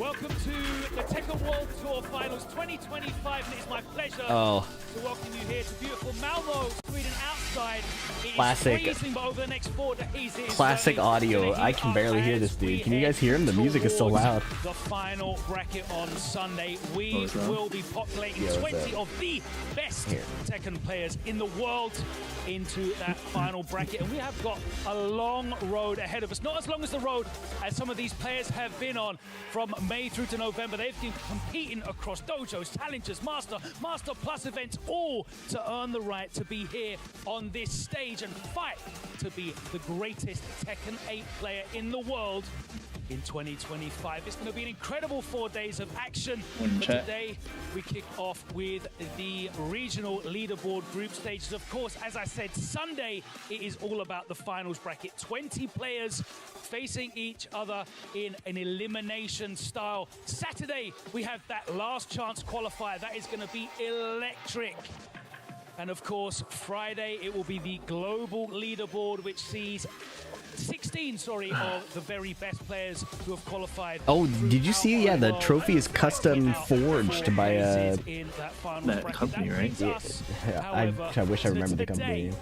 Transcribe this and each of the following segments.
Welcome to the Tekken World Tour Finals 2025, and it's my pleasure to welcome you here to beautiful Malmo, Sweden outside. It Classic. is freezing, but over the next 4 days, it is Classic audio. I can barely hear this dude. Can you guys hear him? The music is so loud. The final bracket on Sunday. We will be populating 20 of the best Tekken players in the world into that final bracket, and we have got a long road ahead of us. Not as long as the road as some of these players have been on from May through to November. They've been competing across dojos, challengers, master plus events, all to earn the right to be here on this stage and fight to be the greatest Tekken 8 player in the world in 2025. It's going to be an incredible 4 days of action. But today we kick off with the regional leaderboard group stages. Of course, as I said, Sunday it is all about the finals bracket. 20 players facing each other in an elimination style. Saturday we have that last chance qualifier. That is going to be electric. And of course, Friday it will be the global leaderboard, which sees 16 of the very best players who have qualified. Oh, did you see? Yeah, the trophy is custom forged by that company, right? Yeah. I wish I remembered the company name.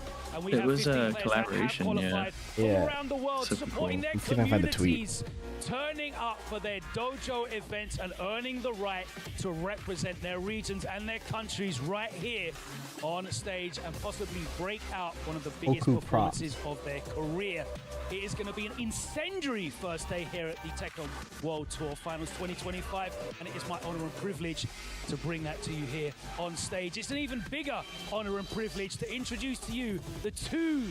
It was a collaboration, yeah. Around the world, so supporting their Let's see if I can find the tweet. Turning up for their dojo events and earning the right to represent their regions and their countries right here on stage and possibly break out one of the biggest performances of their career. It is going to be an incendiary first day here at the Tekken World Tour Finals 2025, and it is my honor and privilege to bring that to you here on stage. It's an even bigger honor and privilege to introduce to you the two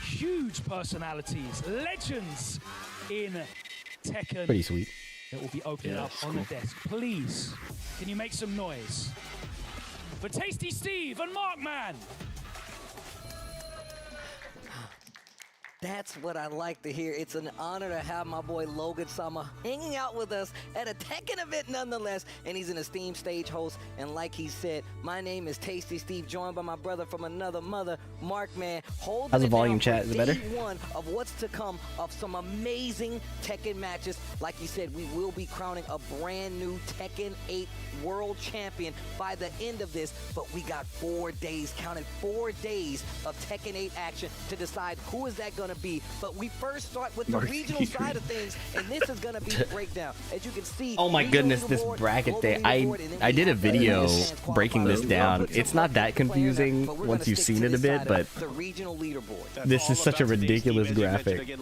huge personalities, legends in Tekken. Pretty sweet. That will be opening up on the desk. Please, can you make some noise for Tasty Steve and Markman? That's what I like to hear. It's an honor to have my boy Logan Sama hanging out with us at a Tekken event nonetheless, and he's an esteemed stage host. And like he said, my name is Tasty Steve, joined by my brother from another mother, Markman. How's the volume, chat? Is it better? One of what's to come of some amazing Tekken matches. Like he said, we will be crowning a brand new Tekken 8 world champion by the end of this, but we got 4 days, counted 4 days of Tekken 8 action to decide who is that going to be. But we first start with the regional side of things, and this is going to be the breakdown. As you can see, oh my goodness, this bracket day. I did a video breaking this down. It's not that confusing once you've seen it a bit, but this is such a ridiculous graphic.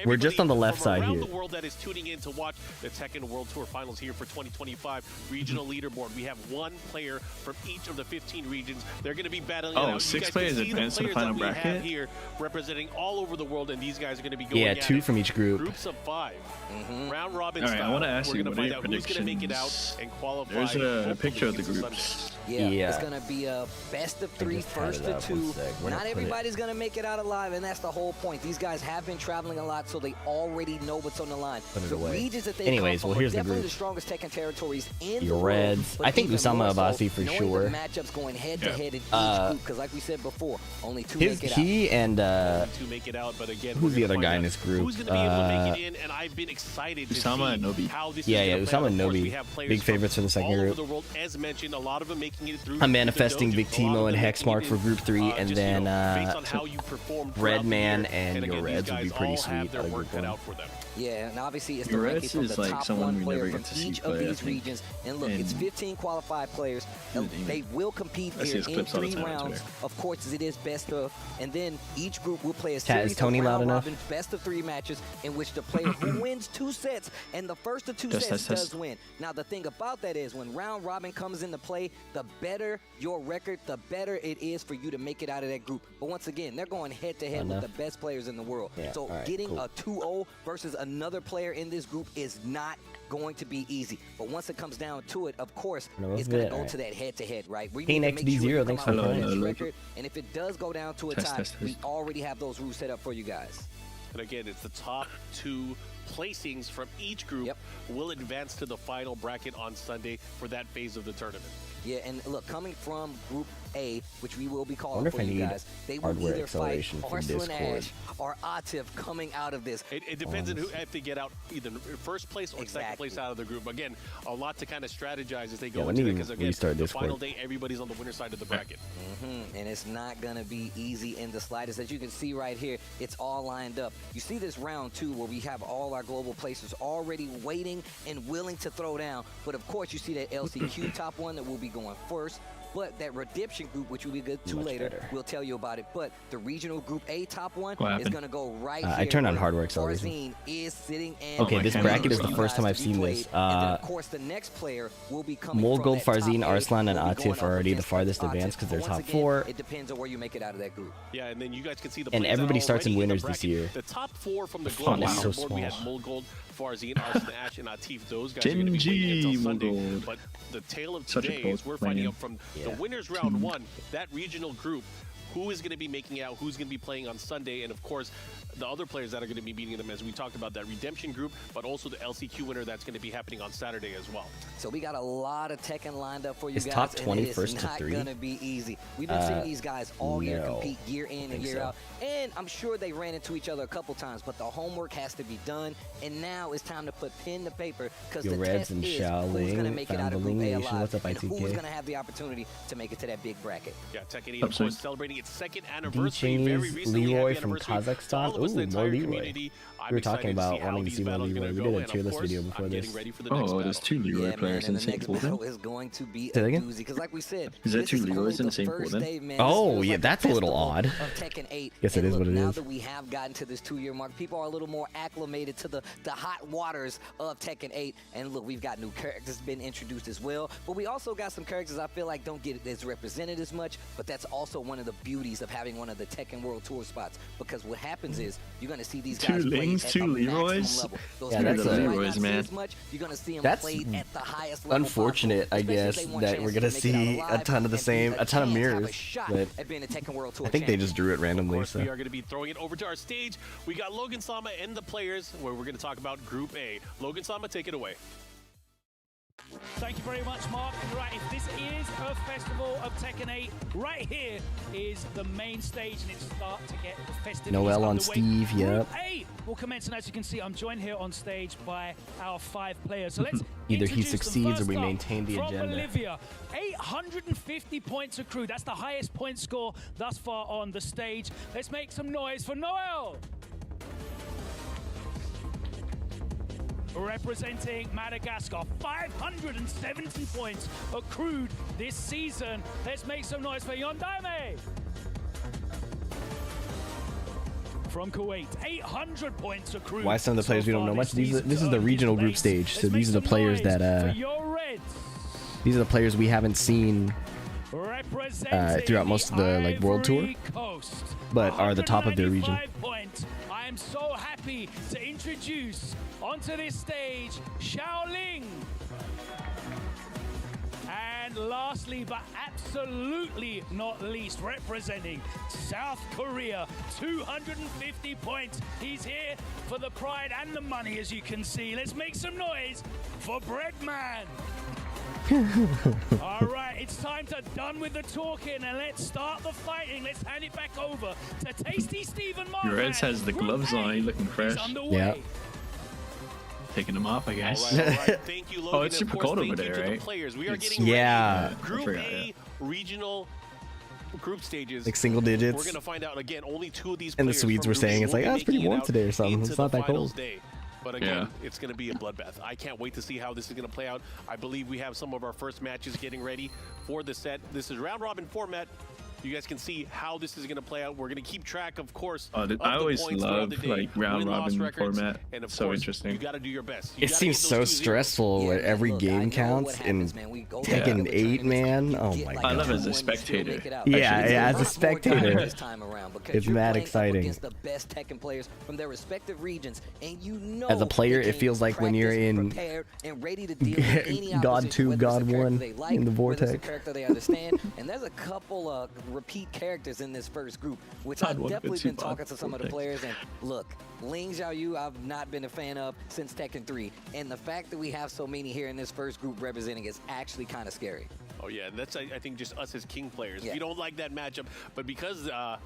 We're just on the left side here. The world that is tuning in to watch the Tekken World Tour Finals here for 2025 regional leaderboard. We have one player from each of the 15 regions. They're going to be battling. Oh, 6 players advanced to the final bracket here, representing all over the world, and these guys are going to be going two from each group. Groups of 5. Round robin style. I want to ask you, what are your predictions? Who's going to make it out and qualify. There's a picture of the groups. Yeah, it's going to be a best of 3, first of 2. Not everybody's going to make it out alive, and that's the whole point. These guys have been traveling a lot, so they already know what's on the line. The regions that they Anyways, well, here's the group. The strongest Tekken territories in Yoredz. I think Usama Abbasi for sure. The matchups going head to head in each group, because like we said before, only 2 make it out. He and make it out, but again, who's the other guy in this group? Who's going to be able to make it in? And I've been excited to Usama and Nobi. How this Usama and Nobi, big favorites for the second group. As mentioned, a lot of them making it through. I'm manifesting Victimo and Hexmark for group 3, and then Breadman and Yoredz would be pretty sweet. Yeah, and obviously it's the ranking from the top one player from each of these regions. And look, it's 15 qualified players. They will compete here in 3 rounds. Of course, it is best of. And then each group will play a series of round robin best of 3 matches in which the player who wins 2 sets and the first of 2 sets does win. Now, the thing about that is when round robin comes into play, the better your record, the better it is for you to make it out of that group. But once again, they're going head to head with the best players in the world. So getting a 2-0 versus another player in this group is not going to be easy. But once it comes down to it, of course, it's going to go to that head-to-head, right? We need to make sure thanks for the record. And if it does go down to a tie, we already have those rules set up for you guys. And again, it's the top 2 placings from each group will advance to the final bracket on Sunday for that phase of the tournament. Yeah, and look, coming from Group A, which we will be calling for you guys, they will either fight Arslan Ash or Atif coming out of this. It depends on who, if they get out either first place or second place out of the group. Again, a lot to kind of strategize as they go into it, because again, the final day, everybody's on the winner side of the bracket. And it's not going to be easy in the slightest. As you can see right here, it's all lined up. You see this round two where we have all our global placers already waiting and willing to throw down. But of course, you see that LCQ top one that will be going first. But that redemption group, which we'll get to later, we'll tell you about it. But the regional Group A top one is going to go right here. I turned on hardware acceleration. Is sitting okay, this bracket is the first time I've seen this. And then, of course, the next player will be coming Mold from Gold, that Farzin, top Arslan, and will be going Atif are already the farthest Atif. advanced because they're Once top again, 4. It depends on where you make it out of that group. Yeah, and then you guys can see the and players everybody starts in already winners the this bracket. year. The top 4 from the global so board, we had small. Mold Gold, Farzin, Arslan, Ash, and Atif. Those guys are going to be waiting until Sunday. But the tale of today is we're finding out from the winners round 1, that regional group, who is going to be making it out, who's going to be playing on Sunday, and of course, the other players that are going to be beating them, as we talked about that redemption group, but also the LCQ winner that's going to be happening on Saturday as well. So we got a lot of Tekken lined up for you guys. Top 20 and it first is to not 3? going to be easy. We've been seeing these guys all year compete year in and year out. And I'm sure they ran into each other a couple times, but the homework has to be done. And now it's time to put pen to paper, because the Yoredz test and is Shaoling, who's going to make it out of Group A alive, what's up, and who's ITK? going to have the opportunity to make it to that big bracket. Yeah, Tekken 8, of course, celebrating its second anniversary. Very Chinese recently, Leroy happy from anniversary. Kazakhstan. All of us, the Ooh, more entire Leroy. community. We were talking about wanting to see more Leroy. We did a tier list video before this. Oh, there's 2 Leroy players in the same pool then? Is going to be Say that a again? doozy, because like we said, Is that this 2 is Leroys in the same pool first then? day, man. Oh, This feels yeah, like that's the a little festival odd. of Tekken 8. Yes, it And is look, what it now is. that we have gotten to this 2-year mark, people are a little more acclimated to the hot waters of Tekken 8. And look, we've got new characters been introduced as well, but we also got some characters I feel like don't get as represented as much, but that's also one of the beauties of having one of the Tekken World Tour spots, because what happens is you're going to see these guys play Lings, at 2 a maximum Leroys? level. Those Yeah, characters that's you a- might not Leroys, see man. as much, you're going to see them That's played at the highest level unfortunate, possible, I especially if guess, they want that chance we're to gonna make it out see alive a ton of the and same, be a ton of chance, have mirrors, a shot but at being a Tekken World Tour I think they champion. just drew it Of randomly. course, So. we are going to be throwing it over to our stage. We got Logan Sama and the players, where we're going to talk about Group A. Logan Sama, take it away. Thank you very much, Mark. Right, if this is a festival of Tekken 8, right here is the main stage, and it's start to get the festivities Noel on underway. Steve, yep. Group A will commence, and as you can see, I'm joined here on stage by our 5 players. So let's Either he introduce them. succeeds or First we up, maintain the from agenda. Bolivia, 850 points accrued. That's the highest point score thus far on the stage. Let's make some noise for Noel. Representing Madagascar, 570 points accrued this season. Let's make some noise for Yondaime. From Kuwait, 800 points accrued. Why some of the players we don't know much? This is the to regional earn group his stage, base. so Let's these are the make some players noise that for Yoredz. these are the players we haven't seen throughout most of the like world tour, Coast, but are the top of their region. 195 points. I am so happy to introduce onto this stage Shaoling. And lastly, but absolutely not least, representing South Korea, 250 points. He's here for the pride and the money, as you can see. Let's make some noise for Breadman. All right, it's time to done with the talking and let's start the fighting. Let's hand it back over to Tasty Stephen Moran. Yoredz has the gloves on, he's looking fresh. Yeah. Taking them off, I guess. All right. Thank you, Logan. Oh, it's And of super course, cold thank over you there, to the right? players. We are It's- getting Yeah. ready. Group forgot, A regional group stages. Like single digits. We're going to find out, again, only 2 of these And the players Swedes from were group saying A it's will like, be oh, it's pretty making it warm out today or something. into It's not the that finals cold. day. But again, it's going to be a bloodbath. I can't wait to see how this is going to play out. I believe we have some of our first matches getting ready for the set. This is round robin format. You guys can see how this is going to play out. We're going to keep track, of course. I always love like round robin format. And of so course, interesting. you got to do your best. It seems so stressful where every game counts in Tekken 8, man. Oh my god. I love it as a spectator. Yeah, as a spectator, it's mad exciting. Against the best Tekken players from their respective regions, and you know, As a player, it feels like when you're in God God 2, God 1 in the Vortex. Vortex. Character they understand, and there's a couple of repeat characters in this first group, which I've definitely been talking to some of the players. And look, Xiayou I've not been a fan of since Tekken 3. And the fact that we have so many here in this first group representing is actually kind of scary. Oh yeah, and that's I think just us as King players. We don't like that matchup, but because I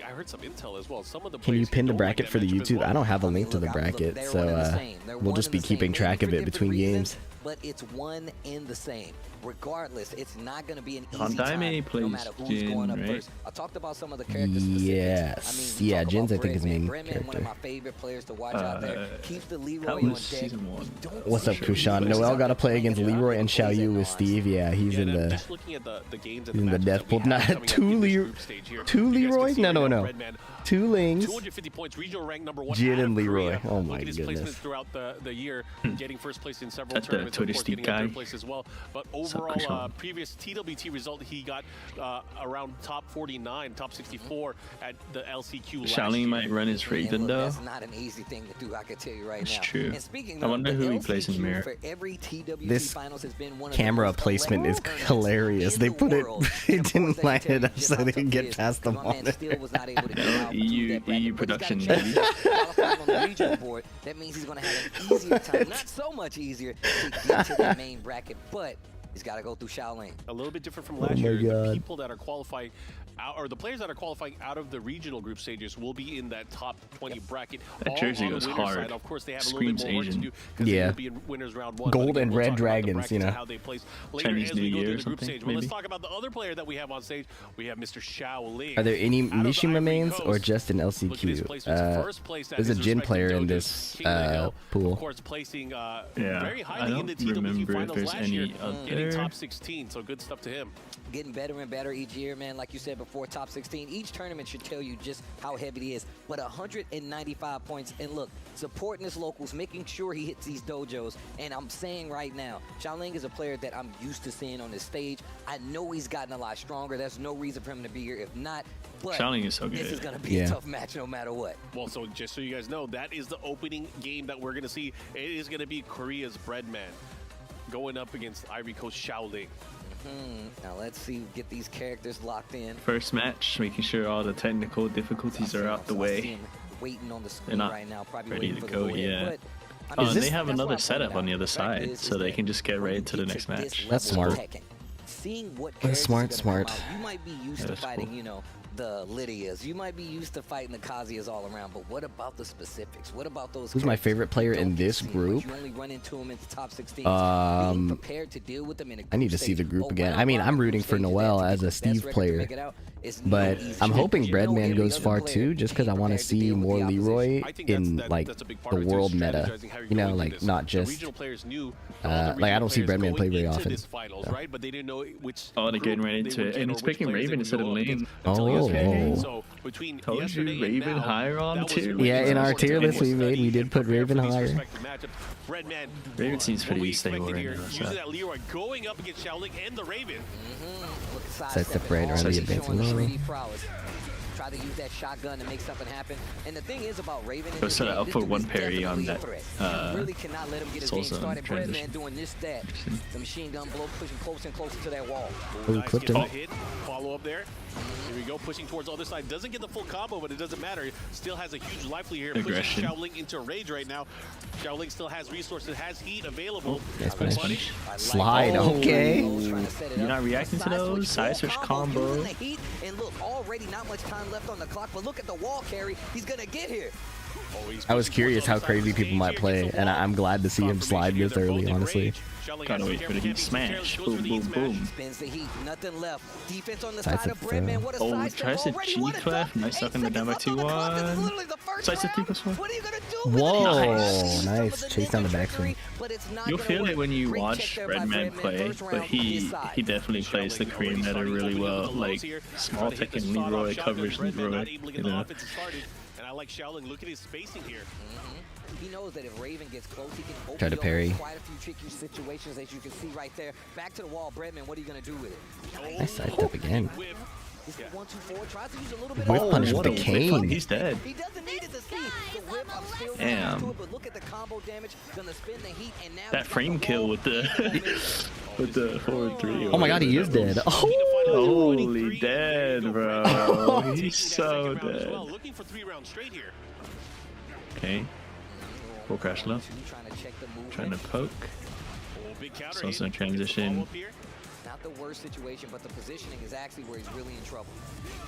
heard some intel as well. Some of the Can you pin the bracket for the YouTube? Well. I don't have a link to the bracket, so we'll just be keeping track of it between games. But it's one in the same. Regardless, it's not going to be an easy Yondaime time, no matter who's going up first. I talked about some of the characters. Yes. I mean, yeah, Jin's I think his main Breadman, one of my favorite players to watch out there. Keeps the Leroy on deck. What's up, Kushan? Noel got to play against Leroy and Xiayou with Steve. Yeah, he's in the death pool. Not two Leroy? No. 2 Lings. 250 points, regional rank #1. Jin and Leroy. Oh my goodness. Placements throughout the year, getting first place in several tournaments, of course, getting third place as well. But overall, previous TWT result, he got around top 49, top 64 at the LCQ last year. Shaoling might run his Raven though. That's not an easy thing to do, I can tell you right now. It's true. And speaking I wonder who he plays in Mirror. This camera placement is hilarious. They put it, it didn't line it up so they could get past the monitor. EU production. On the regional board, that means he's going to have an easier time, not so much easier to get to the main bracket, but he's got to go through Shaoling. A little bit different from last year. The people that are qualifying, or the players that are qualifying out of the regional group stages will be in that top 20 bracket. That jersey goes hard. Side. Of course, they have a little bit more work to do. Yeah. Be in winners round 1. Gold and red dragons, you know. How they place Chinese New Year or something. Stage. Well, let's talk about the other player that we have on stage. We have Mr. Shaoling. Are there any Mishima mains or just an LCQ? There's a Jin player in this pool. Of course, placing very highly in the TWT finals last year, getting top 16. So good stuff to him. Getting better and better each year, man. Like you said before, top 16. Each tournament should tell you just how heavy he is. But 195 points. And look, supporting his locals, making sure he hits these dojos. And I'm saying right now, Shaoling is a player that I'm used to seeing on this stage. I know he's gotten a lot stronger. There's no reason for him to be here if not. But Shaoling is so good. This is going to be a tough match no matter what. Well, so just so you guys know, that is the opening game that we're going to see. It is going to be Korea's Breadman going up against Ivory Coast Shaoling. Now let's see, get these characters locked in. First match, making sure all the technical difficulties are out the way. Waiting on the screen right now, probably ready to go. Yeah. Oh, and they have another setup on the other side, so they can just get right into the next match. That's smart. That's smart. You might be used to fighting, you know, the Lydias. You might be used to fighting the Kazuya's all around, but what about the specifics? What about those? Who's my favorite player in this group? You only run into him in the top 16. Being prepared to deal with them in a I need to see the group again. I mean, I'm rooting for Noel as a Steve player, but I'm hoping Breadman goes far too, just because I want to see more Leroy in like the world meta. You know, like not just like I don't see Breadman play very often. Oh, they're getting right into it, and it's picking Raven instead of Lane. Oh. So told you Raven higher on tier. Yeah, in our tier list we did put Raven higher. Raven seems pretty stable right now. Using that Leroy going up against Shaoling and the Raven. Side step right around the advancing. Try to use that shotgun to make something happen. And the thing is about Raven, go set up for one parry on that. Really cannot let him get his game started. Breadman doing this, that. The machine gun blow, pushing closer and closer to that wall. Clipped him. Follow up there. Here we go, pushing towards the other side. Doesn't get the full combo, but it doesn't matter. Still has a huge life lead here. Pushing Shaoling into rage right now. Shaoling still has resources, has heat available. Nice. Slide, okay. You're not reacting to those? Side switch combo. And look, already not much time left on the clock, but look at the wall carry. He's gonna get here. I was curious how crazy people might play, and I'm glad to see him slide this early, honestly. Gotta wait for the heat smash. Boom, boom, boom. Spins the heat. Nothing left. Defense on the side of Breadman. What a side tries to G-Clef. Nice stuff in the down by 2-1. Side step 3+1. What are you gonna do? Whoa, nice. Chase down the backswing. You'll feel it when you watch Breadman play, but he definitely plays the Korean meta really well. Like small Tekken Leroy, coverage Leroy, you know. And I like Shaoling. Look at his spacing here. He knows that if Raven gets close, he can open try to parry. Quite a few tricky situations, as you can see right there. Back to the wall, Breadman. What are you gonna do with it? Nice side step again. Whip punish with the cane. He's dead. He doesn't need it to see. The whip, I'm still damn. to it, but look at the combo damage. Gonna spin the heat, and now that frame kill with the with the forward 3. Oh my god, he is dead. Oh. Holy dead, bro. He's so dead. Looking for 3 rounds straight here. Okay. Full crash low. Trying to poke. So some transition. Not the worst situation, but the positioning is actually where he's really in trouble.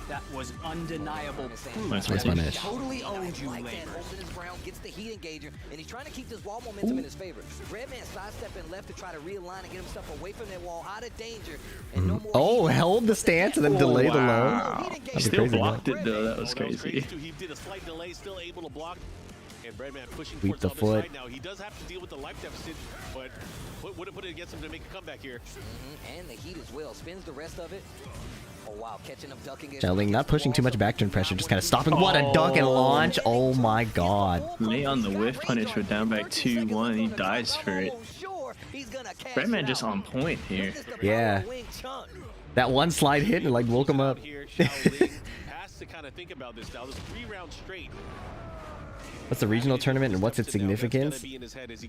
That was undeniable. Nice punish. Totally owns you, like that. Holds in his ground, gets the heat engager, and he's trying to keep this wall momentum in his favor. Breadman sidestepping left to try to realign and get himself away from that wall, out of danger. And no more Oh, held the stance and then delayed the low. Still blocked it though. That was crazy. He did a slight delay, still able to block. And Breadman pushing Sweep towards the other foot. side now. He does have to deal with the life deficit, but would have put it against him to make a comeback here. And the heat as well. Spins the rest of it. Oh wow, catching him, ducking it. Xiayou not pushing too much back turn pressure, just kind of stopping. What a dunk and launch! Oh my god. Lay on the whiff punish with down back 2-1. He dies for it. Breadman just on point here. Yeah. That one slide hit and like woke him up. Shaoling has to kind of think about this now. There's 3 rounds straight. What's the regional tournament and what's its significance?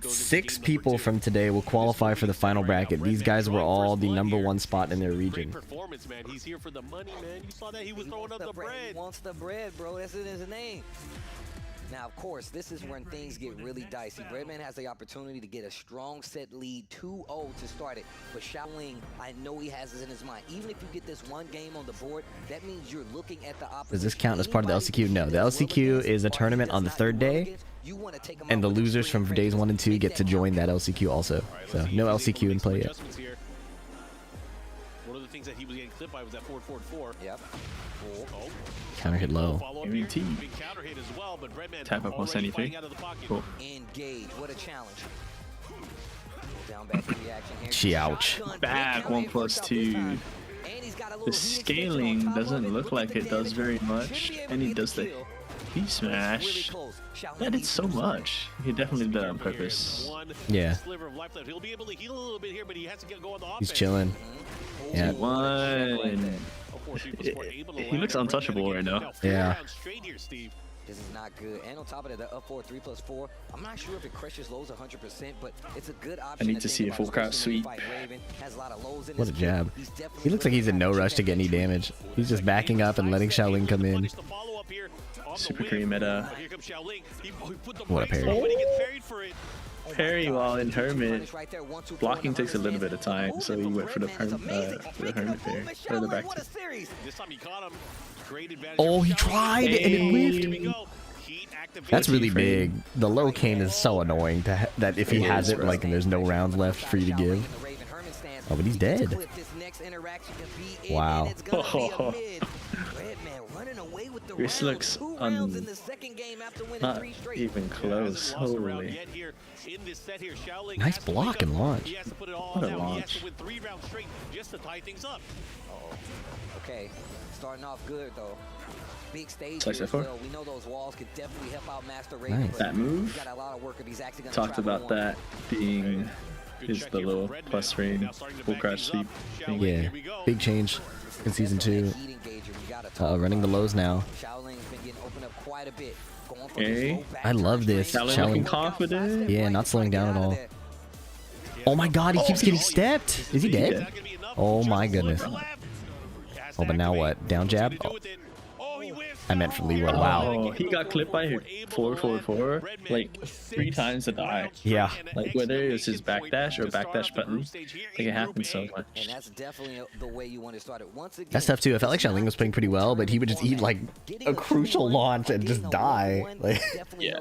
6 people from today will qualify for the final bracket. These guys were all the #1 spot in their region. Performance, man. He's here for the money, man. You saw that he was throwing up the bread. He wants the bread, bro. That's in his name. Now, of course, this is when things get really dicey. Breadman has the opportunity to get a strong set lead, 2-0 to start it. But Shaoling, I know he has this in his mind. Even if you get this one game on the board, that means you're looking at the opposite. Does this count as part of the LCQ? No, the LCQ is a tournament on the 3rd day, and the losers from days 1 and 2 get to join that LCQ also. So no LCQ in play yet. One of the things that he was getting clipped by was that forward 4. Yep. Oh. Counter hit low. Tap up on 73. Cool. Engage. What a challenge. Down back reaction here. Xiayou. Back 1+2. The scaling doesn't look like it does very much, and he does the P smash. That did so much. He definitely did that on purpose. Yeah. He's chilling. Yeah. He looks untouchable right now. Yeah. This is not good. And on top of that, the up 4, 3+4. I'm not sure if it crushes lows 100%, but it's a good option. I need to see a full crowd sweep. What a jab. He looks like he's in no rush to get any damage. He's just backing up and letting Shaoling come in. Super cream meta. What a parry. Parry while in Hermit. Blocking takes a little bit of time, so he went for the Hermit parry. Or the back two. Oh, he tried and it whiffed. That's really big. The low cane is so annoying that if he has it, like, and there's no rounds left for you to give. Oh, but he's dead. Wow. This looks not even close. Holy. Nice block and launch. What a launch. Okay, starting off good though. Big stage here as well. We know those walls could definitely help out Master Raven. Nice. That move. Talked about that being the little plus range full crash sweep thing. Yeah, big change in season 2. Running the lows now. Okay. I love this. Shaoling confident. Yeah, not slowing down at all. Oh my god, he keeps getting stepped. Is he dead? Oh my goodness. Oh, but now what? Down jab? Oh. I meant for Leroy. Wow. Oh, he got clipped by 444 like 3 times to die. Yeah. Like whether it's his backdash or backdash button, like it happens so much. And that's definitely the way you want to start it. Once again, That's tough too. I felt like Shaoling was playing pretty well, but he would just eat like a crucial launch and just die. Like, yeah.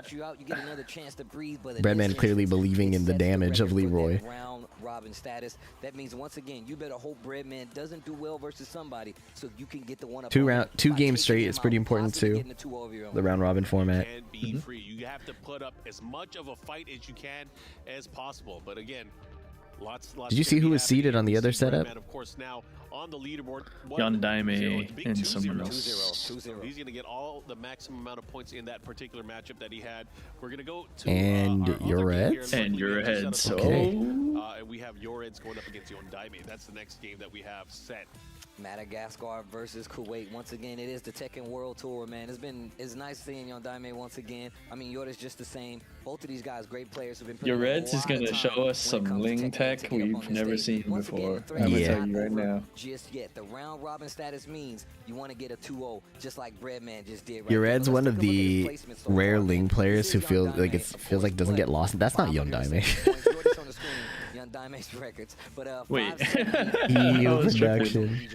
Breadman clearly believing in the damage of Leroy. Robin status. That means once again you better hope Breadman doesn't do well versus somebody so you can get the one up. 2 games straight is pretty important too. The round robin format. You have to put up as much of a fight as you can as possible. But again, lots Did you see who was seated on the other setup? Of course, now on the leaderboard, Yondaime and someone else. He's going to get all the maximum amount of points in that particular matchup that he had. We're going to go to and Yoredz. And Yoredz. Okay. have Yoredz going up against Yondaime. That's the next game that we have set. Madagascar versus Kuwait. Once again, it is the Tekken World Tour, man. It's nice seeing Yondaime once again. I mean, Yoredz just the same. Both of these guys, great players who've been putting Yoredz is going to show us some Ling tech we've never seen before. I'm going to tell you right now. Just yet. The round robin status means you want to get a 2-0, just like Breadman just did. Yoredz, one of the rare Ling players who feels like doesn't get lost. That's not Yondaime. Yondaime's records, but wait, EU production.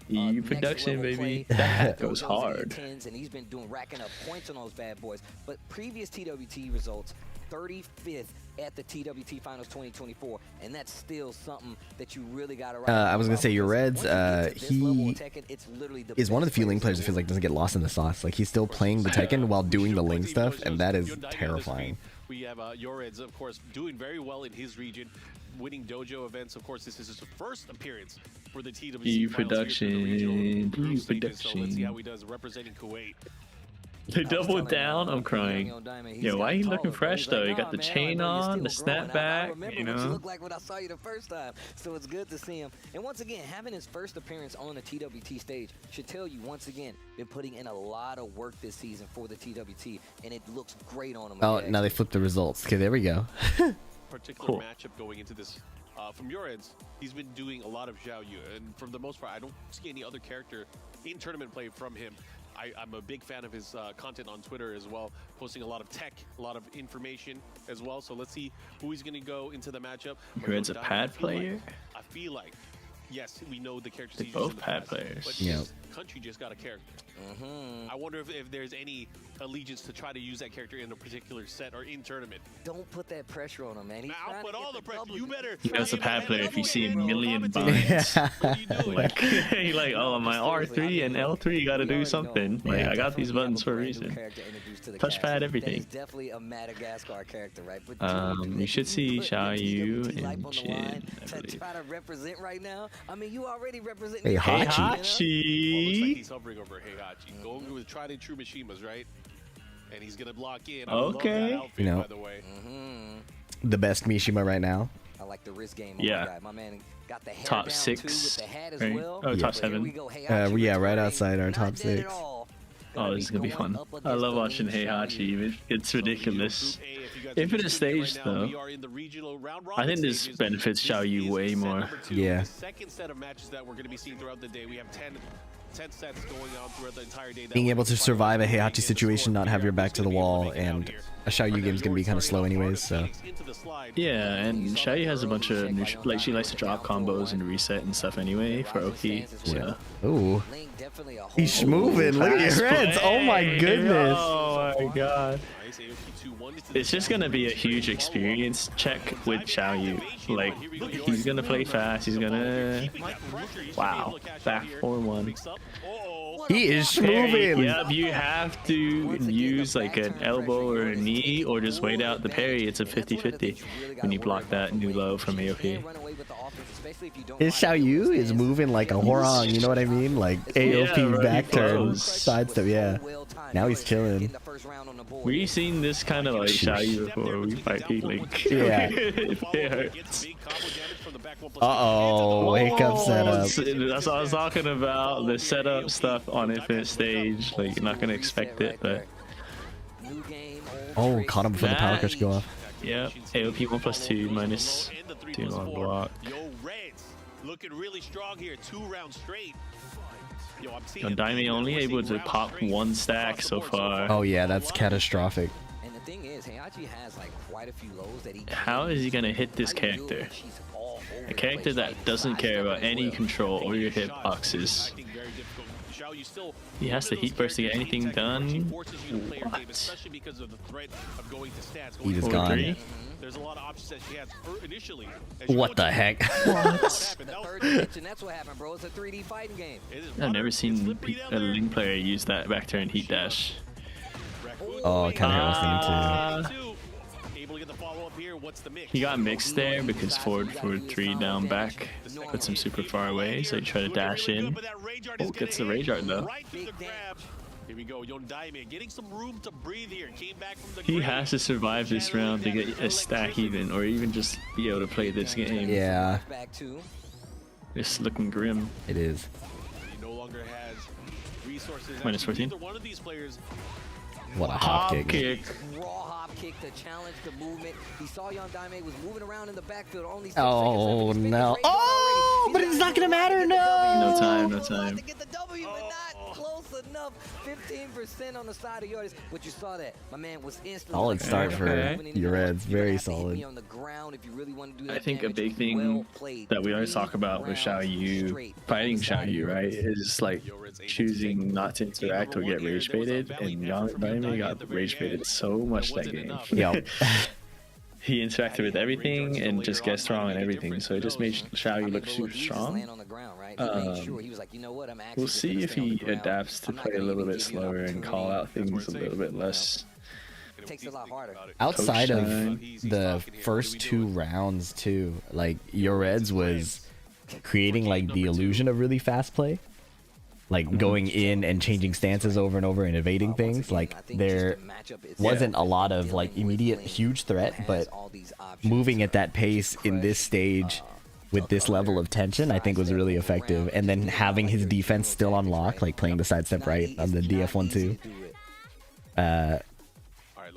EU production, baby. That goes hard. And he's been racking up points on those bad boys. But previous TWT results, 35th at the TWT Finals 2024, and that's still something that you really got to. I was gonna say Yoredz, he is one of the few Ling players that feels like doesn't get lost in the sauce. Like he's still playing the Tekken while doing the Ling stuff, and that is terrifying. We have Yoredz, of course, doing very well in his region, winning dojo events. Of course, this is his first appearance for the TWT EU Finals production. EU production. So let's see how he does representing Kuwait. They doubled down. I'm crying. Yeah, why are you looking fresh though? You got the chain on, the snapback, you know. You look like when I saw you the first time, so it's good to see him. And once again, having his first appearance on the TWT stage should tell you once again been putting in a lot of work this season for the TWT, and it looks great on him. Oh, now they flipped the results. Okay, there we go. Particular matchup going into this. From Yoredz, he's been doing a lot of Xiayou, and for the most part, I don't see any other character in tournament play from him. I'm a big fan of his content on Twitter as well, posting a lot of tech, a lot of information as well. So let's see who he's going to go into the matchup. Yoredz a pad player? I feel like, yes, we know the characters. They're both pad players. But his country just got a character. I wonder if there's any allegiance to try to use that character in a particular set or in tournament. Don't put that pressure on him, man. I'll put all the pressure. You better. That's a pad player if you see a million binds. Like, you're like, oh, my R3 and L3 got to do something. Like, I got these buttons for a reason. Touchpad, everything. Definitely a Madagascar character, right? You should see Xiayou and Jin. Try to represent right now. I mean, you already representing Heihachi. He's hovering over Heihachi, going with tried and true Mishimas, right? And he's gonna block in. Okay. Outfit, you know, by the way. the best Mishima right now. I like the wrist game. Yeah. My man got the hair top down 6. too, with the hat as Right? well. Oh, top 7. Yeah, right outside our top 6. Oh, this is gonna be fun. I love watching Heihachi. It's ridiculous. Infinite stage though. I think this benefits Xiayou way more. Yeah. The second set of matches that we're going to be seeing throughout the day, we have 10 sets going on throughout the entire day. Being able to survive a Heihachi situation, not have your back to the wall, and a Xiayou game is going to be kind of slow anyways, so. Yeah, and Xiayou has a bunch of new, like, she likes to drop combos and reset and stuff anyway for Oki. So. Ooh. He's moving. Look at Yoredz. Oh my goodness. Oh my god. It's just gonna be a huge experience check with Xiayou. Like, he's gonna play fast. He's gonna. Wow. Back 4-1. He is moving. Yep, you have to use like an elbow or a knee or just wait out the parry. It's a 50-50 when you block that new low from AOP. His Xiayou is moving like a horong, you know what I mean? Like AOP back turn, sidestep, yeah. Now he's chilling. We've seen this kind of like Xiayou before we fight P-Link. Yeah. It hurts. Uh-oh, hiccup setup. That's what I was talking about, the setup stuff on Infinite Stage. Like, you're not going to expect it, but... Oh, caught him before the power crush go off. Yep, AOP 1+2 minus 2 on block. Yoredz looking really strong here, 2 rounds straight. Yondaime only able to pop 1 stack so far. Oh yeah, that's catastrophic. And the thing is, Heihachi has like quite a few lows that he. How is he gonna hit this character? A character that doesn't care about any control or your hitboxes. He has to heat burst to get anything done. What? He is gone. There's a lot of options that she has initially. What the heck? That's what happened, bro. It's a 3D fighting game. I've never seen a Ling player use that back turn heat dash. Oh, I kind of was thinking too. He got mixed there because forward 3 down back puts him super far away, so he tried to dash in. Oh, gets the rage art though. Here we go, Yondaime getting some room to breathe here. Came back from the He has to survive this round to get a stack even, or even just be able to play this game. Yeah. It's looking grim. It is. He no longer has resources. Minus 14. Either one of these players. What a hop kick. Raw hop kick to challenge the movement. He saw Yondaime was moving around in the backfield. Only Oh no. Oh, but it's not gonna matter. No. No time. No time. To get the W, but not close enough. 15% on the side of Yoredz. But you saw that. My man was instantly. Solid start for Yoredz. Very solid. I think a big thing that we always talk about with Xiayou, fighting Xiayou, right, is like choosing not to interact or get rage baited. And Yondaime got rage baited so much that game. Yep. He interacted with everything and just guessed strong and everything, so it just made Xiayou look super strong. We'll see if he adapts to play a little bit slower and call out things a little bit less. Outside of the first 2 rounds too, like Yoredz was creating like the illusion of really fast play, like going in and changing stances over and over and evading things. Like there wasn't a lot of like immediate huge threat, but moving at that pace in this stage with this level of tension, I think was really effective. And then having his defense still on lock, like playing the sidestep right on the DF1-2.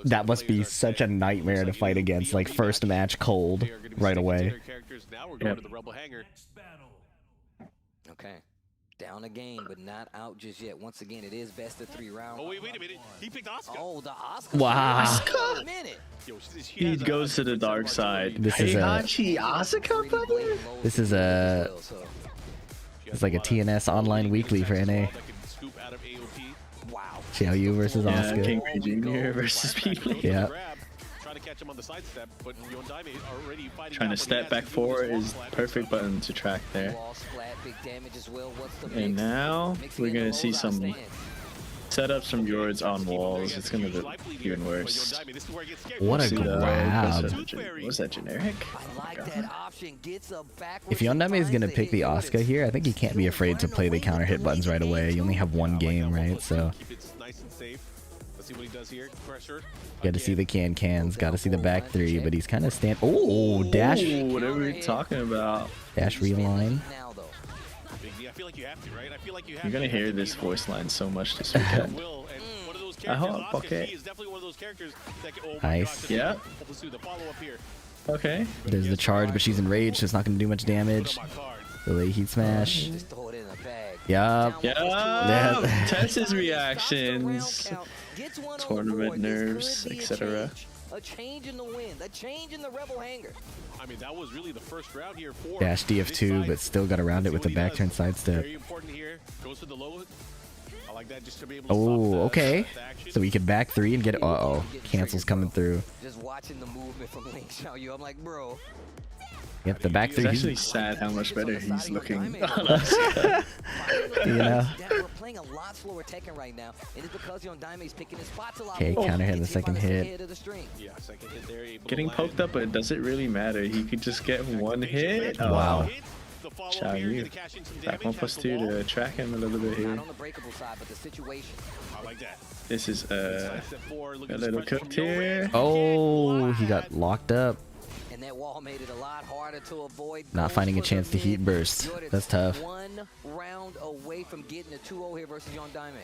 That must be such a nightmare to fight against, like first match cold right away. Yep. Okay. Down a game, but not out just yet. Once again, it is best of 3 rounds. Oh, wait a minute. He picked Asuka. Oh, the Asuka. Wow. He goes to the dark side. This is Heihachi Asuka, brother? This is it's like a TNS online weekly for NA. Xiayou versus Asuka. King Ray Jr. versus people. Yeah. Trying to step back forward is perfect button to track there. And now we're gonna see some setups from Yoredz on walls. It's gonna look even worse. What a grab! Was that generic? If Yondaime is gonna pick the Asuka here, I think he can't be afraid to play the counter hit buttons right away. You only have 1 game, right? So. Got to see the cans. Got to see the back 3, but he's kind of Oh, dash. Ooh, whatever we're talking about. Dash reline. You're gonna hear this voice line so much this weekend. I hope. Okay. Nice. Yeah. Okay. There's the charge, but she's enraged, so it's not gonna do much damage. Delay heat smash. Yup. Yeah. Tess's reactions. Tournament nerves, etc. A change in the wind, a change in the rebel hanger. I mean, that was really the first round here for dash DF2, but still got around it with the back turn sidestep. Very important here. Goes to the low. I like that just to be able to oh, okay. So we could back 3 and get it. Uh-oh. Cancels coming through. Just watching the movement from Link Xiayou, I'm like, bro. Yep, the back 3. It's actually sad how much better he's looking on us. You know? We're playing a lot slower Tekken right now, and it's because Yondaime's picking his spots a lot. Okay, counter hit the second hit. Yeah, second hit there. Getting poked up, but does it really matter? He could just get 1 hit. Wow. Xiayou. Back 1+2 to track him a little bit here. This is a little cooked here. Oh, he got locked up. That wall made it a lot harder to avoid. Not finding a chance to heat burst. That's tough. 1 round away from getting a 2-0 here versus Yondaime.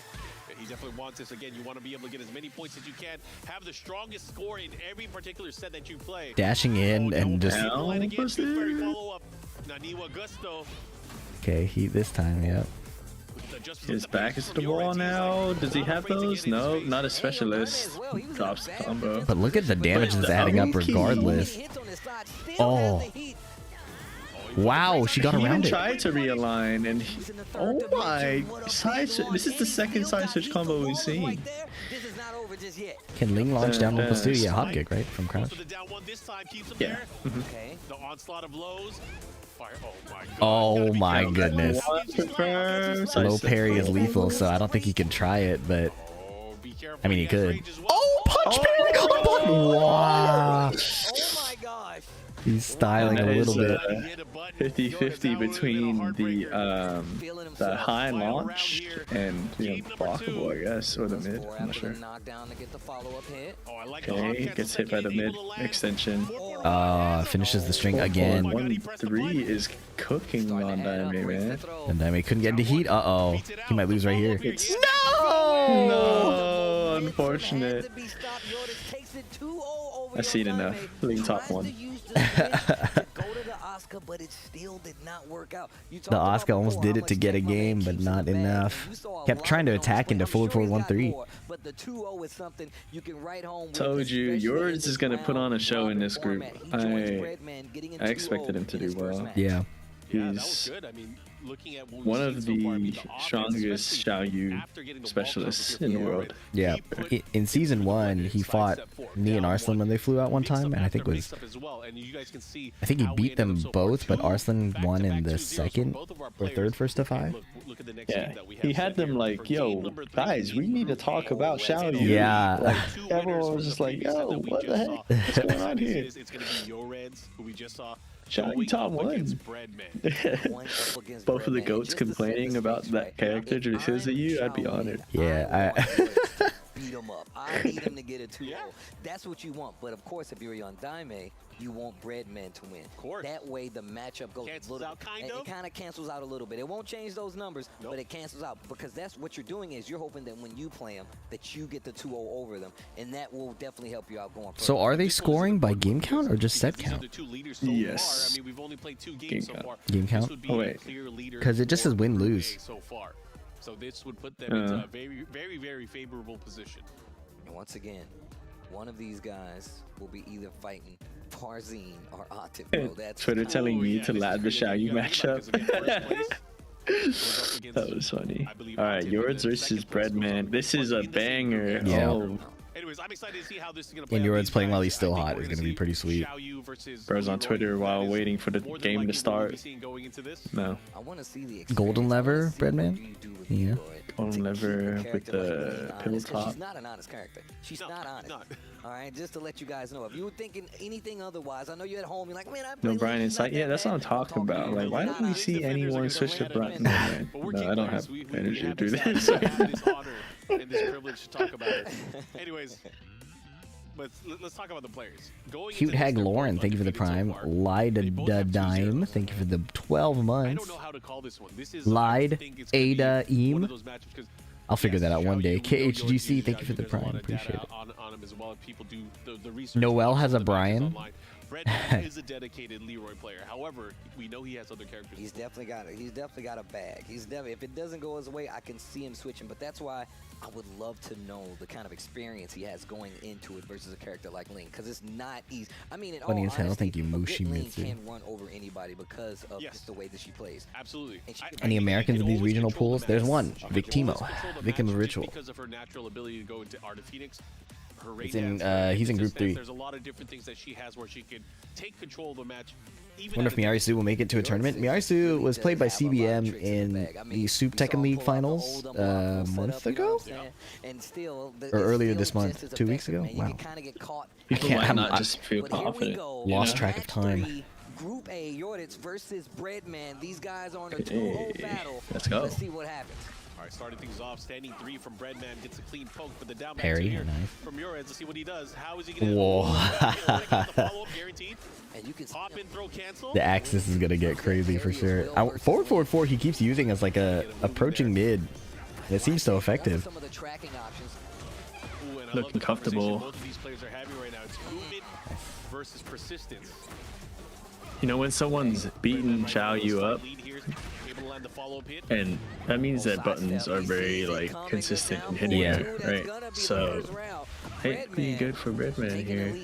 He definitely wants this. Again, you want to be able to get as many points as you can. Have the strongest score in every particular set that you play. Dashing in and just... Okay, heat this time, yep. His back is to the wall now. Does he have those? No, not a specialist. Drops the combo. But look at the damage that's adding up regardless. Oh. Wow, she got around it. He tried to realign and oh my, this is the second side switch combo we've seen. Can Ling launch down 1+2? Yeah, hop kick, right? From crouch. Yeah. The onslaught of lows. Oh my goodness. Low parry is lethal, so I don't think he can try it, but I mean he could. Oh, punch parry! Wow. Oh my gosh. He's styling a little bit. 50-50 between the high launch and blockable, I guess, or the mid. I'm not sure. Okay, gets hit by the mid extension. Finishes the string again. 1-3 is cooking Yondaime, man. Yondaime couldn't get into heat. Uh-oh. He might lose right here. No! Unfortunate. I've seen enough. League top 1. The Asuka almost did it to get a game, but not enough. Kept trying to attack into forward 4-1-3. Told you, Yoredz is gonna put on a show in this group. I expected him to do well. Yeah. He's one of the strongest Xiayou specialists in the world. Yeah, in season 1, he fought me and Arslan when they flew out one time, and I think he beat them both, but Arslan won in the second or third first to 5. Yeah, he had them like, yo, guys, we need to talk about Xiayou. Yeah. Like, everyone was just like, yo, what the heck? What's going on here? Xiayou top 1. Both of the goats complaining about that character because of you, I'd be honored. Yeah, beat him up. I need him to get a 2-0. That's what you want. But of course, if you're Yondaime, you want Breadman to win. Of course. That way, the matchup goes a little. It kind of cancels out a little bit. It won't change those numbers, but it cancels out because that's what you're doing is you're hoping that when you play them, that you get the 2-0 over them, and that will definitely help you out going forward. So are they scoring by game count or just set count? Yes. I mean, we've only played 2 games so far. Game count? Oh wait. Because it just says win-lose. So far. So this would put them into a very, very, very favorable position. And once again, one of these guys will be either fighting Tarzine or Atif, bro. That's Twitter telling me to lad the Xiayou matchup. That was funny. Alright, Yoredz versus Breadman. This is a banger. Yeah. Oh. Anyways, I'm excited to see how this is going to play. And Yoredz playing while he's still hot is going to be pretty sweet. Bro's on Twitter while waiting for the game to start. No. I want to see the Golden lever, Breadman? Yeah. Golden lever with the pillow top. She's not an honest character. She's not honest. All right, just to let you guys know, if you were thinking anything otherwise, I know you're at home, you're like, man, No, Bryan, it's like, yeah, that's what I'm talking about. Like, why don't we see anyone switch to Bryan? No, man. No, I don't have energy to do this. And this privilege to talk about it. Anyways, let's talk about the players. Cute Hag Lauren, thank you for the prime. Lied Dime, thank you for the 12 months. I don't know how to call this one. This is Lied Ada Eam. I'll figure that out one day. KHGC, thank you for the prime. Appreciate it. Noel has a Bryan. Breadman is a dedicated Leroy player. However, we know he has other characters. He's definitely got it. He's definitely got a bag. If it doesn't go his way, I can see him switching. But that's why I would love to know the kind of experience he has going into it versus a character like Ling, because it's not easy. I mean, in funny all as hell. honesty, Thank you, Mushi Ling Mitsu. can run over anybody because of just the way that she plays. Absolutely. Any Americans in these regional pools? There's one. Victimo, Victim of Ritual. Because of her natural ability to go into Art of Phoenix. It's in, he's in Group 3. There's a lot of different things that she has where she can take control of the match. Wonder if Miary Zo will make it to a tournament. Miary Zo was played by CBM in the Soup Tekken League finals a month ago? Or earlier this month, 2 weeks ago? Wow. People might not just feel confident. Lost track of time. Group A, Yoredz versus Breadman. These guys are on a 2-0 battle. Let's go. Let's see what happens. All right, starting things off, standing 3 from Breadman gets a clean poke, but the down Parry, here nice. from Yoredz. Let's see what he does. How is he going to follow-up guaranteed? And you can Hop in, throw, cancel. The axis is gonna get crazy for sure. Forward he keeps using as like a approaching mid. And it seems so effective. Some of the tracking options. Looking comfortable. Both of these players are having right now. It's movement versus persistence. You know, when someone's beating Xiayou up, and that means that buttons are very like consistent in hitting her, right? So, hey, pretty good for Breadman here.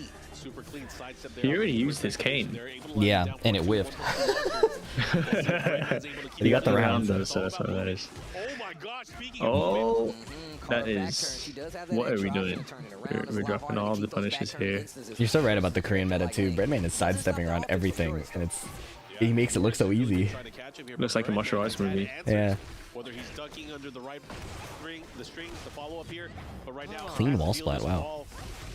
He already used his cane. Yeah, and it whiffed. He got the round though, so that's what that is. Oh, that is. What are we doing? We're dropping all the punishes here. You're so right about the Korean meta too. Breadman is sidestepping around everything, and He makes it look so easy. Looks like a martial arts movie. Yeah. Whether he's ducking under the right strings, the follow up here, but right now Clean wall splat. Wow.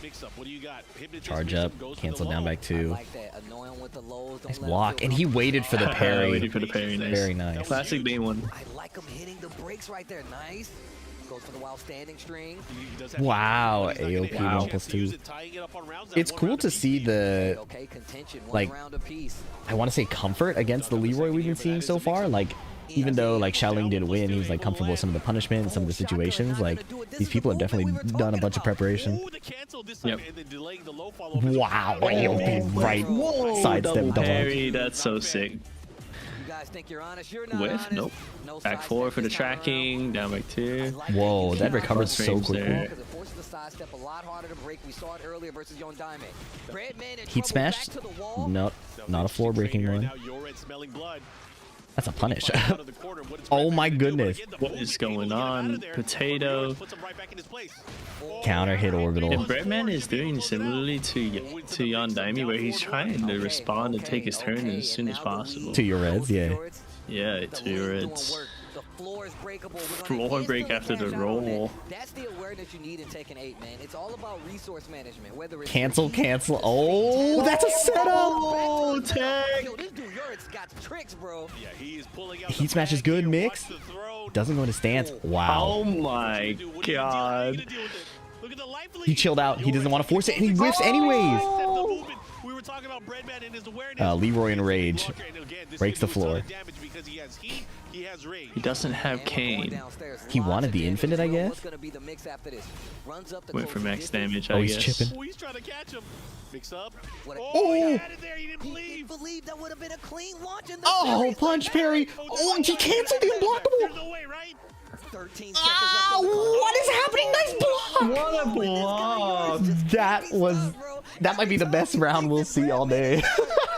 Mix up. What do you got? Charge up, cancel down back 2. Nice Nice walk, and he waited for the parry. Waited for the parry. Nice. Very nice. Classic day one. I like him hitting the brakes right there. Nice. Goes for the wild standing string. Wow, AOP 1+2. It's cool to see the, like, I want to say comfort against the Leroy we've been seeing so far. Like, even though like Shaoling didn't win, he was like comfortable with some of the punishment and some of the situations. Like, these people have definitely done a bunch of preparation. Yep. Wow, AOP right sidestep double. Parry, that's so sick. Whiff? Nope. Back 4 for the tracking, down back 2. Whoa, that recovered so quickly. Heat smash? Nope, not a floor breaking one. That's a punish. Oh my goodness. What is going on? Potato. Counter hit orbital. And Breadman is doing similarly to Yondaime, where he's trying to respond and take his turn as soon as possible. To Yoredz, yeah. Yeah, to Yoredz. Floor break after the roll. That's the awareness you need in Tekken 8, man. It's all about resource management. Whether it's Cancel. Oh, that's a setup. Oh, tag. Yo, this dude Yoredz got tricks, bro. Yeah, he is pulling out Heat smash is good, mix. Doesn't go into stance. Wow. Oh my god. He chilled out. He doesn't want to force it, and he whiffs anyways. We were talking about Breadman and his awareness. Leroy in rage. Breaks the floor. He doesn't have Kane. He wanted the infinite, I guess. Went for max damage, Oh, I he's guess. chipping. Oh, he's trying to catch him. Mix up. Oh! He had it there. He didn't He believe. believed that would have been a clean launch in the Oh, series. punch parry. Oh, and he canceled the unblockable. There's no way, right? 13 seconds left. What is happening? Nice block. What a block! That might be the best round we'll see all day.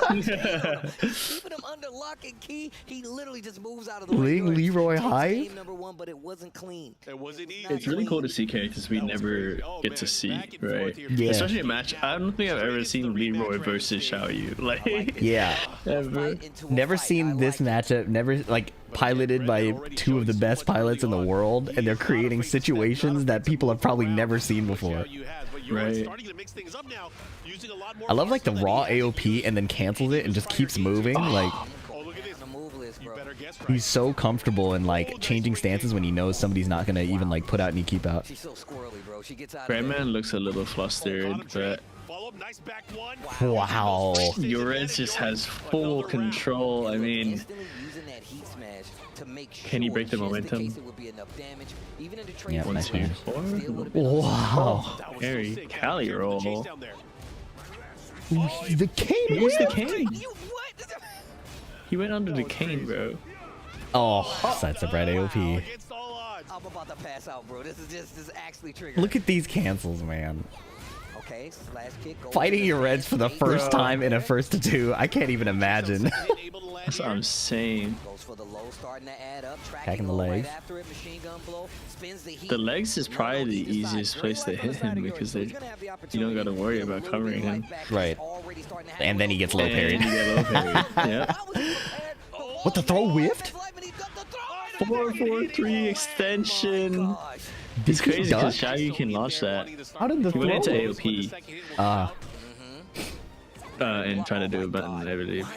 Keeping him under lock and key, he literally just moves out of the way. Leroy high. Game number 1, but it wasn't clean. It wasn't easy. It's really cool to see characters we never get to see, right? Yeah. Especially a match. I don't think I've ever seen Leroy versus Xiayou. Like, Yeah. ever. Never seen this matchup. Never like piloted by 2 of the best pilots in the world, and they're creating situations that people have probably never seen before. Right. I love like the raw AOP and then cancels it and just keeps moving. Like, he's so comfortable in like changing stances when he knows somebody's not gonna even like put out any keep out. Breadman looks a little flustered, but Wow. Yoredz just has full control. I mean, can he break the momentum? Yeah, 1, nice 2, man. 4. Wow. Very Cali roll. The cane. Use the cane. He went under the cane, bro. Oh, that's a Brad AOP. I'm about to pass out, bro. This is actually triggered. Look at these cancels, man. Okay, slash kick. Fighting Yoredz for the first time in a 1-2. I can't even imagine. That's what I'm saying. Goes for the low, starting to add up. Attacking the legs. Right after it, machine gun blow, spins the heat. The legs is probably the easiest place to hit him because you don't got to worry about covering him. Right. And then he gets low parried. And you get low parried. Yep. What, the throw whiffed? 4-4-3 extension. It's crazy because Xiayou can launch that. How did the He throw? went into AOP. And trying to do a button, I believe.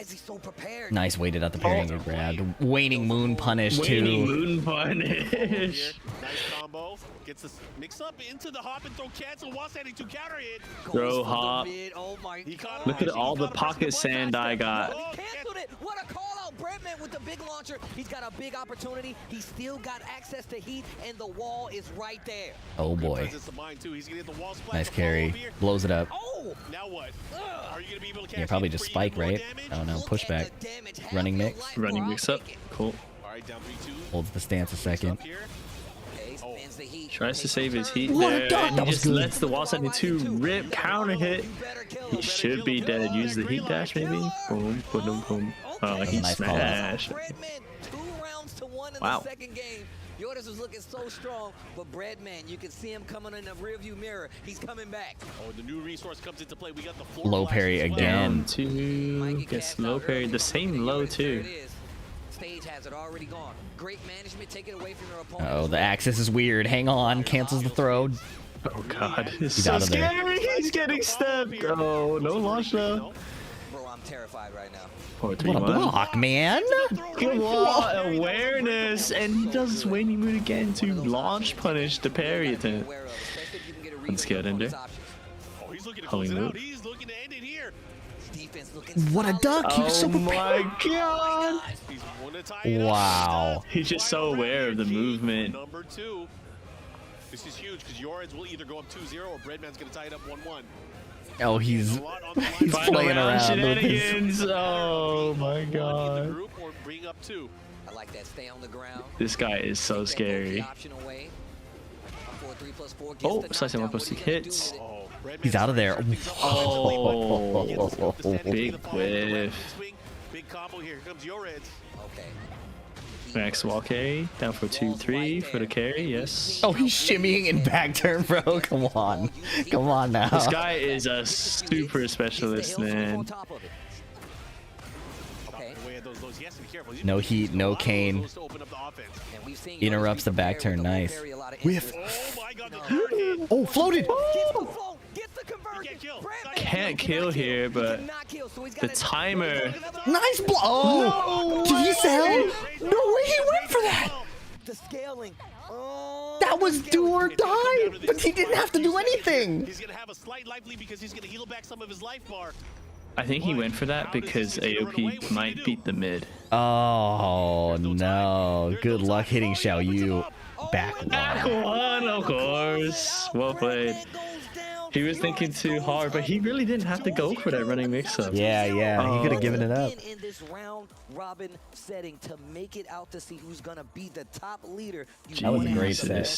Nice, waited out the parrying and grabbed. Waning moon punish Waning too. moon punish. Nice combo. Gets this mix up into the hop and throw cancel while standing to counter it. Throw hop. Oh my God. Look at all the pocket sand I got. He canceled it. What a call out. Breadman with the big launcher. He's got a big opportunity. He's still got access to heat, and the wall is right there. Oh boy. Nice carry. Blows it up. Oh! Now what? Are you gonna be able to catch Yeah, probably just spike, right? Oh no, pushback. Running mix. Running mix up. Cool. Holds the stance a second. Tries to save his heat What a there, duck! and That he was just good. lets the wall 72 rip counter hit. He should be dead. Use the heat dash maybe. Boom, boom, boom. Oh, That was he a nice call. smashed. Breadman, 2 rounds to 1 in Wow. the second game. Yoredz was looking so strong, but Breadman, you can see him coming in the rearview mirror. He's coming back. Oh, the new resource comes into play. We got the floor Low parry again. Gets low parry, the same low too. Stage has it already gone. Great management, take it away from your opponent. Oh, the axis is weird. Hang on, cancels the throw. Oh god, it's He's so out of there. scary. He's getting stepped. Oh, no launch though. Bro, I'm terrified right now. 4, 3, What a 1. block, man! Come on, awareness, and he does his waiting mood again to launch punish the parry attempt. Unscared ender. Oh, he's looking to close it out. He's looking to end it here. What a duck! He was so prepared. My god! Wow. He's just so aware of the movement. Number 2. This is huge because Yoredz will either go up 2-0 or Breadman's going to tie it up 1-1. Oh, he's Final playing round around with his... shenanigans. Oh my god. Or bring up 2. I like that. Stay on the ground. This guy is so scary. Oh, slicing 1+2 hits. He's out of there. Oh, big whiff. Big combo here. Here comes Yoredz. Okay. Max wall carry. Down for 2-3 for the carry. Yes. Oh, he's shimmying in back turn, bro. Come on. Come on now. This guy is a super specialist, man. No heat, no cane. Interrupts the back turn. Nice. Whiff. Oh, floated. Can't kill here, but the timer. Nice blow. Oh, did he sell? No way he went for that. That was do or die, but he didn't have to do anything. He's gonna have a slight lively because he's gonna heal back some of his life bar. I think he went for that because AOP might beat the mid. Oh no! Good luck hitting Xiayou. Back one, of course. Well played. He was thinking too hard, but he really didn't have to go for that running mix-up. Yeah, he could have given it up. In this round robin setting to make it out to see who's gonna be the top leader. That was a great set.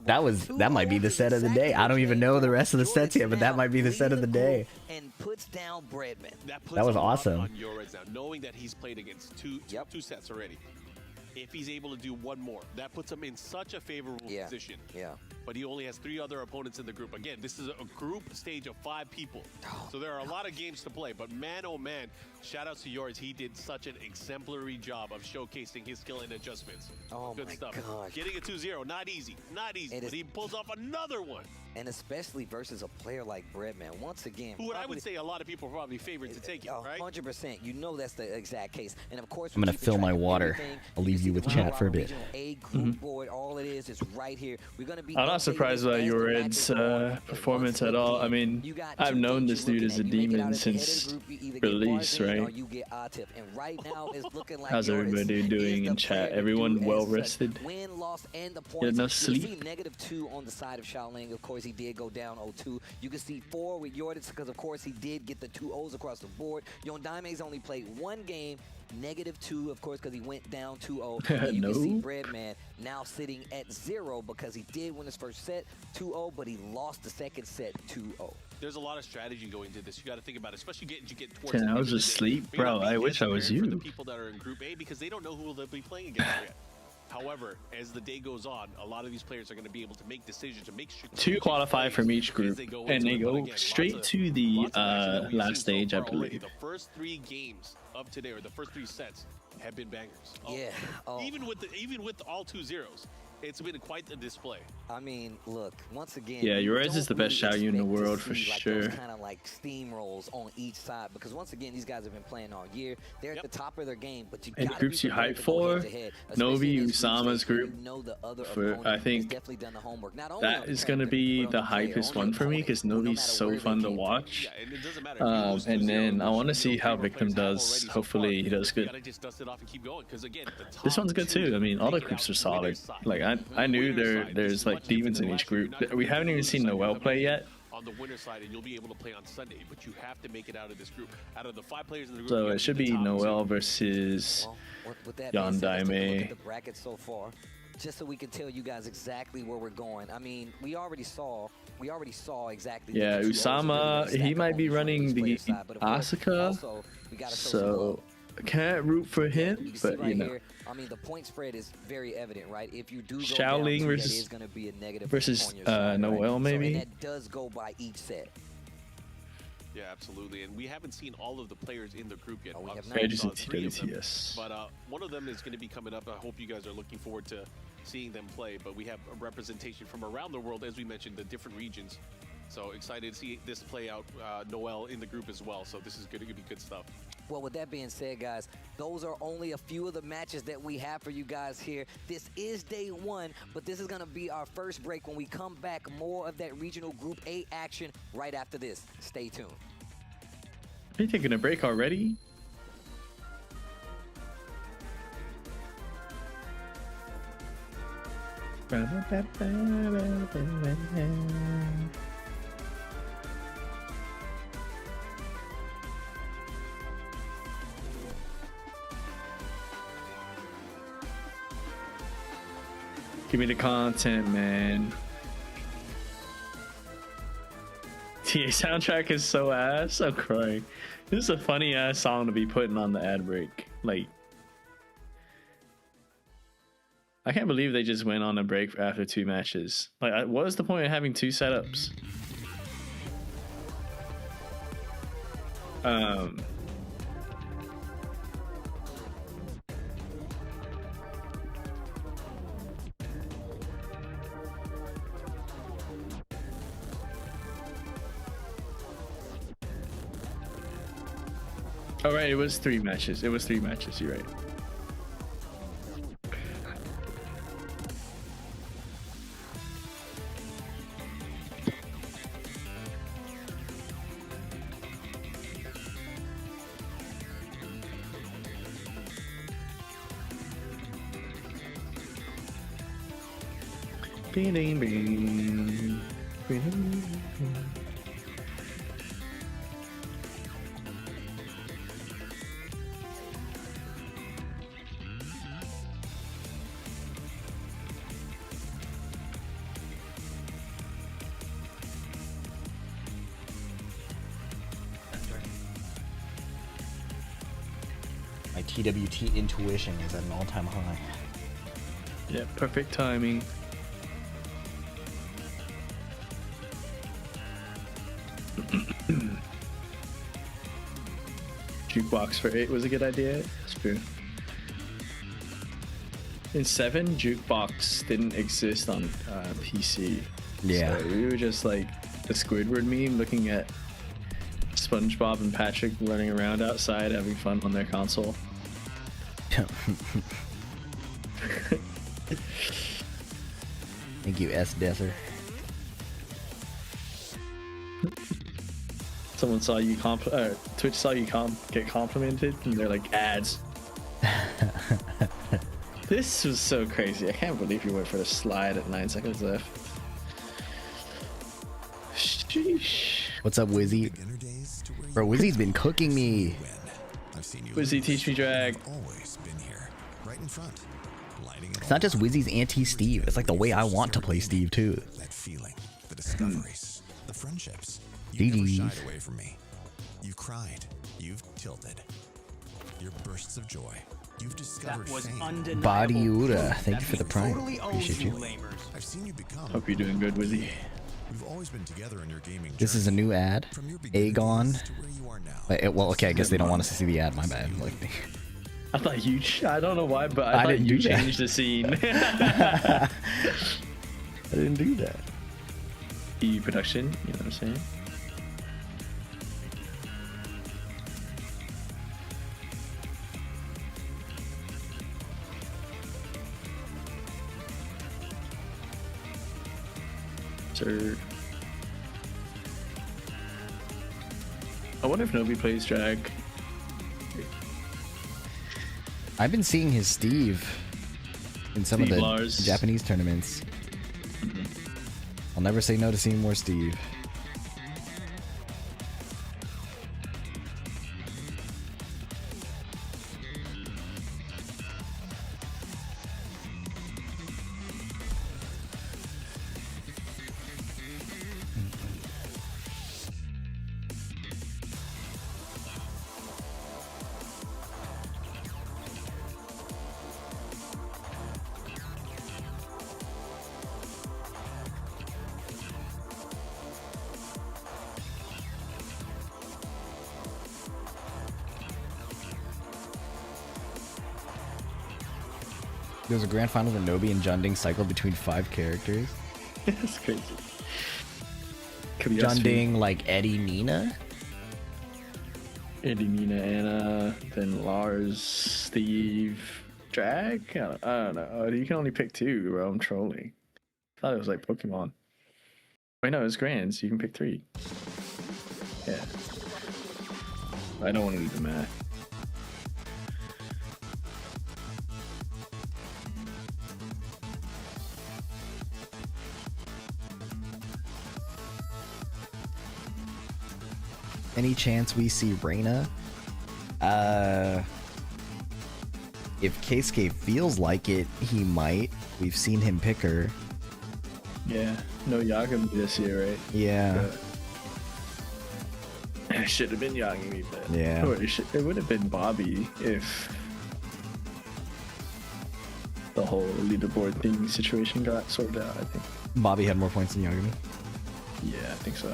That might be the set of the day. I don't even know the rest of the sets yet, but that might be the set of the day. And puts down Breadman. That was awesome. On Yoredz now, knowing that he's played against two sets already. If he's able to do one more, that puts him in such a favorable position. But he only has 3 other opponents in the group. Again, this is a group stage of 5 people. So there are a lot of games to play. But man, oh man, shout out to Yoredz. He did such an exemplary job of showcasing his skill and adjustments. Oh, good my stuff. gosh. Getting a 2-0, not easy. Not easy, but he pulls off another one. And especially versus a player like Breadman. Once again, who I would say a lot of people probably favored to take it, right? 100%. You know that's the exact case. And of course, I'm gonna fill my water. I'll leave you with chat for a bit. Board, all it is right here. We're gonna be. I'm not surprised by Yoredz performance at all. I mean, I've known this dude as a demon since release, right? How's everybody doing in chat? Everyone well rested? Win, loss, and the points. Get enough sleep? -2 on the side of Shaoling. Of course, he did go down 0-2. You can see 4 with Yoredz because, of course, he did get the 2 O's across the board. Yondaime's only played 1 game. -2, of course, because he went down 2-0. You can see Breadman now sitting at 0 because he did win his first set 2-0, but he lost the second set 2-0. There's a lot of strategy going into this. You got to think about it, especially as you get towards 10 hours of sleep, bro. I wish I was you. For the people that are in Group A, because they don't know who they'll be playing against yet. However, as the day goes on, a lot of these players are going to be able to make decisions and make sure 2 qualify from each group, and they go straight to the last stage, I believe. The first 3 games of today, or the first 3 sets, have been bangers. Even with all 2-0s, it's been quite the display. I mean, look, once again. Yeah, Yoredz is the best Xiayou in the world for sure. Kind of like steamrolls on each side, because once again, these guys have been playing all year. They're at the top of their game, but you. And the groups you hype for, Nobi, Usama's group. I think that is going to be the hypest one for me, because Nobi's so fun to watch. And then I want to see how Victim does. Hopefully he does good. This one's good too. I mean, all the groups are solid. Like I knew there's like demons in each group. We haven't even seen Noel play yet. On the winner side, and you'll be able to play on Sunday, but you have to make it out of this group. Out of the 5 players in the group, so it should be Noel versus Yondaime. The bracket so far, just so we can tell you guys exactly where we're going. I mean, we already saw exactly. Yeah, Usama, he might be running the Asuka. So can't root for him, but right you know. Here, I mean, the point spread is very evident, right? If you do go Shaoling down, versus that is going to be a negative versus on your side, Noel, right? maybe. So, and that does go by each set. Yeah, absolutely. And we haven't seen all of the players in the group yet. We have Obviously, not. we saw 3 of them, TWTS. but one of them is going to be coming up. I hope you guys are looking forward to seeing them play. But we have a representation from around the world, as we mentioned, the different regions. So excited to see this play out. Noel in the group as well. So this is going to be good stuff. Well, with that being said, guys, those are only a few of the matches that we have for you guys here. This is day 1, but this is going to be our first break. When we come back, more of that regional Group A action right after this. Stay tuned. Are you taking a break already? Give me the content, man. TA soundtrack is so ass. I'm crying. This is a funny ass song to be putting on the ad break. Like, I can't believe they just went on a break after 2 matches. Like, what is the point of having 2 setups? Oh, right, it was 3 matches. It was 3 matches, you're right. Bing, bing, bing. Bing, bing. My TWT intuition is at an all-time high. Yeah, perfect timing. Jukebox for 8 was a good idea. That's true. In 7, Jukebox didn't exist on PC. Yeah. So we were just like the Squidward meme looking at SpongeBob and Patrick running around outside having fun on their console. Thank you, S. Desser. Someone saw you Twitch saw you get complimented, and they're like ads. This was so crazy. I can't believe you went for the slide at 9 seconds left. Sheesh. What's up, Wizzy? Bro, Wizzy's been cooking me. Wizzy, teach me drag. It's not just Wizzy's anti-Steve. It's like the way I want to play Steve too. That feeling, the discoveries, the friendships. You never shied away from me. You've cried. You've tilted. Your bursts of joy. You've discovered that was fame. undeniable. Badiura, thank you for the prime. Totally Appreciate you. I've seen you become. Hope you're doing good, Wizzy. We've always been together in your gaming journey. This is a new ad. From your beginning Aegon. days to where you are now. Well, okay, I guess they don't want us to see the ad. My bad. Like, I thought you. I don't know why, but I thought didn't you do that. changed the scene. I didn't do that. EU production. You know what I'm saying? Sir. I wonder if Nobi plays drag. I've been seeing his Steve in some of the Lars. Japanese tournaments. I'll never say no to seeing more Steve. There was a grand final where Nobi and Junding cycled between 5 characters. That's crazy. Junding like Eddy, Nina? Eddy, Nina, Anna, then Lars, Steve, Drag? I don't know. You can only pick 2, bro. I'm trolling. I thought it was like Pokemon. Wait, no, it's Grands. You can pick 3. Yeah. I don't want to do the math. Any chance we see Reina? If Keisuke feels like it, he might. We've seen him pick her. Yeah, no Yagami this year, right? Yeah. It should have been Yagami, but yeah, it would have been Bobby if the whole leaderboard thing situation got sorted out. I think Bobby had more points than Yagami. Yeah, I think so.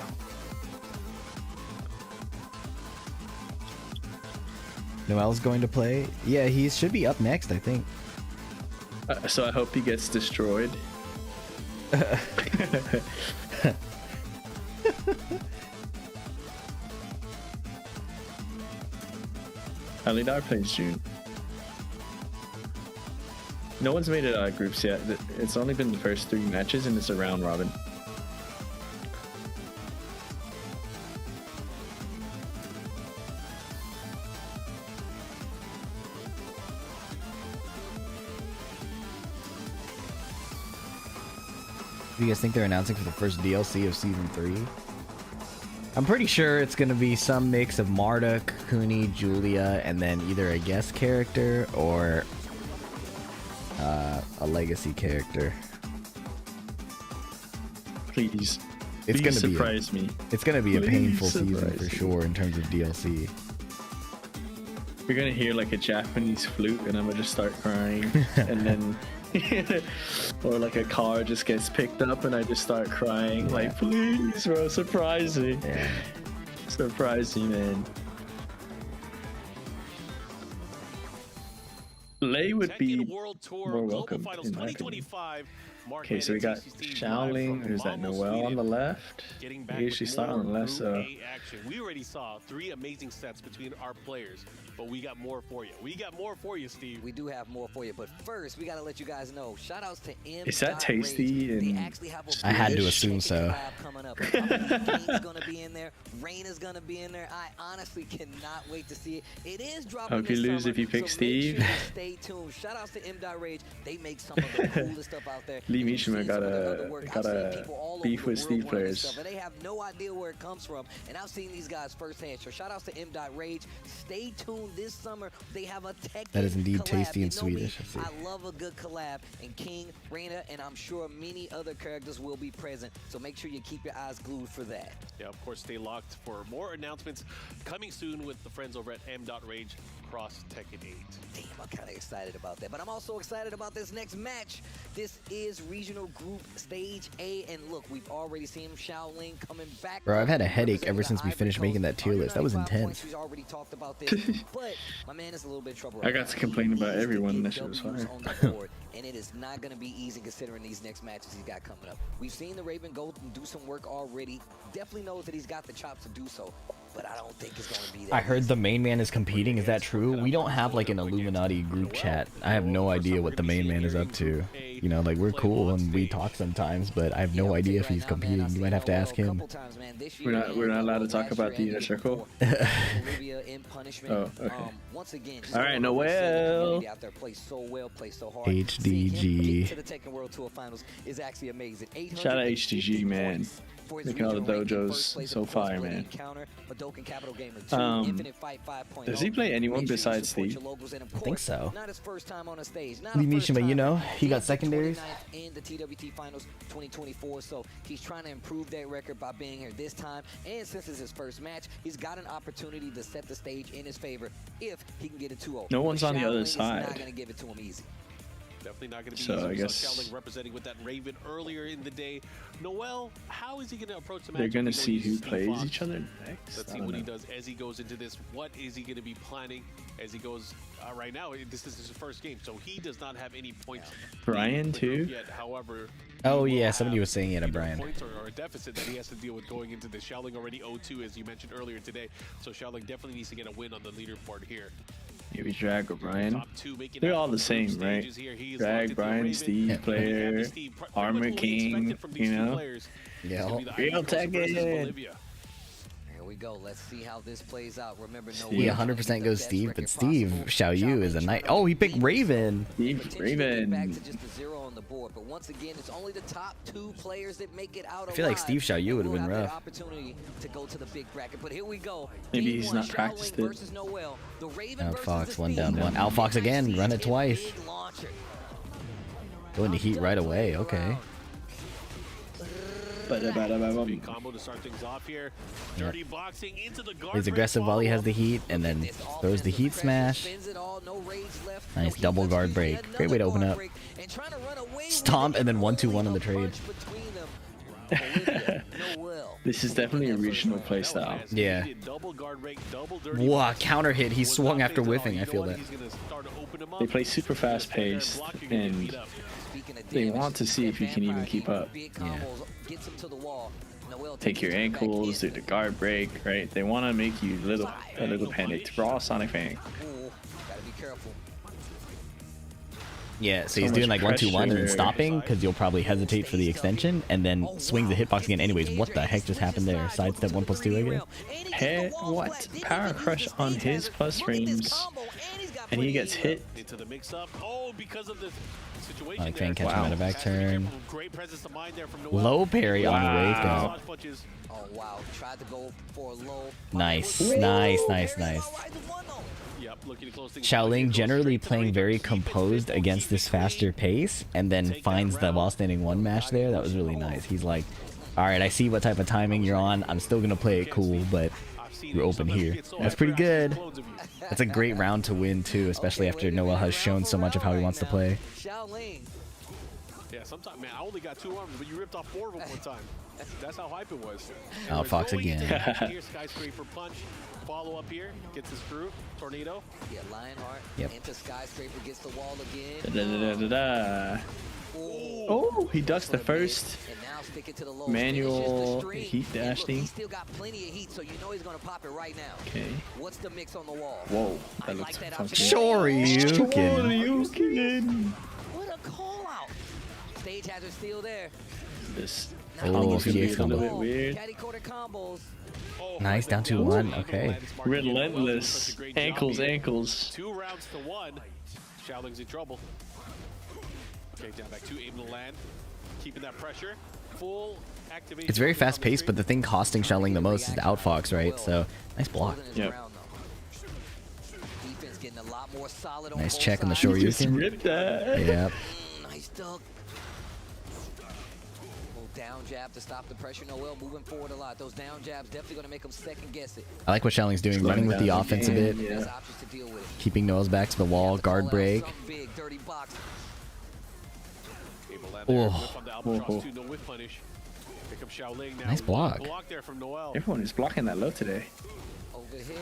Noel's going to play. Yeah, he should be up next, I think. So I hope he gets destroyed. Alidar plays June. No one's made it out of groups yet. It's only been the first 3 matches and it's a round robin. Do you guys think they're announcing for the first DLC of Season 3? I'm pretty sure it's going to be some mix of Marta, Kuni, Julia, and then either a guest character or a legacy character. Please. It's going to surprise me. It's going to be a painful season for sure in terms of DLC. You're going to hear like a Japanese flute and I'm going to just start crying. And then... or like a car just gets picked up and I just start crying. Yeah. Like, please, bro, surprise me. Yeah. Surprise me, man. Lay would be more welcome in my opinion. Okay, so we got Shaoling, who's that Noel on the left. We usually start on the left, so... We already saw 3 amazing sets between our players, but we got more for you. We got more for you, Steve. We do have more for you, but first, we got to let you guys know. Shout-outs to M. Is that tasty? And I had to assume so. King's gonna be in there. Rain is gonna be in there. I honestly cannot wait to see it. It is dropping. Hope you lose if you pick Steve. Sure stay tuned. Shout-outs to M.Rage. They make some of the coolest stuff out there. Lee Mishima got a beef with Steve players. They have no idea where it comes from, and I've seen these guys firsthand. So shout outs to M.Rage. Stay tuned this summer. They have a Tekken that is indeed collab. Tasty and Swedish. I love a good collab, and King, Reina, and I'm sure many other characters will be present. So make sure you keep your eyes glued for that. Yeah, of course, stay locked for more announcements coming soon with the friends over at M.Rage across Tekken 8. Damn, I'm kind of excited about that, but I'm also excited about this next match. This is Regional Group Stage A, and look, we've already seen Shaoling coming back. Bro, I've had a headache ever since we finished making that tier list. That was intense. We've already talked about this, but my man is a little bit trouble. I got to complain about everyone. That shit was fire. And it is not going to be easy considering these next matches he's got coming up. We've seen the Raven go and do some work already. Definitely knows that he's got the chops to do so, but I don't think it's going to be that I heard the main man is competing. Is that true? We don't have like an Illuminati group chat. I have no idea what the main man is up to. You know, like we're cool and we talk sometimes, but I have no idea if he's competing. You might have to ask him. We're not allowed to talk about the inner circle. Oh, okay. All right, Noel. HDG. Shout out HDG, man. Making all the dojos so fire, man. Does he play anyone besides Steve? I think so. Lee Mishima, you know, he got secondaries. In the TWT Finals 2024, so he's trying to improve that record by being here this time. And since it's his first match, he's got an opportunity to set the stage in his favor if he can get a 2-0. No one's on the other side. Not gonna give it to him easy. Definitely not going to be so easy. I guess Shaoling representing with that Raven earlier in the day. Noel, how is he going to approach the match? they're going to see who plays each other next. Let's see what he does as he goes into this. What is he going to be planning as he goes right now? This is his first game, so he does not have any points. Bryan too? Yet. However, oh yeah, somebody was saying it at Bryan. Points or a deficit that he has to deal with going into this. Shaoling already 0-2 as you mentioned earlier today, so Shaoling definitely needs to get a win on the leaderboard here. Maybe Drag or Bryan. They're all the same, right? Drag, Bryan, Steve, Player, Armor King, you know? Yeah. Real Tekken. Here we go. Let's see how this plays out. Remember, no. He 100% goes Steve, but Steve Xiayou is a nice. Oh, he picked Raven. Steve Raven. Back to just a 0 on the board, but once again, it's only the top 2 players that make it out. I feel like Steve Xiayou would have been rough. Opportunity to go to the big bracket, but here we go. Maybe he's not practiced it. Outfox, 1 down 1. Outfox again, run it twice. Go into heat right away. Okay. Big combo to start things off here. Dirty boxing into the guard. He's aggressive while he has the heat, and then throws the heat smash. Nice double guard break. Great way to open up. Stomp and then 1-2-1 in the trade. This is definitely a regional playstyle. Yeah. Wow, counter hit. He swung after whiffing. I feel that. They play super fast paced, and they want to see if you can even keep up. Yeah. Take your ankles, do the guard break, right? They want to make you a little panicked. Raw Sonic Fang. Yeah, so he's doing like 1-2-1 and then stopping because you'll probably hesitate for the extension and then swings the hitbox again anyways. What the heck just happened there? Sidestep 1+2 again? Hey, what? Power crush on his plus frames. And he gets hit. Into the mix-up. Oh, because of the situation Like fan catch him Wow. at a back turn. Great presence of mind there from Noel. Low parry on wake Wow. up. Oh wow, tried to go for a low. Nice, nice, nice, nice. Yep, looking to close things. Shaoling generally playing very composed against this faster pace and then finds the while standing 1 mash there. That was really nice. He's like, alright, I see what type of timing you're on. I'm still going to play it cool, but you're open here. That's pretty good. That's a great round to win too, especially after Noel has shown so much of how he wants to play. Yeah, sometimes, man, I only got 2 arms, but you ripped off 4 of them one time. That's how hype it was. Outfox again. Here, skyscraper punch. Follow up here. Gets his screw. Tornado. Yeah, Lionheart. Yep. Into skyscraper, gets the wall again. Oh, he ducks the first manual heat dashing. He's still got plenty of heat, so you know he's gonna pop it right now. Okay. What's the mix on the wall? Whoa, that looks funky. Shoryuken. What a call out. Stage hazard still there. This Oh, combo's gonna be PDX a little combo. bit weird. Caddy quarter combos. Nice, down 2-1. Okay. Relentless. Ankles. 2 rounds to 1. Shaoling's in trouble. Okay, down back 2, able to land. Keeping that pressure. Full activation. It's very fast paced, but the thing costing Shaoling the most is the Outfox, right? So, nice block. Yep. Defense getting a lot more solid on Nice both check on the sides. Shoryuken. Rip that. Yep. Nice duck. Down jab to stop the pressure. Noel moving forward a lot. Those down jabs definitely going to make him second guess it. I like what Shaoling's doing, running with the offense a bit, There's options to deal with it. keeping Noel's back to the wall, guard break. Some big dirty box. Able to land there. Oh. Whip on the albatross, 2, no whip punish. Pick up Shaoling now. Nice block. Block there from Noel. Everyone is blocking that low today. Over here.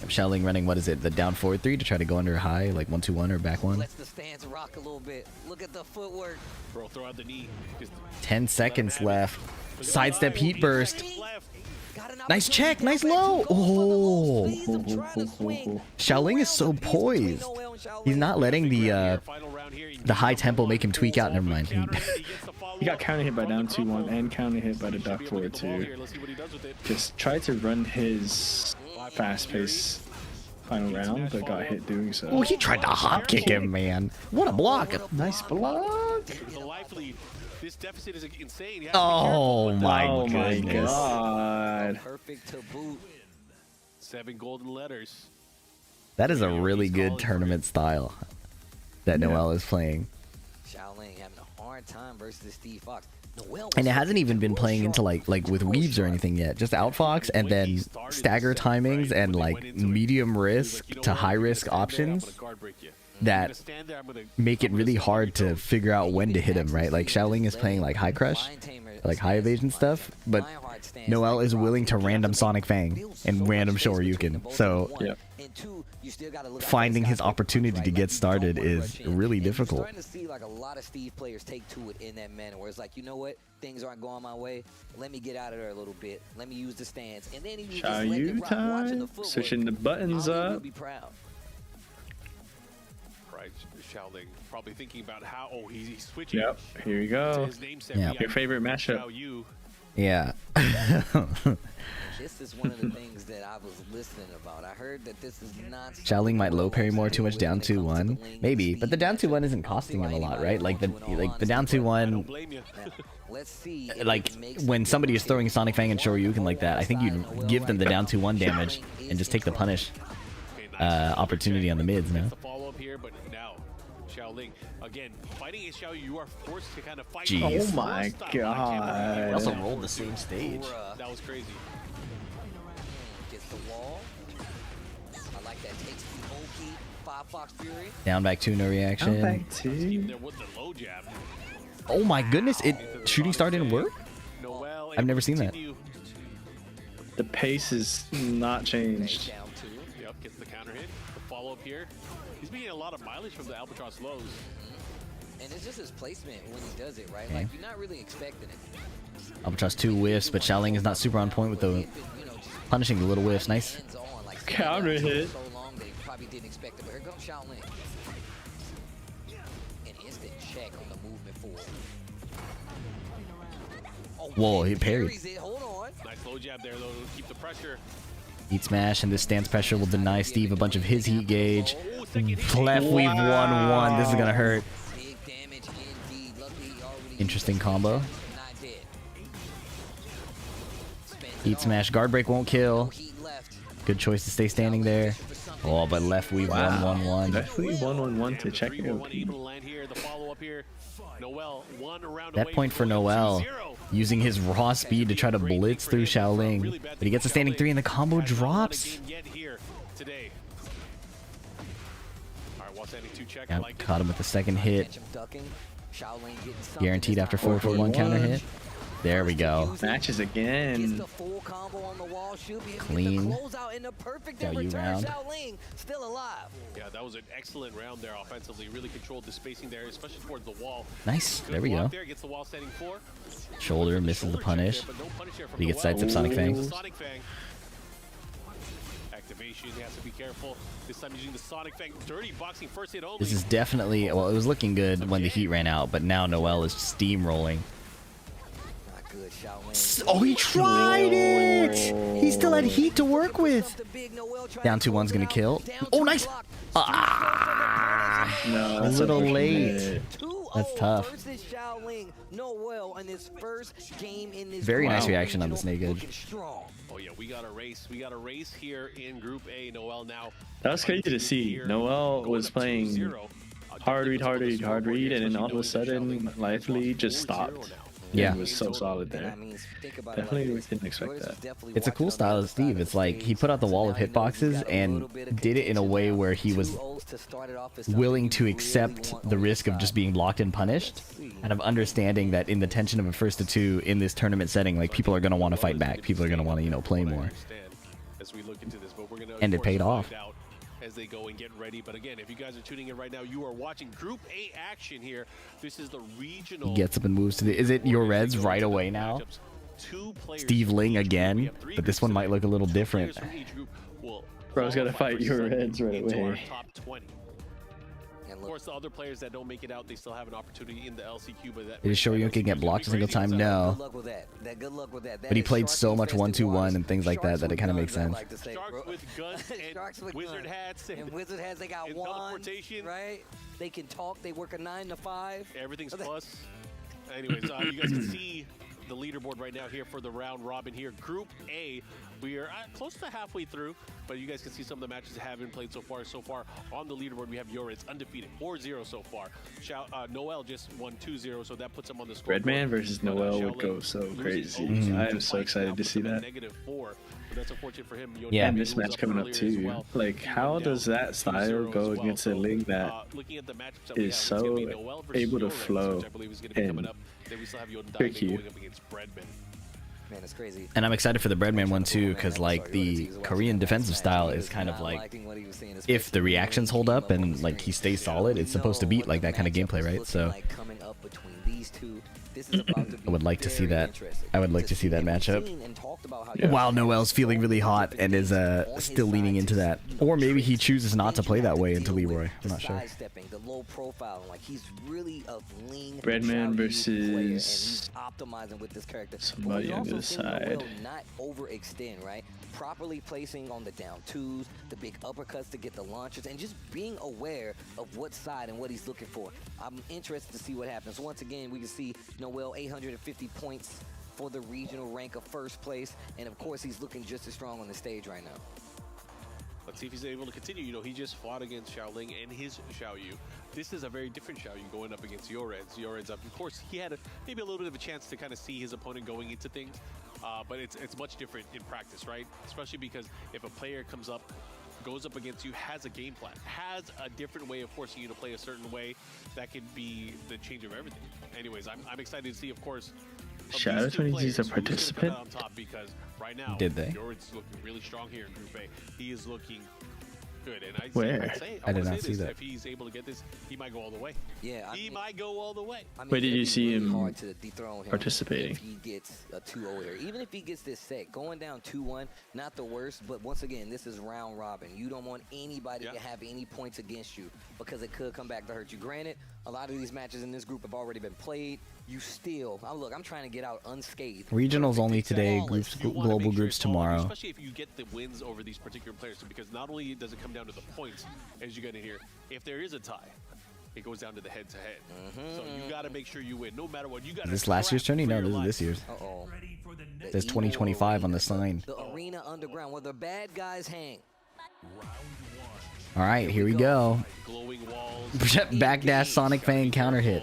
Shaoling running, what is it, the down forward 3 to try to go under high, like 1-2-1 or back 1. Lets the stance rock a little bit. Look at the footwork. Bro, throw out the knee. Just 10 seconds left. Sidestep heat burst. Got an Nice check, opportunity nice to go low. back to go for the low Oh. speeds of trying to swing. Shaoling is so poised. He's not letting the high tempo make him tweak out. Never mind. He got counter hit by down 2-1 and counter hit by the duck forward 2. Just tried to run his fast pace final round, but got hit doing so. Oh, he tried to hop kick him, man. What a block. Nice block. This deficit is insane. Oh my Oh my goodness. god. Perfect to boot. 7 golden letters. That is a really good tournament style that Noel is playing. Shaoling having a hard time versus Steve Fox. Noel And it hasn't even been playing into like with weaves or anything yet. Just outfox and then stagger timings and like medium risk to high risk options. that make it really hard to figure out when to hit him, right? Like Shaoling is playing like high crush, like high evasion stuff, but Noel is willing to random Sonic Fang and random Shoryuken. So finding his opportunity to get started is really difficult. Starting to see like a lot of Steve players take to it in that manner, where it's like, you know what, things aren't going my way. Let me get out of there a little bit. Let me use the stance, and then he Xiayou time, switching the buttons up. Be proud. Right, Shaoling probably thinking about how. Oh, he's switching. Yep, here you go. Yep. Your favorite matchup. Xiayou. Yeah. This is one of the things that I was listening about. I heard that this is not. Shaoling might low parry more too much down 2-1, maybe, but the down 2-1 isn't costing him a lot, right? Like the down 2-1. Like when somebody is throwing Sonic Fang and Shoryuken like that, I think you'd give them the down 2-1 damage and just take the punish opportunity on the mids, no? Shaoling again fighting against Xiayou. You are forced to kind of fight. Jeez. Oh my god! They also rolled the same stage. That was crazy. Gets the wall. I like that. Takes the whole key. Fox Fury. Down back 2, no reaction. Down back 2. There with the low jab. Oh my goodness! Shooting star didn't work. Noel I've never seen that. The pace is not changed. Yep, gets the counter hit. The follow up here. He's been getting a lot of mileage from the Albatross lows. And it's just his placement when he does it, right? Okay. Like, you're not really expecting it. Albatross 2 whiffs, but Shaoling is not super on point with the punishing the little whiffs. Nice. Counter hit. So long they probably didn't expect it, but here comes Shaoling. An instant check on the movement forward. Oh, whoa, he parried. Hold on. Nice low jab there, though, to keep the pressure. Heat smash, and this stance pressure will deny Steve a bunch of his heat gauge. Left weave 1-1. This is gonna hurt. Interesting combo. Heat smash, guard break won't kill. Good choice to stay standing there. Oh, but left weave 1-1-1. Left weave 1-1-1 to check it out. That point for Noel, using his raw speed to try to blitz through Shaoling, but he gets a standing 3 and the combo drops. Yep, caught him with the second hit. Guaranteed after 4-for-1 counter hit. There we go. Matches again. Clean. Xiayou round. Still alive. Yeah, that was an excellent round there offensively. Really controlled the spacing there, especially towards the wall. Nice. There we go. There, gets the wall standing 4. Shoulder misses the punish. He gets sidestep Sonic Fang. Activation, he has to be careful. This time using the Sonic Fang. Dirty boxing first hit only. This is definitely, well, it was looking good when the heat ran out, but now Noel is steamrolling. Oh, he tried it! He still had heat to work with. Down 2-1's gonna kill. Oh, nice! Ah! No, A little late. That's tough. Very nice reaction on the snake edge. Oh yeah, we got a race. We got a race here in Group A. Noel now. That was crazy to see. Noel was playing hard read, and then all of a sudden, Lively just stopped. Yeah. It was so solid there. Definitely didn't expect that. It's a cool style of Steve. It's like he put out the wall of hitboxes and did it in a way where he was willing to accept the risk of just being blocked and punished, and of understanding that in the tension of a 1-2 in this tournament setting, like, people are going to want to fight back. People are going to want to, you know, play more. And it paid off. As they go and get ready. But again, if you guys are tuning in right now, you are watching Group A action here. This is the regional. He gets up and moves to the. Is it Yoredz right away now? Steve Ling again, but this one might look a little different. Bro's got to fight Yoredz right away. Of course, the other players that don't make it out, they still have an opportunity in the LCQ. But that Is Shoryuken can get blocked a single time? No. But he played so much 1-2-1 and things like that that it kind of makes sense. Sharks with guns and wizard hats. And wizard hats, they got wands, right? They can talk. They work a 9 to 5. Everything's plus. Anyways, you guys can see the leaderboard right now here for the round robin here. Group A, We are close to halfway through, but you guys can see some of the matches that have been played so far. So far on the leaderboard, we have Yoredz undefeated, 4-0 so far. Noel just won 2-0, so that puts him on the score. Breadman versus Noel would go so crazy. I am so excited to see that. -4, but that's unfortunate for him. Yeah, and this match coming up too. Well. Like, how does that style go against a link that is so able to flow and trick you? Man, it's crazy. And I'm excited for the Breadman one too, because like the Korean defensive style is kind of like, if the reactions hold up and like he stays solid, it's supposed to beat like that kind of gameplay, right? So I would like to see that. I would like to see that matchup. While Noel's feeling really hot and is still leaning into that, or maybe he chooses not to play that way into Leroy. I'm not sure. Breadman versus somebody on the side. Not overextend, right? Properly placing on the down twos, the big uppercuts to get the launchers, and just being aware of what side and what he's looking for. I'm interested to see what happens. Once again, we can see Noel 850 points for the regional rank of first place, and of course he's looking just as strong on the stage right now. Let's see if he's able to continue. You know, he just fought against Shaoling and his Xiayou. This is a very different Xiayou going up against Yoredz. Yoredz, of course, he had maybe a little bit of a chance to kind of see his opponent going into things, but it's much different in practice, right? Especially because if a player goes up against you, has a game plan, has a different way of forcing you to play a certain way, that could be the change of everything. Anyways, I'm excited to see, of course, shout out when he's a participant. On top, because right now, did they? Yoredz is looking really strong here in Group A. He is looking good, and I did not see that. If he's able to get this, he might go all the way. Yeah, he might go all the way. I mean, where did you see him hard to dethrone him participating? If he gets a 2-0 here, even if he gets this set, going down 2-1, not the worst. But once again, this is round robin. You don't want anybody to have any points against you, because it could come back to hurt you. Granted, a lot of these matches in this group have already been played. You still, look, I'm trying to get out unscathed. Regionals only today, groups, global groups tomorrow. Especially if you get the wins over these particular players, because not only does it come down to the points, as you're gonna hear, if there is a tie, it goes down to the head-to-head. So you got to make sure you win, no matter what. You got. Is this last year's tourney? No, this is this year's. There's 2025 on the sign. The arena underground where the bad guys hang. All right, here we go. Backdash Sonic Fang counter hit.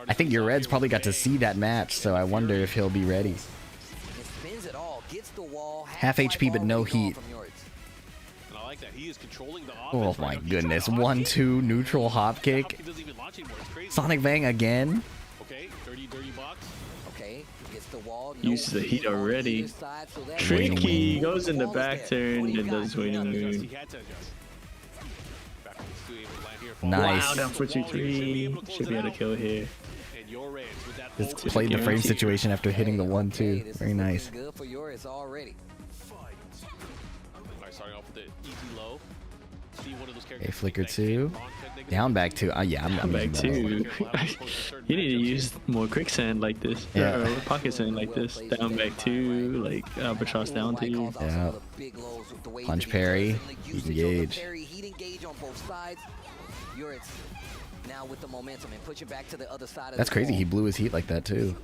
I think Yoredz probably got to see that match, so I wonder if he'll be ready. Half HP but no heat. Oh my goodness. 1-2 neutral hop kick. Sonic Fang again. Uses the heat already. Tricky goes in the back turn and does waiting moon. Nice. Wow, down for 2-3. Should be able to kill here. Just played the frame situation after hitting the 1-2. Very nice. Good for Yoredz already. A flicker 2. Down back 2. Yeah, I'm back 2. You need to use more quicksand like this. Yeah. Or pocket sand like this. Down back 2, like albatross down 2. Yeah. Punch parry. Engage. Now with the momentum and push it back to the other side of That's crazy. He blew his heat like that too.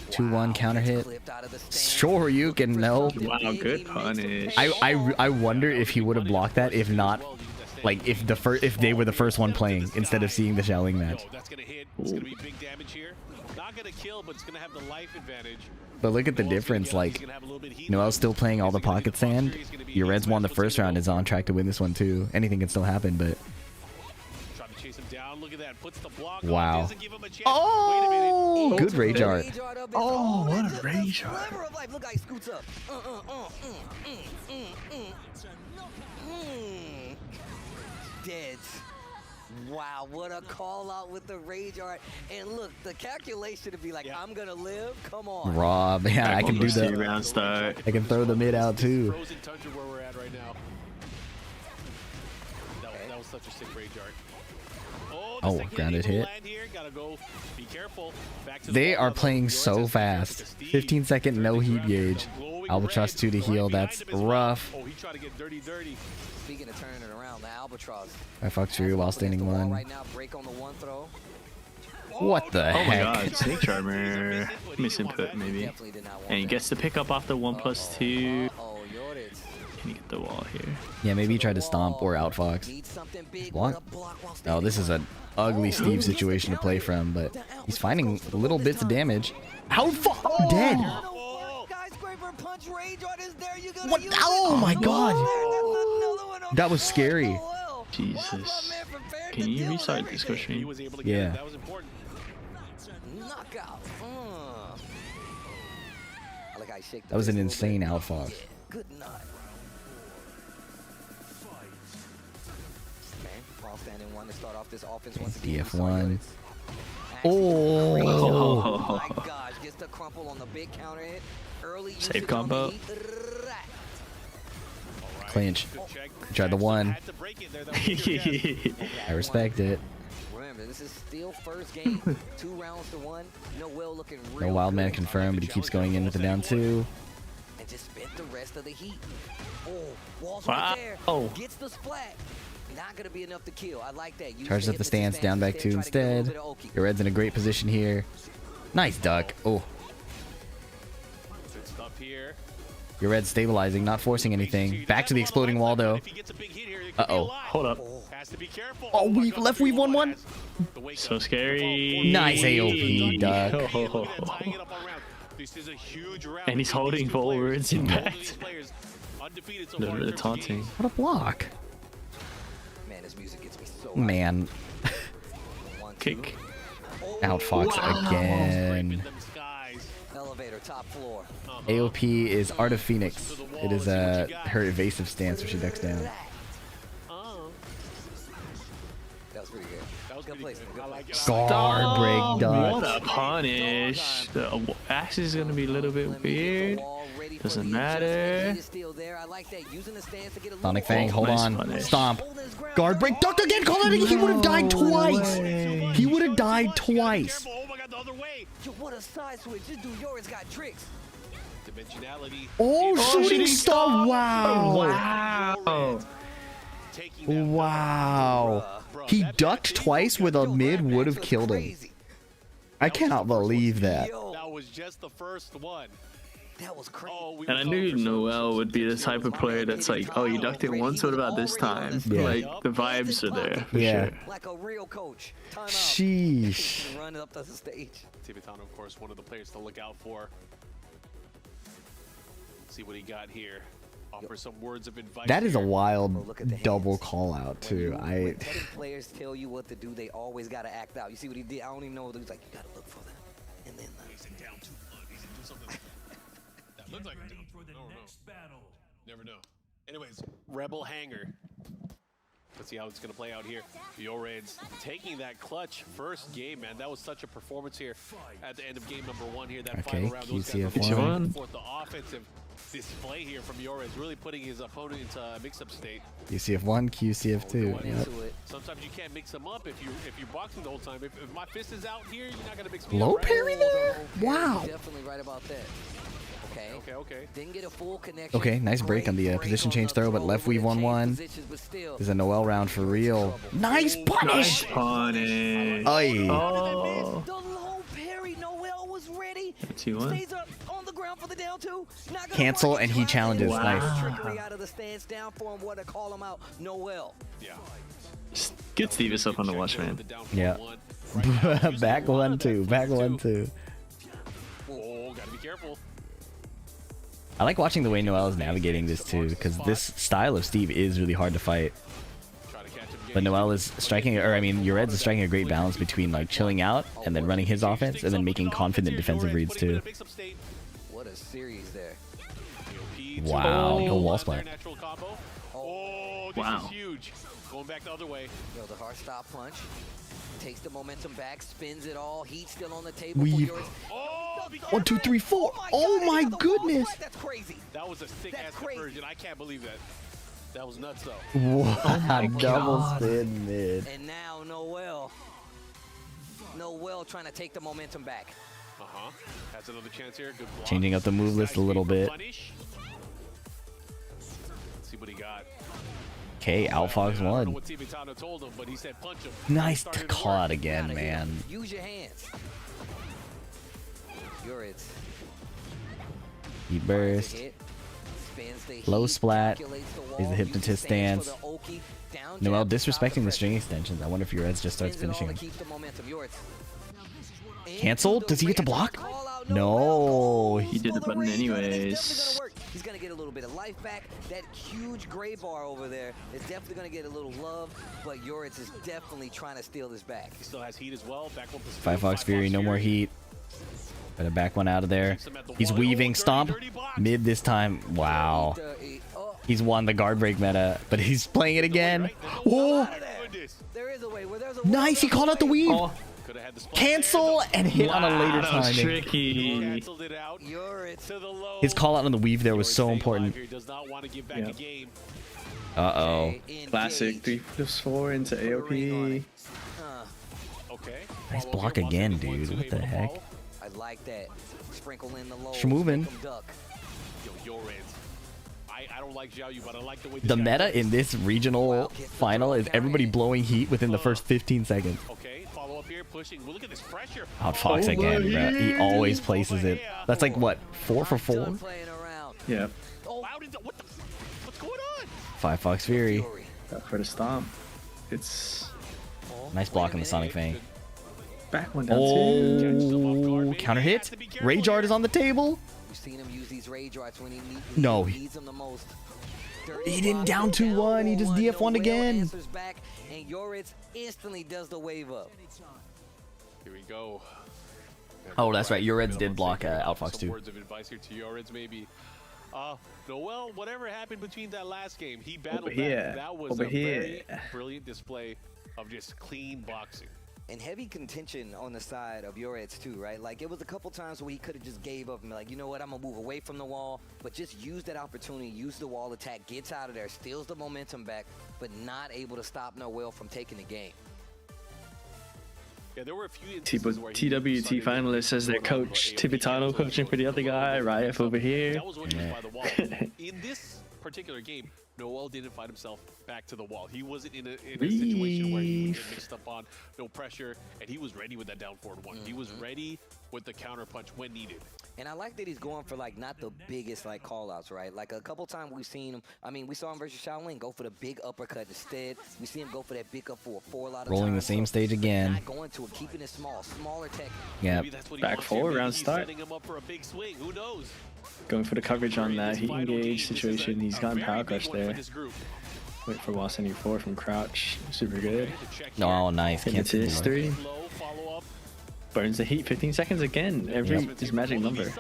2-1 counter hit. Sure, you can no. Wow, good punish. I wonder if he would have blocked that if not, like if they were the first one playing instead of seeing the Shaoling match. That's gonna hit. It's gonna be big damage here. Not gonna kill, but it's gonna have the life advantage. But look at the difference. Like Noel's still playing all the pocket sand. Yoredz won the first round. Is on track to win this one too. Anything can still happen, but. Wow. Oh, good rage art. Oh, what a rage art. Look how he scoots up. Dead. Wow, what a call out with the rage art. And look, the calculation to be like, I'm going to live. Come on. Rob, yeah, I can do that. Round start. I can throw the mid out too. Frozen tundra where we're at right now. That was such a sick rage art. Oh, grounded hit. Go. Be careful. They are playing so fast. 15-second no heat gauge. Albatross 2 to heal. That's rough. Oh, he tried to get dirty. Speaking of turning it around, the Albatross. I fucked through while standing 1. Right now, break on the 1 throw. What the Oh my heck? god, Snake Charmer. Misinput maybe. And he gets to pick up off the 1+2. Can you get the wall here? Yeah, maybe he tried to stomp or outfox. Block. Oh, this is an ugly Steve situation to play from, but he's finding little bits of damage. Outfox! Dead! What? Oh my god! That was scary. Jesus. Can you restart this stream? Yeah. That was an insane outfox. Good night. DF1. Oh my gosh, gets the crumple on the big counter hit. Early save combo. Clinch. Tried the one. I respect it. Remember, this is still first game. 2 rounds to 1. Noel looking real No wild man confirmed, but he keeps going in with the down 2. And just spent the rest of the heat. Oh, Walls wow. right there. Gets the splat. Not gonna be enough to kill. I like that. Charges up the stance, down back 2 instead. Yoredz in a great position here. Nice duck. Oh. Yoredz stabilizing, not forcing anything. Back to the exploding wall though. Uh-oh. Hold up. Oh, weave, left weave 1-1. So scary. Nice AOP, duck. And he's holding forwards impact. Literally taunting. What a block. Man. Kick. Outfox again. Elevator, top floor. AOP is Art of Phoenix. It is her evasive stance where she ducks down. That was pretty good. That was good placement. Guard break duck. What a punish. The axe is going to be a little bit weird. Doesn't matter. Sonic Fang, hold on. Stomp. Guard break. Duck again. Call it. He would have died twice. He would have died twice. What a side switch. This dude Yoredz got tricks. Oh, shooting star. Wow. Wow. Wow. He ducked twice with a mid would have killed him. I cannot believe that. That was just the first one. That was crazy. And I knew Noel would be the type of player that's like, oh, you ducked it once, what about this time? Yeah. Like, the vibes are there, for Yeah. sure. Like a real coach. Sheesh. Run up the stage. Tibetano, of course, one of the players to look out for. See what he got here. Offer some words of advice. That is a here. wild double call out too. When Tekken players tell you what to do, they always gotta act out. You see what he did? I don't even know what he was like. You gotta look for them, and then down too low. He's do something. That looks like a jump. Never know. Anyways, Rebel Hanger. Let's see how it's gonna play out here. Yoredz taking that clutch first game, man. That was such a performance here at the end of game number 1 here. That final round. QCF1. For the offensive display here from Yoredz, really putting his opponent into a mix-up state. QCF1, QCF2. Yep. Sometimes you can't mix them up if you're boxing the whole time. If my fist is out here, you're not gonna mix me Low up, right? parry there? Wow. definitely right about that. Okay. Didn't get a full connection. Okay, nice break on the position change throw, but left weave 1-1. This is a Noel round for real. Nice punish! Nice punish. Aye. Oh. The low parry. Noel was ready. 2-1. Stays up on the ground for the down 2. Cancel, and he challenges. Wow. Nice. Trickery out of the stance down for him. What to call him out? Noel. Yeah. Get Stevis up on the watch, man. Yeah. Back 1-2. Back 1-2. Oh, gotta be careful. I like watching the way Noel is navigating this too, because this style of Steve is really hard to fight. But Noel is striking, or I mean, Yoredz is striking a great balance between like chilling out and then running his offense and then making confident defensive reads too. What a series there. Wow, no wall splat. Oh, this Wow. is huge. Going back the other way. Yo, the hard stop punch. Takes the momentum back, spins it all. Heat still on the table. Weave. Oh, 1, 2, 3, 4. Oh my goodness. That's crazy. that was a sick-ass conversion. I can't believe that. That was nuts, though. Wow, double spin mid. And now Noel trying to take the momentum back. Has another chance here. Good block. Changing up the move list a little bit. Let's see what he got. Okay, Outfox won. What Tibetano told him, but he said punch him. Nice to call out again, man. Use your hands. Yoredz. He burst. Low splat. Is the hypnotist stance. Noel disrespecting the string extensions. I wonder if Yoredz just starts finishing him. Cancel? Does he get to block? No. He did the button anyways. He's gonna get a little bit of life back. That huge gray bar over there is definitely gonna get a little love, but Yoredz is definitely trying to steal this back. He still has heat as well. Back one plus Five Fox Fury, no more heat. Better back one out of there. He's weaving stomp mid this time. Wow. He's won the guard break meta, but he's playing it again. Whoa! Nice, he called out the weave. Cancel and hit on a later timing. Tricky. His call out on the weave there was so important. Uh-oh. Classic 3+4 into AOP. Nice block again, dude. What the heck? I like that. Sprinkle in the low. Schmovin. I don't like Xiayou, but I like the way the meta in this regional final is everybody blowing heat within the first 15 seconds. Okay, follow up here, pushing. Look at this pressure. Outfox again, bro. He always places it. That's like what, 4 for 4? Yeah. What's going on? Five Fox Fury. For the stomp. It's nice block on the Sonic Fang. Back one down two. Counter hit. Rage Art is on the table. We've seen him use these Rage Arts when he needs them the most. He didn't down 2-1. He just DF1'd again. Back, and Yoredz instantly does the wave up. Here we go. Oh, that's right. Yoredz did block Outfox too. Words of advice here to Yoredz, maybe. Noel, whatever happened between that last game, he battled that. That was a very brilliant display of just clean boxing. And heavy contention on the side of Yoredz too, right? Like, it was a couple times where he could have just gave up and be like, you know what, I'm gonna move away from the wall, but just use that opportunity, use the wall attack, gets out of there, steals the momentum back, but not able to stop Noel from taking the game. Yeah, there were a few instances where TWT finalist says their coach, Tibetano coaching for the other guy, Riot over here. That was winning by the wall. In this particular game, Noel didn't find himself back to the wall. He wasn't in a situation where he was mixed up on no pressure, and he was ready with that down forward one. He was ready with the counter punch when needed. And I like that he's going for, like, not the biggest, like, call-outs, right? Like, a couple times we've seen him, I mean, we saw him versus Shaoling go for the big uppercut instead. We see him go for that big up for a 4 a lot of rolling times. the same stage again. Not going to it, keeping it small, smaller tech. Yeah. Back forward, round start. Setting him up for a big swing. Who knows? Going for the coverage on that heat engage situation. He's gotten power crush there. Wait for wall sending 4 from crouch. Super good. Oh, nice. Hit the history. Burns the heat. 15 seconds again. Every his magic number.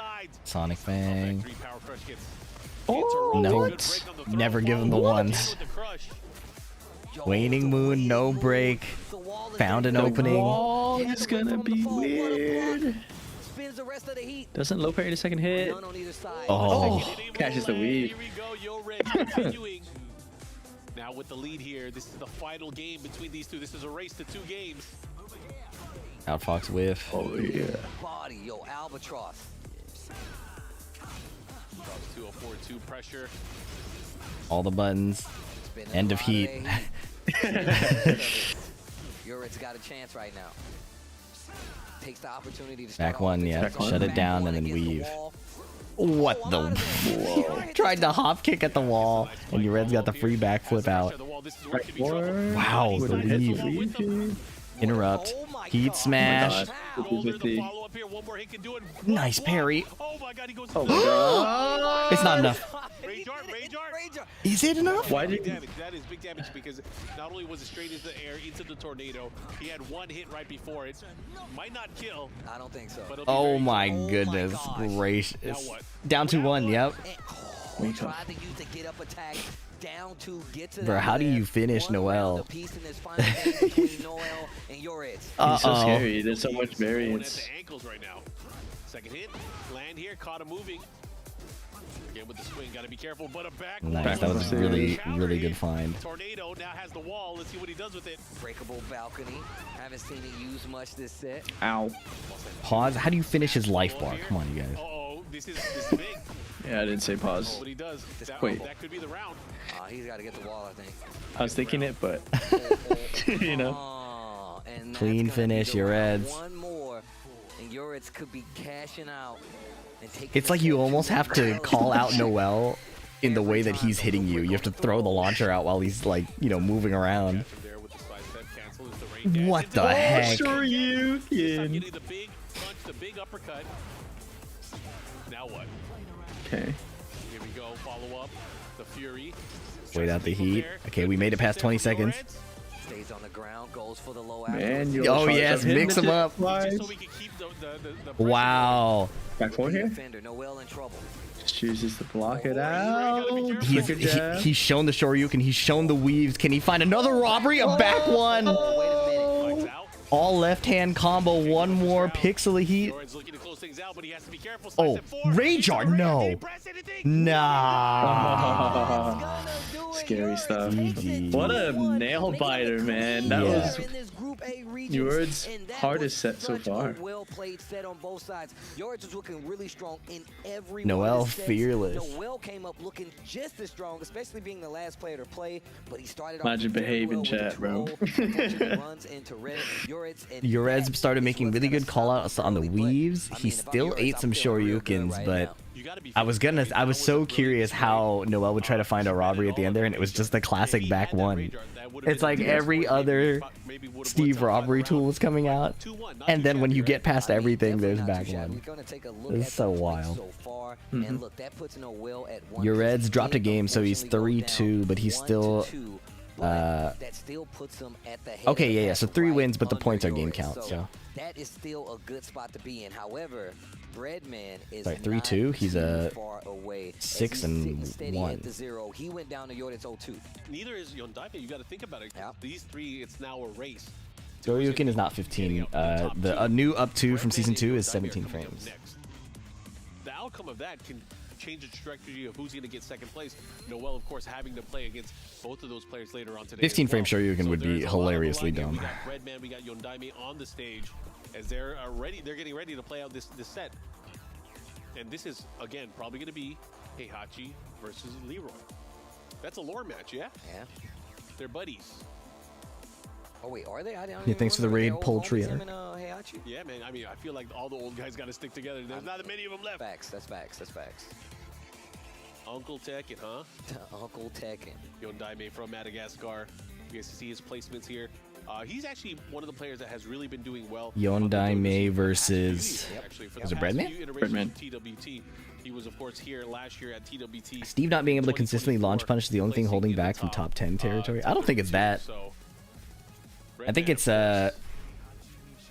Sonic Fang. Oh, no. Never give him the ones. Waning Moon, no break. Found an opening. Oh, it's gonna be weird. Doesn't low parry the second hit. Oh, catches the weave. Here we go, Yoredz now with the lead here, this is the final game between these two. This is a race to 2 games. Outfox whiff. Oh yeah. Body, yo, Albatross. 204-2 pressure. All the buttons. End of heat. Yoredz got a chance right now. Takes the opportunity to back one, yeah. Shut it down and then weave. What the? Whoa. Tried to hop kick at the wall, and Yoredz got the free backflip out. Wow, the weave. Interrupt. Heat smash. Nice parry. Oh my god. It's not enough. Rage art. Is it enough? Why did damage? That is big damage because not only was it straight into the air, into the tornado, he had one hit right before it. Might not kill. I don't think so. Oh my goodness gracious. Down 2-1, yep. We tried to use the get up attack. Down to get to bro, how do you finish Noel? He's so scary. There's so much variance. At the ankles right now. Second hit, land here, caught him moving. Again with the swing, gotta be careful, but a back. Nice, that was a really good find. Tornado now has the wall. Let's see what he does with it. Breakable balcony. Haven't seen it used much this set. Ow. Pause. How do you finish his life bar? Come on, you guys. Uh oh, this is big. Yeah, I didn't say pause. But he does. Wait. That could be the round. He's got to get the wall, I think. I was thinking it, but you know. Clean finish, Yoredz. One more, and Yoredz could be cashing out. It's like you almost have to call out Noel in the way that he's hitting you. You have to throw the launcher out while he's like, you know, moving around. What the heck? Xiayou. The big punch, the big uppercut. Now what? Okay. Here we go. Follow up. The Fury. Wait out the heat. Okay, we made it past 20 seconds. Stays on the ground, goes for the low Man, oh yes, mix them up. Wow. Back forward here. Noel in trouble. Just chooses to block it out. He's shown the Shoryuken. He's shown the weaves. Can he find another robbery? A back one. All left-hand combo. One more pixel of heat. Oh, Rajar, no. Nah. Scary stuff. GG. What a nail biter, man. That was Yoredz' hardest set so far. Well played set on both sides. Yoredz was looking really strong in every Noel fearless. Noel came up looking just as strong, especially being the last player to play, but he started Imagine behaving chat, bro. Yoredz started making really good call-outs on the weaves. He still ate some Shoryukens, but I was so curious how Noel would try to find a robbery at the end there, and it was just the classic back one. It's like every other Steve robbery tool was coming out, and then when you get past everything, there's back one. This is so wild. Yoredz dropped a game, so he's 3-2, but he's still... okay, yeah, so 3 wins, but the points are game count, so... That is still a good spot to be in. However, Breadman is 3-2. He's a far away. 6-1. He went down to Yoredz 0-2. Neither is Yondaime. You got to think about it. Yeah. These 3, it's now a race. Shoryuken is not 15. The new up 2 from season 2 is 17 frames. The outcome of that can change the trajectory of who's going to get second place. Noel, of course, having to play against both of those players later on today. 15 frame Shoryuken would be hilariously dumb. We got Breadman, we got Yondaime on the stage as they're getting ready to play out this set. And this is, again, probably going to be Heihachi versus Leroy. That's a lore match, yeah? Yeah. They're buddies. Oh, wait, are they? Yeah, thanks for the raid, Poultry. Yeah, man. I mean, I feel like all the old guys got to stick together. There's not that many of them left. Facts. That's facts. That's facts. Uncle Tekken, huh? Uncle Tekken. Yondaime from Madagascar. You guys see his placements here. He's actually one of the players that has really been doing well. Yondaime versus... Is it Breadman? Breadman. TWT. He was, of course, here last year at TWT. Steve not being able to consistently launch punish is the only thing holding back from top 10 territory. I don't think it's that. I think it's,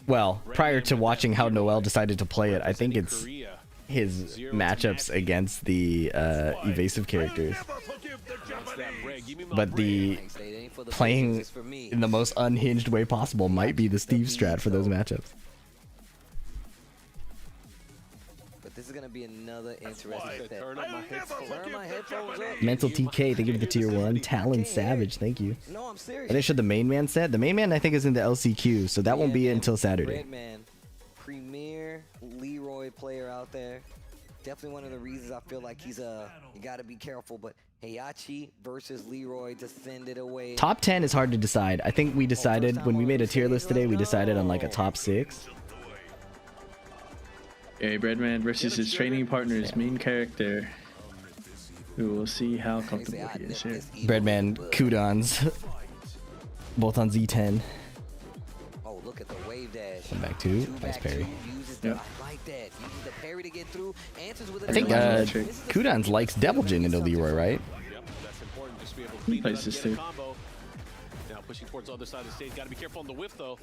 well, prior to watching how Noel decided to play it, I think it's his matchups against the evasive characters. But the playing in the most unhinged way possible might be the Steve strat for those matchups. But this is going to be another interesting set. Turn my headphones up. Mental TK, thank you for the tier 1. Talon Savage, thank you. No, I'm serious. And they showed the main man set. The main man, I think, is in the LCQ, so that won't be until Saturday. Breadman, premier Leroy player out there. Definitely one of the reasons I feel like he's you got to be careful, but Heihachi versus Leroy descended away. Top 10 is hard to decide. I think we decided, when we made a tier list today, we decided on like a top 6. Okay, Breadman versus his training partner's main character. We will see how comfortable he is here. Breadman, Kudons. Both on Z10. Oh, look at the wave dash. Come back 2. Nice parry. Yep. I like that. Uses the parry to get through. Answers with I think Kudons likes Devil Jin into Leroy, right? Yep, that's important. Just to be able to He plays this too. Now pushing towards the other side of the stage. Got to be careful on the whiff, though.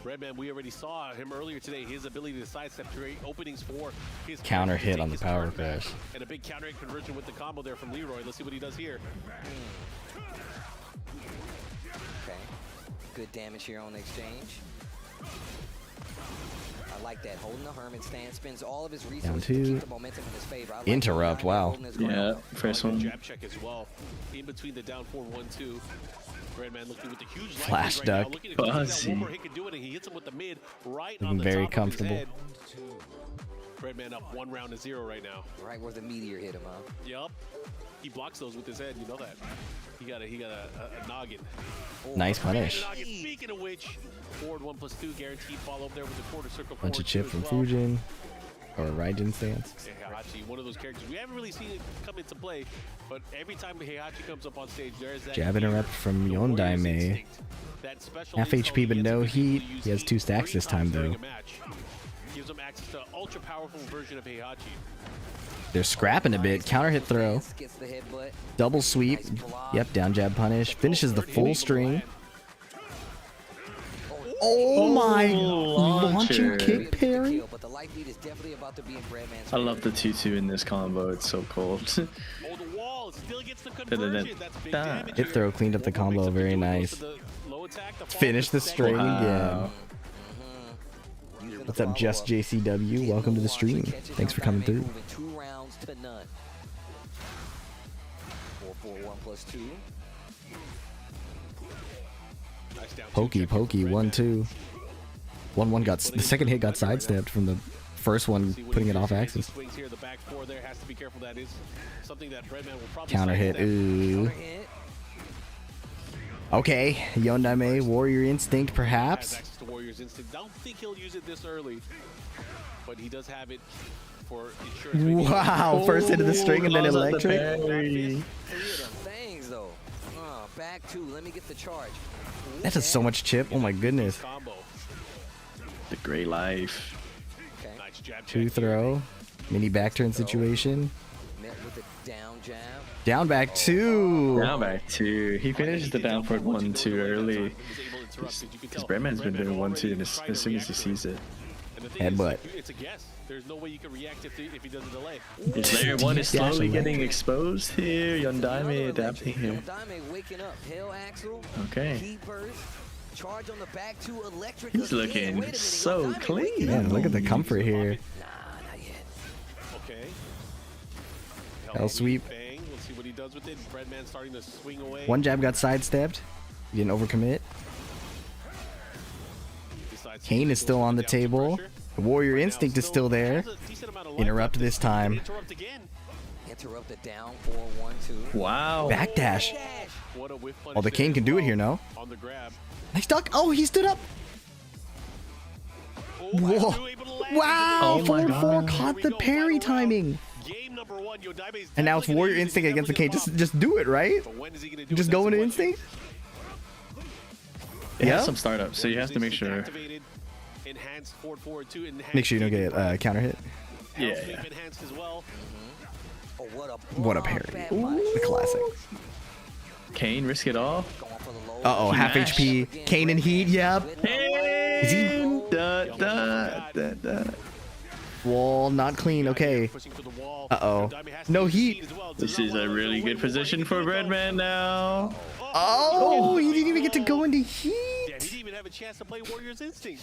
Breadman, we already saw him earlier today. His ability to sidestep create openings for his counter hit on the power crash. And a big counter hit conversion with the combo there from Leroy. Let's see what he does here. Okay. Good damage here on the exchange. I like that. Holding the Hermit stance, spends all of his resources to keep the momentum in his favor. Like interrupt, wow. Yeah, first one. Jab check as well. In between the down 4-1-2. Breadman looking with the huge flash duck. Abbasi. He can do it, and he hits him with the mid right Looking on the very top comfortable. Of his head. Breadman up 1-0 right now. Right where the meteor hit him, huh? Yup. He blocks those with his head. You know that. He got a noggin. Nice punish. Speaking of which, forward 1+2 guaranteed follow up there with the quarter circle. Bunch of chip from Fujin. Or Raijin stance. Heihachi, one of those characters we haven't really seen it come into play, but every time Heihachi comes up on stage, there's that jab interrupt from Yondaime. Half HP but no heat. He has 2 stacks this time though. Gives him access to ultra powerful version of Heihachi. They're scrapping a bit. Counter hit throw. Double sweep. Yep, down jab punish. Finishes the full string. Oh my, launching kick parry. I love the 2-2 in this combo. It's so cold. Hit throw cleaned up the combo. Very nice. Finish the string again. What's up, Just JCW? Welcome to the stream. Thanks for coming through. 4-4-1+2. Pokey, 1-2. 1-1 got the second hit got sidestepped from the first one, putting it off axis. Counter hit. Ooh. Okay, Yondaime, Warrior Instinct, perhaps. I don't think he'll use it this early, but he does have it for insurance. Wow, first hit of the string and then electric. Back two, let me get the charge. That does so much chip. Oh my goodness. The great life. Okay. 2 throw. Mini back turn situation. Down back 2. Down back 2. He finished the down forward 1-2 early. Because Breadman's been doing 1-2 as soon as he sees it. Headbutt. It's a guess. There's no way you can react if he doesn't delay. Player 1 is slowly getting exposed here. Yondaime adapting here. Okay. He's looking so clean. Man, look at the comfort here. Okay. L sweep. Let's see what he does with it. Breadman starting to swing away. 1 jab got sidestepped. He didn't overcommit. Kane is still on the table. The Warrior Instinct is still there. Interrupt this time. Interrupt it down 4-1-2. Wow. Backdash. Oh, the King can do it here, no? Nice duck. Oh, he stood up. Whoa. Wow. 4-4 caught the parry timing. And now it's Warrior Instinct against the King. Just do it, right? Just go into Instinct. It has some startups, so you have to make sure. Make sure you don't get counter hit. Yeah. What a parry. The classic. Kane, risk it all. Uh-oh, half HP. Kane in heat, yep. Is he? Wall, not clean, okay. Uh-oh. No heat. This is a really good position for Breadman now. Oh, he didn't even get to go into heat. Yeah, he didn't even have a chance to play Warrior's Instinct.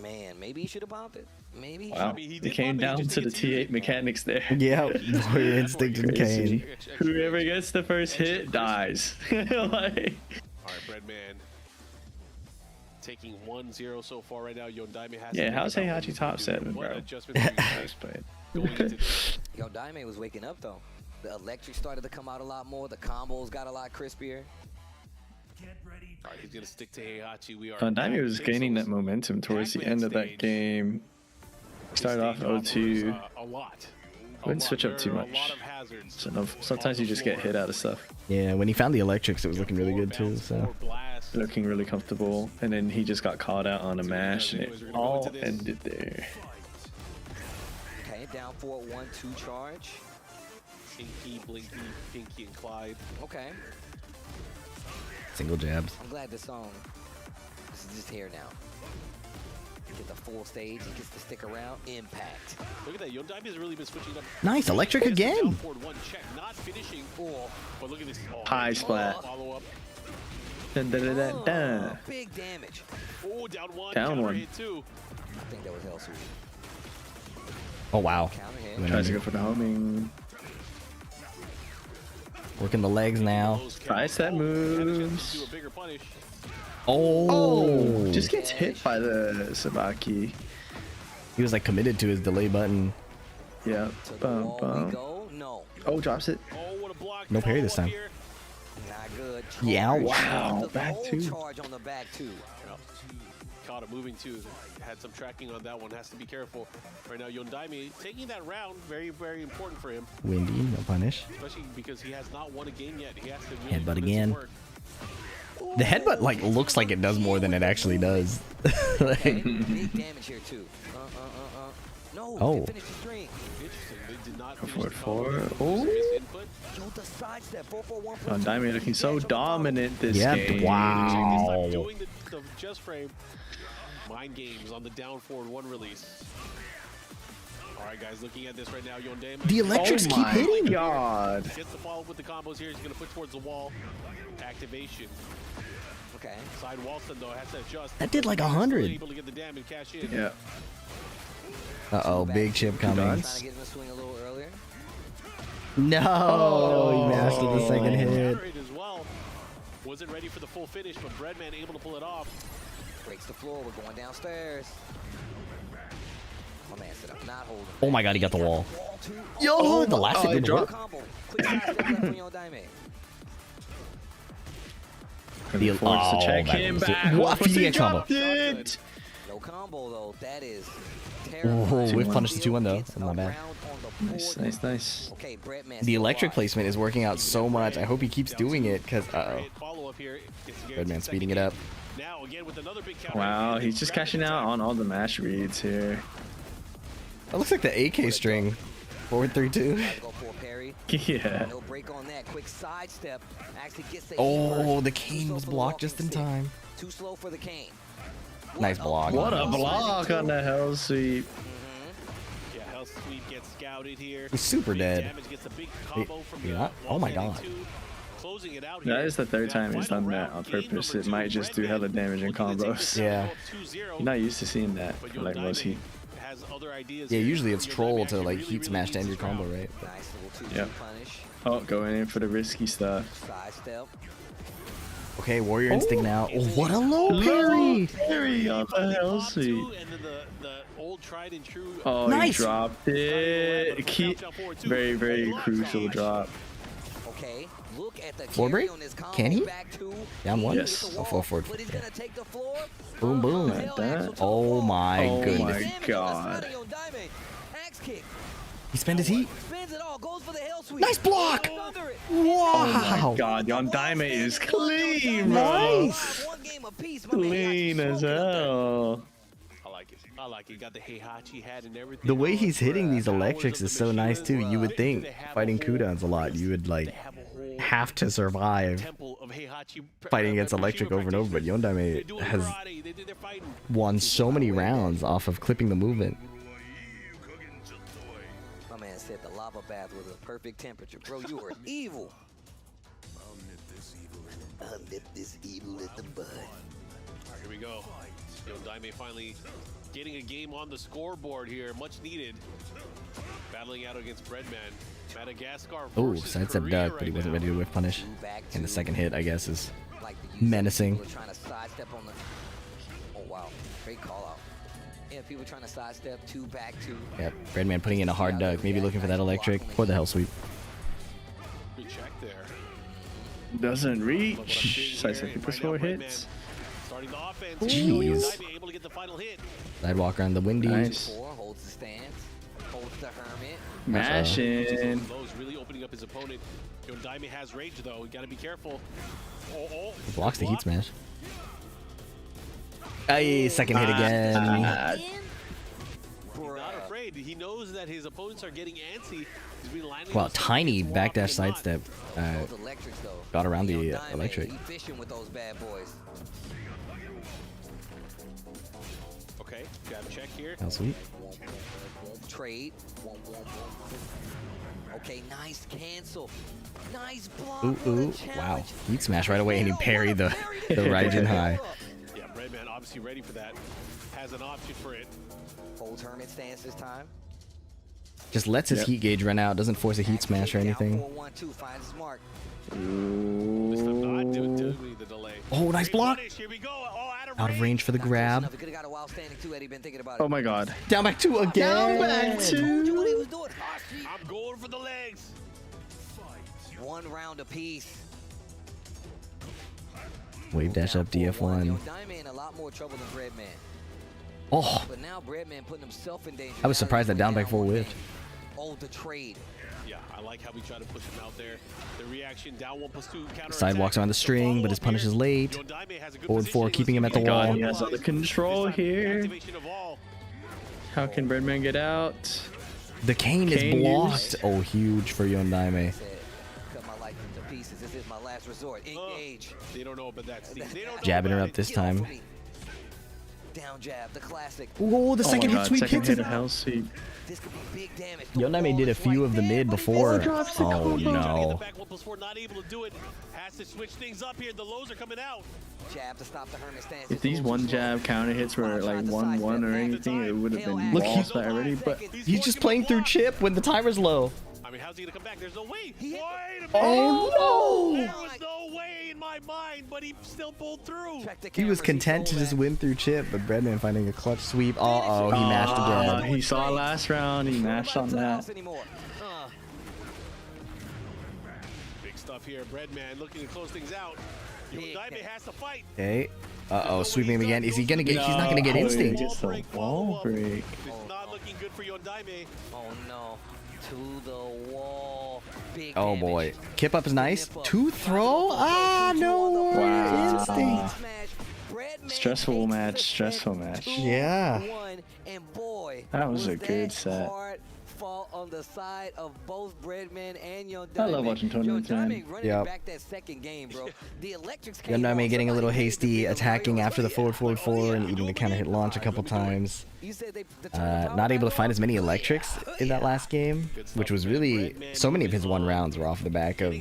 Man, maybe he should have bombed it. Maybe. Wow. He came down to the T8 mechanics there. Yeah, Warrior Instinct and Kane. Whoever gets the first hit dies. Like... All right, Breadman. Taking 1-0 so far right now. Yondaime has. Yeah, how's Heihachi top 7, bro? Yondaime was waking up though. The electric started to come out a lot more. The combos got a lot crispier. All right, he's gonna stick to Heihachi. Yondaime was gaining that momentum towards the end of that game. Started off 0-2. Wouldn't switch up too much. So sometimes you just get hit out of stuff. Yeah, when he found the electrics, it was looking really good too. So looking really comfortable, and then he just got caught out on a mash, and it all ended there. Okay, down 4-1-2 charge. Pinky, Blinky, Pinky, and Clive. Okay. Single jabs. I'm glad this song. This is just here now. Get the full stage. He gets to stick around. Impact. Look at that. Yondaime has really been switching up. Nice electric again. Not finishing. But look at this. High splat. Follow up. Dun, dun, dun, dun, dun. Big damage. Oh, down one. Down one. Two. I think that was L sweep. Oh wow. Tries to go for the homing. Working the legs now. Tricep moves. Oh, just gets hit by the Sabaki. He was like committed to his delay button. Yeah. Oh, drops it. Oh, what a block. No parry this time. Not good. Yeah. Wow. Back two. Charge on the back two. Caught it moving too. Had some tracking on that one. Has to be careful. Right now, Yondaime taking that round. Very, very important for him. Windy, no punish. Especially because he has not won a game yet. He has to really Headbutt again. The headbutt like looks like it does more than it actually does. Like, big damage here too. No, oh. finish the string. They did not Forward, forward. Oh. Yo, the side step. 4-4-1. Yondaime looking so dominant this Yep, game. wow. Doing the just frame. Mind games on the down forward one release. All right, guys, looking at this right now, Yondaime. the electrics keep hitting. God. Gets the follow up with the combos here. He's going to put towards the wall. Activation. Okay. Side wall stun though has to adjust. That did like 100. Able to get the damage cash in. Yeah. Uh-oh, big chip coming. Trying to get in the swing a little earlier. No, he mastered the second hit. As well. Wasn't ready for the full finish, but Breadman able to pull it off. Breaks the floor. We're going downstairs. My man set up, not holding. Oh my god, he got the wall. Yo, the last hit didn't dropped. work. Combo. Quick side step left from Yondaime. Forced to check that him was it. back. What? He 50x combo. dropped it. No combo though. That is Oh, terrible. we've punished the 2-1 though. Not bad. Nice, nice, nice. Okay, Breadman. The electric placement is working out so much. I hope he keeps doing it, because uh-oh. Follow up here. Breadman speeding it up. Now again with another big counter. Wow, he's just cashing out on all the mash reads here. That looks like the AK string. Forward 3-2. Go for a parry. Yeah. No break on that. Quick side step. Actually gets the Oh, the Too cane slow was for the blocked walking just in stick. time. Too slow for the cane. Nice block. What a block on the hell sweep. Yeah, Hell Sweep gets scouted here. He's super dead. Damage gets a big combo from You're the not? Oh my god. Closing it out That here. is the third time he's Final done that round, on game purpose. number It two, might just do Breadman hella damage in looking to take combos. this Yeah. up 2-0. You're not used to seeing that. But Like, was he? Yondaime has other ideas Yeah, here. usually it's Yondaime troll to actually like really, heat really smash to end needs your this combo, round. right? Nice little 2-2 Yep. punish. Oh, going in for the risky stuff. Side step. Okay, Warrior Instinct now. Oh, what a low parry! Parry on the hell sweep. And then the old tried and true. Oh, Nice. he dropped it. Very, very crucial drop. Okay, look at the Floor break? carry on this combo. Can he? Back two. Down one? Yes. Oh, forward. But he's Yeah. gonna take the floor. Boom, boom. Like that. Oh my Oh goodness. my Damage god. on the side of Yondaime. Axe kick. He spent his heat. Spins it all. Goes for the hell sweep. Nice block! Under it. Wow! God, Yondaime is clean, bro. Nice! One game apiece, my man. Clean as hell. I like it. I like it. Got the Heihachi hat and everything. The way he's hitting these Hours electrics of is the so nice machine. too. You would think They have a fighting whole- cooldowns a lot, you would like they have a whole have to survive temple of Heihachi fighting against electric over and over, but They Yondaime do has karate. They're fighting. won so many rounds off of clipping the movement. My man said the lava bath was a perfect temperature. Bro, you were evil. I'll nip this evil in the bud. Here we go. Yondaime finally getting a game on the scoreboard here. Much needed. Battling out against Breadman. Madagascar Oh, versus sidestep Korea duck, but right he wasn't now. ready to whiff punish. Back And the two. second hit, I guess, is Like the use menacing. people trying to sidestep on the. Oh wow, great call out. Yeah, people trying to sidestep two back two. Yep, Breadman putting in a hard duck, maybe looking for that electric or the hell sweep. Good check there. Doesn't But what I'm seeing reach. here, Sidestep and plus right now, 4 Breadman hits. starting the offense. Jeez. Yondaime able to get the final hit. Sidewalk around the windy. Nice. Four holds the stance, holds the hermit. Mashing. Those really opening up his opponent. Yondaime has rage though. You gotta be careful. Oh, He blocks the heat smash. Ay, second hit again. Not afraid. He knows that his opponents are getting antsy. He's been lining Wow, those tiny things, walking backdash them up. sidestep. Those electrics though. Got around the Yondaime, electric. He fishing with those bad boys. Okay, got a check here. Hell sweep. Trade. Okay, nice cancel. Nice block. Ooh, for the ooh. Wow. challenge. Heat smash right away and he parried the Parried it. Raijin high. Yeah, Breadman obviously ready for that. Has an option for it. Holds hermit stance this time. Just lets his Yep. heat gauge run out, doesn't force a heat smash or anything. 4-1-2 finds his mark. Ooh. Oh, nice block. Out of range for the grab. Oh my god. Down back 2 again. Down back 2. I'm going for the legs. 1 round apiece. Wave dash up DF1. Yondaime in a lot more trouble than Breadman. Oh. But now Breadman putting himself in danger. I was surprised that down back 4 whiffed. Oh, the trade. Yeah, I like how we try to push him out there. The reaction down 1+2 counter. Sidewalks around the string, but his punish is late. Forward 4, keeping him at the wall. He has other control here. How can Breadman get out? The cane is blocked. Oh, huge for Yondaime. Cut my life into pieces. This is my last resort. Engage. They don't know about that. Jabbing her up this time. Down jab, the classic. Oh, the second hit sweep hits it. Hell sweep. This could be big damage. Yondaime did a few of the mid before. Oh no. Not able to do it. Has to switch things up here. The lows are coming out. Jab to stop the hermit stance. If these one jab counter hits were like 1-1 or anything, it would have been lost already. But he's just playing through chip when the timer's low. I mean, how's he gonna come back? There's no way. Oh no! There was no way in my mind, but he still pulled through. He was content to just win through chip, but Breadman finding a clutch sweep. Uh-oh, he mashed again. He saw last round, he mashed on that. Big stuff here. Breadman looking to close things out. Yondaime has to fight. Okay. Uh-oh, sweeping him again. Is he gonna get? He's not gonna get instinct. It's a wall break. It's not looking good for Yondaime. Oh no. To the wall. Big Oh damage. boy. Kip up is nice. 2 throw? Ah, no. Wow. Instinct. Stressful match, stressful match. Yeah. And boy, That was a good set. Fall on the side of both Breadman and Yondaime. I love watching tournaments, man. Yep. Back that second game, bro. The electrics Yondaime getting a little hasty, attacking after the forward 4 and eating the counter hit launch a couple times. Not able to find as many electrics in that last game, which was really, so many of his 1 rounds were off the back of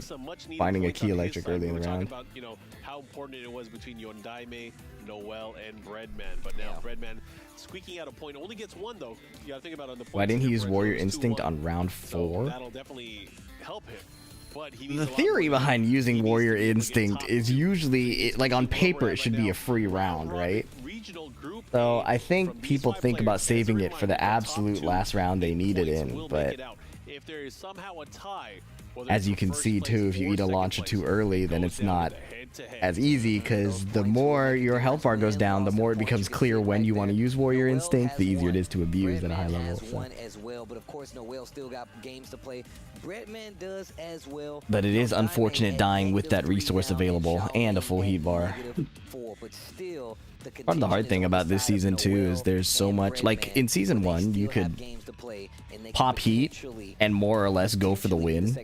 finding a key electric early in the round. About, you know, how important it was between Yondaime, Noel, and Breadman. But now Breadman squeaking out a point. Only gets 1 though. You gotta think about on the point. Why didn't he use Warrior Instinct on round 4? So that'll definitely help him. But he needs The theory behind using Warrior Instinct is usually, like on paper, it should be a free round, right? So I think people think about saving it for the absolute last round they need it in, but if there is somehow a tie, as you can see too, if you eat a launcher too early, then it's not as easy, because the more your health bar goes down, the more it becomes clear when you want to use Warrior Instinct, the easier it is to abuse at a high level. So. As well, but of course Noel still got games to play. Breadman does as well. But it is unfortunate dying with that resource available and a full heat bar. Part of the hard thing about this season too is there's so much, like in season 1 you could pop heat and more or less go for the win,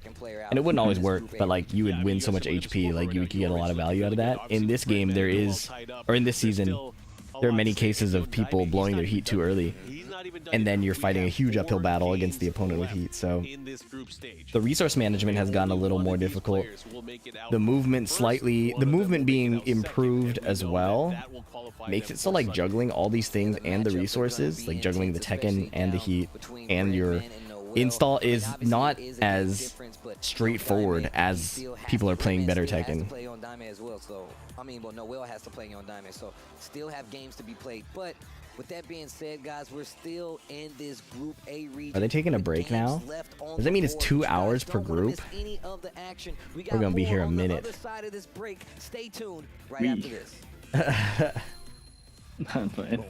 and it wouldn't always work, but like you would win so much HP, like you could get a lot of value out of that. In this game there is, or in this season, there are many cases of people blowing their heat too early, and then you're fighting a huge uphill battle against the opponent with heat. So the resource management has gotten a little more difficult. The movement being improved as well makes it so like juggling all these things and the resources, like juggling the Tekken and the heat and your install, is not as straightforward as people are playing better Tekken. Noel has to play Yondaime, so still have games to be played. But with that being said, guys, we're still in this Group A region. Are they taking a break now? Does that mean it's 2 hours per group? We're gonna be here a minute. Stay tuned right after this. I'm playing.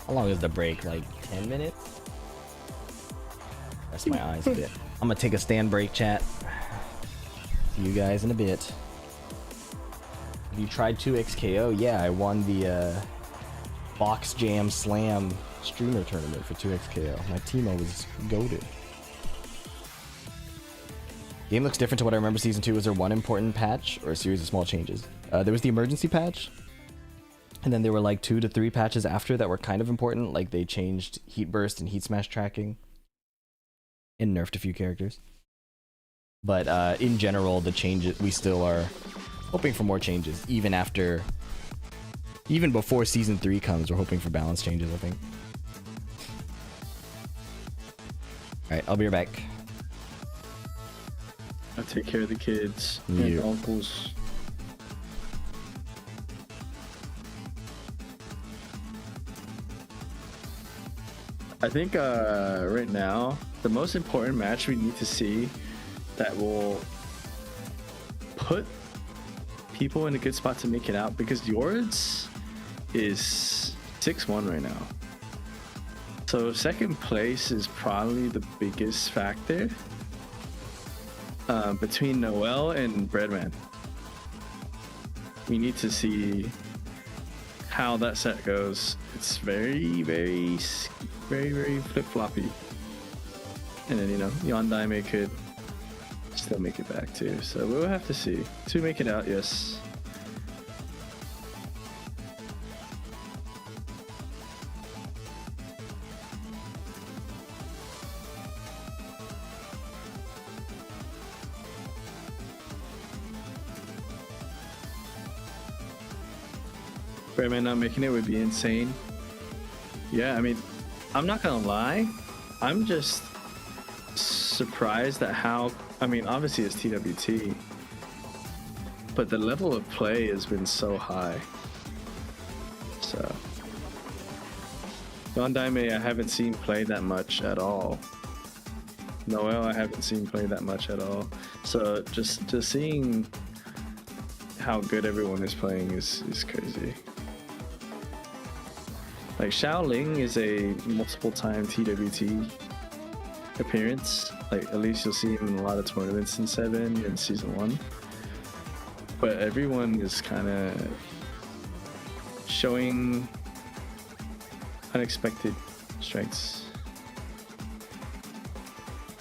How long is the break? Like 10 minutes? Rest my eyes a bit. I'm gonna take a stand break, chat. See you guys in a bit. Have you tried 2xKO? Yeah, I won the Box Jam Slam streamer tournament for 2xKO. My teamo was goated. Game looks different to what I remember season 2. Was there one important patch or a series of small changes? There was the emergency patch, and then there were like 2 to 3 patches after that were kind of important. Like they changed heat burst and heat smash tracking, and nerfed a few characters. But in general, the changes, we still are hoping for more changes. Even before Season 3 comes, we're hoping for balance changes, I think. Alright, I'll be right back. I'll take care of the kids You. and uncles. I think right now, the most important match we need to see that will put people in a good spot to make it out, because Yoredz is 6-1 right now. So second place is probably the biggest factor between Noel and Breadman. We need to see how that set goes. It's very, very, very, very flip-floppy. And then, you know, Yondaime could still make it back too. So we'll have to see. To make it out, yes. Breadman not making it would be insane. Yeah, I mean, I'm not gonna lie, I'm just surprised at how, I mean, obviously it's TWT, but the level of play has been so high. So Yondaime I haven't seen play that much at all. Noel I haven't seen play that much at all. So just seeing how good everyone is playing is crazy. Like Shaoling is a multiple time TWT appearance. Like at least you'll see him in a lot of tournaments in 7 and Season 1. But everyone is kind of showing unexpected strengths.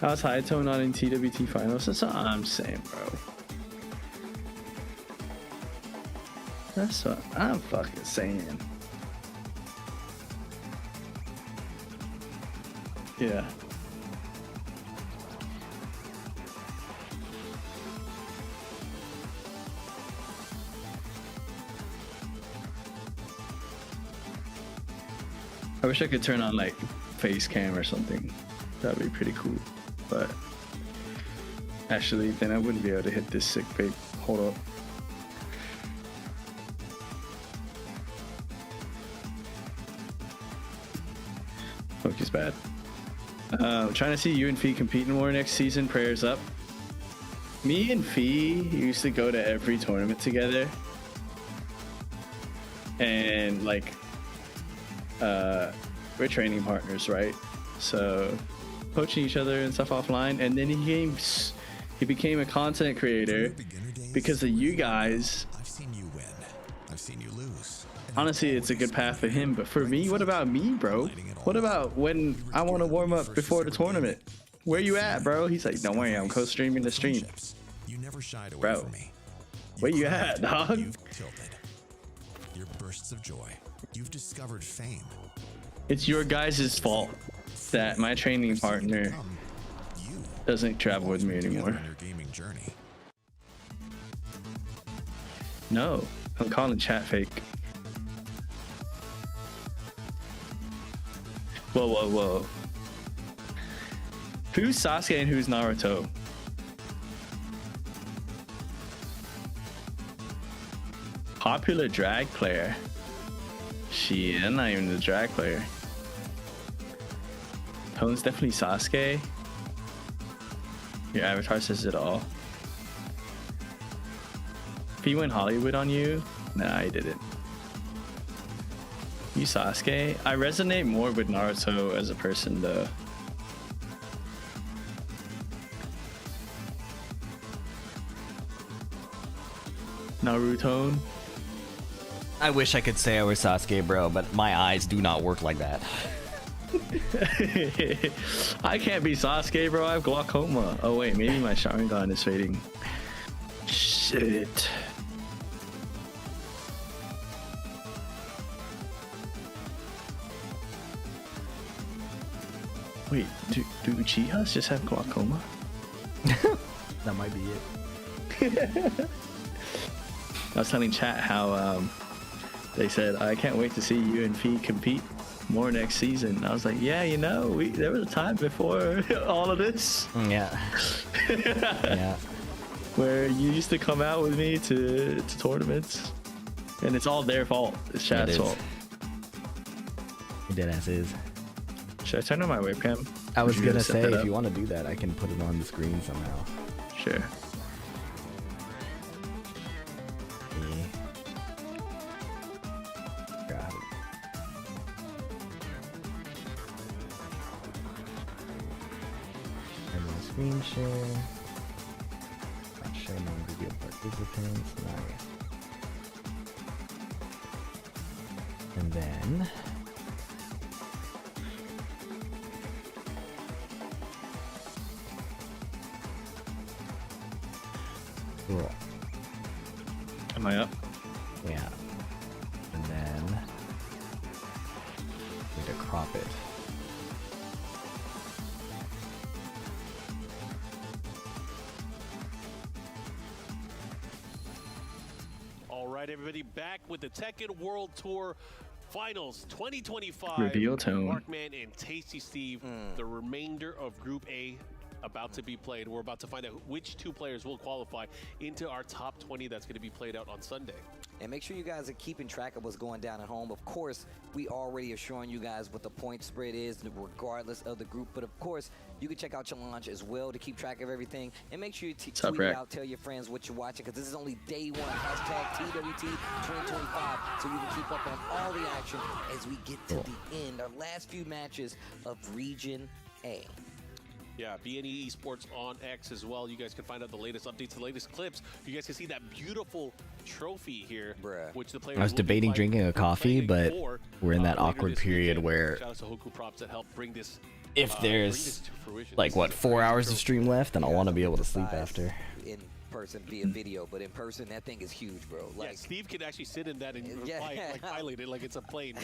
How's Heihachi not in TWT finals? That's what I'm saying, bro. That's what I'm fucking saying. Yeah. I wish I could turn on like face cam or something. That'd be pretty cool. But actually, then I wouldn't be able to hit this sick bait. Hold up. Focus bad. Trying to see you and Fee competing more next season. Prayers up. Me and Fee used to go to every tournament together, and like we're training partners, right? So coaching each other and stuff offline, and then he became a content creator because of you guys. I've seen you win. I've seen you lose. Honestly, it's a good path for him, but for me, what about me, bro? What about when I want to warm up before the tournament? Where you at, bro? He's like, don't worry, I'm co-streaming the stream. You never shied away Bro, from me. where you at, dog? You've tilted. Your bursts of joy. You've discovered fame. It's your guys' fault that my training partner doesn't travel with me anymore. On your gaming journey. No, I'm calling chat fake. Whoa, whoa, whoa. Who's Sasuke and who's Naruto? Popular drag player. Shit, I'm not even the drag player. Tone's definitely Sasuke. Your avatar says it all. If he went Hollywood on you, nah, I didn't. You Sasuke? I resonate more with Naruto as a person though. Naruto? I wish I could say I was Sasuke, bro, but my eyes do not work like that. I can't be Sasuke, bro. I have glaucoma. Oh wait, maybe my Sharingan is fading. Shit. Wait, do Uchihas just have glaucoma? That might be it. I was telling chat how they said, I can't wait to see you and Fee compete more next season. And I was like, yeah, you know, there was a time before all of this. Yeah. Yeah. Where you used to come out with me to tournaments. And it's all their fault. It's chat's fault. It deadass is. Should I turn on my webcam? I was gonna say, if you want to do that, I can put it on the screen somehow. Sure. Got it. And my screen share. Not show my video participants. Nice. And then. Cool. Am I up? Yeah. And then need to crop it. All right, everybody, back with the Tekken World Tour Finals 2025. Reveal tone. Markman and Tasty Steve, the remainder of Group A about to be played. We're about to find out which two players will qualify into our top 20 that's going to be played out on Sunday. And make sure you guys are keeping track of what's going down at home. Of course, we already are showing you guys what the point spread is, regardless of the group. But of course, you can check out your launch as well to keep track of everything. And make sure you tweet it out, tell your friends what you're watching, because this is only day one. Hashtag TWT 2025, so you can keep up on all the action as we get to the end. Our last few matches of Region A. Yeah, BNE Esports on X as well. You guys can find out the latest updates, the latest clips. You guys can see that beautiful trophy here, which the players I was debating drinking a coffee, but we're in that awkward period where Props that help bring this, if there's like what 4 hours of stream left, then I want to be able to sleep after. In person via video, but in person that thing is huge, bro. Like, yeah, Steve could actually sit in that and pilot it like it's a plane.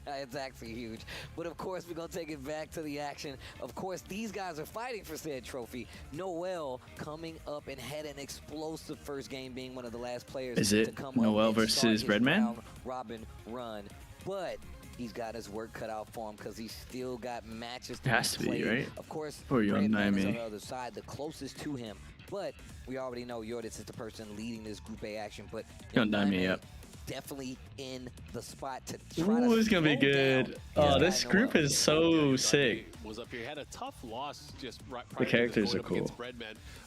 It's actually huge. But of course, we're gonna take it back to the action. Of course, these guys are fighting for said trophy. Noel coming up and had an explosive first game, being one of the last players to come Noel up versus Breadman? Robin run, but he's got his work cut out for him because he's still got matches to it has to play. be, right? Of course, or Breadman is on Yondaime. the other side, the closest to him. But we already know Yoredz is the person leading this Group A action. But Yondaime, yep. Definitely in the spot to try Ooh, it's gonna be good. Oh, this group is so sick. Was up here, had a tough loss just right the characters are cool,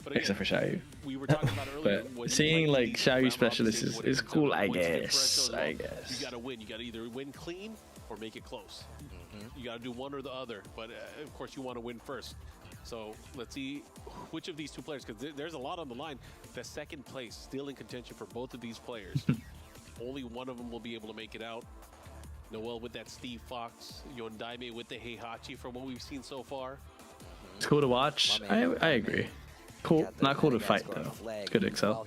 but except for Xiayou. We were talking about earlier, but seeing like Xiayou specialist is cool, I guess. You gotta win. You gotta either win clean or make it close. You gotta do one or the other. But of course, you want to win first. So let's see which of these two players, because there's a lot on the line. The second place still in contention for both of these players. Only one of them will be able to make it out. Noel with that Steve Fox, Yondaime with the Heihachi from what we've seen so far. It's cool to watch. I agree. Cool, not cool to fight though. It's good to excel.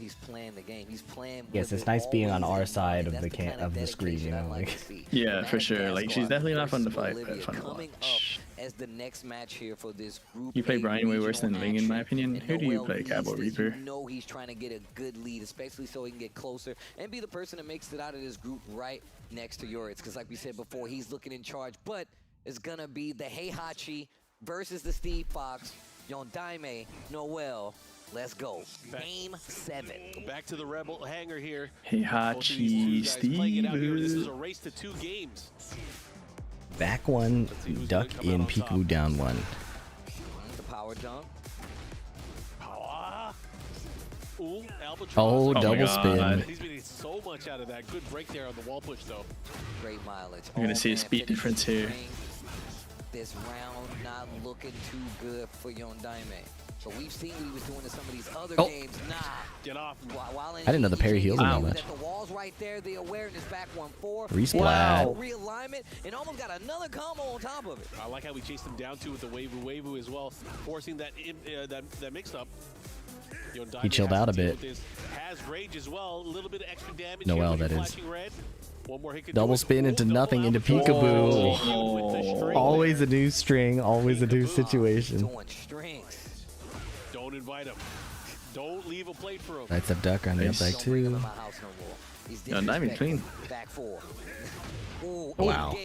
Yes, it's nice being on our side of the screen, you know, like. Yeah, for sure. Like, she's definitely not fun to fight, but fun to watch. As the next match here for this group, you play Bryan way worse than Ling, in my opinion. Who do you play, Cab or Reaper? You know he's trying to get a good lead, especially so he can get closer and be the person that makes it out of this group right next to Yoredz. Because like we said before, he's looking in charge, but it's gonna be the Heihachi versus the Steve Fox. Yondaime, Noel, let's go. Game 7. Back to the Rebel hangar here. Heihachi, Steve. This is a race to 2 games. Back one, duck in, peekaboo down one. The power dunk. Ooh, oh, double spin. He's getting so much out of that. Good break there on the wall push, though. Great mileage. You're going to see a speed difference here. This round not looking too good for Yondaime. So we've seen what he was doing in some of these other games. Nah. Get off. I didn't know the parry heals him that much. The wall's right there. The awareness back 1-4. Resplat. Realignment and almost got another combo on top of it. I like how we chased him down too with the Weiwu as well, forcing that mix up. He chilled out a bit. Has rage as well. A little bit of extra damage. Noel, that is. Flashing red. One more hit could Double do it. spin into nothing, into peekaboo. Always a new string, always a new situation. Don't invite him. Don't leave a plate for him. Lights up duck on the up back too. Yondaime clean. Wow.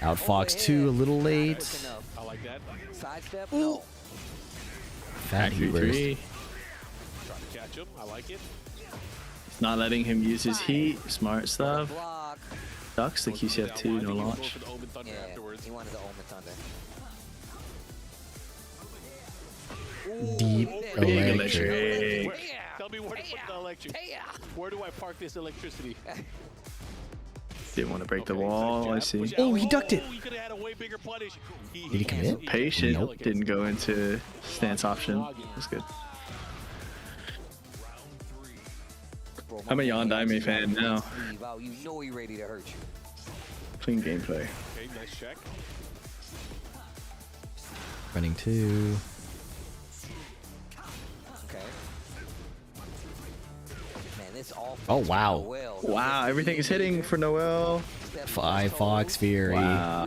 Out Fox 2 a little late. I like that. Sidestep. No. Fat heat burst. Trying to catch him. I like it. Not letting him use his heat. Smart stuff. Ducks the QCF2, no launch. Yeah, he wanted the Omen Thunder. Deep Big electric. electric. Tell me where to put the electric. Where do I park this electricity? Didn't want to break the wall, I see. Oh, he ducked it. He could have had a way bigger punish. Did he commit? Patient. Nope. Didn't go into stance option. That's good. I'm a Yondaime fan now. You know he ready to hurt you. Clean gameplay. Okay, nice check. Running 2. Okay. Man, this all. Oh, wow. Wow, everything is hitting for Noel. 5 Fox Fury. Wow.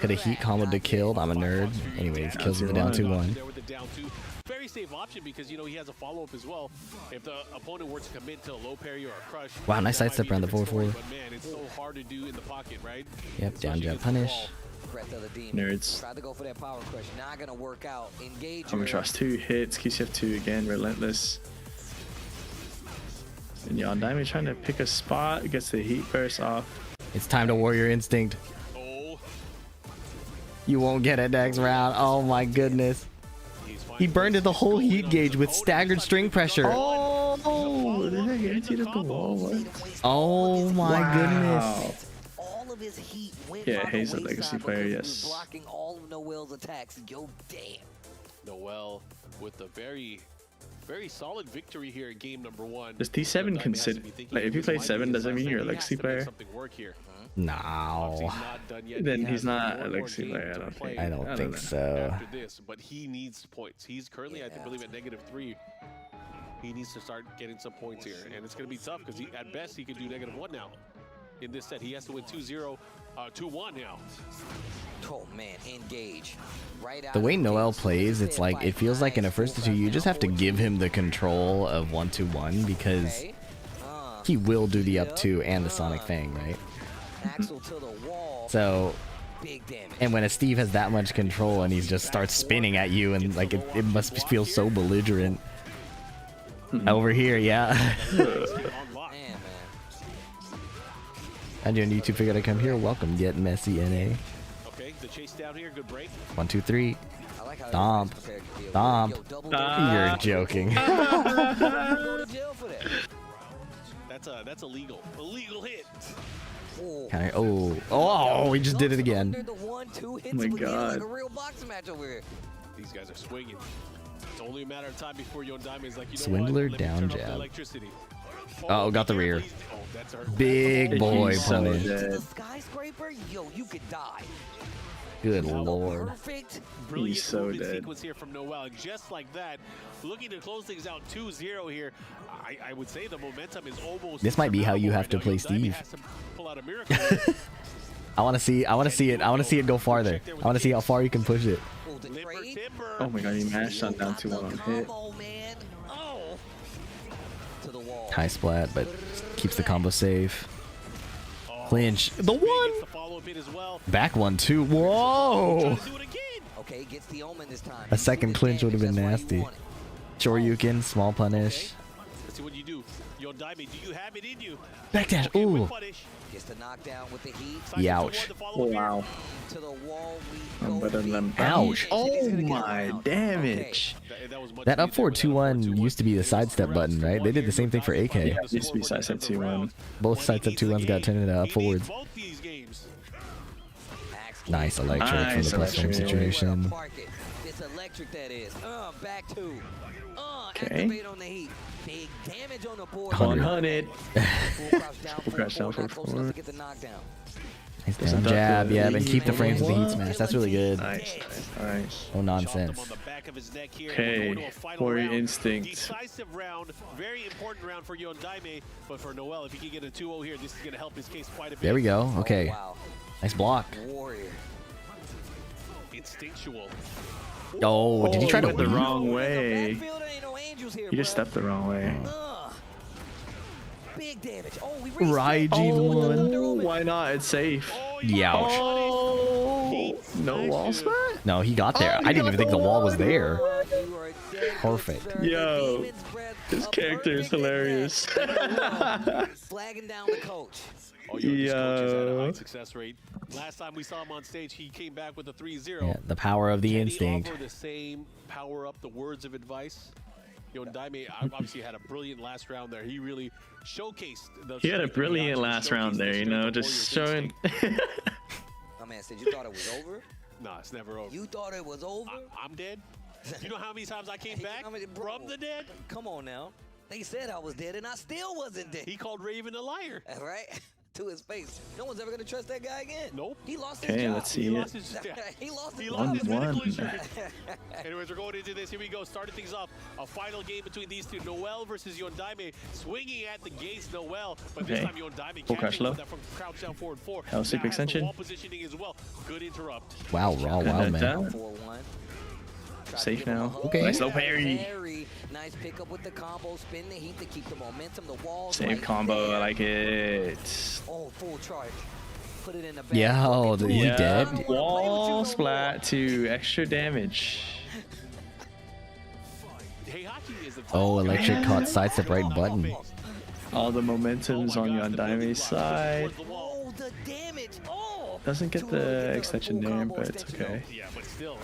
Could have heat comboed to killed. I'm a nerd. Anyways, kills with the down 2-1. There with the down 2. Very safe option because you know he has a follow-up as well. If the opponent were to commit to a low parry or a crush. Wow, nice that might sidestep be around the different 4-4. story, but man, it's so hard to do in the pocket, right? Yep, down Especially jab against the punish. wall. Nerds. Tried to go for that power crush. Not gonna work out. Engage. I'm gonna trust 2 hits. QCF2 again, relentless. And Yondaime trying to pick a spot. Gets the heat burst off. It's time to Warrior Instinct. Oh, You won't get it next round. Oh my goodness. He burned the whole heat gauge with staggered string pressure. Oh, did I guarantee at the wall? What? Oh my goodness. All of his heat went Yeah, by the he's a wayside legacy because player, he was yes. blocking all of Noel's attacks. Yo, damn. Noel with a very solid victory here in game number 1. Does T7 consider, like, if you play 7, does that mean you're a legacy player? No. Then he's not a legacy player, I don't think. I don't think so. After this, but he needs points. He's currently, I believe, at -3. He needs to start getting some points here, and it's going to be tough because at best he could do -1 now. In this set, he has to win 2-0, 2-1 now. Oh man, engage. Right The way Noel plays, it's like, it feels like in a first to 2, you just have to give him the control of 1-2-1 because he will do the up 2 and the Sonic Fang, right? Axel to the wall. So, Big damage. and when a Steve has that much control and he just starts spinning at you, and like it must feel so belligerent. Over here, yeah. Man. And you on YouTube figured I'd come here. Welcome, Get Messy NA. Okay, the chase down here, good break. 1, 2, 3. I like how Stomp. everybody's prepared to deal. Stomp. Yo, double You're joking. go to jail for that. That's illegal. Illegal hit. Kinda, oh, he just did it again. The 1-2 hits Oh my him again God. like a real boxing match over here. These guys are swinging. It's only a matter of time before Yondaime is like, you know Swindler what? Let me down turn up the jab. electricity. Oh, got the rear. Oh, that's our Big boy He's so punish. dead. The skyscraper, yo, you could die. Good lord. Perfect. Brilliant He's so movement dead. sequence here from Noel. And just like that, looking to close things out 2-0 here. I would say the momentum is almost. This might be how you have to play Yondaime Steve. has to pull out a miracle. I want to see it go farther. I want to see how far you can push it. Oh, the Limber trade. timber. Oh my god, he mashed on down 2-1 on hit. Combo, man. Oh. To the wall. High splat, but keeps the combo safe. Clinch. The Gets one. the follow-up hit as well. Back 1, 2. Whoa. Tries to do it again. Okay, gets the omen this time. A second clinch would have been That's why he nasty. won it. Shoryuken, small punish. Let's see what you do. Yondaime, do you have it in you? Backdash. Okay, Ooh. with punish. Gets the knockdown with the heat. Youch. Oh, wow. To the wall we I'm go. better than Ouch. Oh my damage. That was much That up easier forward with 2-1 used to be the sidestep button, right? They did the same thing for AK. Yeah, it used to be sidestep 2-1. Both sidestep 2-1s got turned into up forwards. Both these games. Nice electric from Nice the plus 1 electric. situation. It's electric, that is. Back two. Okay. Activate on the heat. Big damage on the board. 100. 100. Full crouch down, Full crouch down not for close enough to 4. get the knockdown. Nice down jab, yeah, and keep the frames with the heat smash. That's really good. Nice, nice. No nonsense. Okay, Warrior Instinct. Decisive round, very important round for Yondaime, but for Noel, if he can get a 2-0 here, this is going to help his case quite a bit. There we go. Okay. Nice block. Warrior. Instinctual. Oh, did he try to went the wrong way? He just stepped the wrong way. Big damage. Oh, we Raijin why not? It's safe. Youch. Oh, no wall smash? No, he got there. I didn't even think the wall was there. Perfect. Yo, this character is hilarious. Flagging down the coach. Oh, this coach has had a high success rate. Last time we saw him on stage, he came back with a 3-0. Yeah, the power of the Can instinct. he offer the same power up, the words of advice? Yondaime obviously had a brilliant last round there. He really showcased the. He had a brilliant last round there, you know, just showing. My man said, you thought it was over? Nah, it's never over. You thought it was over? I'm dead. You know how many times I came back from the dead? Come on now. They said I was dead and I still wasn't dead. He called Raven a liar. Right? To his face. No one's ever going to trust that guy again. Nope. He lost his Okay, job. let's see He it. lost his He lost his One. Anyways, we're going into this. Here we go. Starting things off. A final game between these two. Noel versus Yondaime. Swinging at the gates, Noel. But this time Yondaime crash low. that from crouch down forward 4. Hell sweep extension. Wall positioning as well. Good interrupt. Wow, raw, wow, man. 4-1. Safe now. Okay. Nice low parry. Nice pickup with the combo. Spin the heat to keep the momentum. The walls. Save combo. I like it. Oh, full charge. Put it in the back. Yeah, oh, he dead? Wall splat to extra damage. Heihachi is the Oh, electric caught sidestep right button. All the momentum's on Yondaime's side. Oh, the damage. Oh. Doesn't get the extension there, but it's okay. Yeah, but still.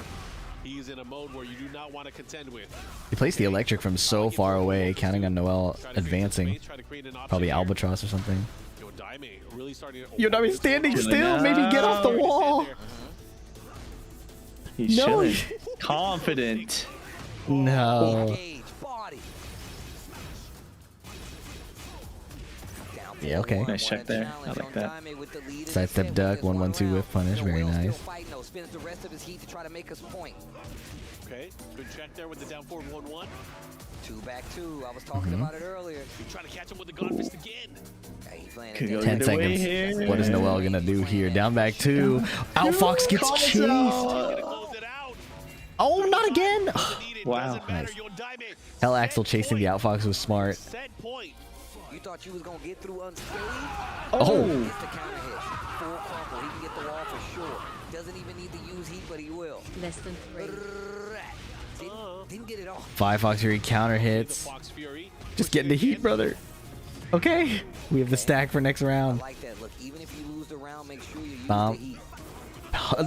He's in a mode where you do not want to contend with. He placed the electric from so far away, counting on Noel advancing. Probably Albatross or something. Yondaime standing still. Maybe get off the wall. He's chilling. Confident. No. Yeah, okay. Nice check there. I like that. Sidestep duck, 1-1-2 whiff punish. Very nice. Spends the rest of his heat to try to make us point. Okay, good check there with the down forward 1-1. 2-back-2. I was talking about it earlier. You're trying to catch him with the God Fist again. Could go 10 either way seconds. here. What is Noel gonna do here? Down back 2. Outfox gets chased. Oh, not again. Wow. Nice. Hell Axel chasing the Outfox was smart. You thought you was gonna get through unscathed? Oh. It's the counter hit. Full combo. He can get the wall for sure. Doesn't even need to use heat, but he will. Less than 3. Didn't get it off. Fox Fury counter hits. Just getting the heat, brother. Okay. We have the stack for next round. I like that. Look, even if you lose the round, make sure you use Bump. the heat.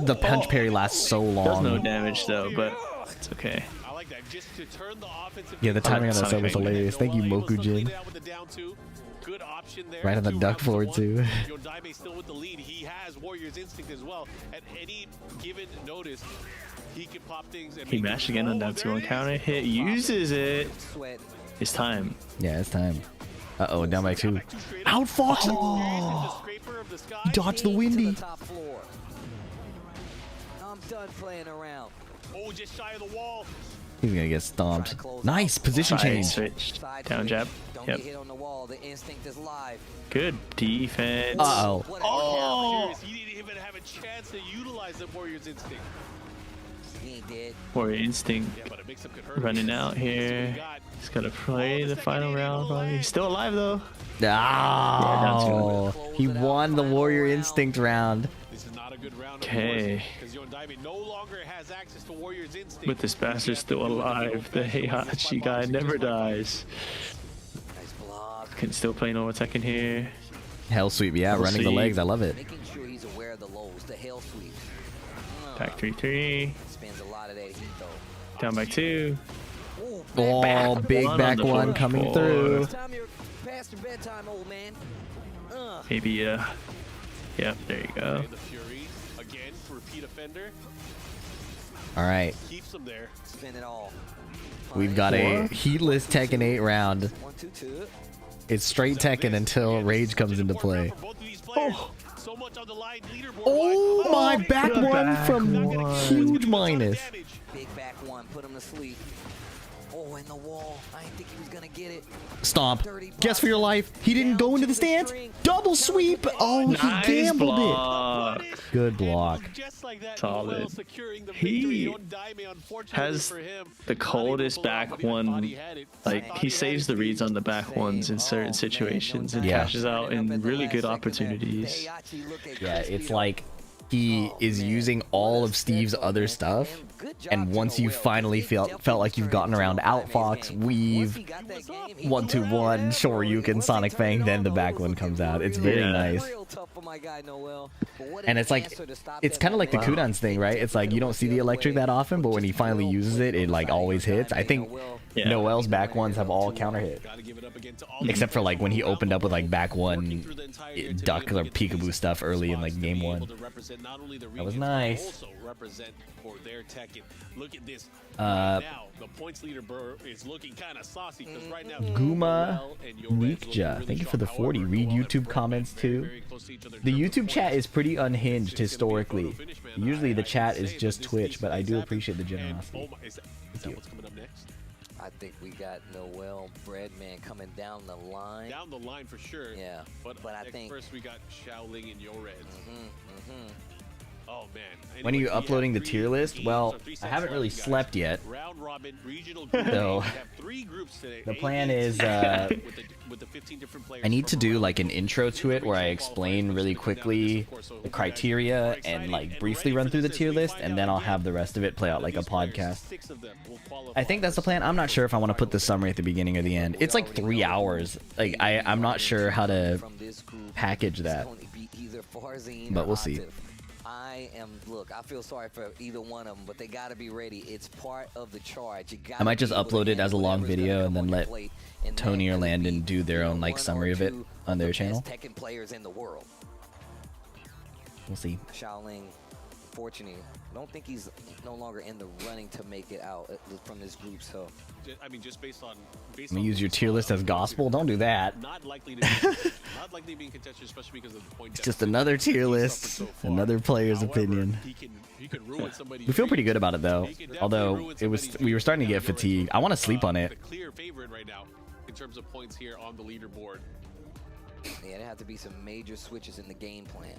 The punch parry lasts so Does long. no damage though, but it's okay. I like that. Just to turn the offensive. Yeah, the timing on that sub was hilarious. Thank you, Mokujin. Good option there. Right on the duck forward too. Yondaime still with the lead. He has Warrior's Instinct as well. At any given notice, he can pop things. And He mashed again on down 2 on counter hit. Uses it. It's time. Yeah, it's time. Uh-oh, down by 2. Outfox! Oh! He dodged the windy. I'm done playing around. Oh, just shy of the wall. He's gonna get stomped. Nice position change. Switch. Down jab. Don't Yep. get hit on the wall. The instinct is live. Good defense. Uh-oh. Oh! He didn't even have a chance to utilize the Warrior's Instinct. He ain't dead. Warrior Instinct Yeah, but a mix-up could hurt him. running out here. He's gotta play the final round probably. He's still alive though. Oh, he won the Warrior Instinct round. This is not a good round. Okay. Because Yondaime no longer has access to Warrior's Instinct. But this bastard's still alive. The Heihachi guy never dies. Nice block. Can still play normal Tekken here. Hell sweep, yeah, We'll running the see. legs. I love it. Making sure he's aware of the lows. The hell sweep. Back 3-3. Spends a lot of that heat though. Down by 2. Ooh, Oh, big one back on the one forward coming four. through. It's time you're past your bedtime, old man. Maybe yep, there you go. And the Fury again, repeat offender. All right, Keeps him there. Spin it all. we've got a heatless Tekken 8 round. 1-2-2. It's straight Tekken until Rage comes into play. For both of these players, so much Oh my, back one from huge minus. Big back one, put him to sleep. Oh, in the wall. I didn't think he was gonna get it. Stomp. Guess for your life. He didn't go into the stance. Double sweep. Oh, nice he gambled block. it. Good block. Solid. He has the coldest back one. Like, he saves the reads on the back ones in certain situations and cashes out in really good opportunities. Yeah, it's like he is using all of Steve's other stuff, and once you finally felt like you've gotten around outfox, weave, 1-2-1, Shoryuken, Sonic Fang, then the back one comes out. It's very nice. And it's like, it's kind of like the Kudan's thing, right? It's like you don't see the electric that often, but when he finally uses it, it like always hits. I think Noel's back ones have all counter hit, except for like when he opened up with like back one duck or peekaboo stuff early in like game one. That was nice. Look at this. Now the points leader is looking kind of saucy because right now Guma Nikja, thank you for the 40. Read YouTube comments too. The YouTube chat is pretty unhinged historically. Usually the chat is just Twitch, but I do appreciate the generosity. Is that what's coming up next? I think we got Noel, Breadman coming down the line. Down the line for sure. Yeah. But I think first we got Shaoling and Yoredz. Oh man. Anyway, when are you uploading the tier list? Well, I haven't really slept yet. So the plan is I need to do like an intro to it where I explain really quickly the criteria and like briefly run through the tier list, and then I'll have the rest of it play out like a podcast. I think that's the plan. I'm not sure if I want to put the summary at the beginning or the end. It's like 3 hours. Like I'm not sure how to package that, but we'll see. Look, I feel sorry for either one of them, but they got to be ready. It's part of the charge. I might just upload it as a long video and then let Tony or Landon do their own like summary of it on their channel. Tekken players in the world. We'll see. Shaoling, fortunately, I don't think he's no longer in the running to make it out from this group. So, I mean, just based on. I'm gonna use your tier list as gospel. Don't do that. Not likely to be in contention, especially because of the point. It's just another tier list, another player's opinion. He could ruin somebody. We feel pretty good about it though. Although we were starting to get fatigued. I want to sleep on it. The clear favorite right now in terms of points here on the leaderboard. Yeah, there have to be some major switches in the game plan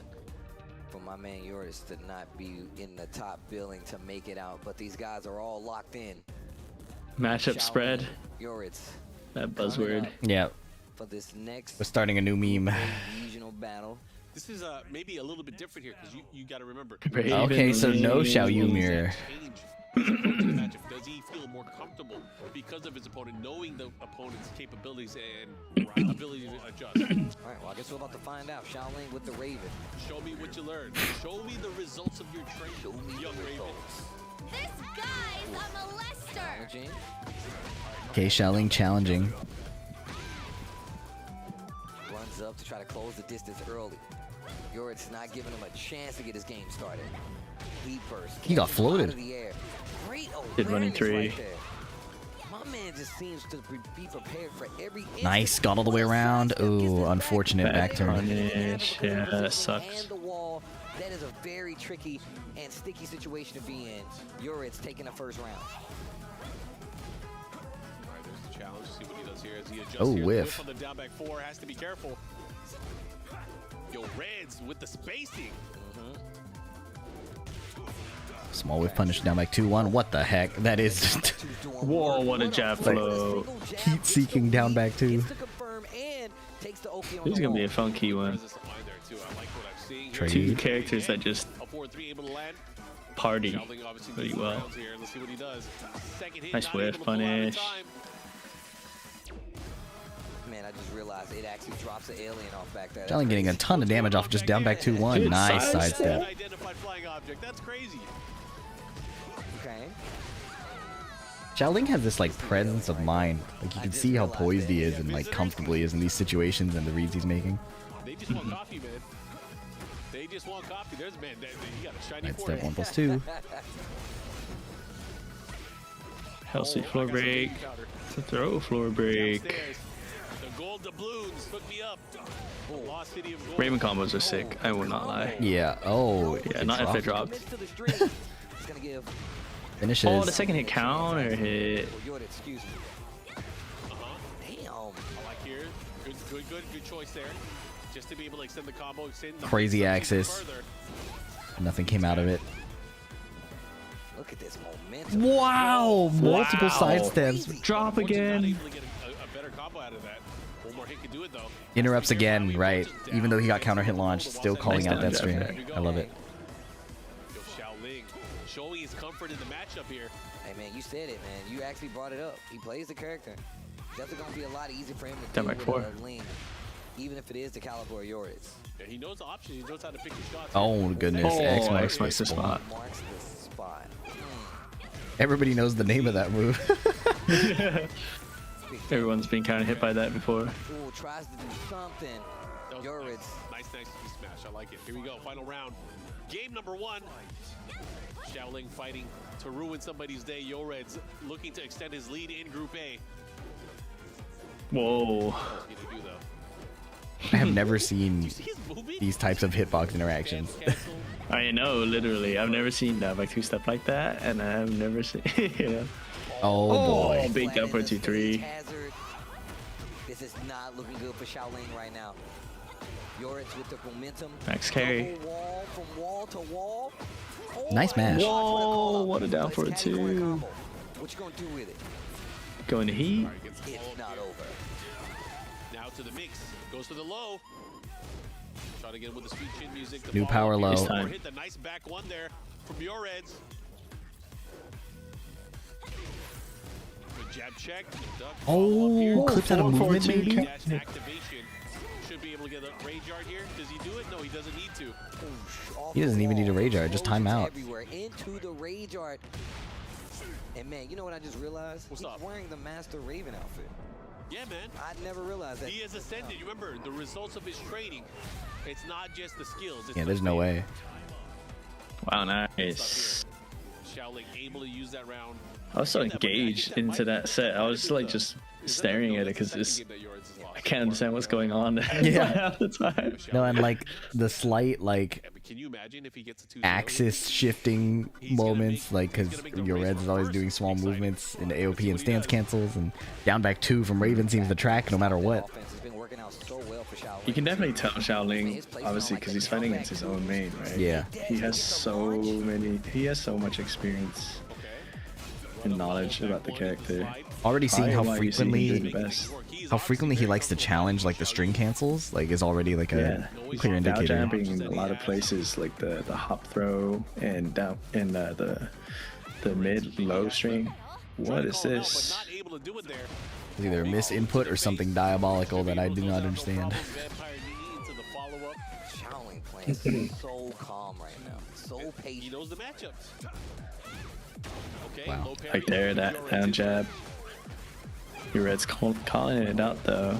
for my man Yoredz to not be in the top billing to make it out. But these guys are all locked in. Matchup spread. Yoredz. That buzzword. Yeah. For this next We're starting a new meme. regional battle. This is maybe a little bit different here because you got to remember. Okay, so no Xiayou mirror. Does he feel more comfortable because of his opponent, knowing the opponent's capabilities and ability to adjust? All right, well, I guess we're about to find out. Shaoling with the Raven. Show me what you learned. Show me the results of your training, young Raven. This guy's a molester. Okay, Shaoling challenging. Runs up to try to close the distance early. Yoredz not giving him a chance to get his game started. He burst. He got floated. Did running three. Right, my man just seems to be prepared for every Nice, got all the way around. Ooh, unfortunate back turn. Yeah, that sucks. That is a very tricky and sticky situation to be in. Yoredz taking the first round. All right, there's the challenge. See what he does here as he adjusts. Oh, here. whiff. On the down back four, has to be careful. Yoredz with the spacing. Small whiff punish down like 2-1. What the heck? That is just whoa, what a jab flow. Heat seeking down back 2. This is gonna be a funky one. Two characters that just party really well. Nice whiff punish. Man, I just realized it actually drops the alien off back there. Shaoling getting a ton of damage off just down back 2-1. Nice sidestep. That's crazy. Okay. Shaoling has this like presence of mind. Like you can see how poised he is and like comfortable he is in these situations and the reads he's making. They just want coffee, man. They just want coffee. There's man. He got a shiny Nice step 1+2. Healthy floor break. It's a throw floor break. The gold doubloons hook me up. Raven combos are sick. I will not lie. Yeah. Oh. Yeah. Not if it dropped. Finishes. Oh, the second hit counter hit. Good choice there. Just to be able to extend the combo, crazy axis. Nothing came out of it. Look at this momentum. Wow! Multiple side steps. Drop again. Interrupts again, right? Even though he got counter hit launched, still calling out that stream. I love it. Shaoling showing his comfort in the matchup here. Hey man, you said it, man. You actually brought it up. He plays the character. Definitely gonna be a lot easier for him to do with Ling, even if it is the caliber of Yoredz. Yeah, he knows the options. He knows how to pick his shots. Oh goodness! X marks the spot. Everybody knows the name of that move. Everyone's been kind of hit by that before. Ooh, tries to do something. Yoredz. Nice smash. I like it. Here we go. Final round. Game number 1. Shaoling fighting to ruin somebody's day. Yoredz looking to extend his lead in Group A. Whoa. I have never seen these types of hitbox interactions. I know, literally. I've never seen that by two-step like that, and I've never seen, you know. Oh boy. Big up for 2-3. This is not looking good for Shaoling right now. Yoredz with the momentum. Max carry. Wall from wall to wall. Nice mash. Whoa, what a down for a 2. What you gonna do with it? Going to heat. It's not over. Now to the mix. Goes to the low. Try to get him with the sweet chin music. New power low. Hit the nice back one there from Yoredz. Good jab check. Oh, clipped out of movement maybe? Activation. Should be able to get a rage yard here. Does he do it? No, he doesn't need to. He doesn't even need a rage yard. Just time out. Everywhere into the rage yard. And man, you know what I just realized? What's up? Wearing the Master Raven outfit. Yeah, man. I never realized that. He has ascended. You remember the results of his training. It's not just the skills. It's Yeah, there's no way. Wow, nice. Shaoling able to use that round. I was so engaged into that set. I was like just staring at it because I can't understand what's going on half the time. No, and like the slight like Can you imagine if he gets a 2-0? axis shifting moments, like because Yoredz is always doing small movements into AOP and stance cancels, and down back 2 from Raven seems to track no matter what. You can definitely tell Shaoling, obviously, because he's fighting against his own main, right? Yeah. He has so much experience and knowledge about the character. Already seeing how Why you see him doing the frequently he likes to challenge like the string cancels, like is already like a clear Down indicator. jumping in a lot of places, like the hop throw and down and the mid low string. What is this? It's either a misinput or something diabolical that I do not understand. Shaoling playing so calm right now. So patient. He knows the matchups. Okay, Wow. Right there, that down jab. Yoredz calling it out though.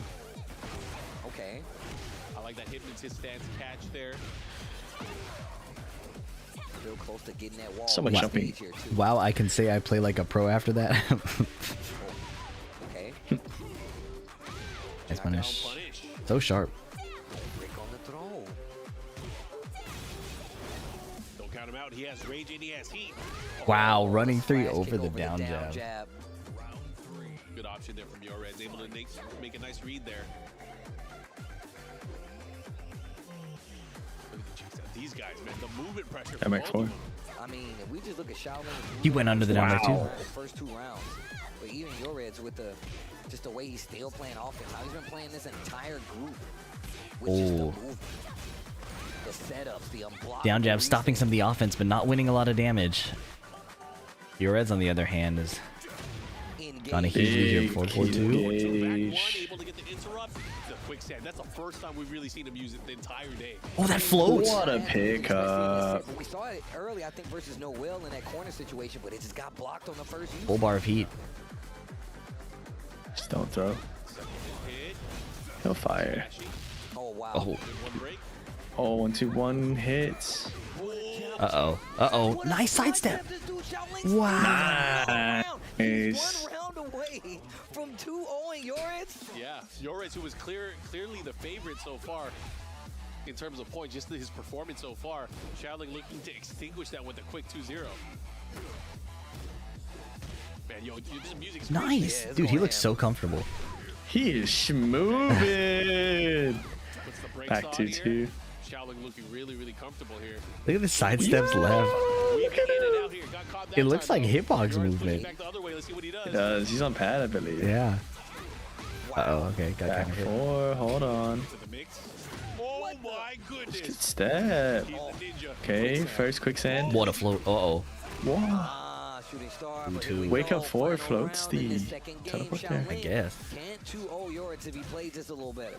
Okay. I like that hypnotist stance catch there. Real close to getting that wall. So much jumping. Wow, I can say I play like a pro after that. Okay. Nice punish. So sharp. Break on the throw. Don't count him out. He has rage and he has heat. Wow, running 3 over the down jab. Good option there from Yoredz. Able to make a nice read there. These guys, man, the movement pressure. MX4. I mean, if we just look at Shaoling, He went under the down back too. The first 2 rounds, but even Yoredz with just the way he's still playing offense, how he's been playing this entire group. Oh. The setups, the unblocked. Down jab stopping some of the offense, but not winning a lot of damage. Yoredz, on the other hand, is gonna hugely here 4-4-2. Able to get the interrupt. The quicksand. That's the first time we've really seen him use it the entire day. Oh, that floats! What a pickup. We saw it early, I think, versus Noel in that corner situation, but it just got blocked on the first use. Full bar of heat. Just don't throw. He'll fire. Oh, wow. Oh. Oh, 1-2-1 hits. Uh-oh. Uh-oh. Nice sidestep. Wow. Nice. One round away from 2-0 Yoredz? Yeah, Yoredz, who was clearly the favorite so far in terms of points, just his performance so far. Shaoling looking to extinguish that with a quick 2-0. Man, yo, this music is nice. Dude, he looks so comfortable. He is moving. Back 2-2. Shaoling looking really comfortable here. Look at the side steps left. It looks like hitbox movement. He does. He's on pad, I believe. Yeah. Uh-oh, okay. Got Back kind of four. Hold on. Oh my goodness. Good step. Okay, first quicksand. What a float. Uh-oh. Wow. Wake up 4 floats the teleport there. I guess. Can't 2-0 Yoredz if he plays this a little better.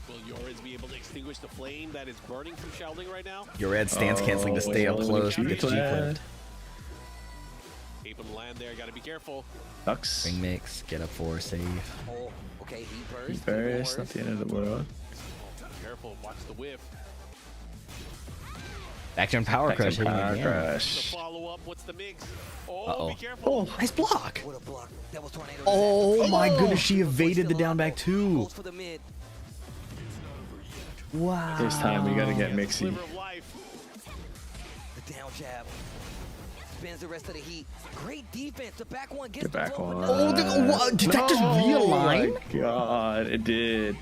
Will Yoredz be able to extinguish the flame that is burning from Shaoling right now? Yoredz stands canceling to stay up close. He gets G-clipped. Ape and land there, gotta be careful. Ducks. Ring mix, get up 4, save. Oh, okay, he He burst, not the end of the world. Careful, watch the whiff. Back turn power crush hitting again. Crush. Follow up, what's the mix? Uh-oh. Be careful. Oh, nice block. What a block. That was tornado. Oh my goodness, she evaded the down back 2. Wow. This time we gotta get Mixie. The down jab. Spins the rest of the heat. Great defense. The back one gets The back the one. Oh, did that just realign? Oh my god, it did.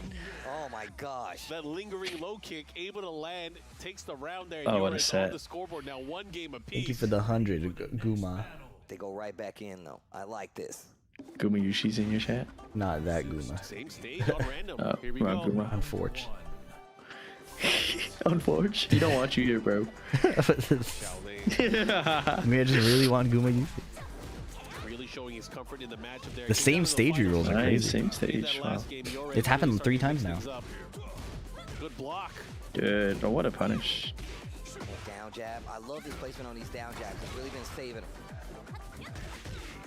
Oh my gosh. That lingering low kick, able to land, takes the round there. Oh, what a On set. the scoreboard now, 1 game apiece. Thank you for the 100, Guma. They go right back in though. I like this. Guma Yushi's in your chat? Not that Guma. Same stage on random. Here we Rob go. Guma. Unfortunate. Unfortunate. He don't want you here, bro. Shaoling Maybe I just really want Guma Yushi. really showing his comfort in the matchup there. The same stage rerolls are Nice, crazy. same stage. Wow. It's happened 3 times now. Good block. Good. Oh, what a punish. Down jab. I love his placement on these down jabs. It's really been saving him.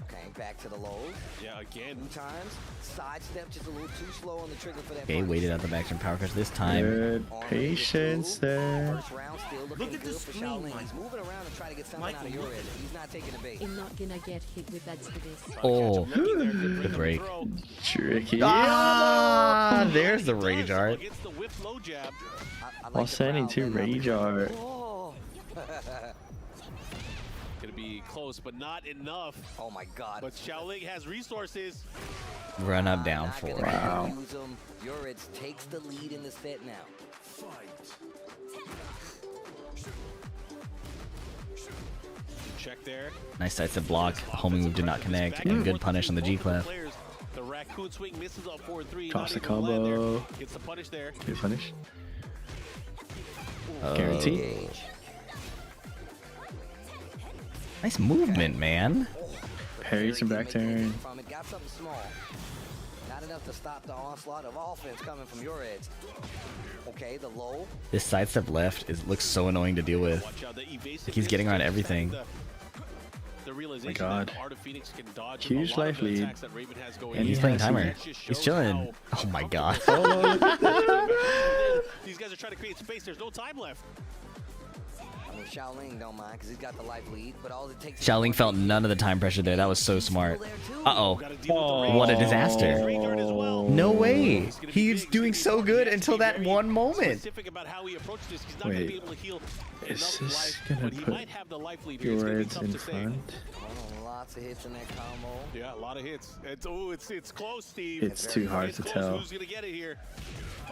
Okay, back to the lows. Yeah, again. 2 times. Side step just a little too slow on the trigger for that. Okay, punch. waited out the back turn power crush this time. Good patience there. First round still looking good for Shaoling. He's moving around and trying to get something out of Yoredz. He's not taking the bait. I'm not gonna get hit with that space. Oh, the break. Tricky. Ah, there's the rage art. Gets the whip low jab. While sending to rage art. Oh. Gonna be close, but not enough. Oh my god. But Shaoling has resources. Run up down Not 4. gonna Wow. use him. Yoredz takes the lead in the set now. Check there. Nice side step block. Homing move did not connect. And good punish on the G-clef. The raccoon swing misses up 4-3. Drops the Not able to land there. combo. Gets the punish there. Good punish. Guarantee. Nice movement, man. Parries and back turn. From it, got something small. Not enough to stop the onslaught of offense coming from Yoredz. Okay, the low. This sidestep left looks so annoying to deal with. Watch out, the evasiveness He's getting around everything. The realization My God. that Art of Phoenix can dodge Huge a lot of life the lead. attacks that Raven has going And he's in. playing Yeah, timer. That just He's shows chilling. how Oh my god. These guys are trying to create space. There's no time left. I mean, Shaoling don't mind because he's got the life lead, but all it takes. Shaoling felt none of the time pressure there. That was so smart. Uh-oh. Gotta deal with the range. What a disaster. Graveyard as well. No way. He's gonna be He's big. doing so good He has to until be that very one moment. Specific about how he approaches this. He's not going to be Wait. able to heal Is enough this life, gonna but he put might have the life lead here. It's going to be Yoredz tough in to say. front? Lots of hits in that combo. Yeah, a lot of hits. It's close, Steve. It's too hard It's to close. tell. Who's going to get it here?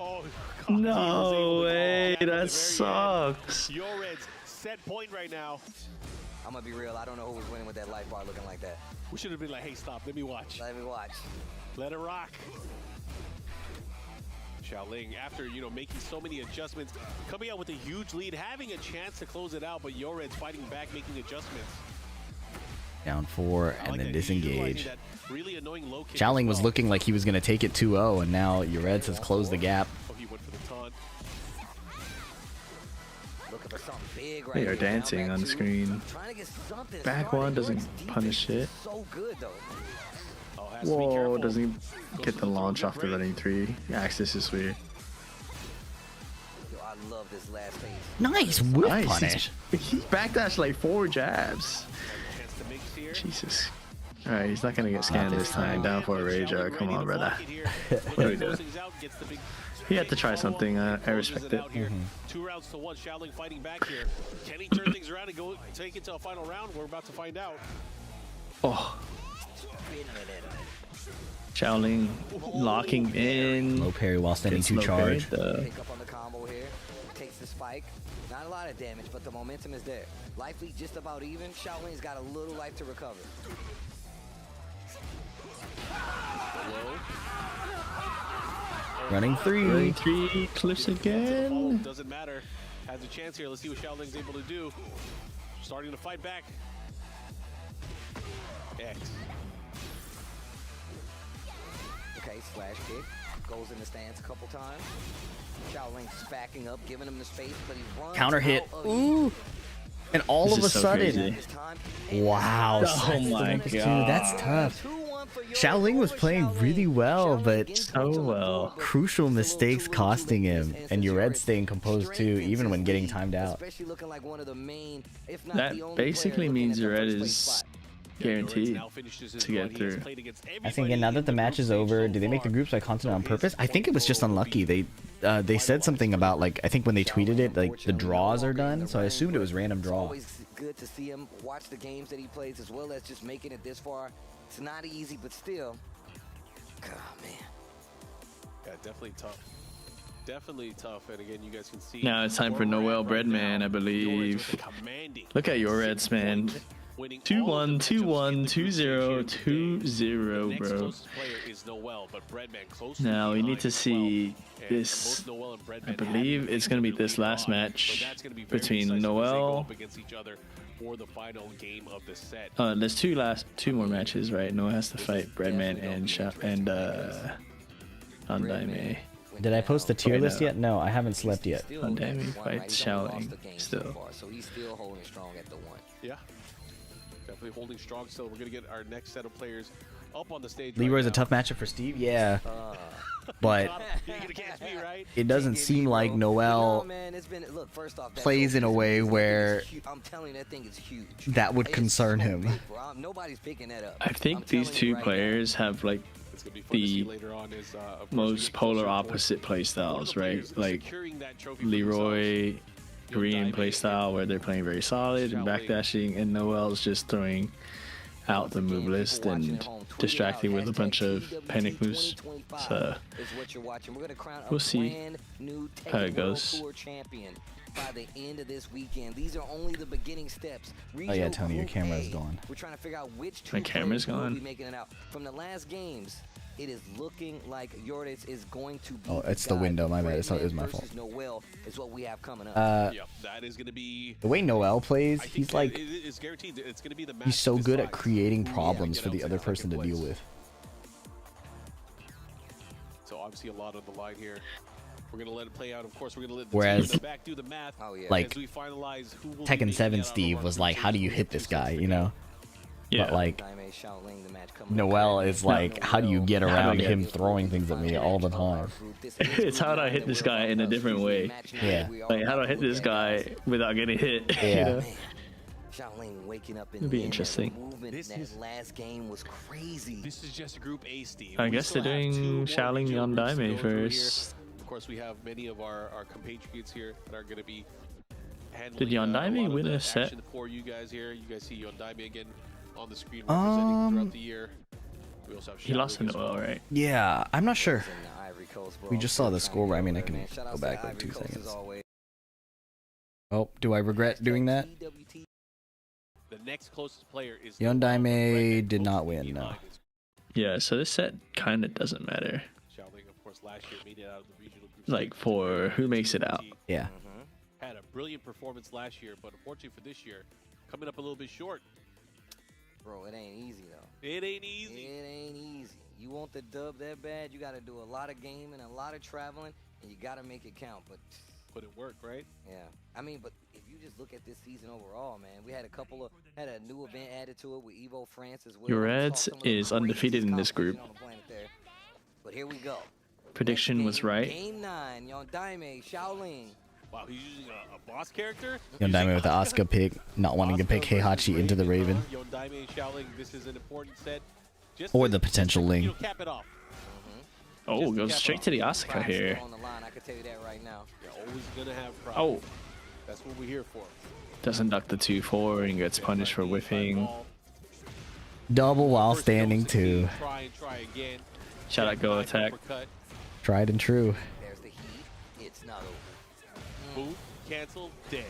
Oh, God, he was able No to way, call at the very that sucks. end. Yoredz set point right now. I'm gonna be real. I don't know who was winning with that life bar looking like that. We should have been like, hey, stop. Let me watch. Let me watch. Let it rock. Shaoling, after making so many adjustments, coming out with a huge lead, having a chance to close it out, but Yoredz fighting back, making adjustments. Down 4 I and like then that. He's utilizing disengage. that really annoying low kick Shaoling as was well. looking like he was going to take it 2-0, and now Yoredz has closed the gap. Oh, he went for the taunt. Looking for something big right They here. are dancing Down back on the two. screen. Trying to get something Back started. one doesn't Yoredz punish defense it. is so good though. Oh, has to be Whoa, careful. doesn't he Goes get for the throw launch good off the break. running 3? Axis is weird. Yo, I love this last phase. Nice whip Nice. punish. He backdashed like 4 jabs. Chance to mix here. Jesus. Alright, he's not gonna get scanned this time. Down for a rage art. Come on, brother. What are we doing? He had to try something. I respect it. 2 rounds to 1. Shaoling fighting back here. Can he turn things around and go take it to a final round? We're about to find out. Oh. Shaoling locking in. Low parry while standing 2 charge. Pick up on the combo here. Takes the spike. Not a lot of damage, but the momentum is there. Life lead just about even. Shaoling's got a little life to recover. Running 3. Running 3 clips again. Doesn't matter. Has a chance here. Let's see what Shaoling's able to do. Starting to fight back. X. Okay, slash kick. Goes in the stance a couple times. Shaoling's backing up, giving him the space, but he runs Counter hit. Ooh. And all of a sudden. Wow. Oh my god. Dude, that's tough. Shaoling was playing really well, but so well. Crucial mistakes costing him, and Yoredz staying composed too, even when getting timed out. That basically means Yoredz is guaranteed to get through. I think, and now that the match is over, did they make the groups by continent on purpose? I think it was just unlucky. They said something about, like, I think when they tweeted it, like, the draws are done, so I assumed it was random draw. Always good to see him watch the games that he plays, as well as just making it this far. It's not easy, but still. God, man. Yeah, definitely tough. Definitely tough. And again, you guys can see. Now it's time for Noel Breadman, I believe. Look at Yoredz, man. 2-1, 2-1, 2-0, 2-0, bro. Now we need to see this. I believe it's going to be this last match between Noel. There's two more matches, right? Noel has to fight Breadman and Yondaime. Did I post the tier list yet? No, I haven't slept yet. Yondaime fights Shaoling still. So he's still holding strong at the 1. Yeah. Definitely holding strong still. We're going to get our next set of players up on the stage. Leroy's a tough matchup for Steve, yeah. But it doesn't seem like Noel plays in a way where that would concern him. I think these two players have like the most polar opposite play styles, right? Like Leroy Korean playstyle where they're playing very solid and backdashing, and Noel's just throwing out the move list and distracting with a bunch of panic moves. So we'll see how it goes. By the end of this weekend, these are only the beginning steps. Oh yeah, Tony, your camera's gone. We're trying to figure out which my camera's gone. Be making it out from the last games. It is looking like Yoredz is going to be. Oh, it's the window. My bad. It's my fault. Noel is what we have coming up. That is going to be the way Noel plays. He's like, it's guaranteed. It's going to be the match. He's so good at creating problems for the other person to deal with. So obviously a lot on the line here. We're gonna let it play out. Of course, we're gonna let the whereas, team in the back do the math. Like as we finalize who will Tekken 7 Steve was like, how do you hit this guy? You know. Yeah. But like Noel is like, how do you get around him throwing things at me all the time? It's how do I hit this guy in a different way? Yeah. Like how do I hit this guy without getting hit? Yeah. You know? Shaoling waking up in It'd be interesting. That last game was crazy. This is just Group A, Steve. I guess they're doing Shaoling Yondaime first. Of course, we have many of our compatriots here that are going to be handling. Did Yondaime win a set? For you guys here, you guys see Yondaime again on the screen representing throughout the year. We also have he lost to Noel, right? Yeah, I'm not sure. We just saw the score. I mean, I can go back like 2 seconds. Oh, do I regret doing that? The next closest player is Yondaime did not win, no. Yeah, so this set kind of doesn't matter. Shaoling, of course, last year made it out of the regional group. Like for who makes it out. Yeah. Had a brilliant performance last year, but unfortunately for this year, coming up a little bit short. Bro, it ain't easy though. It ain't easy. It ain't easy. You want the dub that bad, you got to do a lot of gaming, a lot of traveling, and you got to make it count. But put it work, right? Yeah. I mean, but if you just look at this season overall, man, we had a new event added to it with Evo France as well. Yoredz is undefeated in this group. But here we go. Prediction was right. Game 9, Yondaime, Shaoling. Wow, he's using a boss character. Yondaime with the Asuka pick, not wanting to pick Heihachi into the Raven. Yondaime, Shaoling, this is an important set. Or the potential Ling. Cap it off. Oh, goes straight to the Asuka here. On the line, I can tell you that right now. You're always gonna have pride. Oh, that's what we're here for. Doesn't duck the 2-4 and gets punished for whiffing. Double while standing too. Try again. Shout out go attack. Tried and true. There's the heat. It's not over. Boot, cancel, dead.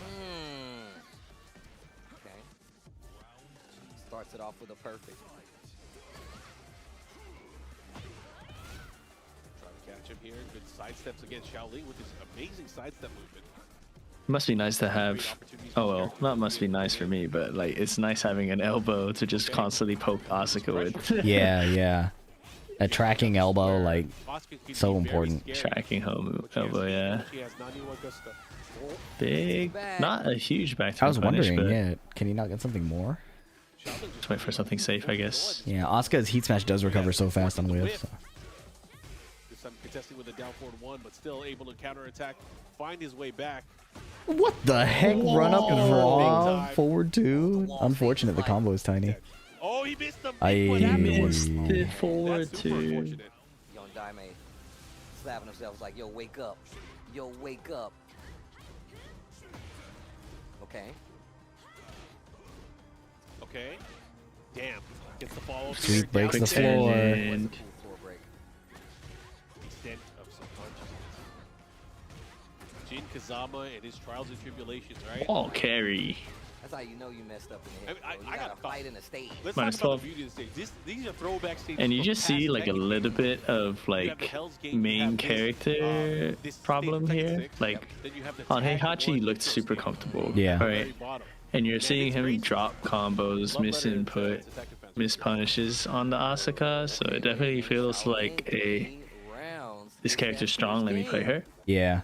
Okay. Starts it off with a perfect. Catch him here. Good sidesteps against Shaoling with his amazing sidestep movement. Must be nice to have. Oh well, not must be nice for me, but like it's nice having an elbow to just constantly poke Asuka with. Yeah. A tracking elbow, like, so important. Tracking home elbow, yeah. Big, not a huge back to I was punish, wondering, but yeah, can he not get something more? Just wait for something safe, I guess. Yeah, Asuka's heat smash does recover so fast on whiff. So. This time contesting with a down forward 1, but still able to counterattack, find his way back. What the heck? Run up raw forward 2? Unfortunate, the combo is tiny. Oh, he missed the Did forward 2. Yondaime slapping himself like, yo, wake up. Yo, wake up. Okay. Okay. Damn. Gets the follow-up. Sweet breaks the floor. Extent of some punches. Jin Kazama and his trials and tribulations, right? Oh, carry. That's how you know you messed up in the head. I got to fight in the stage. Let's Minus talk about 12. the beauty of the stage. These are throwback stages. And you from just see past like a Tekken little games. bit of like main character problem here. Like on Heihachi, he looked super comfortable. Yeah. Right. And you're seeing him drop combos, miss input, miss punishes on the Asuka. So it definitely feels like this character's strong. Let me play her. Yeah.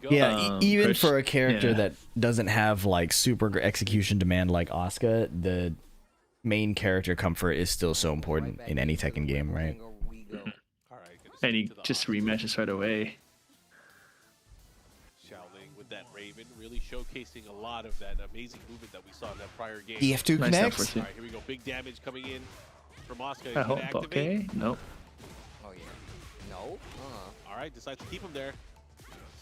Yeah, even for a character that doesn't have like super execution demand like Asuka, the main character comfort is still so important in any Tekken game, right? And he just rematches right away. Shaoling with that Raven, really showcasing a lot of that amazing movement that we saw in that prior game. EF2 connects. All right, here we go. Big damage coming in from Asuka. I hope. Okay. Nope. Oh yeah. No. All right, decides to keep him there.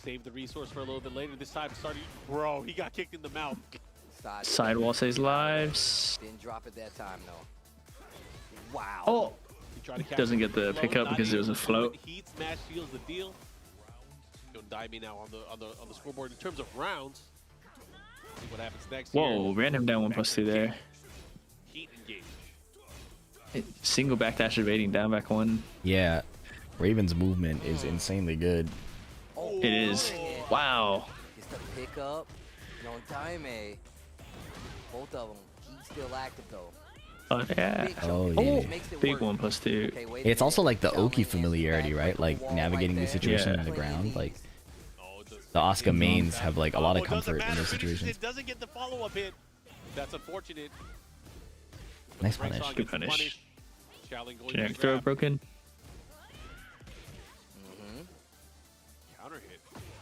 Save the resource for a little bit later. This time, starting. Bro, he got kicked in the mouth. Sidewall saves lives. Didn't drop it that time though. Wow. Oh. Doesn't get the pickup because it was a float. Heat smash seals the deal. Yondaime now on the scoreboard in terms of rounds. See what happens next. Whoa, ran him down 1+2 there. Heat engage. Single backdash evading down back 1. Yeah, Raven's movement is insanely good. It is. Wow. It's the pickup. Yondaime. Both of them. He's still active though. Oh yeah. Oh yeah. Big 1+2. It's also like the Oki familiarity, right? Like navigating these situations on the ground. Like the Asuka mains have like a lot of comfort in those situations. It doesn't get the follow-up hit. That's unfortunate. Nice punish. Good punish. Generic throw broken. Counter hit.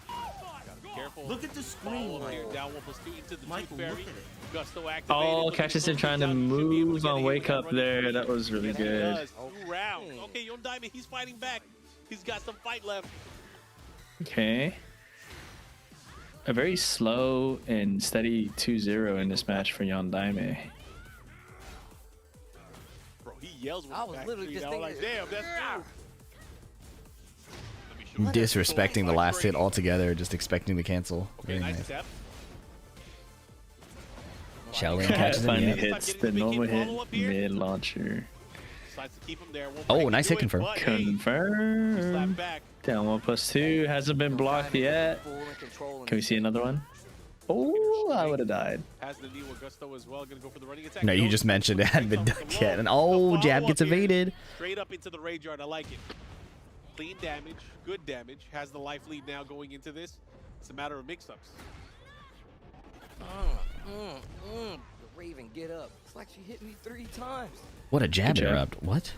Gotta be careful. Look at the screen. Down 1+2 into the Michael, fairy. look at it. Gusto activated. Oh, catches him trying to move on wake up there. That was really good. Okay, Yondaime, he's fighting back. He's got some fight left. Okay. A very slow and steady 2-0 in this match for Yondaime. Bro, he yells with I was literally just thinking, like, damn, that's Disrespecting the last hit altogether, just expecting to cancel. Okay, Very nice nice. step. Shaoling catches him. Finally Yeah. hits the normal hit mid launcher. Decides to keep him there. Oh, nice hit confirm. Confirm. Down 1+2. Hasn't been blocked yet. Can we see another one? Oh, I would have died. Has the knee with Gusto as well. Gonna go for the running attack. No, you just mentioned it hadn't been done yet. And oh, jab gets evaded. Straight up into the rage yard. I like it. Clean damage, good damage. Has the life lead now going into this. It's a matter of mix-ups. The Raven, get up. It's like she hit me 3 times. What a jab interrupt. What?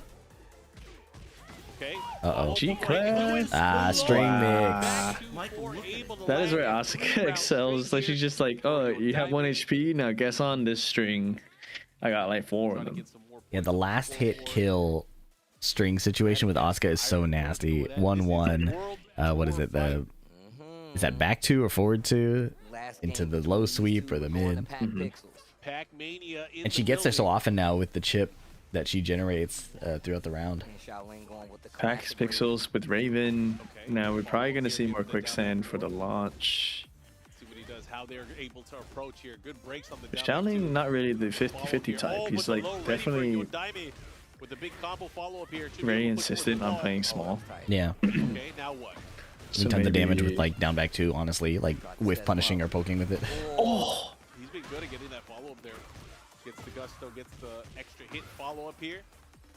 Uh-oh. G-Class. Ah, string mix. That is where Asuka excels. Like she's just like, oh, you have 1 HP, now guess on this string. I got like 4 of them. Yeah, the last hit kill string situation with Asuka is so nasty. 1-1. What is it? Is that back 2 or forward 2? Into the low sweep or the mid. And she gets there so often now with the chip that she generates throughout the round. Packs pixels with Raven. Now we're probably going to see more quicksand for the launch. Shaoling not really the 50-50 type. He's like definitely very insistent on playing small. Yeah. So tons of damage with like down back 2, honestly, like with punishing or poking with it. Oh, he's been good at getting that follow up there. Gets the gusto, gets the extra hit follow up here.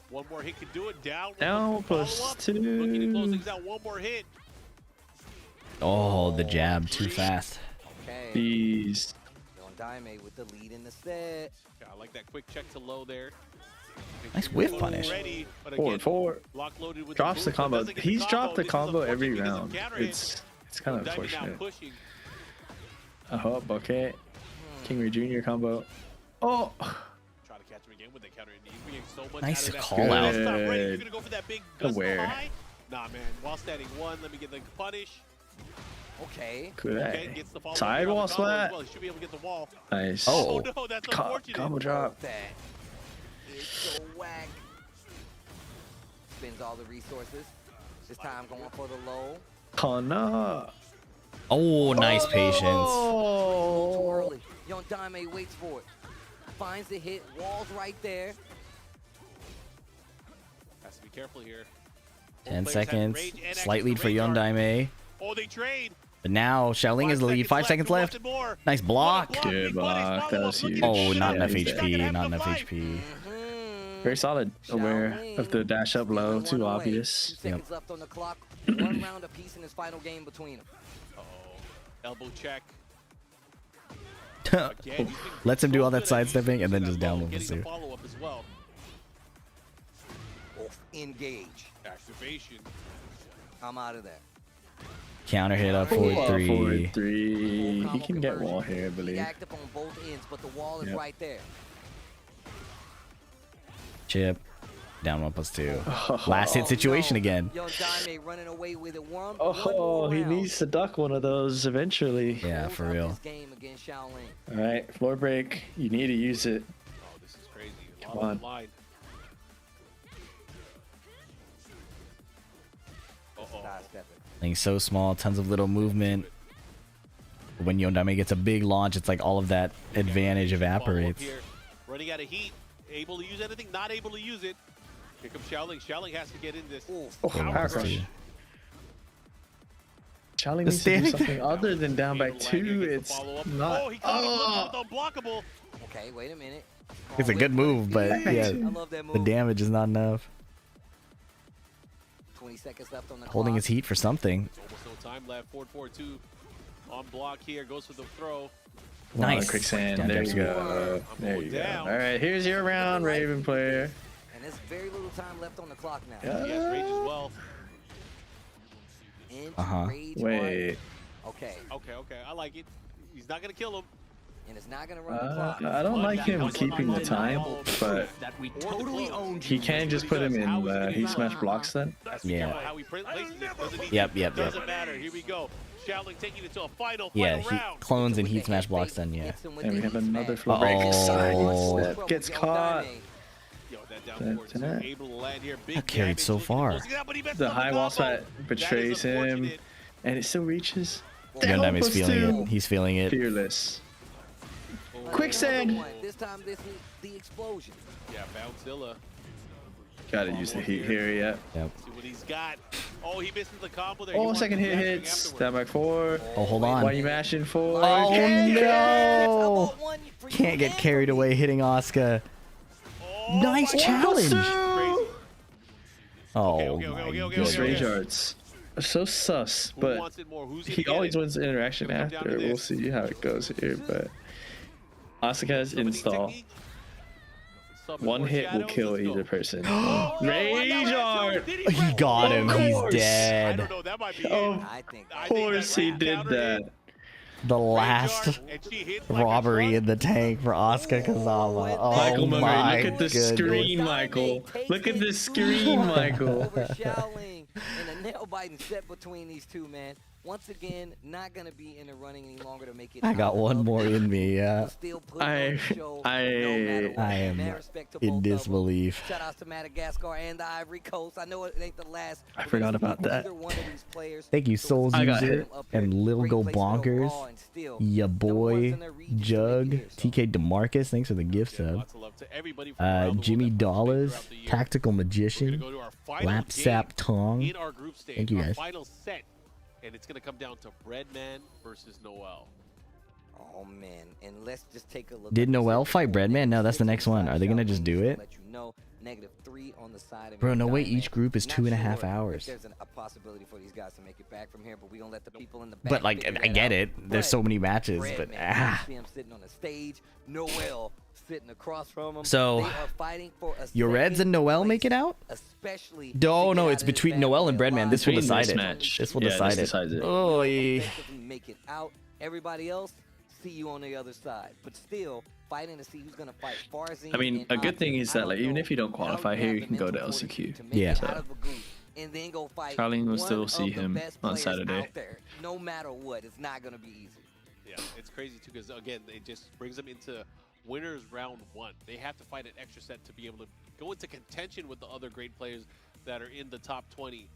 One more hit can do it. Down +2. Looking to close things out. One more hit. Oh, the jab too fast. These. Yondaime with the lead in the set. Yeah, I like that quick check to low there. Nice whiff punish. 4-4. Drops the combo. He's dropped the combo every round. It's kind of unfortunate. Oh, okay. King Jr. combo. Oh. Try to catch him again with the counter. He's being so much Nice out of that call out. He's not ready. You're gonna go for that big Aware. high? Nah, man. While standing 1, let me get the punish. Okay. Good. Gets the follow Sidewall splat. Well. He should be able to get the wall. Nice. Oh, no, that's unfortunate. Combo drop. It's so whack. Spends all the resources. This time going for the low. Kana. Oh, nice patience. Too early. Yondaime waits for it. Finds the hit. Wall's right there. Has to be careful here. 10 seconds. Slight lead for Yondaime. Oh, they trade. But now Shaoling is the lead. 5 seconds left. Nice block. Good block. That was huge. Oh, not enough he's HP. dead. Not enough HP. Very solid. Aware of the dash up low. Too obvious. 2 seconds left on the clock. 1 round apiece in his final game between them. Elbow check. Lets him do all that sidestepping and then just down with the Follow-up as well. Engage. Activation. I'm out of there. Counter hit up forward 3. Forward 3. He can get wall here, I believe. Active on both ends, but the wall is right there. Chip. Down 1+2. Last hit situation again. Yondaime running away with it. Oh, he needs to duck one of those eventually. Yeah, for real. All right, floor break. You need to use it. Oh, this is crazy. Come on. Thing's so small, tons of little movement. When Yondaime gets a big launch, it's like all of that advantage evaporates. Running out of heat. Able to use anything, not able to use it. Here comes Shaoling. Shaoling has to get in this. Power crush. Shaoling needs to do something other than down back 2. It's not. Oh, he got unblockable. Okay, wait a minute. It's a good move, but yeah, the damage is not enough. 20 seconds left on the Holding his heat for something. Almost no time left. 4-4-2 on block here. Goes for the throw. Nice. Quicksand. There you go. There you go. All right, here's your round, Raven player. And there's very little time left on the clock now. Yeah. He has rage as well. Wait. Okay. I like it. He's not gonna kill him. And it's not gonna run the clock. I don't like him keeping the time, but he can just put him in heat smash blocks then. Yeah. Yep. Doesn't matter. Here we go. Shaoling taking it to a final Yeah, round. he clones and heat smash blocks then, yeah. And we have another floor break. That gets caught. Got carried so far. The high wall spot betrays him, and it still reaches. Yondaime is feeling it. He's feeling it. Fearless. Quicksand. This time this is the explosion. Yeah, Bouncilla. Gotta use the heat here, yeah. Yep. See what he's got. Oh, he misses the combo there. Oh, second hit hits. Down back 4. Oh, hold on. Why are you mashing 4? Oh, no! Can't get carried away hitting Asuka. Nice challenge. Oh, my These goodness. rage arts are so sus, but he always wins the interaction after. We'll see how it goes here, but Asuka's install. One hit will kill either person. Rage art! He got him. He's dead. Of course he did that. The last robbery in the tank for Asuka Kazama. Oh Michael my Murray, look at the goodness. screen, Michael. Look at the screen, Michael. Shaoling and a nail-biting set between these two, man. Once again, not gonna be in the running any longer to make it. I got one more in me, yeah. I am in disbelief. Shout out to Madagascar and the Ivory Coast. I know it ain't the last. I forgot about that. Thank you, Souls User and Lil Go Bonkers. Ya boy, Jug, TK DeMarcus. Thanks for the gift sub. Jimmy Dollars, Tactical Magician, Lapsap Tong. Thank you guys. And it's going to come down to Breadman versus Noel. Oh man, and let's just take a look. Did Noel fight Breadman? No, that's the next one. Are they going to just do it? -3 on the side of Bro, no way. Each group is 2.5 hours. There's a possibility for these guys to make it back from here, but we gonna let the people in the back. But like, I get it. There's so many matches, but see him sitting on the stage. Noel sitting across from him. So, Yoredz and Noel make it out? Especially. Oh no, it's between Noel and Breadman. This will decide it. This will decide it. Oh, make it out. Everybody else, see you on the other side. But still, fighting to see who's gonna fight. Farzin. I mean, a good thing is that like even if you don't qualify here, you can go to LCQ. Yeah. So, Shaoling will still see him on Saturday. No matter what, it's not gonna be easy. Yeah, it's crazy too because again, it just brings them into winners round 1. They have to fight an extra set to be able to go into contention with the other great players that are in the top 20.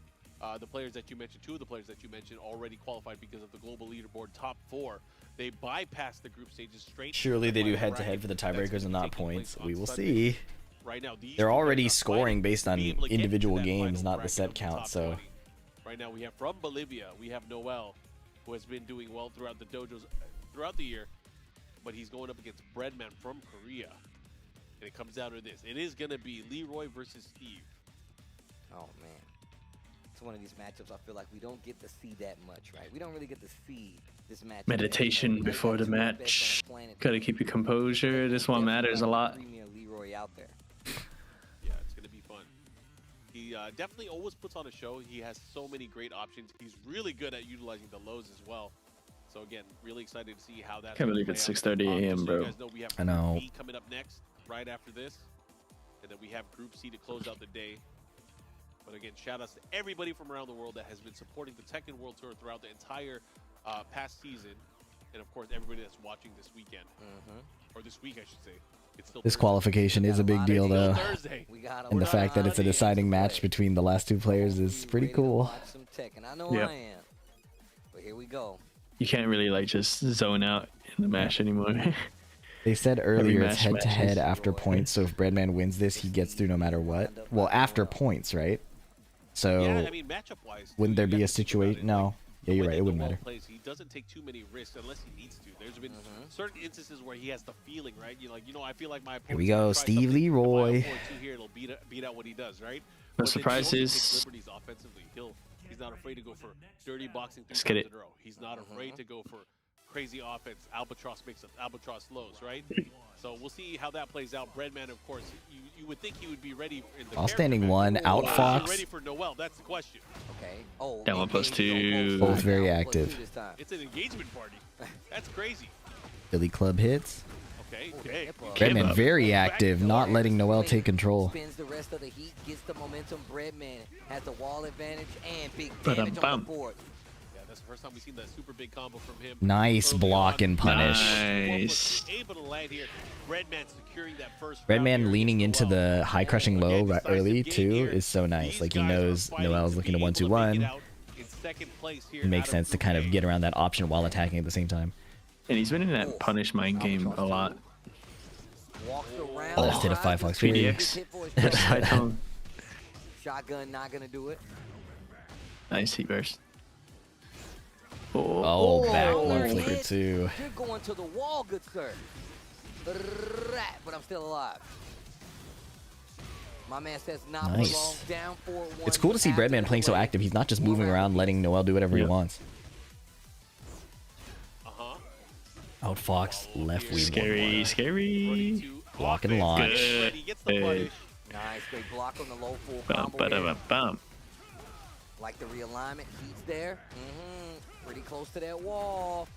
The players that you mentioned, 2 of the players that you mentioned already qualified because of the global leaderboard top 4. They bypass the group stages straight. Surely they do head-to-head for the tiebreakers and not points. We will see. Right now, they're already scoring based on individual games, not the set count. So right now we have from Bolivia, we have Noel, who has been doing well throughout the dojos throughout the year, but he's going up against Breadman from Korea, and it comes down to this. It is going to be Leroy versus Steve. Oh man, it's one of these matchups I feel like we don't get to see that much, right? We don't really get to see this match. Meditation before the match. Gotta keep your composure. This one matters a lot. Leroy out there. Yeah, it's gonna be fun. He definitely always puts on a show. He has so many great options. He's really good at utilizing the lows as well. So again, really excited to see how that. Can't believe it's 6:30 a.m., bro. I know. B coming up next, right after this, and then we have Group C to close out the day. But again, shout outs to everybody from around the world that has been supporting the Tekken World Tour throughout the entire past season, and of course everybody that's watching this weekend, or this week I should say. It's still this qualification is a big deal though, and the fact that it's a deciding match between the last 2 players is pretty cool. Yeah. But here we go. You can't really like just zone out in the match anymore. They said earlier it's head-to-head after points, so if Breadman wins this, he gets through no matter what. Well, after points, right? So, yeah, I mean, matchup-wise, wouldn't there be a situation? No. Yeah, you're right. It wouldn't matter. He doesn't take too many risks unless he needs to. There's been certain instances where he has the feeling, right? You're like, I feel like my opponent. Here we go, Steve Leroy. Here, it'll beat out what he does, right? No surprises. He's not afraid to go for dirty boxing 3 times in a row. He's not afraid to go for crazy offense. Albatross makes up Albatross lows, right? So we'll see how that plays out. Breadman, of course, you would think he would be ready in the All-standing 1, out Fox. Ready for Noel? That's the question. Okay. Oh. Down 1+2. Both very active. It's an engagement party. That's crazy. Billy Club hits. Okay. Breadman very active, not letting Noel take control. Spins the rest of the heat, gets the momentum. Breadman has the wall advantage and big damage on the board. Yeah, that's the first time we've seen that super big combo from him. Nice block and punish. Nice. Able to land here. Breadman securing that first. Breadman leaning into the high crushing low early too is so nice. Like he knows Noel's looking to 1-2-1. It makes sense to kind of get around that option while attacking at the same time. And he's been in that punish mind game a lot. Oh, let's hit a 5 Fox PDX. Shotgun not gonna do it. Nice heat burst. Oh, back one flicker too. You're going to the wall, good sir. But I'm still alive. My man says not nice. Down 4-1. It's cool to see Breadman playing so active. He's not just moving around, letting Noel do whatever he wants. Out Fox, left weed. Scary. Block and launch. gets the punish. Nice, great block on the low full combo. Like the realignment, he's there. Pretty close to that wall.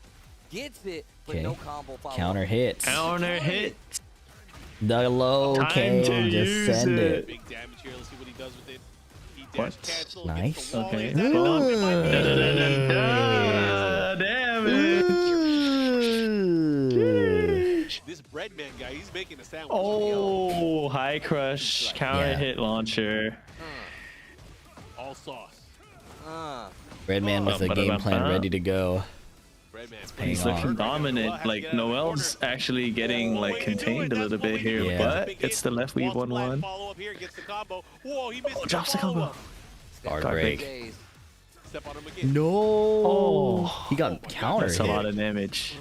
Gets it, but no combo follow. Counter hits. Counter hit. The low can just send it. Big damage here. Let's see what he does with it. He What? cancel, Nice. Okay. Damage. This Breadman guy, he's making a sandwich. Oh, high crush, counter hit launcher. All sauce. Breadman with the game plan ready to go. He's looking dominant. Like Noel's actually getting like contained a little bit here, but it's the left weave 1-1. Oh, drops the combo. Guard break. Step on him again. No. Oh, He got counter that's hit. a lot of damage.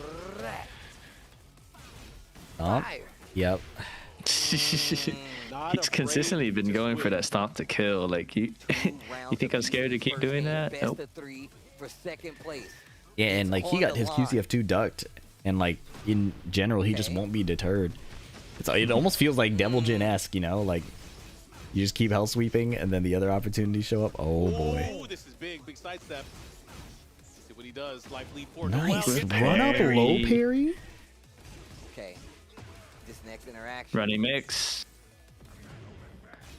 Yep. He's consistently been going for that stop to kill. Like you think I'm scared to keep doing that? Nope. Yeah, and like he got his QCF2 ducked, and like in general he just won't be deterred. It almost feels like Devil Jin-esque, you know, like you just keep hell sweeping and then the other opportunities show up. Oh boy. Oh, this is big sidestep. See what he does. Life lead forward. Nice run up low parry. Okay. This next interaction. Running mix.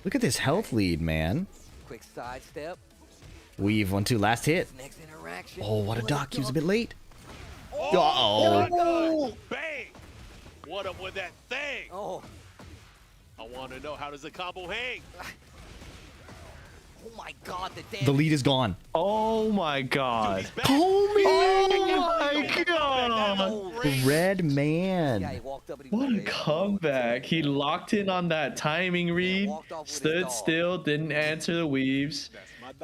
Look at this health lead, man. Quick sidestep. Weave 1-2 last hit. Next interaction. Oh, what a duck. He was a bit late. Oh, bang! What up with that thing? Oh. I want to know, how does the combo hang? Oh my god, the damage. The lead is gone. Oh my god. Dude, Oh my god. Breadman. Yeah, he walked up and he What a went, comeback. He locked in on that timing read, stood still, didn't answer the weaves.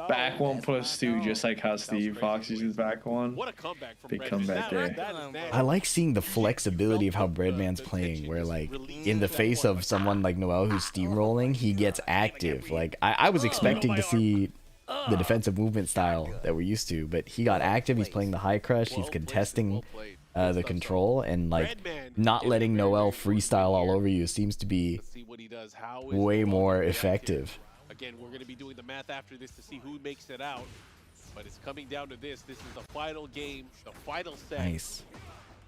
Back 1+2, just like how Steve Fox uses back one. What a comeback from Big Breadman. comeback there. I like seeing the flexibility of how Breadman's playing, where like in the face of someone like Noel who's steamrolling, he gets active. Like I was expecting to see the defensive movement style that we're used to, but he got active. He's playing the high crush. He's contesting the control, and like not letting Noel freestyle all over you seems to be way more effective. Again, we're going to be doing the math after this to see who makes it out, but it's coming down to this. This is the final game, the final set. Nice.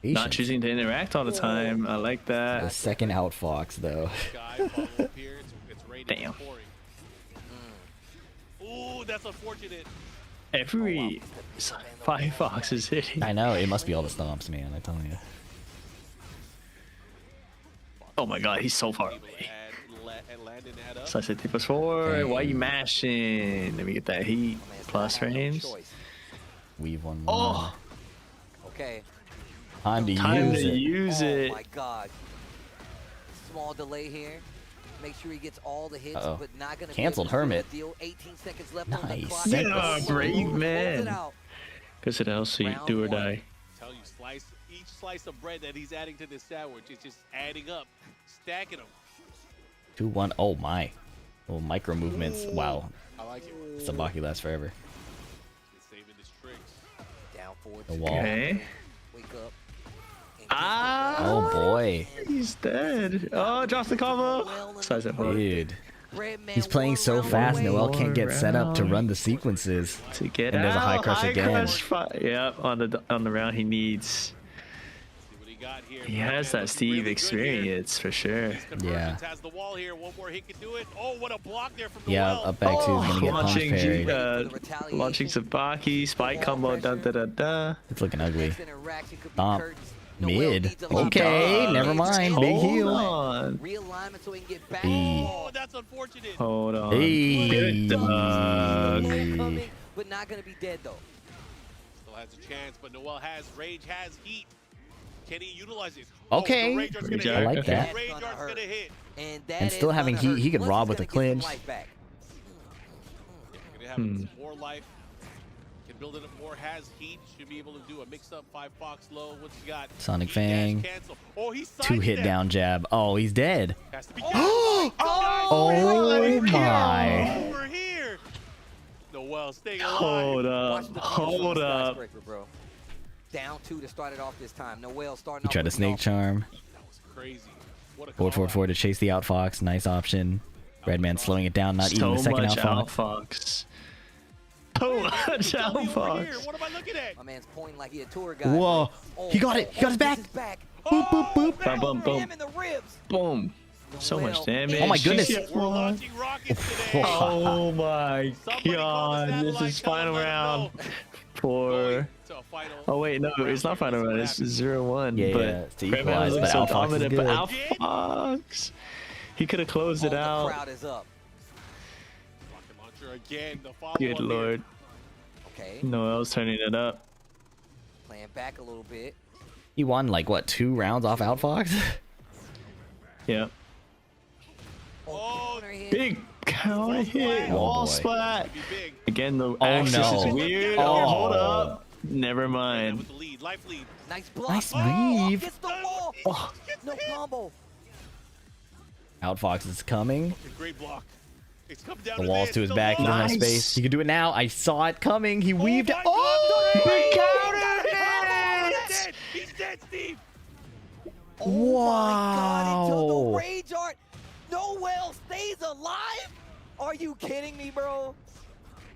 Not choosing to interact all the time. I like that. The second out Fox though. Damn. Ooh, that's unfortunate. Every 5 Foxes hitting. I know, it must be all the stomps, man. I tell you. Oh my god, he's so far away. Slice it +4. Why are you mashing? Let me get that heat. Plus frames. Weave 1. Oh. Okay. Time to use it. Oh my god. Small delay here. Make sure he gets all the hits, but not gonna canceled Hermit. Deal. 18 seconds left Nice. on the clock. Yeah, brave man. Because it else do or die. Tell you, each slice of bread that he's adding to this sandwich is just adding up, stacking them. 2-1. Oh my. Little micro movements. Wow. I like it. Sabaki lasts forever. Saving his tricks. Down forward. The wall. Okay. Wake up. Ah! Oh boy. He's dead. Oh, drops the combo. Size that forward. Dude. He's playing so fast, Noel can't get set up to run the sequences. To get and there's a high crush again. Yep, on the round he needs. He has that Steve experience for sure. Yeah. Has the wall here. One more hit can do it. Oh, what a block there from Yeah, Noel. up back two is gonna get punch parried. Launching Sabaki, spike combo, da. It's looking ugly. Stomp. Mid. Okay, never mind. Big heal. Realignment so he can get back. Oh, that's unfortunate. Hold on. Hey. Good dog. But not gonna be dead though. Still has a chance, but Noel has rage, has heat. Can he utilize it? Okay. Oh, I like that. And still having heat, he could rob with a clinch. More life. Can build it up more, has heat. Should be able to do a mix-up 5 Fox low. What's he got? Sonic Fang. Oh, he's 2-hit down jab. Oh, he's dead. Has to be Oh my. Over here. Noel staying alive. Hold up. Down 2 to start it off this time. Noel starting He tried a snake charm. That was crazy. Forward to chase the Outfox. Nice option. Breadman slowing it down, not eating the second Outfox. So much Outfox. What am I looking at? My man's pointing like he a tour guide. Whoa. He got it. He got his back. Boop, boop, boop. Boom, boom, boom. In the ribs. Boom. So much damage. Oh my goodness. We're launching rockets today. Oh my god. This is final round for... Oh wait, no, it's not final round. It's 0-1. Yeah, but it's to equalize, but so Outfox is dominant, good. but Outfox, he could have closed it out. The crowd is up. Rocket launcher again. The Good lord. Okay. Noel's turning it up. Playing back a little bit. He won like what, 2 rounds off Outfox? Yeah. Oh, big counter hit. Wall splat. Again, the axis is weird. Oh. Hold up. Never mind. with the lead. Life lead. Nice block. Nice weave. Gets the wall. Oh. No combo. Outfox is coming. Great block. It's come down The wall's to his back. He doesn't have space. He can do it now. I saw it coming. He weaved it. Oh! The counter hit! He's dead, Steve. Oh my God, until the Wow. rage art. Noel stays alive? Are you kidding me, bro?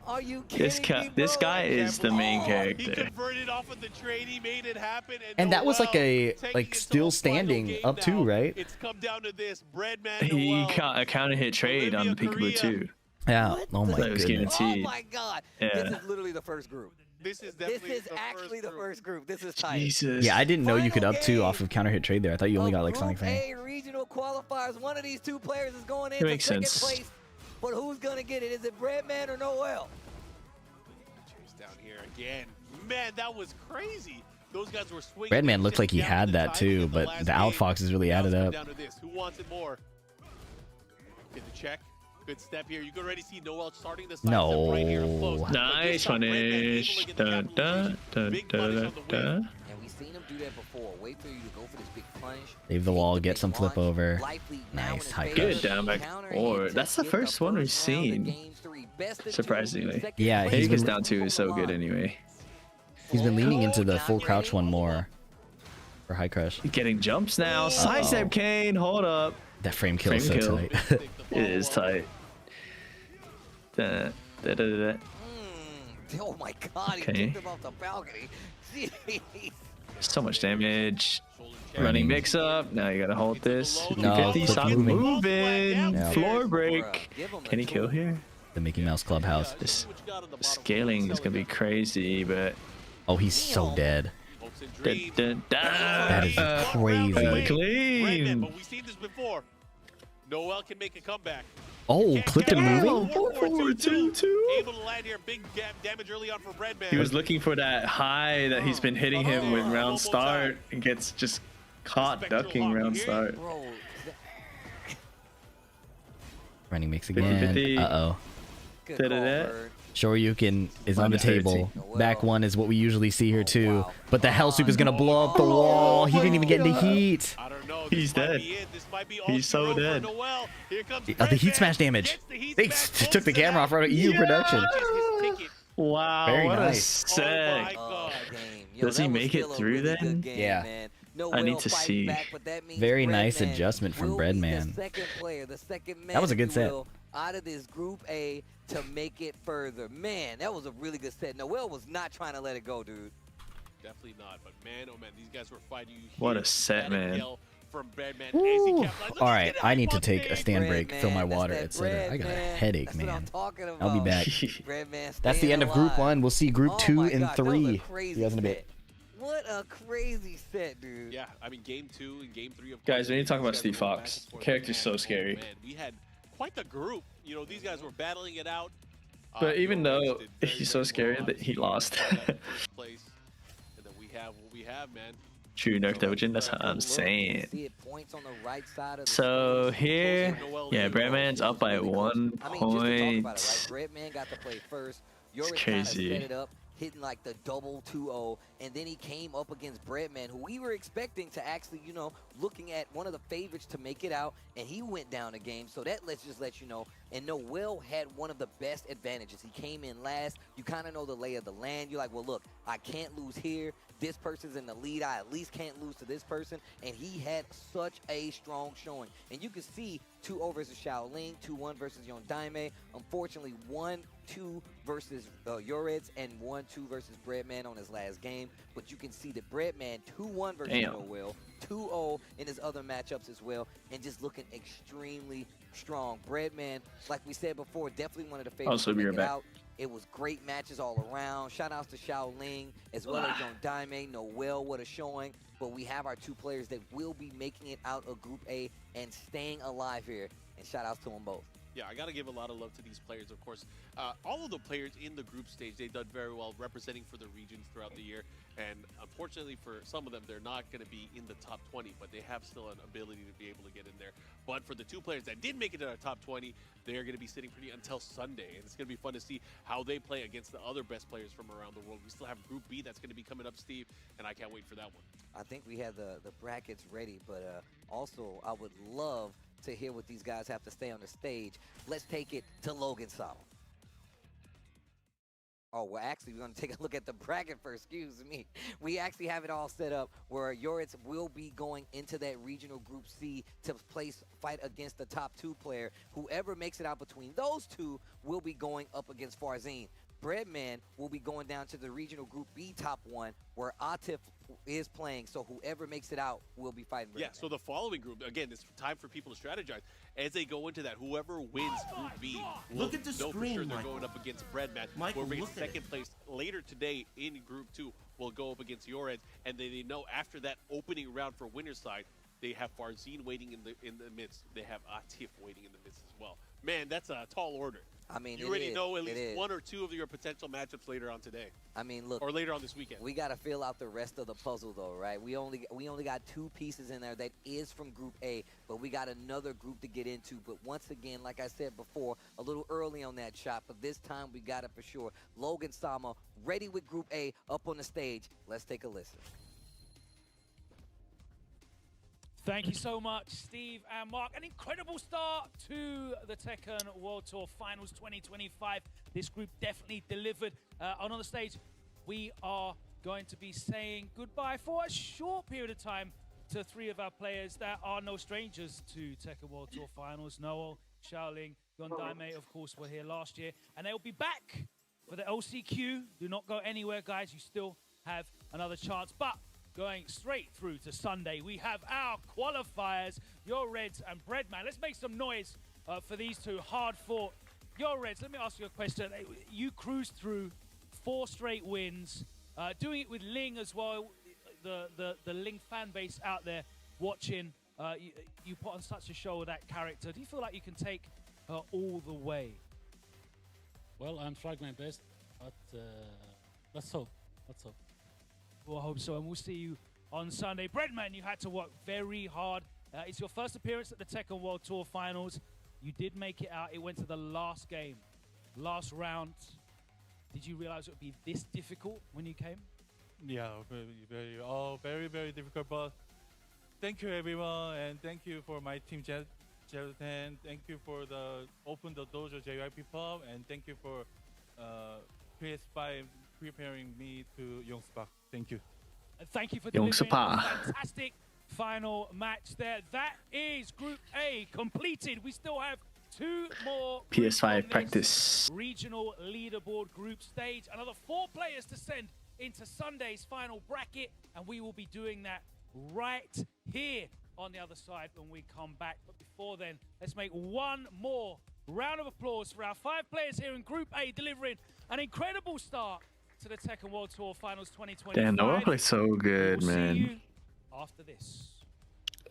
Are you kidding me, bro? This guy is the main He character. converted off of the trade. He made it happen. And that was like a taking it to still a final standing game up now. two, right? It's come down to this. Breadman, He Noel, caught a counter hit trade on the Olivia Peekaboo Korea. too. Yeah. What Oh my That was goodness. guaranteed. Oh my God. Yeah. This is literally the first group. This is This definitely is actually the group. first group. This is tight. Jesus. Yeah, I didn't know you could Final up 2 off game of counter hit trade there. I thought you only of got like Sonic Group Fang. A regional qualifiers. One of these two players is going into makes second sense. place. But who's gonna get it? Is it Breadman or Noel? Chase down here again. Man, that was crazy. Those guys were swinging. Breadman looked like he had that too, but the Outfox has really added up. Down to this. Who wants it more? Get the check. Good step here. You can already see Noel starting the side No. step right here up close. But Nice this time, Breadman punish. able to get the Dun, dun, capitalization. dun, Big dun, punish dun, on the win. dun. And we've seen him do that before. Wait for you to go for this big punish. Save the wall, get some flip over. Life lead now in Nice his high favor. Good crush. down back Counter forward. hit That's to the get first one we've first round of seen. game 3. Best of 2. Surprisingly. Second Yeah, place he's Vegas been- down 2 is so good anyway. He's been leaning into the full crouch one more for high crush. Getting jumps now. Sidestep Kane. Hold up. That frame kill is so Frame kill. tight. It is tight. Da, da, da, da. Oh my God, he Okay. kicked him off the balcony. Jeez. So much damage. Running mix up. Now you gotta hold this. No, 50, click stop moving. moving. Yeah. Floor break. Give him a Can he kill here? The Mickey Mouse Clubhouse. This scaling is gonna be crazy, but Oh, he's so dead. da, da, da. That is crazy. Breadman, Clean. but we've seen this before. Noel can make a comeback. Oh, clipped and moving? 4-4-2-2. Able to land here. Big damage early on for Breadman. He was looking for that high that he's been hitting him with round start and gets just caught ducking round start. Bro, Running mix 50-50. again. Uh-oh. good Da-da-da. call, Bird. Shoryuken is on the Minus 30. table. Noel. Back one is what we usually see here too. wow. But the Hell Soup is gonna blow up the wall. He didn't even get into heat. I don't know. He's This might dead. be it. This might be all He's she so wrote for dead. Noel. Here comes The heat Breadman. smash damage. Gets the heat They smash, took the closes camera it off right of EU Yeah. production. out. His ticket. Wow, Very what nice. a set. my God. Game. Yo, Does he that was make it still a through really then? good game, Yeah. man. I need Noel to fighting see. back, but that means Very nice Breadman adjustment from will be the Breadman. second player, the second man, That was a if good you set. will, out of this Group A to make it further. Man, that was a really good set. Noel was not trying to let it go, dude. Definitely not. But man, oh man, these guys were fighting. You What hear a set, that man. yell From Breadman. Woo. As he kept- All right, Look I at need to that take a stand break, fill my Breadman, water, that's that etc. I got a Breadman. headache, That's what I'm man. talking about. I'll be back. Breadman That's staying the end of Group alive. 1. We'll see Group Oh 2 my and gosh, that was a 3. crazy See you guys in a bit. set. What a crazy set, dude. Yeah, I mean, game 2 and game 3 of Guys, we need to talk about these Steve guys were going Fox. back and forth. Character's so Man, scary. Man, we had quite the group. You know, these guys were battling it out. But even Yoredz though did very, he's so very scary well, that he lost. got that first place. And then we have what we have, man. True Nerf Dojin, that's what I'm saying. See it points on the right side of the So screen. here, Noel yeah, leads. Breadman's up by Really close. 1 I mean, just to talk point. about it, right? Breadman got to play first. Yoredz kinda crazy. set it up, hitting like the double 2-0, and then he came up against Breadman, who we were expecting to actually, you know, looking at one of the favorites to make it out, and he went down a game. So that let's just let you know, And Noel had one of the best advantages. He came in last. You kind of know the lay of the land. You're like, well, look, I can't lose here. This person's in the lead. I at least can't lose to this person. And he had such a strong showing. And you can see 2-0 versus Shaoling, 2-1 versus Yondaime. Unfortunately, 1-2 versus Yoredz and 1-2 versus Breadman on his last game. But you can see that Breadman 2-1 versus Noel, 2-0 in his other matchups as well, and just looking extremely strong. Breadman, like we said before, definitely one of the favorites to make it out. It was great matches all around. Shout outs to Shaoling as well as Yondaime. Noel, what a showing. But we have our 2 players that will be making it out of Group A and staying alive here. And shout outs to them both. Yeah, I got to give a lot of love to these players, of course. All of the players in the group stage, they've done very well representing for the regions throughout the year. And unfortunately for some of them, they're not going to be in the top 20, but they have still an ability to be able to get in there. But for the 2 players that did make it to our top 20, they're going to be sitting pretty until Sunday. And it's going to be fun to see how they play against the other best players from around the world. We still have Group B that's going to be coming up, Steve, and I can't wait for that one. I think we have the brackets ready, but also I would love to hear what these guys have to say on the stage. Let's take it to Logan Sama. Oh, well, actually, we're going to take a look at the bracket first. Excuse me. We actually have it all set up where Yoredz will be going into that regional Group C to fight against the top 2 player. Whoever makes it out between those 2 will be going up against Farzin. Breadman will be going down to the regional Group B top 1 where Atif is playing, so whoever makes it out will be fighting Breadman. Yeah, so the following group, again, it's time for people to strategize. As they go into that, whoever wins Group B will look at the know screen, for sure they're Michael. going up against Breadman. Michael, Whoever look gets at second place later today in Group 2 will go up against Yoredz, and they know after that opening round for winner's side, they have Farzin waiting in the midst. They have Atif waiting in the midst as well. Man, that's a tall order. I mean, you already know at least 1 or 2 of your potential matchups later on today. I mean, look, or later on this weekend. We got to fill out the rest of the puzzle, though, right? We only got 2 pieces in there that is from Group A, but we got another group to get into. But once again, like I said before, a little early on that shot, but this time we got it for sure. Logan Sama ready with Group A up on the stage. Let's take a listen. Thank you so much, Steve and Mark. An incredible start to the Tekken World Tour Finals 2025. This group definitely delivered. On the stage, we are going to be saying goodbye for a short period of time to 3 of our players that are no strangers to Tekken World Tour Finals. Noel, Shaoling, Yondaime, of course, were here last year. And they'll be back for the LCQ. Do not go anywhere, guys. You still have another chance. But going straight through to Sunday, we have our qualifiers, Yoredz and Breadman. Let's make some noise for these 2 hard-fought. Yoredz, let me ask you a question. You cruised through 4 straight wins, doing it with Ling as well, the Ling fan base out there watching. You put on such a show with that character. Do you feel like you can take her all the way? Well, I'm trying my best, but let's hope. Let's hope. Well, I hope so, and we'll see you on Sunday. Breadman, you had to work very hard. It's your first appearance at the Tekken World Tour Finals. You did make it out. It went to the last game, last round. Did you realize it would be this difficult when you came? Yeah, very, very difficult. But thank you, everyone, and thank you for my team, Jelton. Thank you for the open the dojo JYP Pub, and thank you for PS5 preparing me to Yongspark. Thank you. And thank you for delivering a fantastic final match there. That is Group A completed. We still have 2 more PS5 practice regional leaderboard group stage. Another 4 players to send into Sunday's final bracket, and we will be doing that right here on the other side when we come back. But before then, let's make one more round of applause for our 5 players here in Group A, delivering an incredible start to the Tekken World Tour Finals 2025. Damn, Noel plays so good, man. See you after this.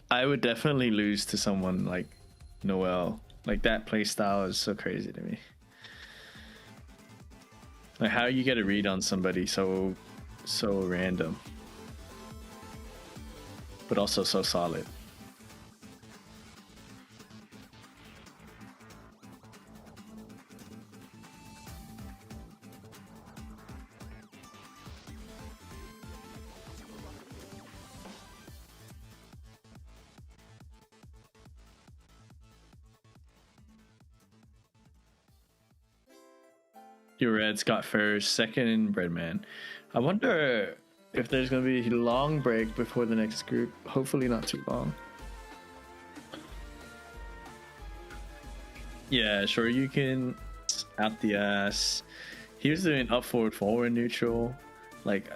I would definitely lose to someone like Noel. Like, that play style is so crazy to me. Like, how you get a read on somebody so random, but also so solid. Yoredz got first, second Breadman. I wonder if there's gonna be a long break before the next group. Hopefully not too long. Yeah, sure, you can out the ass. He was doing up forward forward neutral. Like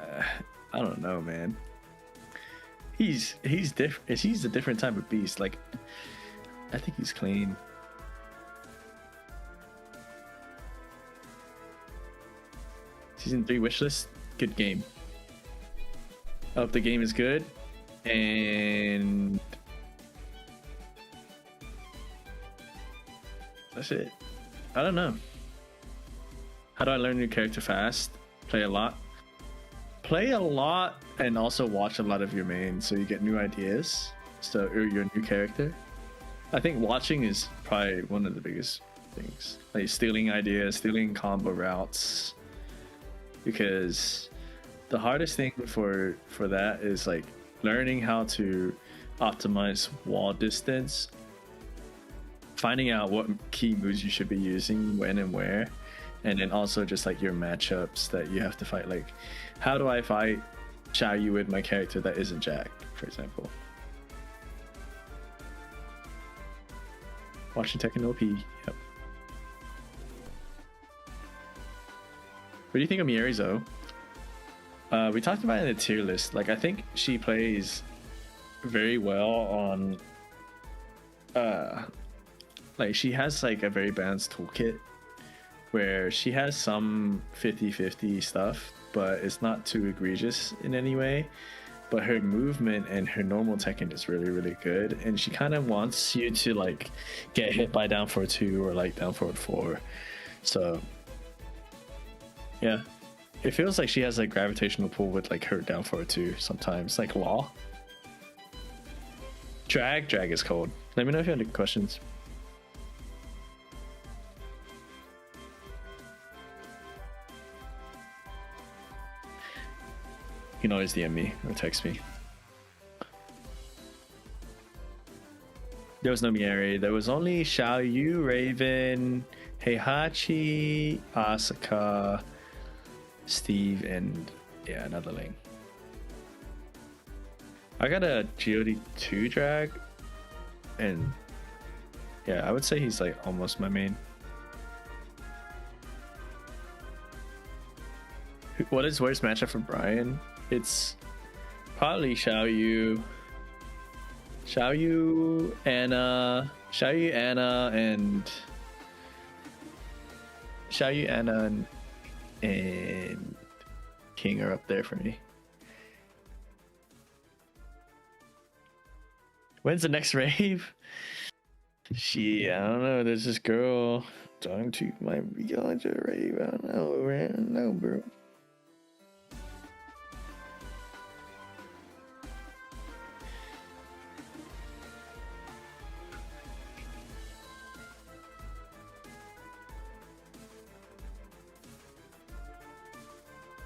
I don't know, man. He's different. He's a different type of beast. Like I think he's clean. Season 3 wishlist, good game. I hope the game is good, and that's it. I don't know. How do I learn a new character fast? Play a lot. Play a lot, and also watch a lot of your mains so you get new ideas. So or your new character. I think watching is probably one of the biggest things. Like stealing ideas, stealing combo routes. Because the hardest thing for that is like learning how to optimize wall distance, finding out what key moves you should be using when and where, and then also just like your matchups that you have to fight. Like, how do I fight Xiayou with my character that isn't Jack, for example? Watching Tekken OP. Yep. What do you think of Miary Zo? We talked about it in the tier list. Like, I think she plays very well on like she has like a very balanced toolkit where she has some 50-50 stuff, but it's not too egregious in any way. But her movement and her normal Tekken is really, really good, and she kind of wants you to like get hit by down forward 2 or like down forward 4. So yeah, it feels like she has like gravitational pull with like her down forward 2 sometimes, like Law. Drag is cold. Let me know if you have any questions. You can always DM me or text me. There was no Miary. There was only Xiayou, Raven, Heihachi, Asuka, Steve, and yeah, another lane. I got a GOD2 drag, and yeah, I would say he's like almost my main. What is worst matchup for Bryan? It's probably Xiayou, Anna, and King are up there for me. When's the next rave? Shit, I don't know. There's this girl talking to might be going to a rave. I don't know, man. I don't know, bro.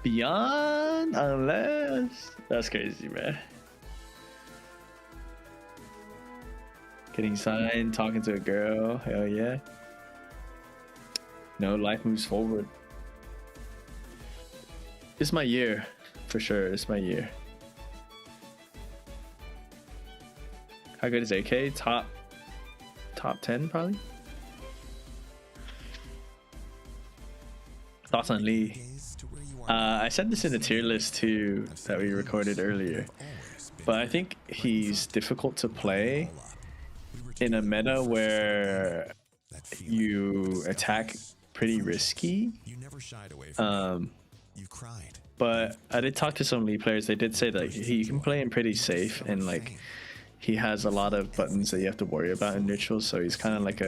Beyond, unless that's crazy, man. Getting signed, talking to a girl, hell yeah. No, life moves forward. It's my year, for sure. It's my year. How good is AK? Top 10 probably. Thoughts on Lee? I said this in the tier list too that we recorded earlier, but I think he's difficult to play in a meta where you attack pretty risky. But I did talk to some Lee players. They did say that he can play him pretty safe, and like he has a lot of buttons that you have to worry about in neutral. So he's kind of like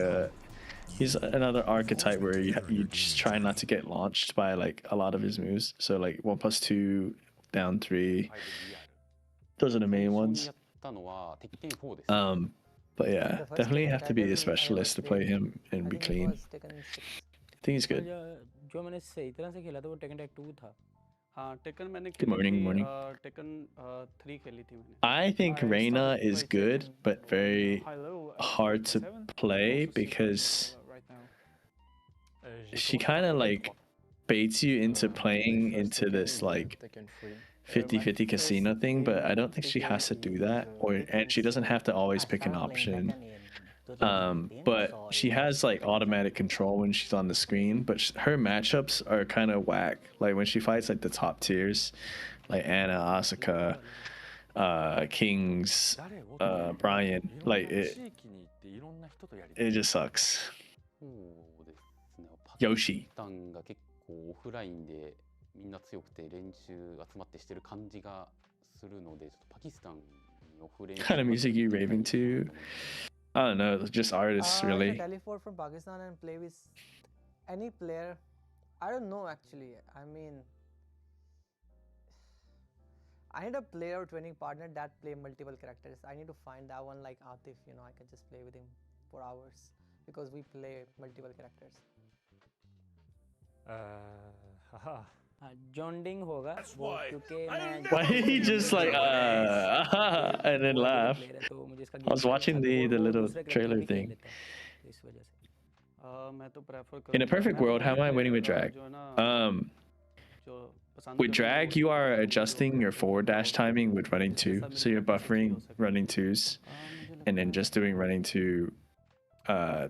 he's another archetype where you just try not to get launched by like a lot of his moves. So like 1+2, down 3. Those are the main ones. But yeah, definitely have to be a specialist to play him and be clean. I think he's good. Good morning. I think Reina is good, but very hard to play because she kind of like baits you into playing into this like 50-50 casino thing, but I don't think she has to do that, and she doesn't have to always pick an option. But she has like automatic control when she's on the screen, but her matchups are kind of whack. Like when she fights like the top tiers, like Anna, Asuka, Kings, Bryan, like it just sucks. Yoshi. オフラインでみんな強くて練習集まってしてる感じがするので、ちょっとパキスタンにオフ練習 Kind of music you raving to? I don't know, just artists really. Teleport from Pakistan and play with any player. I don't know actually. I mean, I need a player or training partner that play multiple characters. I need to find that one like Atif, you know, I can just play with him for hours because we play multiple characters. Jonding होगा वो क्योंकि मैं Why did he just like and then laugh? I was watching the little trailer thing. In a perfect world, how am I winning with drag? With drag, you are adjusting your forward dash timing with running 2. So you're buffering running 2s and then just doing running 2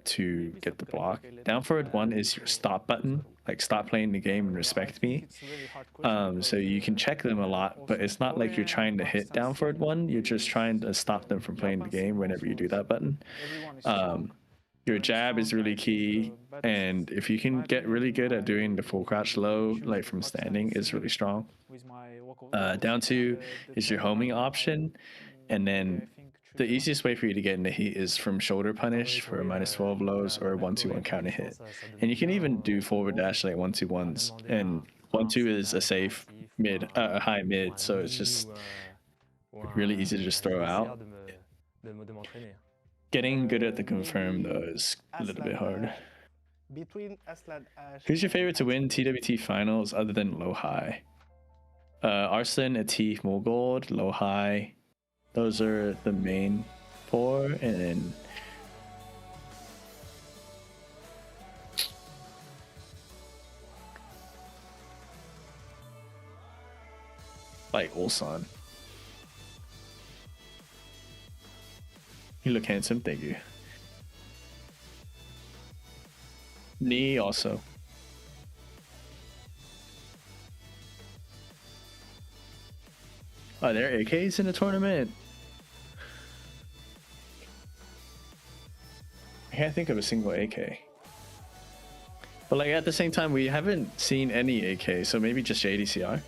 to get the block. Down forward 1 is your stop button, like stop playing the game and respect me. So you can check them a lot, but it's not like you're trying to hit down forward 1, you're just trying to stop them from playing the game whenever you do that button. Your jab is really key, and if you can get really good at doing the full crouch low, like from standing, is really strong. Down 2 is your homing option, and then the easiest way for you to get into heat is from shoulder punish for a -12 lows or a 1-2-1 counter hit. And you can even do forward dash like 1-2-1s, and 1-2 is a safe mid, high mid, so it's just really easy to just throw out. Getting good at the confirm though is a little bit hard. Who's your favorite to win TWT finals other than low high? Arslan, Atif, Mogold, low high. Those are the main 4, and then like Ulsan. You look handsome, thank you. Knee also. Are there AKs in the tournament? I can't think of a single AK. But like at the same time, we haven't seen any AK, so maybe just JDCR.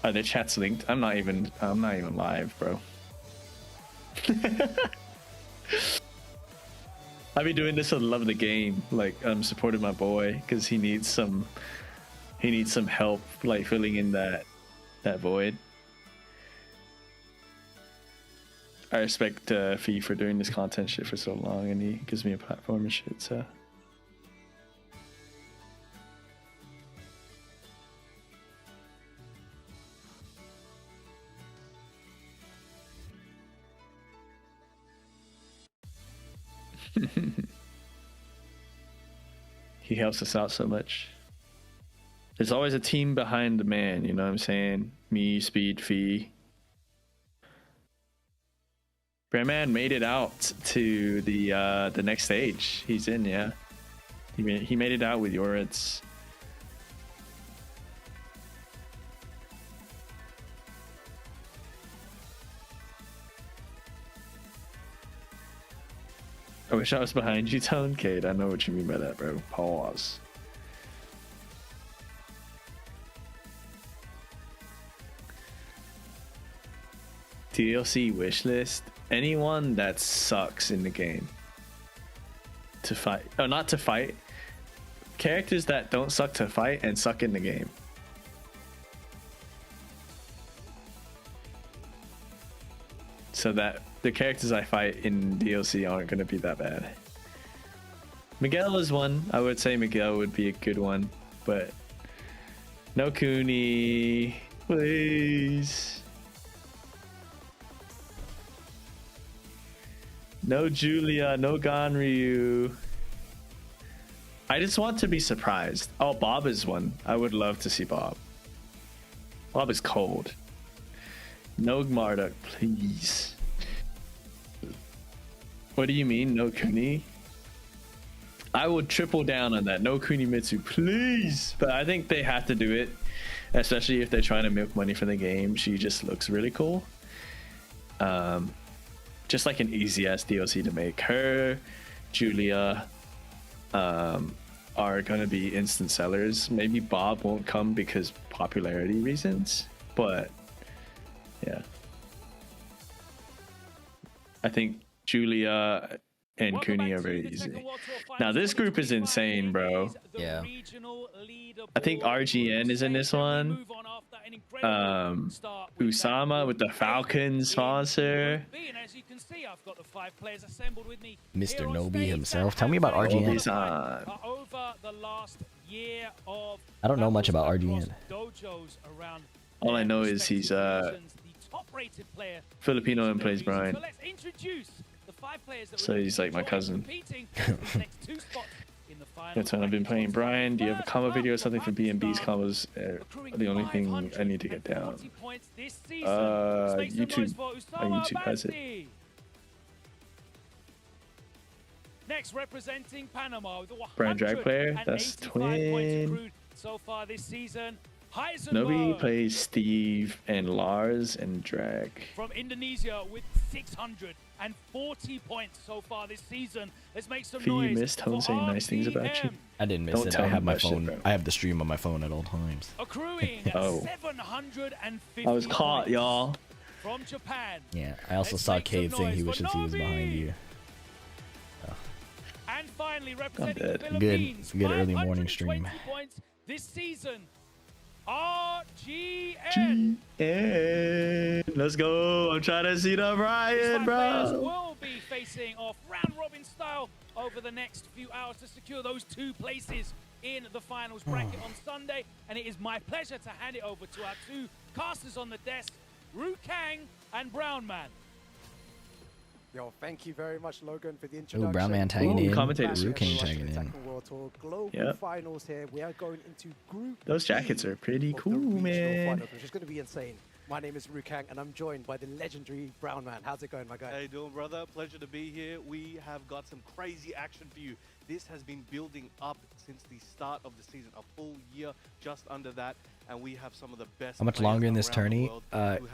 Are their chats linked? I'm not even live, bro. I've been doing this for the love of the game. Like I'm supporting my boy because he needs some help, like filling in that void. I respect Fee for doing this content shit for so long, and he gives me a platform and shit. So. He helps us out so much. There's always a team behind the man, you know what I'm saying? Me, Speed, Fee. Breadman made it out to the next stage. He's in, yeah. He made it out with Yoredz. I wish I was behind you, Tone. Kate, I know what you mean by that, bro. Pause. DLC wishlist. Anyone that sucks in the game. To fight. Oh, not to fight. Characters that don't suck to fight and suck in the game. So that the characters I fight in DLC aren't going to be that bad. Miguel is one. I would say Miguel would be a good one, but no Kuni, please. No Julia, no Ganryu. I just want to be surprised. Oh, Bob is one. I would love to see Bob. Bob is cold. No Marduk, please. What do you mean, no Kuni? I would triple down on that. No Kunimitsu, please. But I think they have to do it, especially if they're trying to milk money for the game. She just looks really cool. Just like an easy ass DLC to make. Her, Julia, are gonna be instant sellers. Maybe Bob won't come because popularity reasons, but yeah, I think Julia and Kuni are very easy. Now this group is insane, bro. Yeah. I think RGN is in this one. Usama with the Falcon sponsor. Mr. Nobi himself. Tell me about RGN. I don't know much about RGN. All I know is he's Filipino and plays Bryan. So he's like my cousin. That's when I've been playing Bryan. Do you have a combo video or something for B&B's combos? The only thing I need to get down. YouTube. My YouTube has it. Next, representing Panama with Bryan drag player. That's twin. So far this season. Nobi plays Steve and Lars and drag. From Indonesia with 640 points so far this season. Let's make some noise. You missed Hone saying nice things about you. I didn't miss it. I have my phone. I have the stream on my phone at all times. Accruing 750 I was caught, y'all. From Japan. Yeah, I also saw Cade saying he wishes he was behind you. And finally, representing the Philippines, good early morning stream. Points this season. RGN. Let's go. I'm trying to see the Bryan, bro. Will be facing off round robin style over the next few hours to secure those 2 places in the finals bracket on Sunday. And it is my pleasure to hand it over to our 2 casters on the desk, Rukang and Brownman. Yo, thank you very much, Logan, for the introduction. Oh, Brownman tagging in. Commentators. Rukang tagging in. Global finals here. We are going into group. Those jackets are pretty cool, man. Which is going to be insane. My name is Rukang, and I'm joined by the legendary Brownman. How's it going, my guy? How you doing, brother? Pleasure to be here. We have got some crazy action for you. This has been building up since the start of the season, a full year, just under that, and we have some of the best. How much longer in this tourney?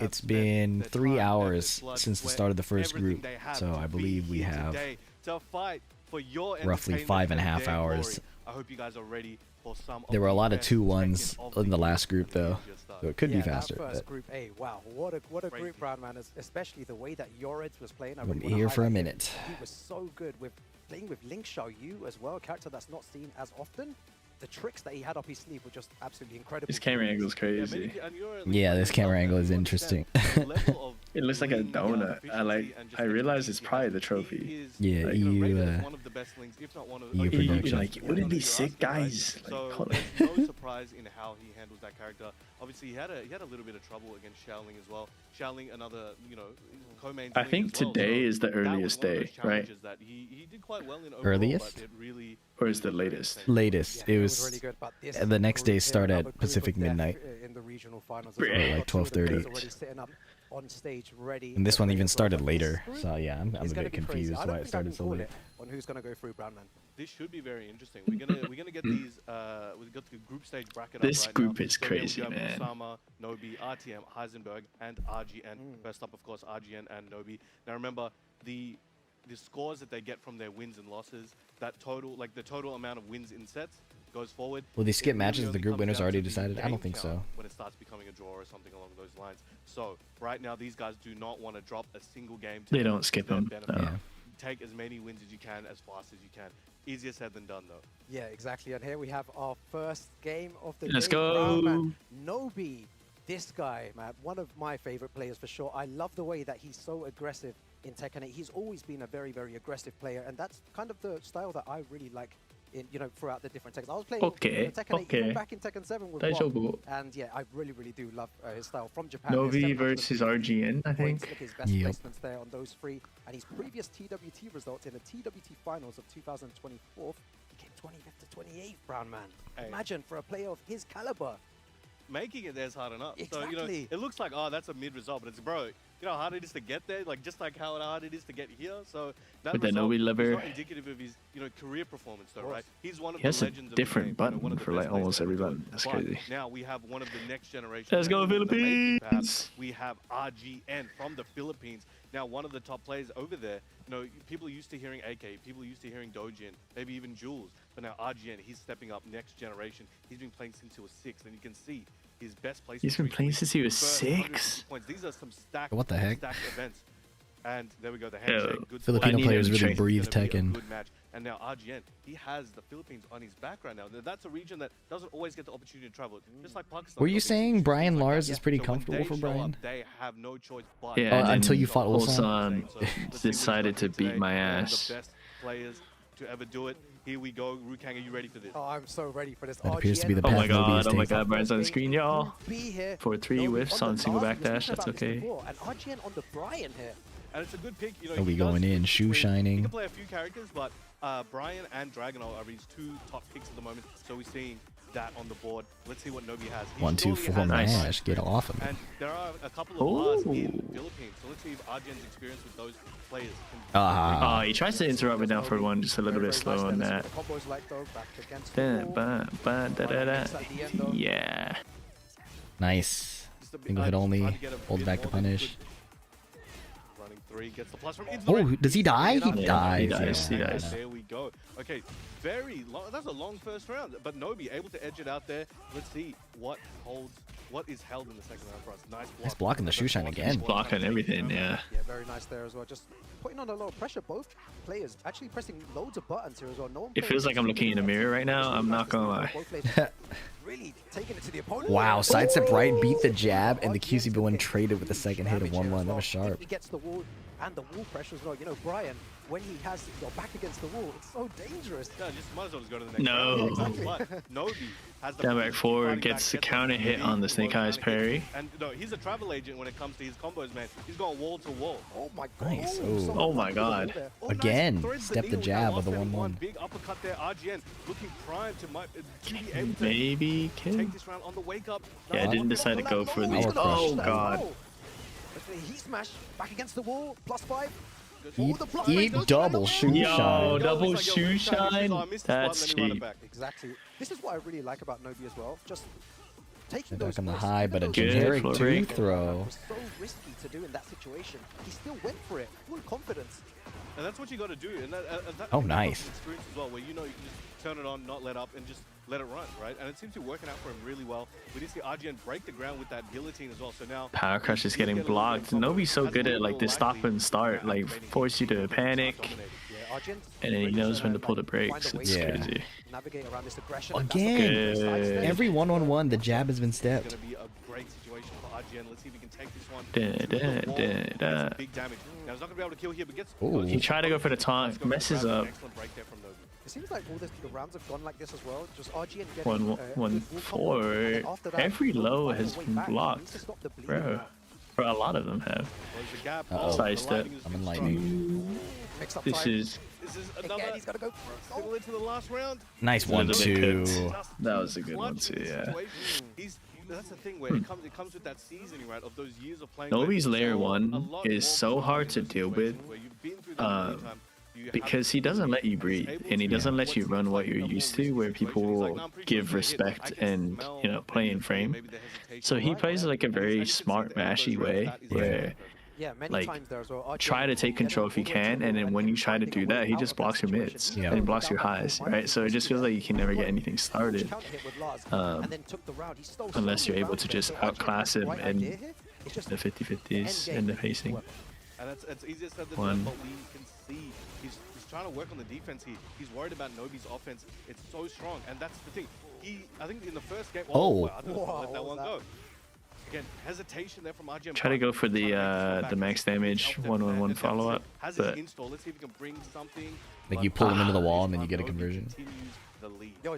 It's been 3 hours since the start of the first group, so I believe we have roughly 5.5 hours. I hope you guys are ready for some. There were a lot of 2-1s in the last group, though, so it could be faster. First group A, wow, what a group, Brownman, especially the way that Yoredz was playing. We'll be here for a minute. He was so good with playing with Xiayou as well, a character that's not seen as often. The tricks that he had up his sleeve were just absolutely incredible. His camera angle is crazy. Yeah, this camera angle is interesting. It looks like a donut. I realize it's probably the trophy. Yeah, like, one of the best links, if not one of the production. Like, wouldn't it be sick, guys? So there's no surprise in how he handles that character. Obviously, he had a little bit of trouble against Shaoling as well. Shaoling, another co-main. I think today is the earliest day, right? That he did quite well in earliest? Or is the latest? Latest. It was the next day start at Pacific midnight. In the regional finals, or like 12:30. On stage, ready. And this one even started later, so yeah, I'm a bit confused why it started so late. On who's gonna go through, Brownman? This should be very interesting. We're gonna get these. We've got the group stage bracket. This right group now. is crazy, man. Usama, Nobi, RTM, Heisenberg, and RGN. First up, of course, RGN and Nobi. Now remember the scores that they get from their wins and losses. That total, like the total amount of wins in sets, goes forward. Will they skip matches if the group winners already decided? I don't think so. When it starts becoming a draw or something along those lines. So right now, these guys do not want to drop a single game. They don't skip them. Yeah. Take as many wins as you can, as fast as you can. Easier said than done, though. Yeah, exactly. And here we have our first game of the Let's day. go. Nobi, this guy, man, one of my favorite players for sure. I love the way that he's so aggressive in Tekken 8. He's always been a very, very aggressive player, and that's kind of the style that I really like in, throughout the different Tekkens. I was playing Tekken 8 even back in Tekken 7 with Bob, and yeah, I really, really do love his style from Japan. Nobi versus RGN, I think. Look at his best placements there on those 3, and his previous TWT results in the TWT finals of 2024. He came 25th to 28th, Brown man. Hey. Imagine for a player of his caliber. Making it there's hard enough. Exactly. So, you know, it looks like, oh, that's a mid result, but it's, bro, you know how hard it is to get there? Like, just like how hard it is to get here. So, that with the result Nobi lever. is not indicative of his, you know, career performance, though, right? He's one of he has the legends a different of the game, button for like almost every button. That's crazy. Now we have one of the next generation. Let's go, Philippines! We have RGN from the Philippines. Now, one of the top players over there, you know, people are used to hearing AK, people are used to hearing Dojin, maybe even Jules. But now RGN, he's stepping up next generation. He's been playing since he was 6, and you can see his best place. He's been playing since he was 6? These are some stacked, what the heck? stacked events. And there we go, the handshake. Good Filipino players really breathe Tekken. Good match. And now RGN, he has the Philippines on his back right now. That's a region that doesn't always get the opportunity to travel. Just like Pakistan. Were you saying Bryan Lars is pretty comfortable for Bryan? They have no choice but until you fought Ulsan decided to beat my ass. The best players to ever do it. Here we go. Rukang, are you ready for this? Oh, I'm so ready for this. That appears to be the path oh my god, Bryan's on the screen, y'all. For 3 whiffs on single backdash, that's okay. And RGN on the Bryan here. And it's a good pick. You know, Nobi going in, shoe shining. He can play a few characters, but Bryan and Dragon are his 2 top picks at the moment. So we're seeing that on the board. Let's see what Nobi has. 1, 2, 4 mash. Get off of And him. there are a couple of Lars in the Philippines. So let's see if RGN's experience with those players can... he tries to interrupt me down for 1, just a little bit slow on that. Yeah. Nice. Single hit only. Hold back to punish. Gets the plus from oh, does he die? He dies. He dies. There we go. Okay, very long. That's a long first round, but Nobi able to edge it out there. Let's see what is held in the second round for us. Nice block. He's blocking the shoe shine again. He's blocking everything, yeah. Yeah, very nice there as well. Just putting on a lot of pressure. Both players actually pressing loads of buttons here as well. It feels like I'm looking in the mirror right now. I'm not gonna lie. Really taking it to the opponent. Wow, sidestep right, beat the jab, and the QCB1 traded with the second hit of 1-1. That was sharp. He gets the wall and the wall pressure as well. You know, Bryan, when he has your back against the wall, it's so dangerous. Yeah, just might as well just go to the next round. Yeah, exactly. But Nobi has the down back forward, gets the counter hit on the Snake Eyes parry. And no, he's a travel agent when it comes to his combos, man. He's going wall to wall. Oh my god. Nice. Oh my god. Again, step the jab of the 1-1. Big uppercut there. RGN looking primed to be able to maybe take this round on the wake up. Yeah, I didn't decide to go for the. Oh god. He smashed back against the wall. +5. Eat double shoe shine. Double shoe shine. That's cheap. Exactly. This is what I really like about Nobi as well. Just taking those on the risks, high, but a generic 2 throw. It was so risky to do in that situation. He still went for it, full confidence. And that's what you got to do. And that oh, nice. Experience as well, where you know you can just turn it on, not let up, and just let it run, right? And it seems to be working out for him really well. We did see RGN break the ground with that guillotine as well. So now Power Crush is getting blocked. Nobi's so good at like the stop and start, like force you to panic, and then he knows when to pull the brakes. It's crazy. Again, every 1-on-1, the jab has been stepped. It's going to be a great situation for RGN. Let's see if we can take this one. Big damage. Now he's not going to be able to kill here, but gets. He tried to go for the taunt, messes up. Excellent break there from Nobi. It seems like all the rounds have gone like this as well. Just RGN getting 1-4. Every low has been blocked, bro. A lot of them have. Sidestep. I'm in lightning. This is another. He's got to go still into the last round. Nice 1-2. That was a good one too. Yeah. That's the thing where it comes with that seasoning, right? Of those years of playing. Nobi's layer 1 is so hard to deal with. Because he doesn't let you breathe, and he doesn't let you run what you're used to, where people will give respect and, you know, play in frame. So he plays like a very smart, mashy way, where like try to take control if you can, and then when you try to do that, he just blocks your mids and blocks your highs, right? So it just feels like you can never get anything started unless you're able to just outclass him and the 50-50s and the pacing. And it's easier said than done, but we can see he's trying to work on the defense here. He's worried about Nobi's offense. It's so strong, and that's the thing. I think in the first game, I didn't let that one go. Again, hesitation there from RGN. Try to go for the max damage 1-on-1 follow-up, has but his install. Let's see if we can bring something. Like you pull them into the wall and then you get a conversion.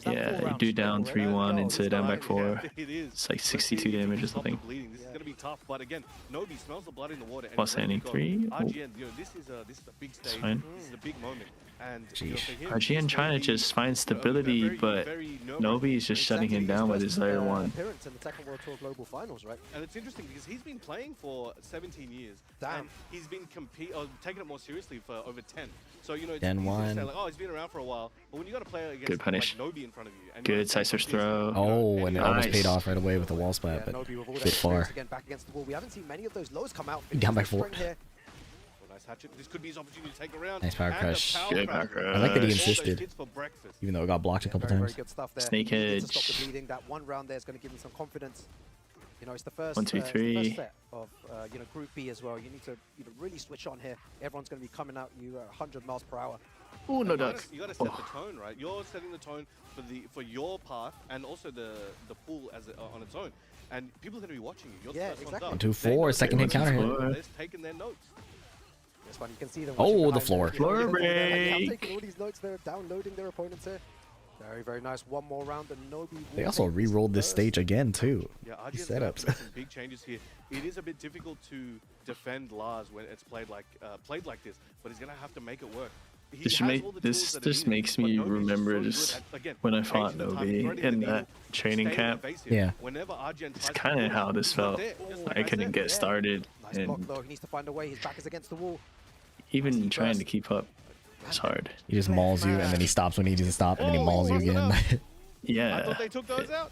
Yeah, you do down 3-1 into down back 4. It's like 62 damage or something. This is gonna be tough, but again, Nobi smells the blood in the water. Plus any 3. RGN, this is a big stage. This is a big moment. And RGN trying to just find stability, but Nobi is just shutting him down with his layer 1. Appearance in the Tekken World Tour Global Finals, right? And it's interesting because he's been playing for 17 years. And he's been taking it more seriously for over 10. So, you know, it's easy to say, like, oh, he's been around for a while. But when you got to play against good punish. Like Nobi in front of you. And Good side switch throw. Oh, and it almost paid off right away with the wall splat, but a bit far. Again, back against the wall. We haven't seen many of those lows come out. Down by 4. Nice hatchet. This could be his opportunity to take around. Nice power crush. Good power crush. I like that he insisted, even though it got blocked a couple times. Very good stuff there. Snake Edge. To stop the bleeding. That one round there is going to give him some confidence. You know, it's the first, 1, 2, 3. first set of you know, Group B as well. You need to really switch on here. Everyone's going to be coming out you 100 miles per hour. Oh no, duck. You got to set the tone, right? You're setting the tone for your path and also the pool as on its own. And people are going to be watching you. You're the first ones up. 1, 2, 4. Second hit counter hit. They're taking their notes. This one you can see them. Oh, the floor. Floor break. I'm taking all these notes. They're downloading their opponents here. Very, very nice. One more round and Nobi. They also re-rolled this stage again too. Yeah, These RGN's setups. some big changes here. It is a bit difficult to defend Lars when it's played like this, but he's gonna have to make it work. This just makes me remember just when I fought Nobi in that training camp. Yeah. It's kind of how this felt. I couldn't get started, and he needs to find a way. His back is against the wall. even trying to keep up is hard. He just mauls you, and then he stops when he needs to stop, and then he mauls you again. Yeah. I thought they took those out.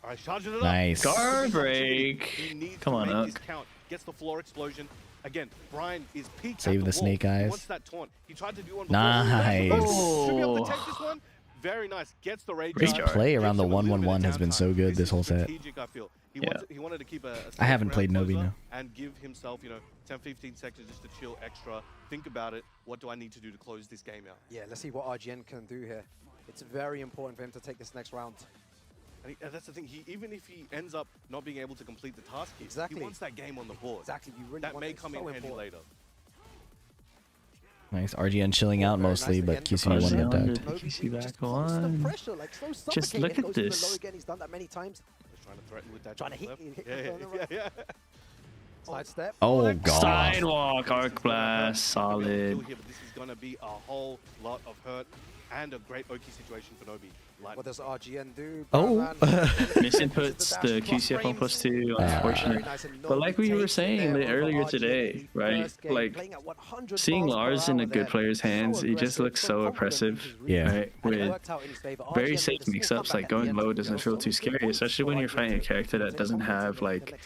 All right, charging it up. Nice. Guard break. Come on, Uck. Gets the floor explosion. Again, Bryan is peaked. Save the snake eyes. Wants that taunt. He tried to do one before. Nice. Should be able to take this one. Very nice. Gets the rage. His play around the 1-1-1 has been so good this whole set. I feel. He wanted to keep a I haven't played Nobi now. And give himself, 10-15 seconds just to chill extra. Think about it. What do I need to do to close this game out? Yeah, let's see what RGN can do here. It's very important for him to take this next round. And that's the thing. Even if he ends up not being able to complete the task, he wants that game on the board. Exactly. You really that want may it. come in handy later. Nice. RGN chilling out mostly, but QC one got ducked. QC back on. Just look at this. He's done that many times. Trying to threaten with that. Trying to hit. Yeah. Side step. Oh god. Sidewalk, arc blast, solid. This is gonna be a whole lot of hurt and a great Oki situation for Nobi. What does RGN do? Oh. Misinputs the QCF on +2, unfortunate. But like we were saying earlier today, right? Like, seeing Lars in a good player's hands, he just looks so oppressive. Yeah. Right? With very safe mix-ups, like going low doesn't feel too scary, especially when you're fighting a character that doesn't have like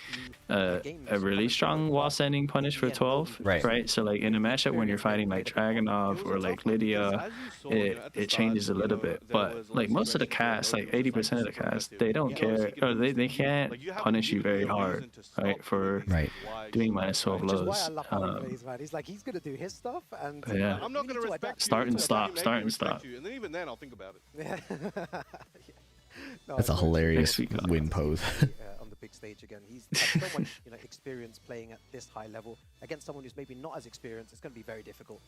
a really strong wall standing punish for 12. Right? So like in a matchup when you're fighting like Dragunov or like Lydia, it changes a little bit. But like most of the cast, like 80% of the cast, they don't care, or they can't punish you very hard, right, for doing -12 lows. He's like, he's gonna do his stuff, and yeah. I'm not gonna respect start and stop, start and stop. And then even then, I'll think about it. That's a hilarious win pose. On the big stage again, he's had so much experience playing at this high level against someone who's maybe not as experienced. It's going to be very difficult.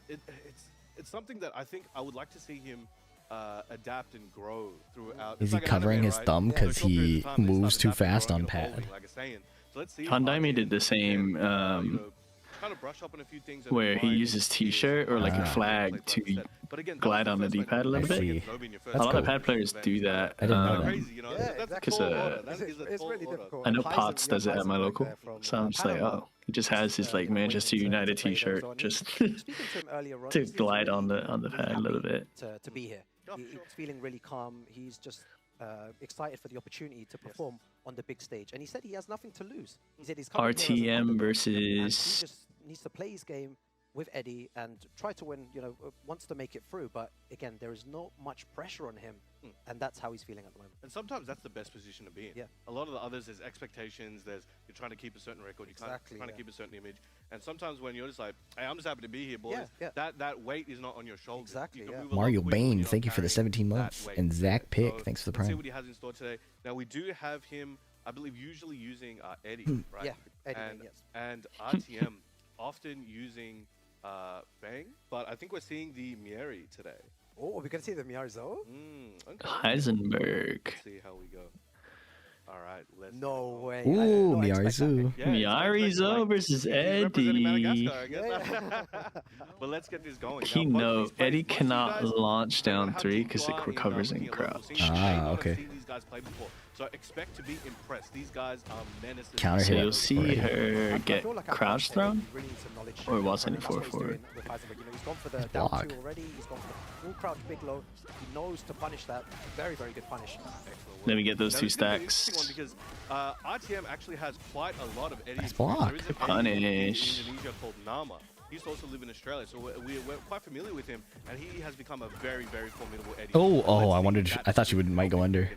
It's something that I think I would like to see him adapt and grow throughout. Is he covering his thumb because he moves too fast on pad? Yondaime did the same, where he uses t-shirt or like a flag to glide on the D-pad a little bit. A lot of pad players do that. I didn't know that. Because I know Potts does it at my local, so I'm just like, oh, he just has his like Manchester United t-shirt just to glide on the pad a little bit. To be here, he's feeling really calm. He's just excited for the opportunity to perform on the big stage, and he said he has nothing to lose. He said he's RTM versus. He just needs to play his game with Eddy and try to win. Wants to make it through, but again, there is not much pressure on him, and that's how he's feeling at the moment. And sometimes that's the best position to be in. Yeah. A lot of the others, there's expectations. You're trying to keep a certain record. You're trying to keep a certain image. And sometimes when you're just like, hey, I'm just happy to be here, boys. That weight is not on your shoulders. Exactly. Mario Bane, thank you for the 17 months, and Zach Pick, thanks for the See prime. what he has in store today. Now we do have him, I believe, usually using Eddy, right? Yeah, Eddy, and RTM often using Bang, but I think we're seeing the Miary today. Oh, we're gonna see the Miary Zo? Okay. Heisenberg. Let's see how we go. All right, let's. No way. Ooh, Miary Zo. Miary Zo versus Eddy. But let's get this going. Keynote. Eddy cannot launch down 3 because it recovers in crouch. Ah, okay. So expect to be impressed. These guys are menaces. Counter So hit. you'll see her get crouch thrown, or was it 4-4? He's gone for the Block. down 2 already. He's gone for the full crouch, big low. He knows to punish that. Very, very good punish. Let me get those 2 stacks. Because RTM actually has quite a lot of Eddy. Nice block. There is an Punish. Eddy in Indonesia called Nama. He used to also live in Australia, so we're quite familiar with him, and he has become a very, very formidable Eddy. Oh, I wondered. I thought you might go under.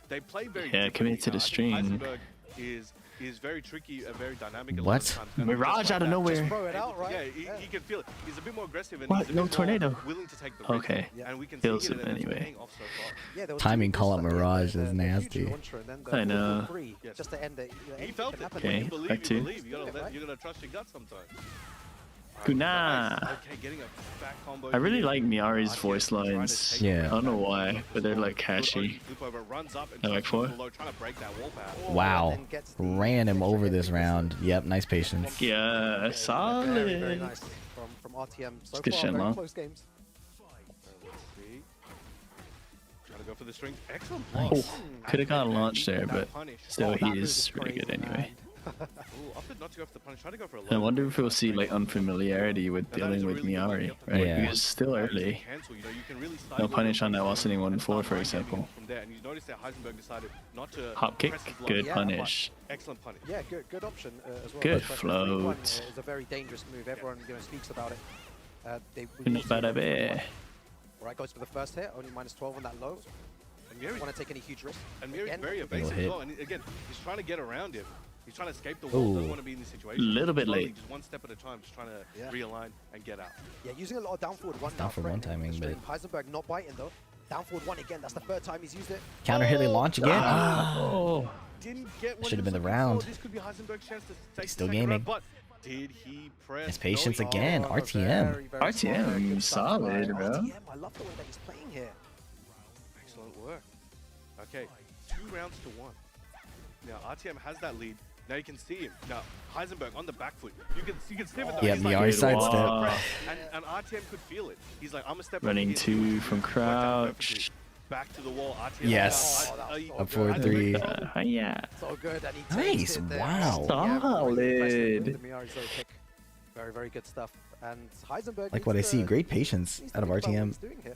They play very commit to the string. Heisenberg is very tricky, very dynamic. What? Mirage out of nowhere. Just throw it out, right? Yeah, he can feel it. He's a bit more aggressive and What? he's a No bit tornado. more willing to take the risk. Okay. And we can Kills see him it, and it's anyway. paying off so far. Yeah, there was Timing two call out boosts at the Mirage end, is the nasty. huge launcher and then the I know. three, just to end it. He felt it. Okay, You believe, back you two. believe. You're gonna trust your gut sometimes. Guna. Okay, getting a back combo. I really like Miari's voice lines. Yeah. I don't know why, but they're like catchy. I like 4. Wow. Ran him over this round. Yep, nice patience. Yeah, Very, very solid. nice from RTM. So good far, shit, very man. close games. Trying to go for the string. Excellent Oh, block. could have got a launch there, but still, he is really good anyway. Opted not to go for the punish. Try to go for a I low. wonder if we'll see like unfamiliarity with dealing with Miary, right? Yeah. Because still early. Cancel, you know, you can really No punish on that while sitting 1-4, for example. From there, and you notice that Heisenberg decided not to Hop kick, press his block. good Yeah, punish. Excellent punish. Yeah, good option as well. Good Press the float. 3-1 is a very dangerous move. Everyone speaks about it. Not bad a bit. Alright, goes for the first hit. Only -12 on that low. And Don't want to take any huge risks. And Miary's Again, very Little evasive hit. as well. And again, he's trying to get around him. He's trying to escape the wall. Doesn't Ooh. want to be in this situation. Little bit Slowly, late. Just one step at a time, just trying to Yeah. realign and get out. Yeah, using a lot of down forward 1 now. Down forward 1 threatening timing, the but- string. Heisenberg not biting though. Down forward 1 again. That's the 3rd time he's used it. Counter hit, they launch again. Oh. Didn't get what Should have he been the was looking round. for. This could be Heisenberg's chance to take still the second gaming. round, but did he press? Nice patience No, he- again. Oh, RTM. very, very RTM, smart. Good stuff solid, by bro. RTM. I love the way that he's playing here. Excellent work. Okay, 2 rounds to 1. Now RTM has that lead. Now you can see him. Now Heisenberg on the back foot. You can sniff it though. Yeah, He's Miary like, sidestep. Wow. and RTM could feel it. He's like, I'm a step Running back here. 2 from Worked out perfectly. crouch. Back to the wall. RTM. Yes. Oh, Up forward 3. Yeah. So good, and he Nice, takes it there. wow. Solid. The Miary Zo pick. Very, very good stuff. And Heisenberg Like what I needs see. to- Great patience needs to out of think about what RTM. he's doing here.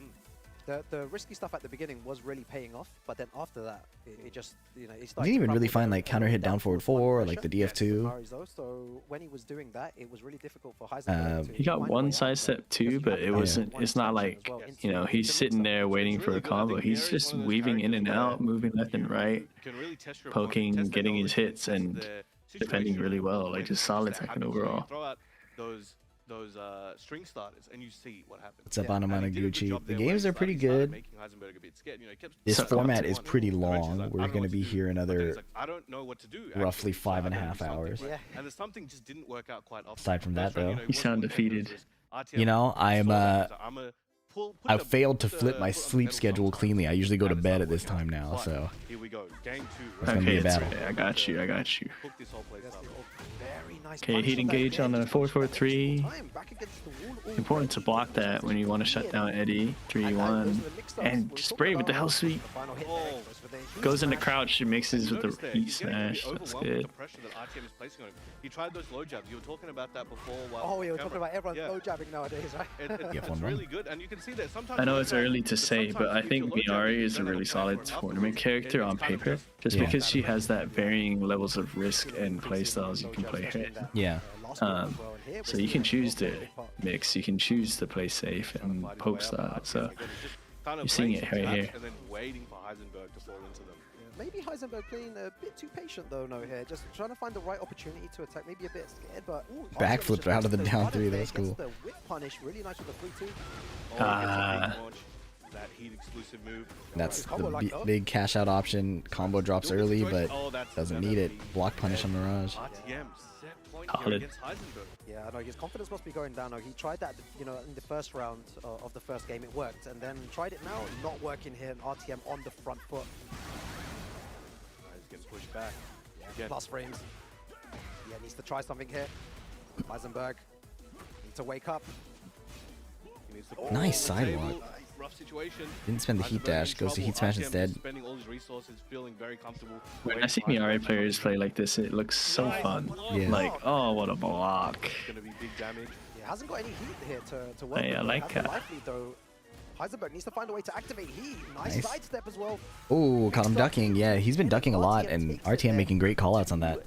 The risky stuff at the beginning was really paying off, but then after that, it just, you know, it started Didn't to even really crumble find down like counter hit down forward 4 or like the DF2. Miary Zo. So when he was doing that, it was really difficult for Heisenberg to He got find a one way out, sidestep but too, because but you it have wasn't. one It's not extension like as well, you know he's sitting there waiting for a combo. He's just weaving in and out, moving left and right, poking, getting his hits, and defending really well. Like just solid Tekken overall. Throw out those string starters and you see what happens. What's up, Yeah, and he did a good Anamanaguchi? job The there where games he are pretty started good. making Heisenberg a bit scared. You know, he kept This sucking format up to is one. pretty Eventually he's long. like, I We're don't know going to what be to do. here But then another he's like, I don't know what to do. roughly actually, so I gotta 5.5 do something, hours. right? And there's something just didn't work out quite often. Aside from that, First round, though. You sound defeated. You know, I've failed to flip my sleep schedule cleanly. I usually go to bed at this time now, so Here we go. Game 2. it's gonna be a battle. I got you. I got you. Hook this whole place up. Very nice Okay, punch heat from that engage on again. the 4-4-3. Time back against the wall already. Important to block that when you want to shut down Eddy 3-1 and spray with the hell sweep. The final hit there goes for the huge Goes into smash. crouch and mixes with the heat He's getting really smash. That's overwhelmed with good. the pressure that RTM is placing on him. He tried those low jabs. You were talking about that before. Oh, yeah, we're talking about everyone low jabbing nowadays, right? It's really good, and you can see that sometimes. I know it's early to say, but I think Miary is a really solid tournament character on paper, just Yeah. because she has that varying levels of risk and playstyles you can play her. Yeah. So you can choose to mix, you can choose to play safe and poke style. So you're seeing it right here. And then waiting for Heisenberg to fall into them. Maybe Heisenberg playing a bit too patient though, no here. Just trying to find the right opportunity to attack. Maybe a bit scared, but Backflip out of the down 3. That was cool. The whip punish, really nice with the 3-2. That heat exclusive move. That's the big cash out option. Combo drops early, but doesn't need it. Block punish on Mirage. RTM set point Solid. here against Heisenberg. Yeah, Yeah, I know his confidence must be going down. He tried that, you know, in the first round of the first game, it worked, and then tried it now, not working here. And RTM on the front foot. He's getting pushed back. Yeah, plus frames. Yeah, needs to try something here. Heisenberg needs to wake up. He needs to Nice sidewalk. Rough situation. Didn't spend the heat dash, goes to heat smash instead. Spending all his resources, feeling very comfortable. When I see Miary players play like this, it looks so fun. Yeah. Like, oh, what a block. It's gonna be big damage. He hasn't got any heat here to work Hey, I with. like Has the that. life lead, though. Heisenberg needs to find a way to activate heat. Nice sidestep as well. Oh, caught him ducking. Yeah, he's been ducking a lot, and RTM making great callouts on that.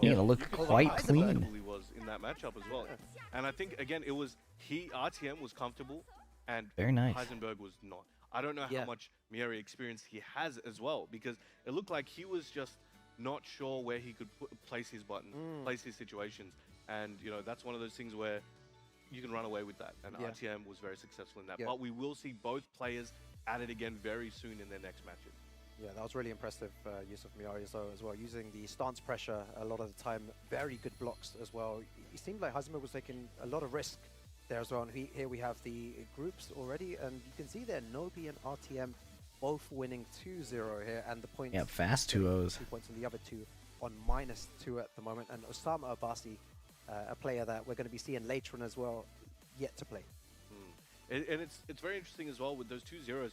Yeah, it'll look quite clean. He was in that matchup as well. And I think, again, it was RTM was comfortable, and Very nice. Heisenberg was not. I don't know how much Miary experience he has as well, because it looked like he was just not sure where he could place his button, place his situations. And, you know, that's one of those things where you can run away with that. And RTM was very successful in that. But we will see both players at it again very soon in their next matches. Yeah, that was really impressive use of Miary Zo as well, using the stance pressure a lot of the time. Very good blocks as well. It seemed like Heisenberg was taking a lot of risk there as well. And here we have the groups already, and you can see there Nobi and RTM both winning 2-0 here, and the points. Yeah, fast 2-0s. 2 points, and the other two on -2 at the moment. And Usama Abbasi, a player that we're going to be seeing later on as well, yet to play. And it's very interesting as well with those 2-0s.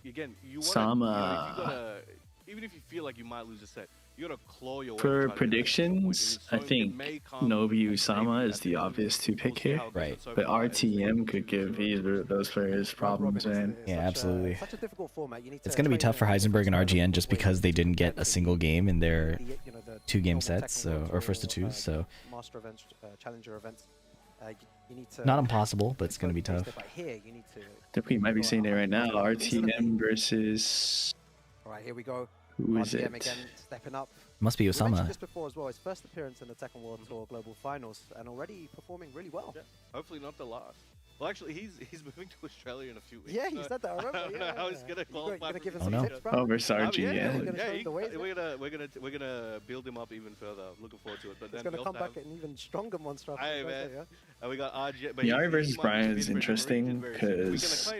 Again, you want to, even if you feel like you might lose a set, you gotta claw your way. For predictions, I think Nobi Usama is the obvious to pick here. Right. But RTM could give either of those players problems, man. Yeah, absolutely. Such a difficult format. You need to It's going to be tough for Heisenberg and RGN just because they didn't get a single game in their 2-game sets, so, or first to two. So Master events, Challenger events. You need to not impossible, but it's going to be tough. But here you need to. I think we might be seeing it right now. RTM versus. All right, here we go. Who is RTM it? again, stepping up. Must be We mentioned Usama. this before as well. His first appearance in the Tekken World Tour Global Finals, and already performing really well. Yeah. Hopefully not the last. Well, actually, he's moving to Australia in a few weeks. Yeah, he said that. I remember. I don't know how he's gonna qualify. Gonna give him Oh, some no. tips, bro? Oh, versus Yeah, RGN. we're gonna build him up even further. Looking forward to it. But He's then gonna come back an even stronger monster. after Hey the man, birthday, yeah? and we got RGN. Miary versus Bryan is interesting because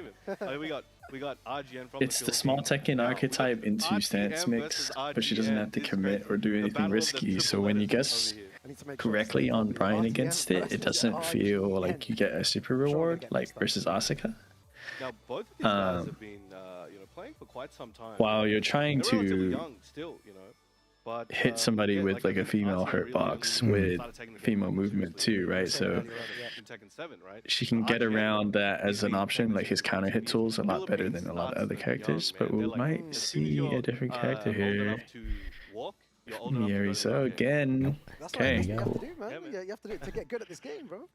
we got RGN from it's the small Tekken archetype into stance mix, but she doesn't have to commit or do anything risky. So when you guess correctly on Bryan against it, it doesn't feel like you get a super reward like versus Asuka. Now both of these guys have been playing for quite some time. While you're trying They're relatively to young still, but hit somebody with like a female hurt box with female movement too, right? So she can get around that as an option, like his counter hit tools a lot better than a lot of other characters, but we might see a different character here. Miary Zo again. Okay, cool. You have to do it to get good at this game, bro.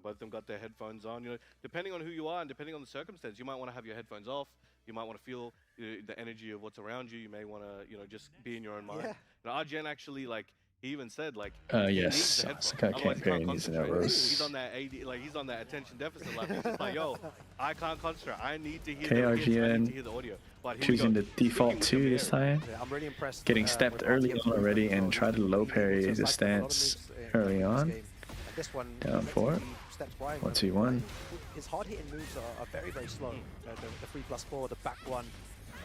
Both of them got their headphones on. You know, depending on who you are and depending on the circumstance, you might want to have your headphones off. You might want to feel the energy of what's around you. You may want to, just be in your own mind. Yeah. Now, RGN actually, he even said, yes, Asuka can't parry these arrows. He's on that he's on that attention deficit level. He's like, yo, I can't concentrate. I need to hear the hits. I need to hear the audio. But Choosing the default 2 this time. Yeah, I'm really impressed. Getting stepped early on already and try to low parry the stance early on. This one, Down 4. 1-2-1. His hard hitting moves are very, very slow. The 3+4, the back one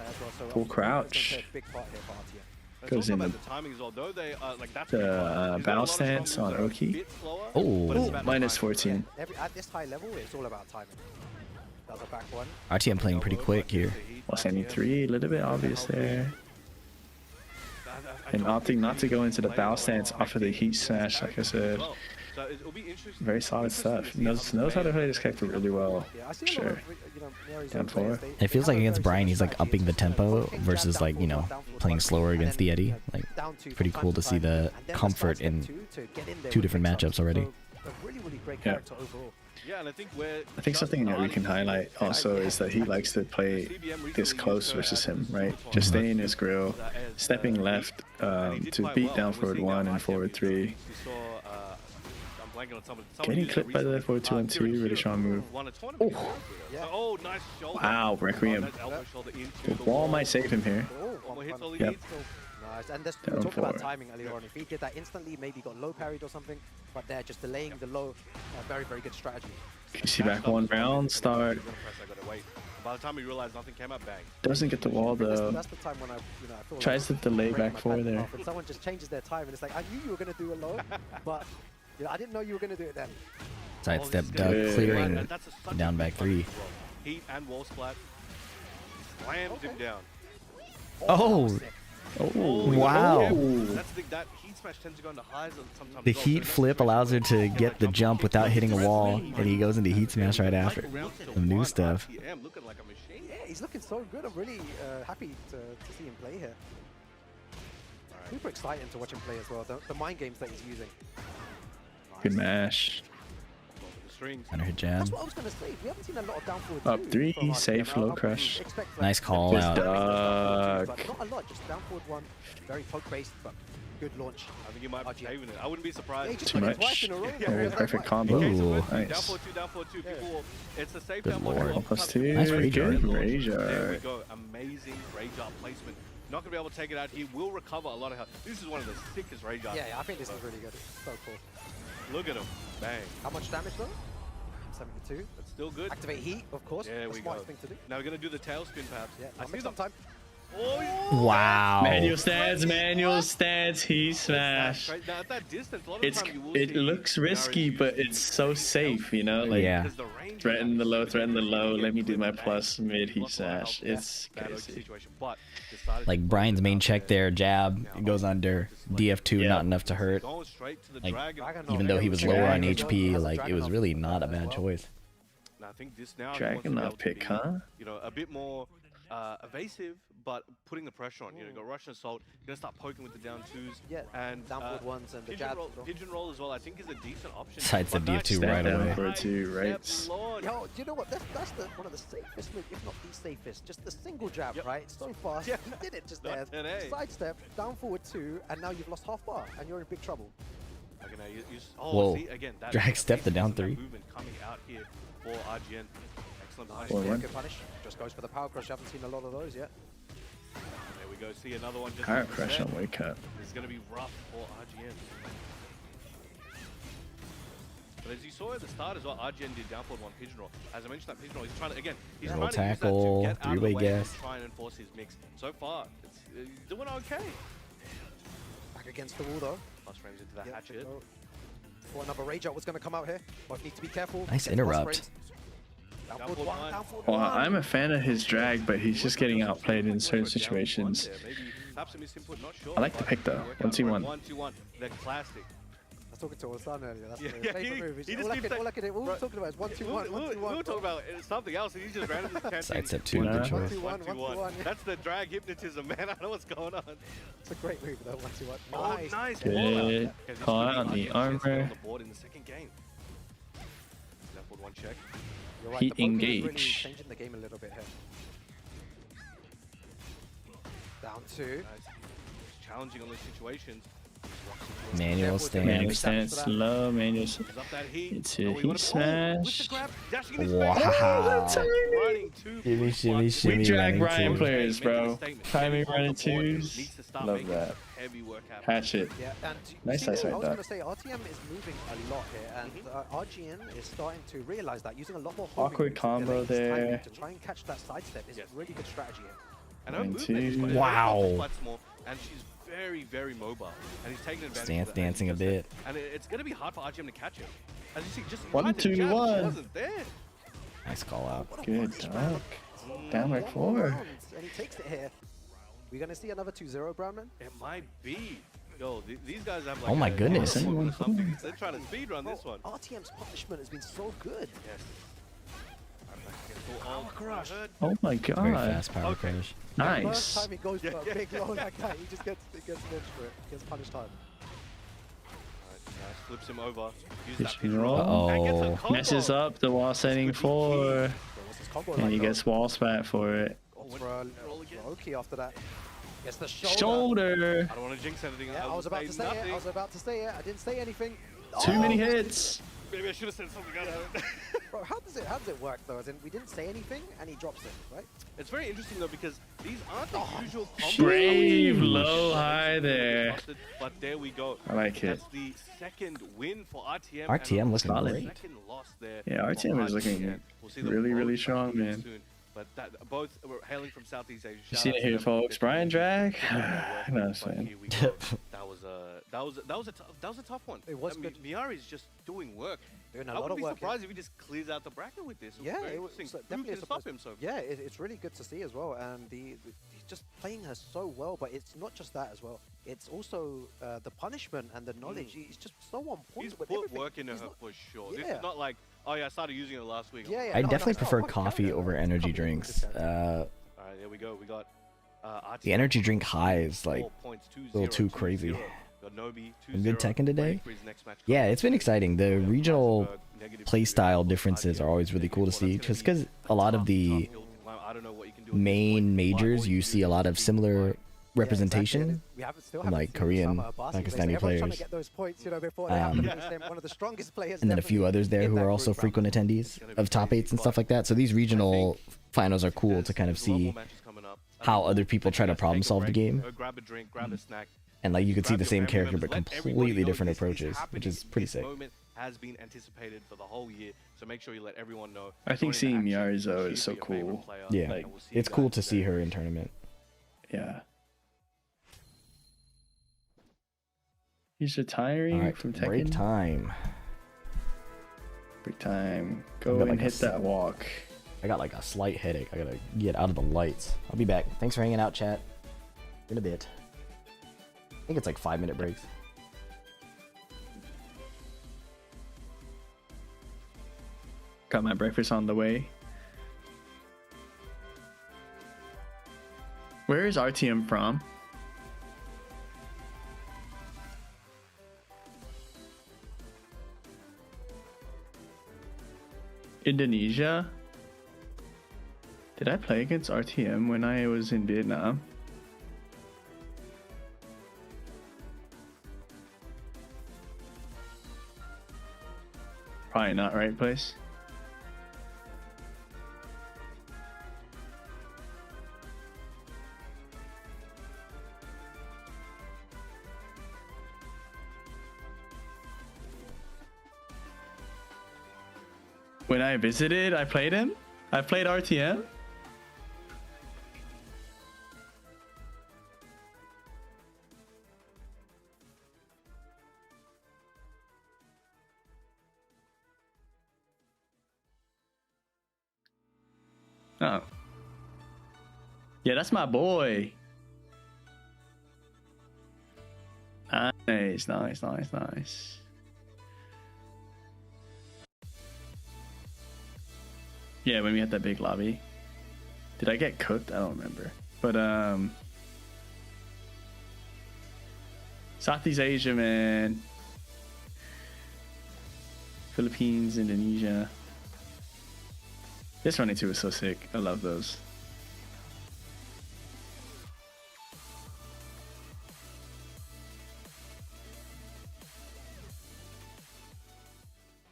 as well. So Full crouch. Big part here for RTM. Goes in the bow stance on Oki. Oh, minus 14. At this high level, it's all about timing. Does a back one. RTM playing pretty quick here. Plus any 3, a little bit obvious there. And opting not to go into the bow stance off of the heat smash, like I said. Very solid stuff. Knows how to play this character really well. For sure. Down 4. It feels like against Bryan, he's upping the tempo versus playing slower against the Eddy. Pretty cool to see the comfort in 2 different matchups already. Yeah. I think something that we can highlight also is that he likes to play this close versus him, right? Just staying in his grill, stepping left to beat down forward 1 and forward 3. Getting clipped by the 4-2-1-2, really strong move. Oh, nice shoulder. Wow, Requiem. The wall might save him here. Yep. Nice. And we talked about timing earlier on. If he did that instantly, maybe he got low parried or something. But they're just delaying the low. Very, very good strategy. You see back one round start. By the time he realized nothing came up, bang. Doesn't get the wall though. That's the time when I feel tries to delay back four there. And someone just changes their time, and it's like, I knew you were going to do a low, but I didn't know you were going to do it then. Sidestep duck, clearing down back 3. Heat and wall splat. Slammed him down. Oh! Wow! That's the thing, that heat smash tends to go into highs sometimes. The heat flip allows her to get the jump without hitting a wall, and he goes into heat smash right after. Some new stuff. Yeah, looking like a machine. Yeah, he's looking so good. I'm really happy to see him play here. Super exciting to watch him play as well. The mind games that he's using. Good mash. Under hit jab. That's what I was going to say. We haven't seen a lot of down forward Up 3, safe, low crush. Nice call out. Not a lot, just down forward 1. Very poke based, but good launch. I think you might be saving it. I wouldn't be surprised. Too much. Very perfect combo. Ooh, nice. Down forward 2. People, it's a safe Good down lord. forward. +2. Nice rage art. There we go. Amazing rage art placement. Not going to be able to take it out. He will recover a lot of health. This is one of the sickest rage arts. Yeah, I think this is really good. So cool. Look at him. Bang. How much damage though? 72. That's still good. Activate heat, of course. There we go. Thing to do. Now we're going to do the tailspin perhaps. Yeah, I see some time. Oh, wow. Manual stance, heat smash. Now, at that distance, a lot of time you will it looks risky, but it's so safe, you know? Like, yeah. Threaten the low, let me do my plus mid heat smash. It's crazy. Like Bryan's main check there, jab, it goes under. DF2, not enough to hurt. Like, even though he was lower on HP, like, it was really not a bad choice. I think this now Dragon up pick, huh? You know, a bit more evasive, but putting the pressure on. You know, you got Russian Assault, you're going to start poking with the down 2s. Yeah, and downward 1s and the jab. Pigeon roll as well, I think is a decent option. Sidestep DF2 right away. For 2 rights. Yo, you know what? That's one of the safest moves, if not the safest. Just the single jab, right? So fast. He did it just there. Sidestep, down forward 2, and now you've lost half bar, and you're in big trouble. Okay, now whoa. See, again, Drag step the down 3. Movement coming out here for RGN. Excellent punish. Yeah, good punish. Just goes for the power crush. Haven't seen a lot of those yet. There we go. See another one. Just power crush on wake up. This is going to be rough for RGN. But as you saw at the start as well, RGN did down forward 1 pigeon roll. As I mentioned, that pigeon roll, he's trying to, again, he's trying tackle, to use that to get out of the three-way way and gas. try and enforce his mix. So far, it's doing okay. Back against the wall though. Plus frames into that hatchet. Or another rage out was going to come out here. Both need to be careful. Nice interrupt. Well, I'm a fan of his drag, but he's just getting outplayed in certain situations. I like the pick though. 1-2-1. 1-2-1. They're classic. I was talking to Usama earlier. That's the favorite move. All I can do, all we're talking about is 1-2-1. We were talking about something else, and he just randomly can't. Sidestep 2, good choice. 1-2-1. That's the drag hypnotism, man. I don't know what's going on. It's a great move though. 1-2-1. Oh, nice. Good. Call out on the armor. On the board in the second game. Left one check. You're right, Heat the poking is engage. really changing the game a little bit here. Down 2. Challenging on those situations. Manual stance. Low manual stance. It's a heat smash. Wow. Shimmy, shimmy, shimmy. We drag running Bryan two. players, bro. Timing running 2s. Love that. Hatchet. Yeah, and Nice I ice was right going there. to say, RTM is moving a lot here, and RGN is starting to realize that, using a lot more Awkward combo there. to try and catch that sidestep is a really good strategy here. And her 1-2. movement is quite Wow. and she's very, very mobile. And he's taking advantage Stance of that. dancing a bit. And it's going to be hard for RGM to catch him. As you see, just 1-2-1. She wasn't there. Nice call out. Good dunk. Down by 4. And he takes it here. We're going to see another 2-0, Breadman? It might be. Yo, these guys have like Oh my goodness. They're trying to speedrun this one. RTM's punishment has been so good. Yes. Power crush. Oh my Very god. fast power crush. First Nice. time he goes for a big low like that, he just gets lynched for it. He gets punished hard. Flips him over. Use Pitch that pitch roll. roll. And gets a Uh-oh. combo. Messes up the wall setting 4. And he gets wall spat for it. Goes for a Loki after that. Gets the shoulder. Shoulder. I don't want to jinx anything. Yeah, I was about to say it. I was about to say it. I didn't say anything. Too many hits. Maybe I should have said something out of it. Bro, how does it work though? As in, we didn't say anything and he drops it, right? It's very interesting though because these aren't the usual combos. Brave low high there. But there we go. I like it. That's the second win for RTM. RTM looking solid. great. Second loss there. Yeah, RTM is looking really, really strong, man. Soon. But both were hailing from Southeast Asia. You see it here, folks. Bryan drag. No, I'm saying. That was a tough one. It was good. Miari's just doing work. Doing a I lot wouldn't of be work. surprised if he just clears out the bracket with this. Yeah, it it was was definitely to stop him. So yeah, it's really good to see as well. And he's just playing her so well. But it's not just that as well. It's also the punishment and the knowledge. He's just so on point. He's with put everything. work into her for sure. Yeah. This is not like, oh yeah, I started using it last week. Yeah, I definitely prefer coffee over energy drinks. Alright, there we go. We got The energy drink high is like a little too crazy. Some good Tekken today? Yeah, it's been exciting. The regional playstyle differences are always really cool to see, just because a lot of the main majors, you see a lot of similar representation, like Korean, Pakistani players, and then a few others there who are also frequent attendees of top 8s and stuff like that. So these regional finals are cool to kind of see how other people try to problem solve the game. And like you could see the same character but completely different approaches, which is pretty sick. Has been anticipated for the whole year, so make sure you let everyone know. I think seeing Miary Zo is so cool. Yeah, like, it's cool to see her in tournament. Yeah. He's retiring from Tekken. Break time. Break time. Go and hit that walk. I got like a slight headache. I gotta get out of the lights. I'll be back. Thanks for hanging out, chat. In a bit. I think it's like 5-minute breaks. Got my breakfast on the way. Where is RTM from? Indonesia? Did I play against RTM when I was in Vietnam? Probably not right place. When I visited, I played him. I played RTM. Oh. Yeah, that's my boy. Nice, nice, nice, nice. Yeah, when we had that big lobby. Did I get cooked? I don't remember. But Southeast Asia, man. Philippines, Indonesia. This 22 is so sick. I love those.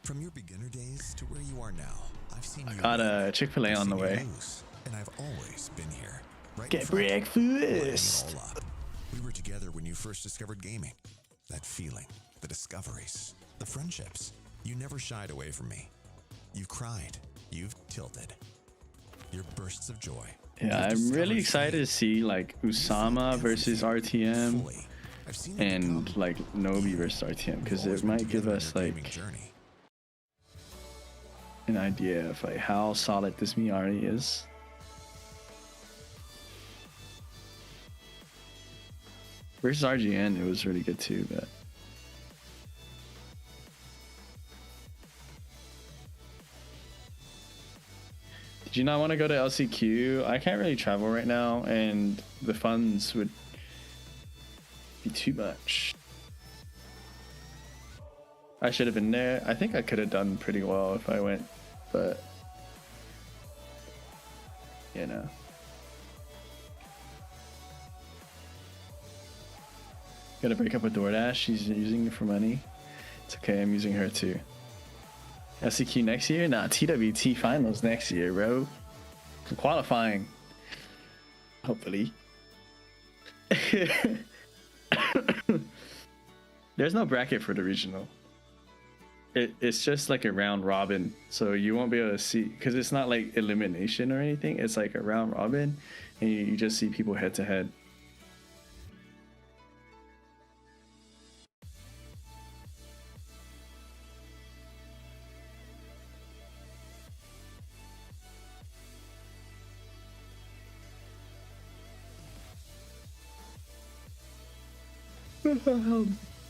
From your beginner days to where you are now, I've seen you. Got a Chick-fil-A on the way. And I've always been here. Right Get breakfast. We were together when you first discovered gaming. That feeling, the discoveries, the friendships. You never shied away from me. You've cried. You've tilted. Your bursts of joy. Yeah, I'm really excited to see like Usama versus RTM and like Nobi versus RTM, because it might give us like an idea of like how solid this Miary is. Versus RGN, it was really good too, but did you not want to go to LCQ? I can't really travel right now, and the funds would be too much. I should have been there. I think I could have done pretty well if I went, but you know. Gotta break up with DoorDash. She's using it for money. It's okay, I'm using her too. SCQ next year? Nah, TWT finals next year, bro. Qualifying. Hopefully. There's no bracket for the regional. It's just like a round robin, so you won't be able to see, because it's not like elimination or anything. It's like a round robin, and you just see people head to head.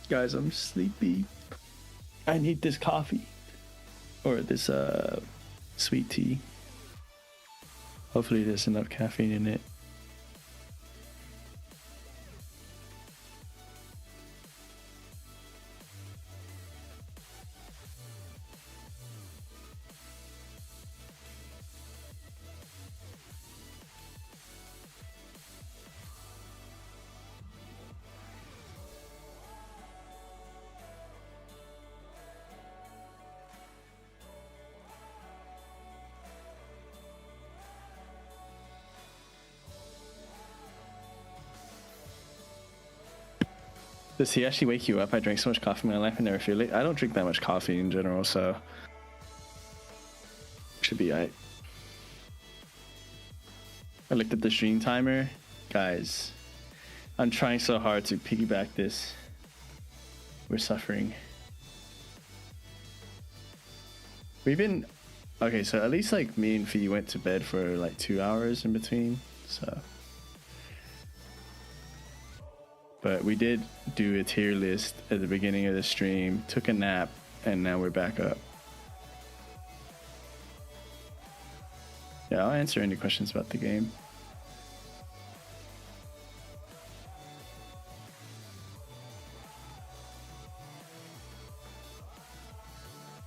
Guys, I'm sleepy. I need this coffee or this sweet tea. Hopefully there's enough caffeine in it. Does he actually wake you up? I drank so much coffee in my life and never feel it. I don't drink that much coffee in general, so should be alright. I looked at the stream timer. Guys, I'm trying so hard to piggyback this. We're suffering. We've been... Okay, so at least like me and Fee went to bed for like 2 hours in between, so... But we did do a tier list at the beginning of the stream, took a nap, and now we're back up. Yeah, I'll answer any questions about the game.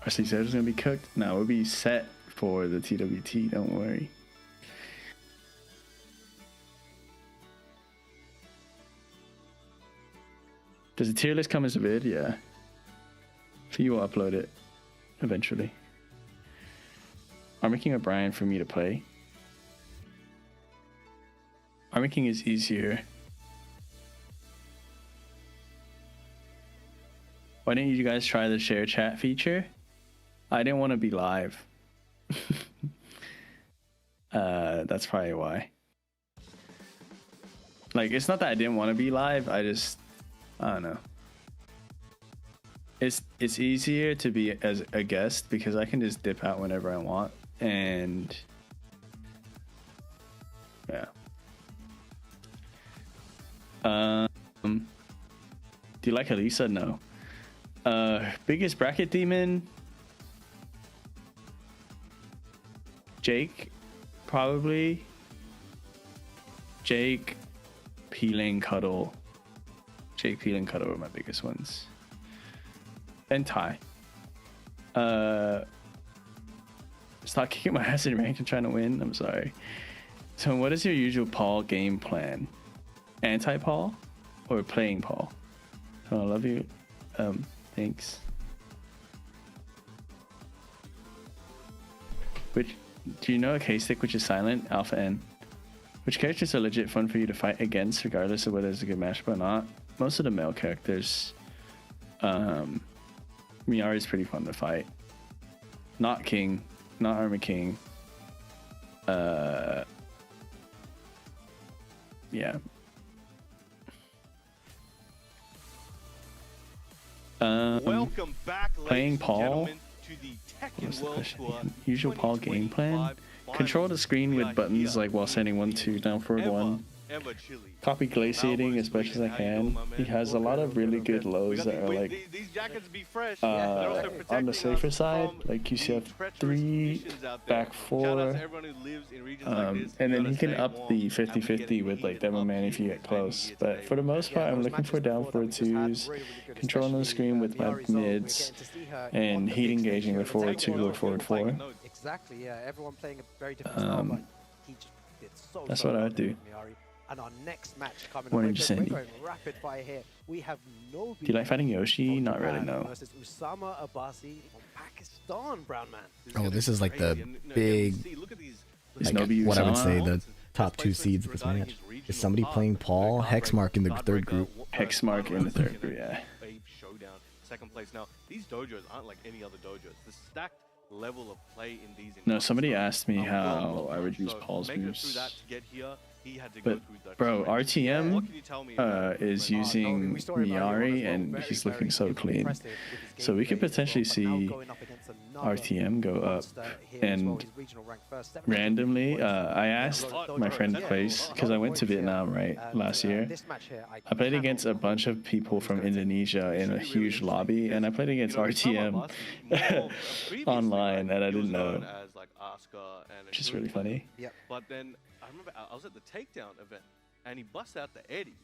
Actually, said it's gonna be cooked. No, we'll be set for the TWT, don't worry. Does the tier list come as a vid? Yeah. So you will upload it eventually. Armor King or Bryan for me to play? Armor King is easier. Why didn't you guys try the share chat feature? I didn't want to be live. That's probably why. Like, it's not that I didn't want to be live, I don't know. It's easier to be as a guest because I can just dip out whenever I want, and yeah. Do you like Elisa? No. Biggest bracket demon? Jake, probably. Jake, Peeling, Cuddle. Jake, Peel, and Cuddle were my biggest ones. And Ty. Stop kicking my ass in rank and trying to win. I'm sorry. So what is your usual Paul game plan? Anti-Paul or playing Paul? Oh, I love you. Thanks. Do you know a K-Stick which is silent? Alpha N. Which characters are legit fun for you to fight against regardless of whether it's a good matchup or not? Most of the male characters. Miary is pretty fun to fight. Not King, not Armor King. Yeah. Welcome back, playing Paul. to the Tekken World Tour. Usual Paul game plan. Control the screen with buttons like while sending 1-2 down forward 1. Copy glaciating as much as I can. He has a lot of really good lows that are like on the safer side, like QCF 3, back 4, and then he can up the 50-50 with like Demo Man if you get close. But for the most part, I'm looking for down forward 2s, controlling the screen with my mids, and heat engaging with forward 2 or forward 4. Exactly, yeah. Everyone playing a very different style, but he just did so that's what I would do. And our next match coming Morning, up, we're Sandy. going rapid fire here. We have Nobi. Do you like fighting Yoshi? Not really, no. Versus Usama Abbasi from Pakistan, Brown Man. Oh, this is like the big, like Nobi what I would Usama? say the top 2 seeds of this match. Is somebody playing Paul? Hexmark in the third group. Hexmark in the third group, yeah. Showdown, second place. Now, these dojos aren't like any other dojos. The stacked level of play in these. No, somebody asked me how I would use Paul's moves. But, bro, RTM is using Miary, and he's looking so clean. So we could potentially see RTM go up. And randomly, I asked my friend Place, because I went to Vietnam, right, last year. I played against a bunch of people from Indonesia in a huge lobby, and I played against RTM online, and I didn't know. Which is really funny. But then I remember I was at the takedown event, and he busts out the Eddy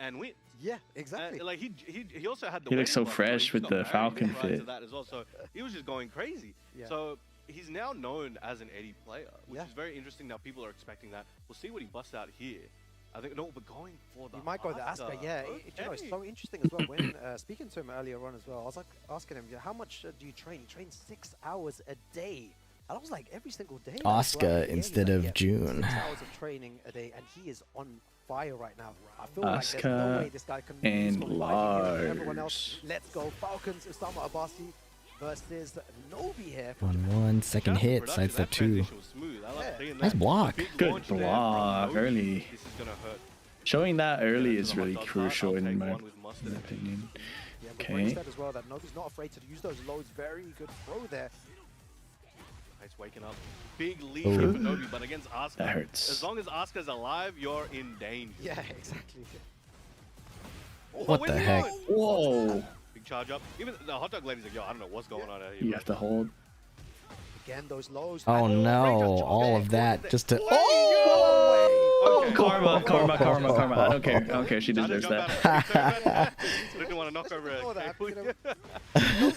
and wins. Yeah, exactly. And, like he also had the. He looks so fresh with the Falcon fit. That as well. So he was just going crazy. So he's now known as an Eddy player, which is very interesting. Now people are expecting that. We'll see what he busts out here. I think no, we're going for the. You might go the Asuka, yeah. You know, it's so interesting as well. When speaking to him earlier on as well, I was like asking him, how much do you train? He trains 6 hours a day. And I was like, every single day. Asuka instead of June. 6 hours of training a day, and he is on fire right now. I feel like there's no way this guy can and Lars. Everyone else, let's go Falcons. Usama Abbasi versus Nobi here. 1-1, second hit, sidestep 2. Nice block. Good block early. Showing that early is really crucial in my opinion. Okay. As well, that Nobi's not afraid to use those loads. Very good throw there. It's waking up. Big lead for Nobi, but against Asuka. That hurts. As long as Asuka's alive, you're in danger. Yeah, exactly. What the heck? Whoa. Big charge up. Even the hot dog lady's like, yo, I don't know what's going on out here. You have to hold. Again, those lows. Oh no, all of that just to. Oh! Karma. I don't care. She deserves that. Didn't want to knock over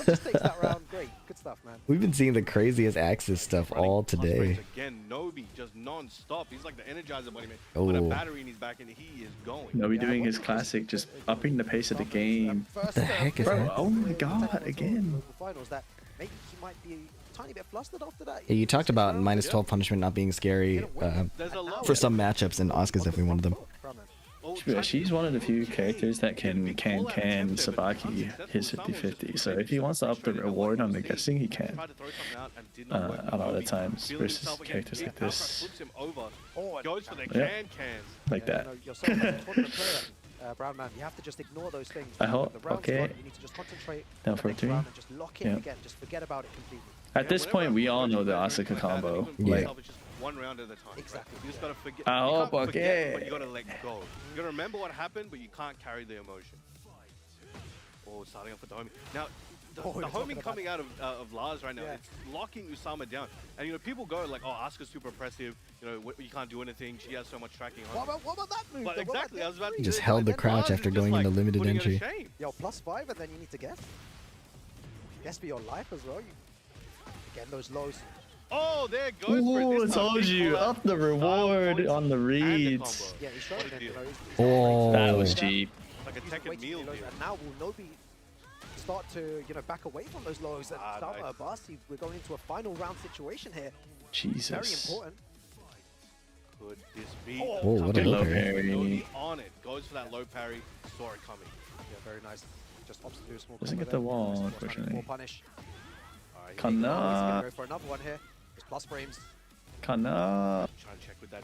Just takes that round. Great. Good stuff, man. We've been seeing the craziest Axis stuff all today. Again, Nobi just non-stop. He's like the Energizer Bunny, man. Oh. With a battery in his back, and he is going. Nobi doing his classic, just upping the pace of the game. What the heck is that? Oh my god, again. Finals that maybe he might be a tiny bit flustered after that. Yeah, you talked about -12 punishment not being scary for some matchups, and Asuka's definitely one of them. She's one of the few characters that can Sabaki his 50-50. So if he wants to up the reward, I'm guessing he can. A lot of the times versus characters like this. Yeah, like that. Brown man, you have to just ignore those things. I hope. Okay. You need to just concentrate. Down for 3. Just lock in again. Just forget about it completely. At this point, we all know the Asuka combo. Like, one round at a time. Exactly. You just gotta forget. I hope, Forget, okay. but you gotta let go. You gotta remember what happened, but you can't carry the emotion. Oh, starting off with the homing. Now, the homing coming out of Lars right now, it's locking Usama down. And you know, people go like, oh, Asuka's super oppressive. You know, you can't do anything. She has so much tracking. What about that move? But exactly, I was about to He just held the crouch after going into limited entry. Yo, +5, and then you need to guess. Guess for your life as well. Again, those lows. Oh, there it goes. Ooh, I told you, up the reward on the reads. Yeah, he shot it. Oh, that was cheap. Like a Tekken meal. And now will Nobi start to, back away from those lows? And Usama Abbasi, we're going into a final round situation here. Jesus. Very important. Could this be? Oh, what a low parry. On it, goes for that low parry. Saw it coming. Yeah, very nice. Just opts to do a small. Doesn't get the wall, unfortunately. Punish. Kana. Go for another one here. Just plus frames. Kana.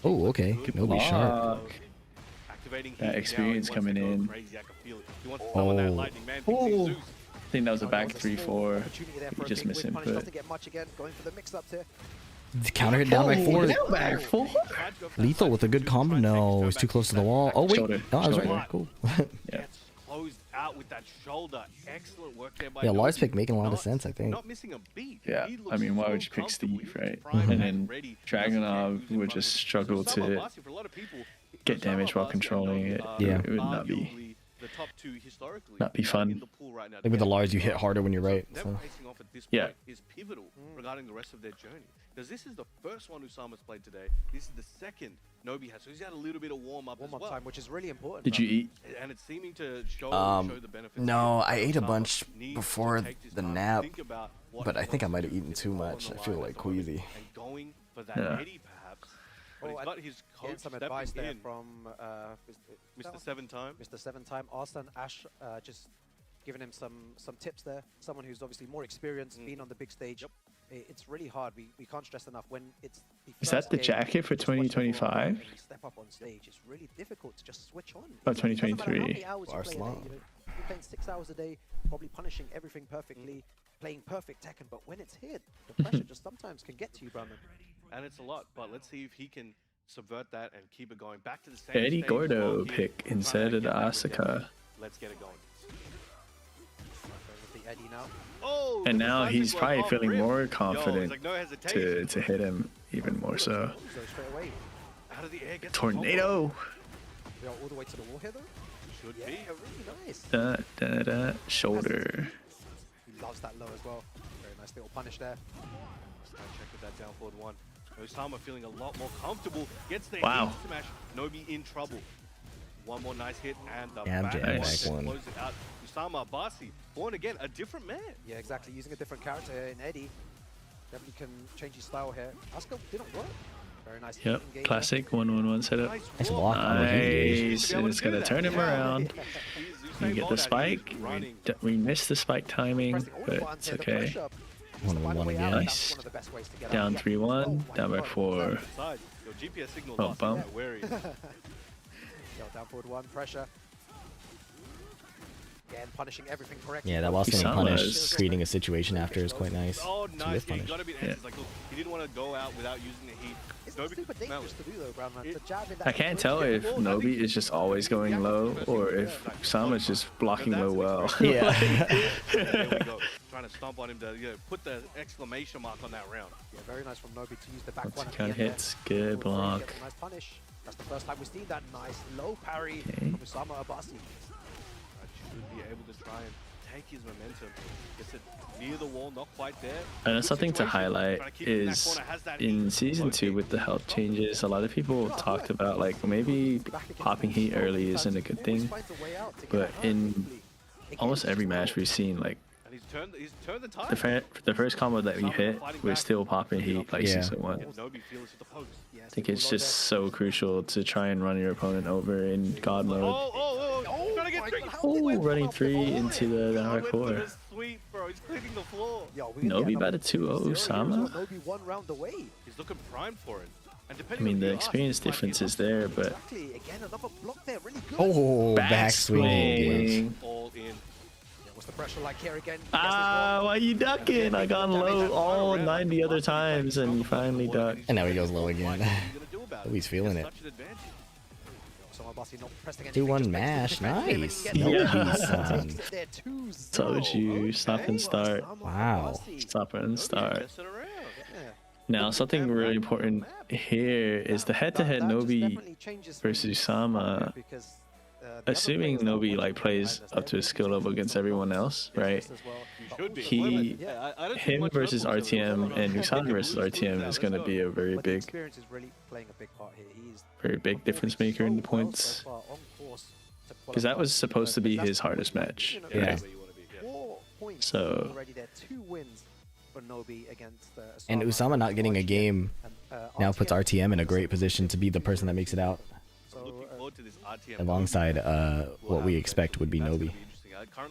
Oh, okay. Nobi sharp. That experience coming in. Oh. I think that was a back 3-4. He just missed input. Doesn't get much again. Going for the mix-ups here. Counter hit down by 4. Back 4. Lethal with a good combo. No, it's too close to the wall. Oh wait, no, I was right there. Cool. Yeah. Closed out with that shoulder. Excellent work there by Yeah, Lars pick making a lot of sense, I think. Not missing a beat. Yeah, I mean, why would you pick Steve, right? And then Dragunov would just struggle to get damage while controlling it. Yeah. It would not be fun. Like with the Lars, you hit harder when you're right. So. this point is pivotal regarding the rest of their journey. Because this is the first one Usama's played today. This is the second Nobi has. So he's had a little bit of warm-up as well. Time, which is really important. Did you eat? And it's seeming to show the benefits. No, I ate a bunch before the nap, but I think I might have eaten too much. I feel like queasy. And going for that Eddy, perhaps. But he's got his coach some advice there in. from Mr. 7-time. Mr. 7-time. Arslan Ash just giving him some tips there. Someone who's obviously more experienced, been on the big stage. It's really hard. We can't stress enough when it's the Is that the jacket for 2025? Step up on stage. It's really difficult to just switch on. Oh, 2023. Arslan. You're playing 6 hours a day, probably punishing everything perfectly, playing perfect Tekken. But when it's hit, the pressure just sometimes can get to you, Breadman. And it's a lot. But let's see if he can subvert that and keep it going. Back to the same Eddy stage Gordo pick instead of the Asuka. Let's get it going. Eddy now. Oh, and now he's probably feeling more confident like, no hesitation. to hit him even more so. Straight away. Out of the air, gets Tornado. We are all the way to the wall here though. Should be. Really nice. Shoulder. He loves that low as well. Very nice little punish there. Check with that down forward one. Usama feeling a lot more comfortable. Gets the wow. smash. Nobi in trouble. One more nice hit and the back one. Close it out. Usama Abbasi, born again, a different man. Yeah, exactly. Using a different character in Eddy. Definitely can change his style here. Asuka didn't work. Very nice. Yep, classic 1-1-1 setup. Nice block. Nice. It's gonna turn him around. You get the spike. We missed the spike timing, but it's okay. 1-1 again. Nice. Down 3-1. Down by 4. Bump bump. Down forward 1, pressure. Again, punishing everything correctly. Yeah, that while staying punished, creating a situation after is quite nice. Oh, nice. He got a bit yeah. Like, look, he didn't want to go out without using the heat. It's super dangerous to do though, Breadman. I can't tell if Nobi is just always going low or if Usama's just blocking low well. Yeah. There we go. Trying to stomp on him to put the exclamation mark on that round. Yeah, very nice from Nobi to use the back Once one. he kind of hits, good block. Nice punish. That's the first time we've seen that nice low parry from Usama Abbasi. Should be able to try and take his momentum. Gets it near the wall, not quite there. And something to highlight is in season 2 with the health changes, a lot of people talked about like maybe popping heat early isn't a good thing, but in almost every match we've seen like He's turned the tide. The first combo that we hit, we're still popping heat like season 1. I think it's just so crucial to try and run your opponent over in God mode. Oh, running 3 into the down by 4. Sweet, bro. He's cleaning the floor. Nobi about a 2-0 Usama. Nobi 1 round away. He's looking primed for it. I mean, the experience difference is there, but... Oh, backswing. All in. What's the pressure like here again? Ah, why you ducking? I gone low all 90 other times, and you finally ducked. And now he goes low again. Oh, he's feeling it. 2-1 mash, nice. Yeah. Told you, stop and start. Wow. Stop and start. Now, something really important here is the head-to-head Nobi versus Usama. Assuming Nobi like plays up to his skill level against everyone else, right? Him versus RTM and Usama versus RTM is going to be a very big difference maker in the points. Because that was supposed to be his hardest match. Yeah. So. And Usama not getting a game now puts RTM in a great position to be the person that makes it out. Alongside what we expect would be Nobi.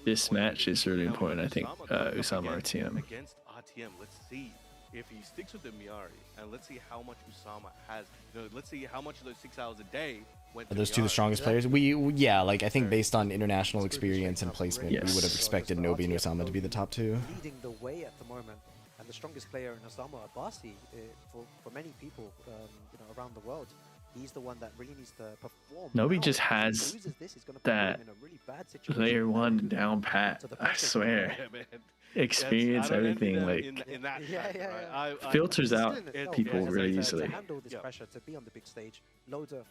This match is really important, I think. Usama RTM. Against RTM, let's see if he sticks with the Miary, and let's see how much Usama has. Let's see how much of those 6 hours a day went to Are those two the strongest players? Yeah, like I think based on international experience and placement, we would have expected Nobi and Usama to be the top 2. Leading the way at the moment, and the strongest player in Usama Abbasi for many people, around the world. He's the one that really needs to perform. Nobi just has that layer 1 down pat. I swear. Experience everything, like filters out people really easily. To handle this pressure, to be on the big stage,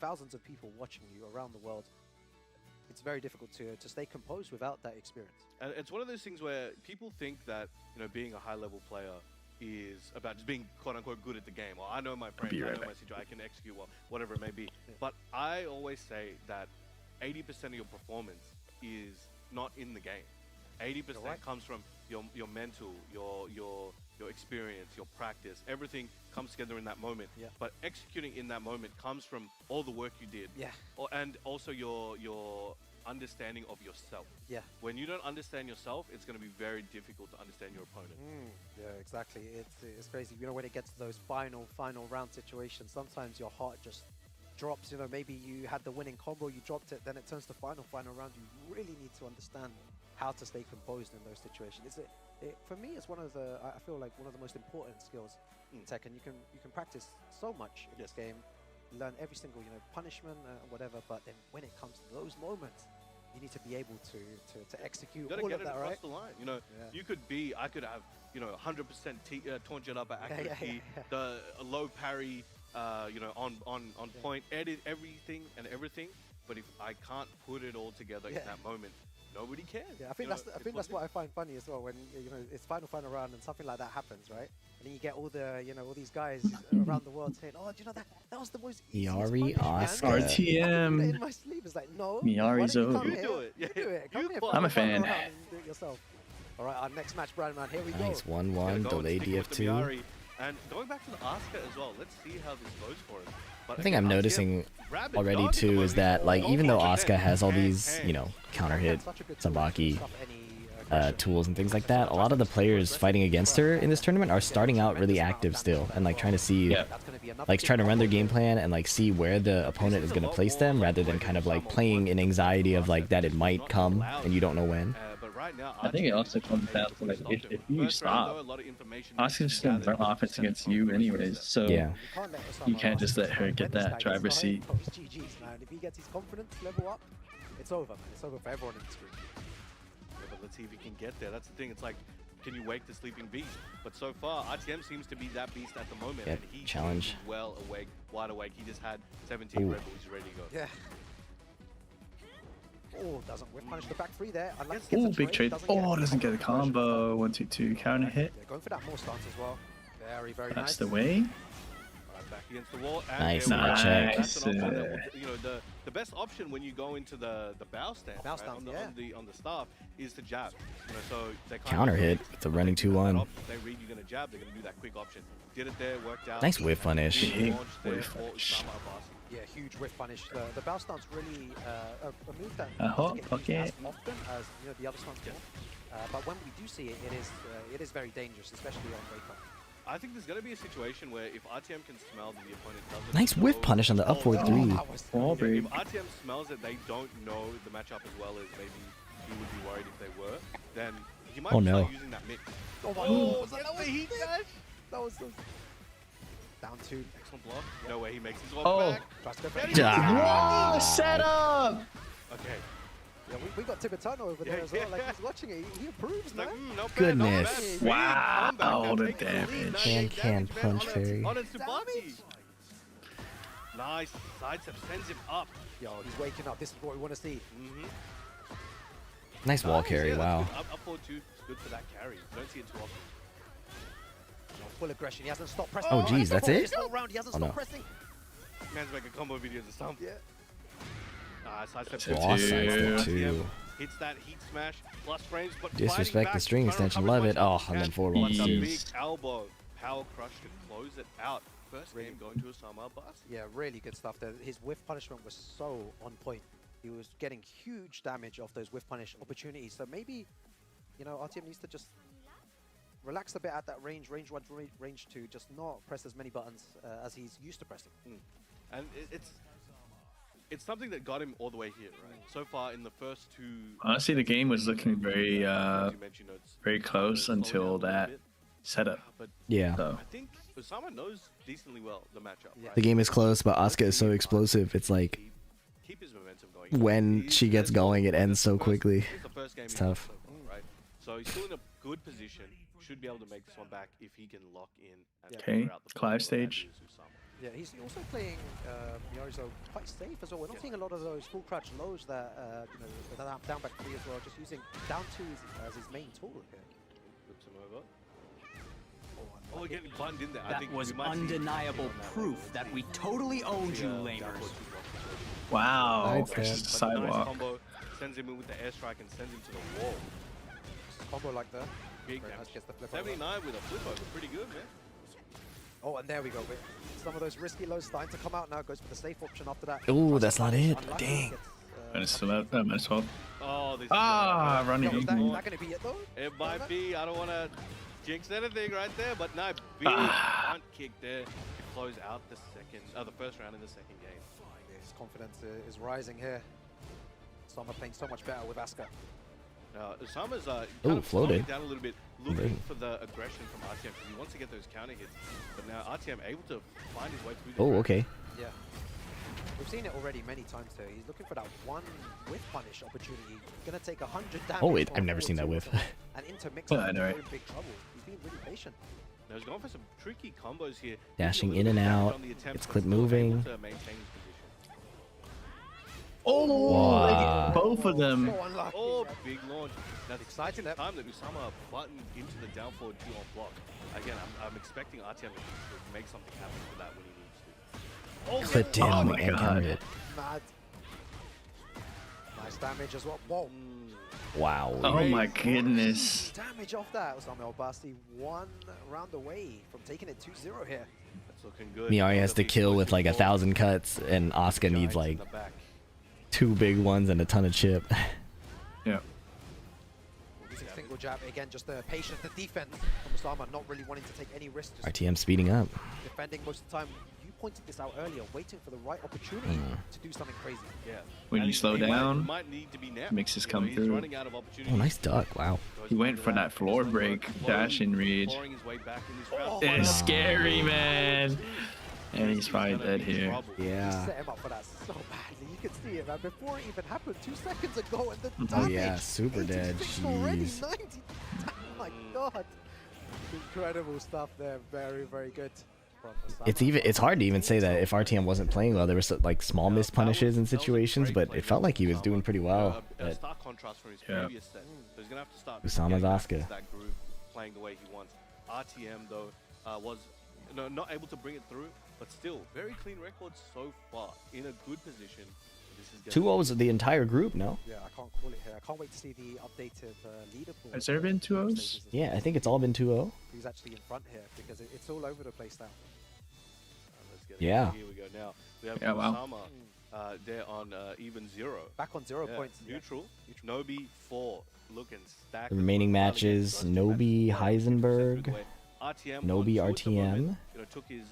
thousands of people watching you around the world. it's very difficult to stay composed without that experience. And it's one of those things where people think that, you know, being a high-level player is about just being quote-unquote good at the game. Or I know my frames, I know my situation, I can execute well, whatever it may be. But I always say that 80% of your performance is not in the game. 80% comes from your mental, your experience, your practice. Everything comes together in that moment. Yeah. But executing in that moment comes from all the work you did. Yeah. And also your understanding of yourself. Yeah. When you don't understand yourself, it's going to be very difficult to understand your opponent. Yeah, exactly. It's crazy. You know, when it gets to those final round situations, sometimes your heart just drops. You know, maybe you had the winning combo, you dropped it, then it turns to final round. You really need to understand how to stay composed in those situations. For me, it's one of the, I feel like one of the most important skills in Tekken. You can practice so much in this game, learn every single, you know, punishment, whatever, but then when it comes to those moments, you need to be able to execute all of that, right? The line. You know, I could have, you know, 100% taunt jet up at accuracy, the low parry, you know, on point, edit everything, but if I can't put it all together in that moment, nobody cares. Yeah, I think that's what I find funny as well, when, you know, it's final round and something like that happens, right? And then you get all the, you know, all these guys around the world saying, "Oh, do you know that was the most Miary Asuka. RTM. In my sleep, it's like, no. Miary Zo. You do it. You do it. Come here, I'm a fan. Do it yourself. All right, our next match, Breadman. Here we go. Nice 1-1 delay DF2. And going back to the Asuka as well, let's see how this goes for him. But I think I'm noticing already too is that, like, even though Asuka has all these, you know, counter hit, Sabaki tools and things like that, a lot of the players fighting against her in this tournament are starting out really active still and like trying to see, like, trying to run their game plan and like see where the opponent is going to place them, rather than kind of like playing in anxiety of like that it might come and you don't know when. I think it also comes down to, like, if you stop, Asuka's just going to run offense against you anyways, so you can't just let her get that driver's seat. If he gets his confidence level up, it's over, man. It's over for everyone in this group. Yeah, but let's see if he can get there. That's the thing. It's like, can you wake the sleeping beast? But so far, RTM seems to be that beast at the moment. Yep, and he challenge. Well awake, wide awake. He just had 17 Red Bulls ready to go. Yeah. Oh, doesn't whip punish the back three there. Oh, big trade. Oh, doesn't get a combo. 1-2-2 counter hit. Yeah, going for that more stance as well. Very nice. That's the way. Back against the wall. Nice. That's an option that, you know, the best option when you go into the bow stand, right, on the staff is to jab. You know, so they counter hit. It's a running 2-1. They read you're gonna jab. They're gonna do that quick option. Did it there. Worked out. Nice whip punish. Yeah, huge whiff punish. The bow stance really a move that doesn't get used as often as, you know, the other stance more. But when we do see it, it is very dangerous, especially on wake up. I think there's going to be a situation where if RTM can smell that the opponent doesn't nice whiff punish on the up 4-3. If RTM smells that they don't know the matchup as well as maybe he would be worried if they were, then he might start using that mix. Was that the heat dash? That was so... Down 2. Excellent block. No way he makes his one back. Whoa, set up! Okay. Yeah, we got Tibetano over there as well. Like, he's watching it. He approves, man. Goodness. Wow, the damage. Can punch fairy. Nice. Sidestep sends him up. Yo, he's waking up. This is what we want to see. Nice wall carry, wow. Up 4-2 is good for that carry. Don't see it too often. Full aggression. He hasn't stopped pressing. Oh, geez, that's it? This whole round, he hasn't stopped pressing. Man's making combo videos or something. Yeah. Sidestep two. Hits that heat smash plus frames, but disrespect the string extension, love it. Oh, and then 4-1. Big elbow, power crush to close it out. First game going to Usama Abbasi. Yeah, really good stuff there. His whiff punishment was so on point. He was getting huge damage off those whiff punish opportunities. So maybe, you know, RTM needs to just relax a bit at that range 1, range 2, just not press as many buttons as he's used to pressing. And it's something that got him all the way here, right? So far in the first 2... Honestly, the game was looking very close until that setup. Yeah. So. I think Usama knows decently well the matchup. The game is close, but Asuka is so explosive. It's like, keep his momentum going. When she gets going, it ends so quickly. It's tough. Right? So he's still in a good position. Should be able to make this one back if he can lock in. And okay, Clive stage. Yeah, he's also playing Miary Zo quite safe as well. We're not seeing a lot of those full crouch lows that, you know, with that down back 3 as well, just using down 2 as his main tool here. Flips him over. Oh, we're getting buttoned in there. That I think was undeniable proof that we totally owned you, lamers. Wow, Nice sidewalk. Combo, sends him in with the airstrike and sends him to the wall. Combo like that. Big damage. 79 with a flip over. Pretty good, man. Oh, and there we go. With some of those risky lows starting to come out now. Goes for the safe option after that. Ooh, that's not it. Dang. Minus 12. Oh, this running. Is that going to be it though? It might be. I don't want to jinx anything right there, but no, big front kick there to close out the first round in the second game. His confidence is rising here. Usama playing so much better with Asuka. Usama's kind of floated. Down a little bit, looking for the aggression from RTM because he wants to get those counter hits. But now RTM able to find his way through. Oh, okay. Yeah. We've seen it already many times here. He's looking for that one whiff punish opportunity. Gonna take 100 damage. Oh, wait, I've never seen that whiff. And intermix I know, right? in big trouble. He's being really patient. Now he's going for some tricky combos here. Dashing in and out. It's clip moving. Oh, wow. Both of them. Oh, big launch. Now it's exciting that time that Usama buttoned into the down forward 2 on block. Again, I'm expecting RTM to make something happen for that when he needs to. Clip down and counter it. Mad. Nice damage as well. Whoa. Wow. Oh my goodness. Damage off that. Usama Abbasi 1 round away from taking it 2-0 here. That's looking good. Miary has to kill with like 1,000 cuts, and Asuka needs like 2 big ones and a ton of chip. Yeah. Using single jab again, just the patience, the defense from Usama, not really wanting to take any risks. RTM speeding up. Defending most of the time. You pointed this out earlier, waiting for the right opportunity to do something crazy. Yeah. When you slow down, might need to be now. mixes come through. Oh, nice duck. Wow. He went for that floor break, dash and read. It's scary, man. And he's probably dead here. Yeah. Set him up for that so badly. You can see it, man. Before it even happened 2 seconds ago, and the Oh damage. yeah, super dead. Already, Jeez. 90. Oh my god. Incredible stuff there. Very, very good. It's hard to even say that if RTM wasn't playing well. There was like small missed punishes in situations, but it felt like he was doing pretty well. A stark contrast from his previous set. So he's gonna have to start Usama's Asuka. that groove, playing the way he wants. RTM though was not able to bring it through, but still very clean records so far, in a good position. 2-0s the entire group, no? Yeah, I can't call it here. I can't wait to see the updated leaderboard. Has there been 2-0s? Yeah, I think it's all been 2-0. Who's actually in front here, because it's all over the place now. Yeah. Here we go now. We have wow. Usama there on even 0. Back on 0 points. Neutral. Nobi 4. Looking stacked. The remaining matches: Nobi, Heisenberg, Nobi, RTM, took his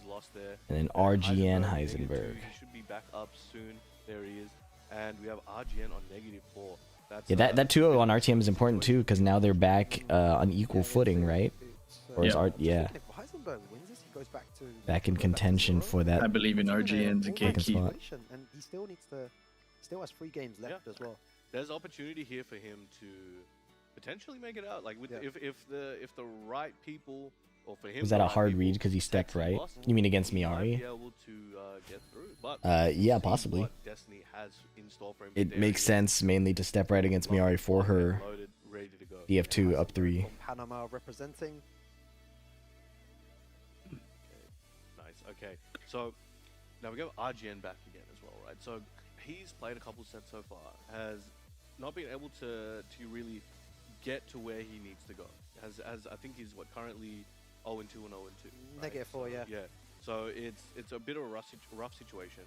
loss there. and then RGN, Heisenberg. He should be back up soon. There he is. And we have RGN on -4. That's, Yeah, that 2-0 on RTM is important too, because now they're back on equal footing, right? Or is yeah. If Heisenberg wins this, he goes back to Back in contention for that. I believe in RGN to second spot. And he still needs to, still has 3 games left as well. There's opportunity here for him to potentially make it out. Like with if the right people, or for him. Was that a hard read because he stepped right? You mean against Miary? Be able to get through. But yeah, possibly. Destiny has in store for him. It makes sense mainly to step right against Miary for her. Loaded, ready to go. DF2 up 3. Panama representing. Nice. Okay. So now we got RGN back again as well, right? So he's played a couple sets so far, has not been able to really get to where he needs to go. As I think he's currently 0-2 and 0-2. Right? -4, yeah. Yeah. So it's a bit of a rough situation.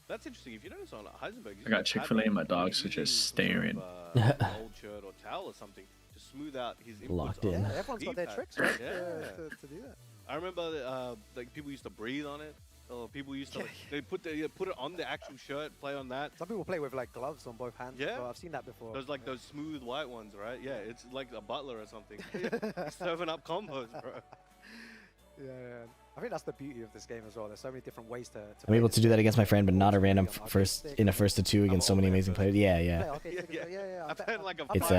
That's interesting. If you notice on Heisenberg, I got Chick-fil-A and my dogs are just staring. An old shirt or towel or something to smooth out his inputs. Locked in. Yeah, everyone's got their tricks, right? To do that. I remember like people used to breathe on it. Or people used to they put it on the actual shirt, play on that. Some people play with like gloves on both hands. Yeah, I've seen that before. Those smooth white ones, right? Yeah, it's like a butler or something. He's serving up combos, bro. Yeah. I think that's the beauty of this game as well. There's so many different ways to I'm able to do that against my friend, but not a random first in a 1st-to-2 against so many amazing players. Yeah, yeah. I play like a It's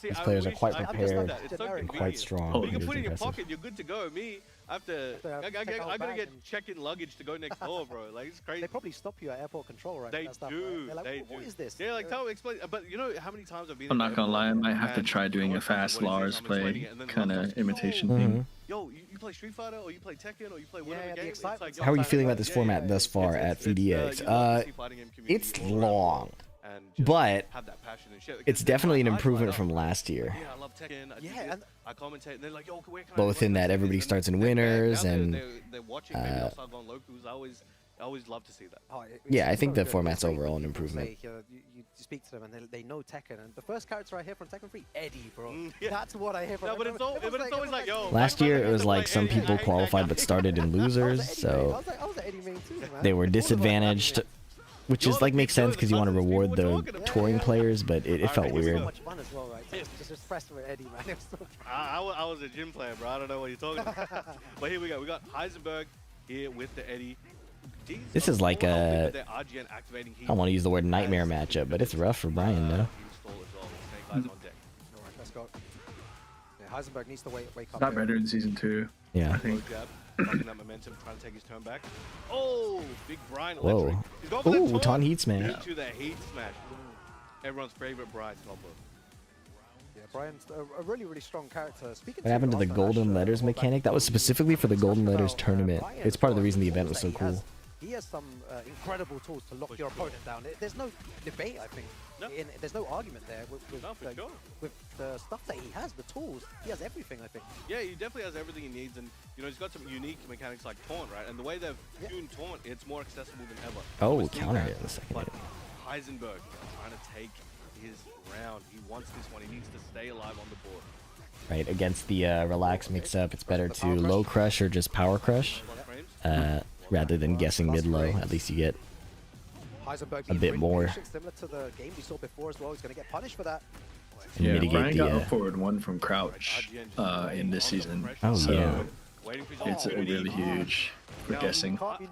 these players are quite prepared and quite strong. You can put it in your pocket. You're good to go. Me, I gotta get check-in luggage to go next door, bro. Like it's crazy. They probably stop you at airport control, right? They do. They're like, what is this? Yeah, like tell me, explain. But you know how many times I've been. I'm not gonna lie, I might have to try doing a fast Lars play kind of imitation thing. Yo, you play Street Fighter, or you play Tekken, or you play whatever game. It's like, How are you feeling about this format thus far at 3DX? It's long, but it's definitely an improvement from last year. Yeah, I love Tekken. Yeah, and I commentate, and they're like, yo, where can both in that everybody starts in winners and they're watching. Maybe I'll start going locals. I always love to see that. yeah, I think the format's overall an improvement. You speak to them and they know Tekken, and the first character I hear from Tekken 3, Eddy, bro. That's what I hear from. No, but it's always like, yo. Last year it was like some people qualified but started in losers, so they were disadvantaged, which is like makes sense because you want to reward the touring players, but it felt weird. So much fun as well, right? Just press with Eddy, man. I was a gym player, bro. I don't know what you're talking about. But here we go. We got Heisenberg here with the Eddy. This is like a, I don't want to use the word nightmare matchup, but it's rough for Bryan though. Let's go. Yeah, Heisenberg needs to wake up. Not better in season 2. Yeah. I think. That momentum, trying to take his turn back. Oh, big Bryan. Whoa. Ooh, taunt heat smash. Into the heat smash. Everyone's favorite Bryan combo. Yeah, Bryan's a really, really strong character. What happened to the golden letters mechanic? That was specifically for the golden letters tournament. It's part of the reason the event was so cool. He has some incredible tools to lock your opponent down. There's no debate, I think. There's no argument there with the stuff that he has, the tools. He has everything, I think. Yeah, he definitely has everything he needs, and you know he's got some unique mechanics like taunt, right? And the way they've tuned taunt, it's more accessible than ever. Oh, counter hit in the second hit. Heisenberg trying to take his round. He wants this one. He needs to stay alive on the board. Right, against the relax mix-up, it's better to low crush or just power crush. Rather than guessing mid-low, at least you get a bit more. Similar to the game we saw before as well. He's going to get punished for that. And yeah, mitigate Bryan got the, up forward 1 from crouch in this season. Oh, so yeah. It's really huge for guessing. Great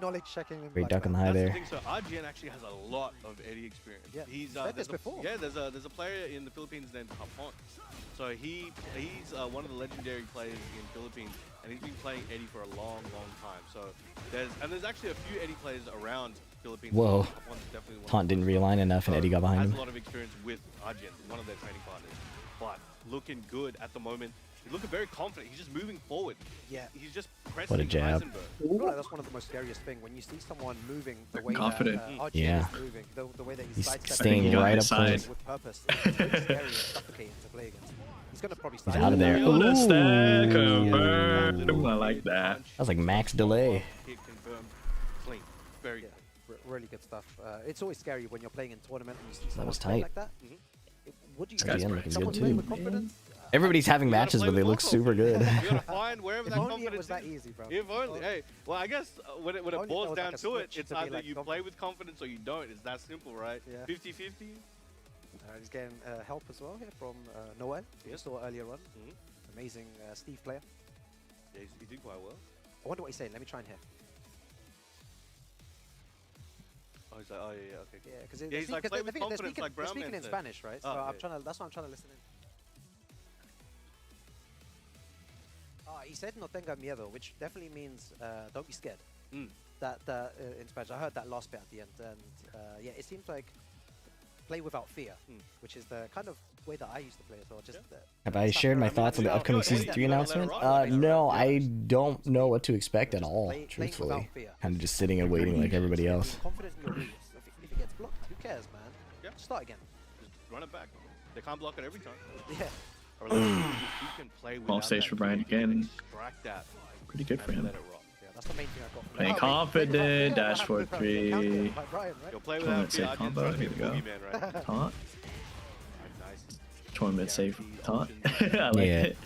duck on the high there. So RGN actually has a lot of Eddy experience. Yeah, he's there's a player in the Philippines named Hapon. So he's one of the legendary players in Philippines, and he's been playing Eddy for a long, long time. So there's actually a few Eddy players around Philippines. Whoa. Taunt didn't realign enough, and Eddy got behind him. Has a lot of experience with RGN, one of their training partners, but looking good at the moment. He's looking very confident. He's just moving forward. Yeah. He's just pressing. What a jab. Like that's one of the most scariest things when you see someone moving the way confident. That yeah. is moving, the way that he's staying right up close. With purpose. It's very scary and suffocating to play against. He's gonna probably He's out of there. Ooh, the stack confirmed. I like that. That was like max delay. Hit confirmed. Clean. Very good. Really good stuff. It's always scary when you're playing in tournament and you see That was someone tight. like that. What do you Again, looking good too. with confidence? Everybody's having matches, but they look super good. You gotta find wherever that confidence was that easy, bro. If only. Hey, well, I guess when it boils down to it, it's either you play with confidence or you don't. It's that simple, right? 50-50. He's getting help as well here from Noel. We saw earlier on. Amazing Steve player. Yeah, he did quite well. I wonder what he's saying. Let me try and hear. Oh, he's like, oh yeah, okay. Yeah, because he's like, play with confidence like Breadman speaking in Spanish, right? So that's why I'm trying to listen in. He said no tenga miedo, which definitely means don't be scared. That in Spanish, I heard that last bit at the end, and yeah, it seems like play without fear, which is the kind of way that I used to play as well. Just have I shared my thoughts on the upcoming Season 3 announcement? No, I don't know what to expect at all, truthfully. Kind of just sitting and waiting like everybody else. Confident in your moves. If it gets blocked, who cares, man? Yeah. Start again. Just run it back. They can't block it every time. Yeah. Or like, you can play Off stage for Bryan again. Pretty good for him. Yeah, that's the main thing I got. Playing confident, dash for 3. You'll play without safe combo, here we go. Taunt. Tournament safe taunt. I like it.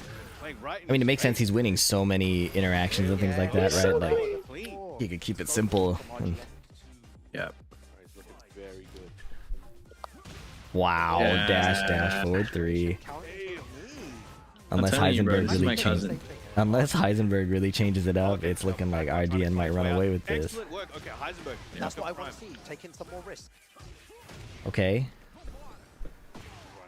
I mean, it makes sense. He's winning so many interactions and things like that, right? Like, he could keep it simple. Yeah. Wow, dash forward 3. Unless Heisenberg really changed. Unless Heisenberg really changes it up, it's looking like RGN might run away with this. Excellent work. Okay, Heisenberg. That's what I want to see. Taking some more risk. Okay.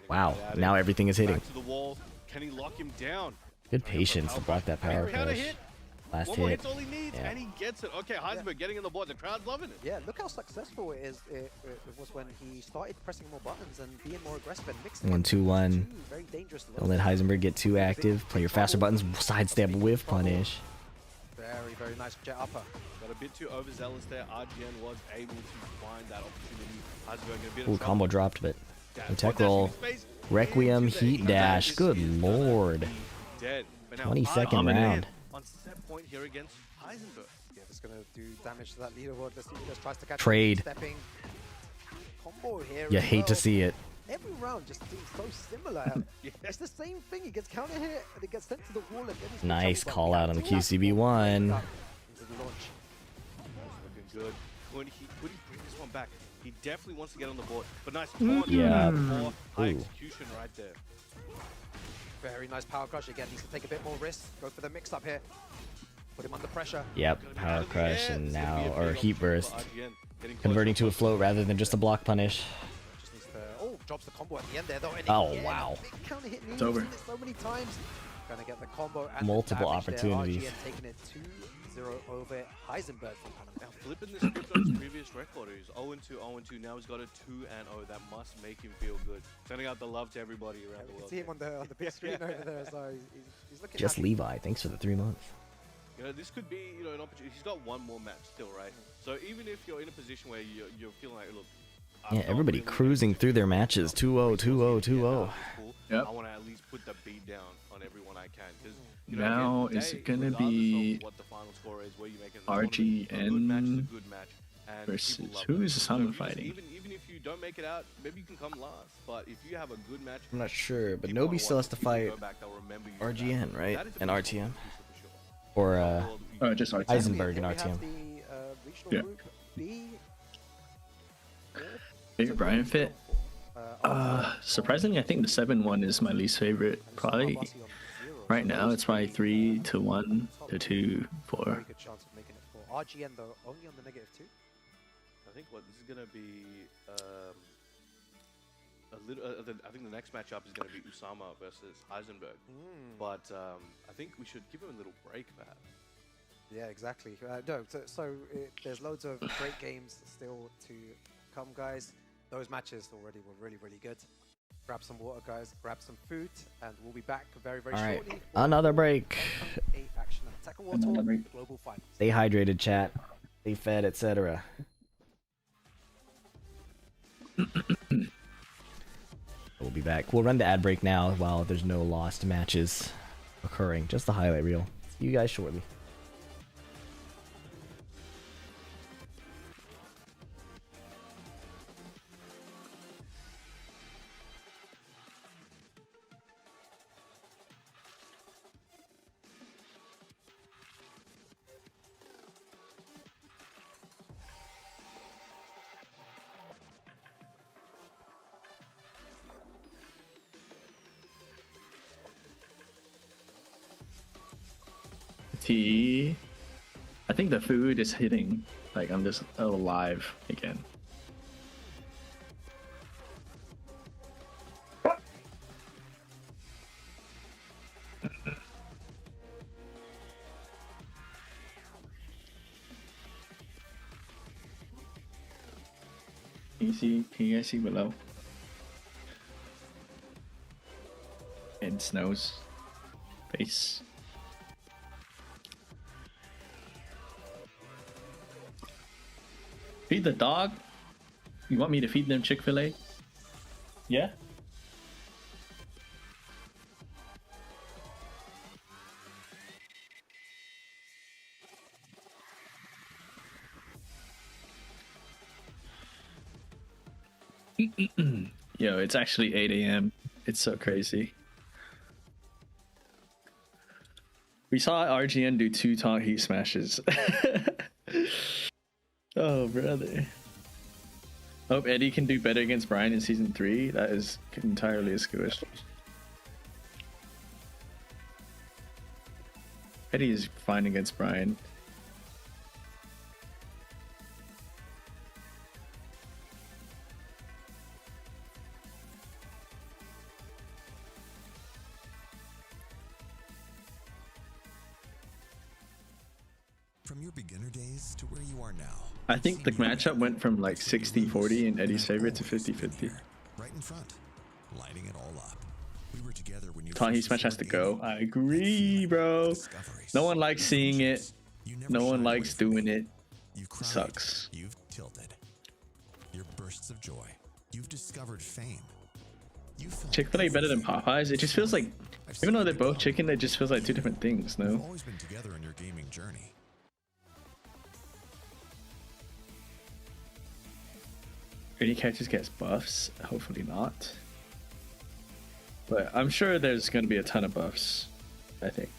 Wow, now everything is hitting. Back to the wall. Can he lock him down? Good patience to block that power push. Last One more hit. hit's all he needs, and he gets it. Okay, Heisenberg getting in the board. The crowd's loving it. Yeah, look how successful it was when he started pressing more buttons and being more aggressive and mixing. 1-2-1. Very dangerous. Don't let Heisenberg get too active. Play your faster buttons. Sidestep whiff punish. Very nice jet upper. Got a bit too overzealous there. RGN was able to find that opportunity. Heisenberg in a bit of Ooh, trouble. combo dropped, but no tech roll. Requiem heat dash. Good lord. Dead. 22nd round. On set point here against Heisenberg. Yeah, it's gonna do damage to that leaderboard. Let's see who just tries to catch Trade. stepping. Combo here. You hate to see it. Every round just seems so similar. It's the same thing. He gets counter hit and it gets sent to the wall. And Nice call out on the QCB1. Into the launch. Looking good. Could he bring this one back? He definitely wants to get on the board. But nice taunt. Yeah. More high Ooh. execution right there. Very nice power crush. Again, needs to take a bit more risk. Go for the mix up here. Put him under pressure. Yep, power crush and now, or heat burst. Converting to a float rather than just a block punish. Just needs to, oh, drops the combo at the end there though. And Oh, again, wow. big counter hit. It's over. So many times. Gonna get the combo and Multiple the damage there. opportunities. RGN taking it 2-0 over Heisenberg from Panama. Now flipping the script on his previous record, he's 0-2, 0-2. Now he's got a 2-0. That must make him feel good. Sending out the love to everybody around the world. See him on the big screen over there, so he's looking Just happy. Levi, thanks for the 3 months. You know, this could be, you know, an opportunity. He's got one more match still, right? So even if you're in a position where you're feeling like, look, Yeah, everybody cruising through their matches. 2-0, 2-0, 2-0. I want to at least put the beat down on everyone I can. Because you know, Now at the end of is the it day, gonna regardless be of what the final score is, where you make it in the tournament, a good match is a good match, and versus people love who it. is So Usama you fighting? Even if you don't make it out, maybe you can come last. But if you have a good match, I'm not sure, but people Nobi still has to people fight go back, they'll remember you for that. RGN, right? That is a And big RTM. for sure. Or just RTM. Heisenberg and We have RTM. the regional Yeah. group B. Favorite Bryan fit? Surprisingly, I think the 7-1 is my least favorite. Probably right now, it's probably 3-1 to 2-4. Very good chance of making it for RGN though, only on the -2. I think what this is gonna be a little. I think the next matchup is gonna be Usama versus Heisenberg. But I think we should give him a little break, perhaps. Yeah, exactly. No, so there's loads of great games still to come, guys. Those matches already were really, really good. Grab some water, guys. Grab some food, and we'll be back very, very All right, shortly. another break. 8 action at Tekken War Tour Global Finals. Stay hydrated, chat. Stay fed, etc. We'll be back. We'll run the ad break now while there's no lost matches occurring. Just the highlight reel. See you guys shortly. Tea. I think the food is hitting. Like I'm just alive again. Can you guys see below? And snows. Face. Feed the dog? You want me to feed them Chick-fil-A? Yeah? Yo, it's actually 8 a.m. It's so crazy. We saw RGN do 2 taunt heat smashes. Oh, brother. Hope Eddy can do better against Bryan in Season 3. That is entirely his wish. Eddy is fine against Bryan. From your beginner days to where you are now. I think the matchup went from like 60-40 in Eddy's favor to 50-50. Right in front, lighting it all up. We were together when you He Smash has to go. I agree, bro. No one likes seeing it. No one likes doing it. It sucks. You've tilted. Your bursts of joy. You've discovered fame. Chick-fil-A better than Popeyes? It just feels like, even though they're both chicken, it just feels like two different things, no? You've always been together in your gaming journey. Any characters gets buffs? Hopefully not. But I'm sure there's going to be a ton of buffs, I think.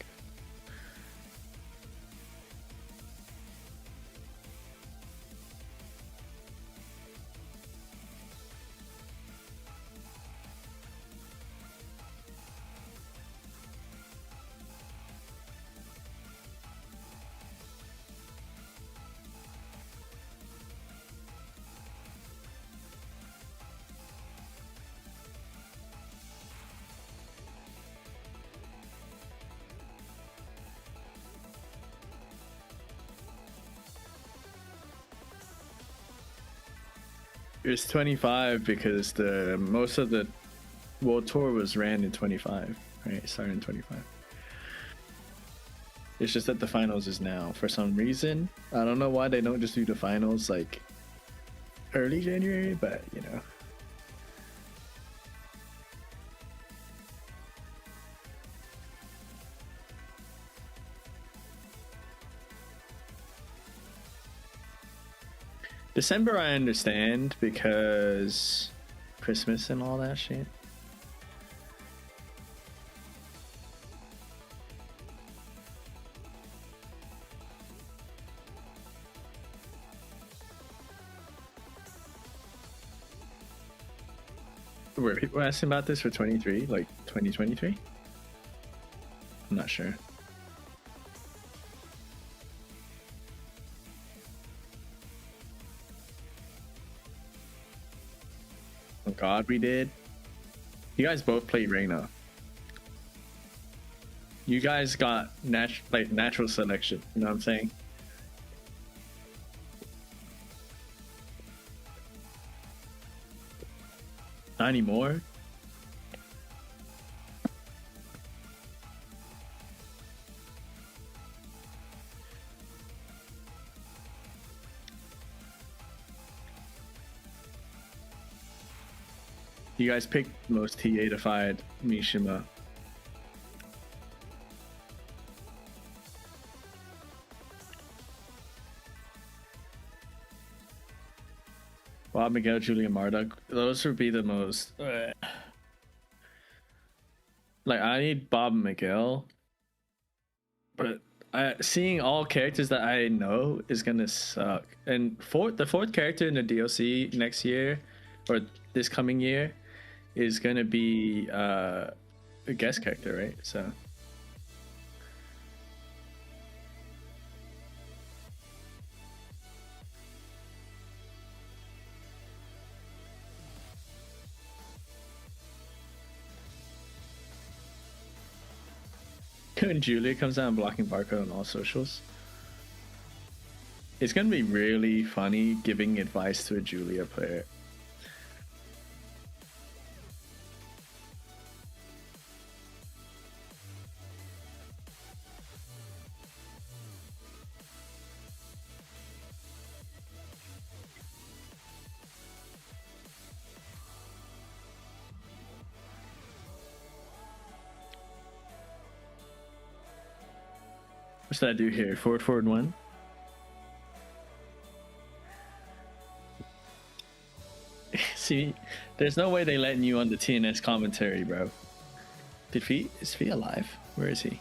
It was 25 because the most of the World Tour was ran in 25, right? It started in 25. It's just that the finals is now for some reason. I don't know why they don't just do the finals like early January, but you know. December I understand because Christmas and all that shit. Were people asking about this for 23, like 2023? I'm not sure. Oh god, we did. You guys both played Reina. You guys got natural selection, you know what I'm saying? Not anymore. You guys picked most T8ified Mishima. Bob Miguel, Julian Marduk. Those would be the most. Like, I need Bob and Miguel. But seeing all characters that I know is gonna suck. And the fourth character in the DLC next year, or this coming year, is gonna be a guest character, right? So. When Julia comes out and blocking barcode on all socials, it's gonna be really funny giving advice to a Julia player. What's that do here? Forward 1. See, there's no way they letting you on the TNS commentary, bro. Is Fee alive? Where is he?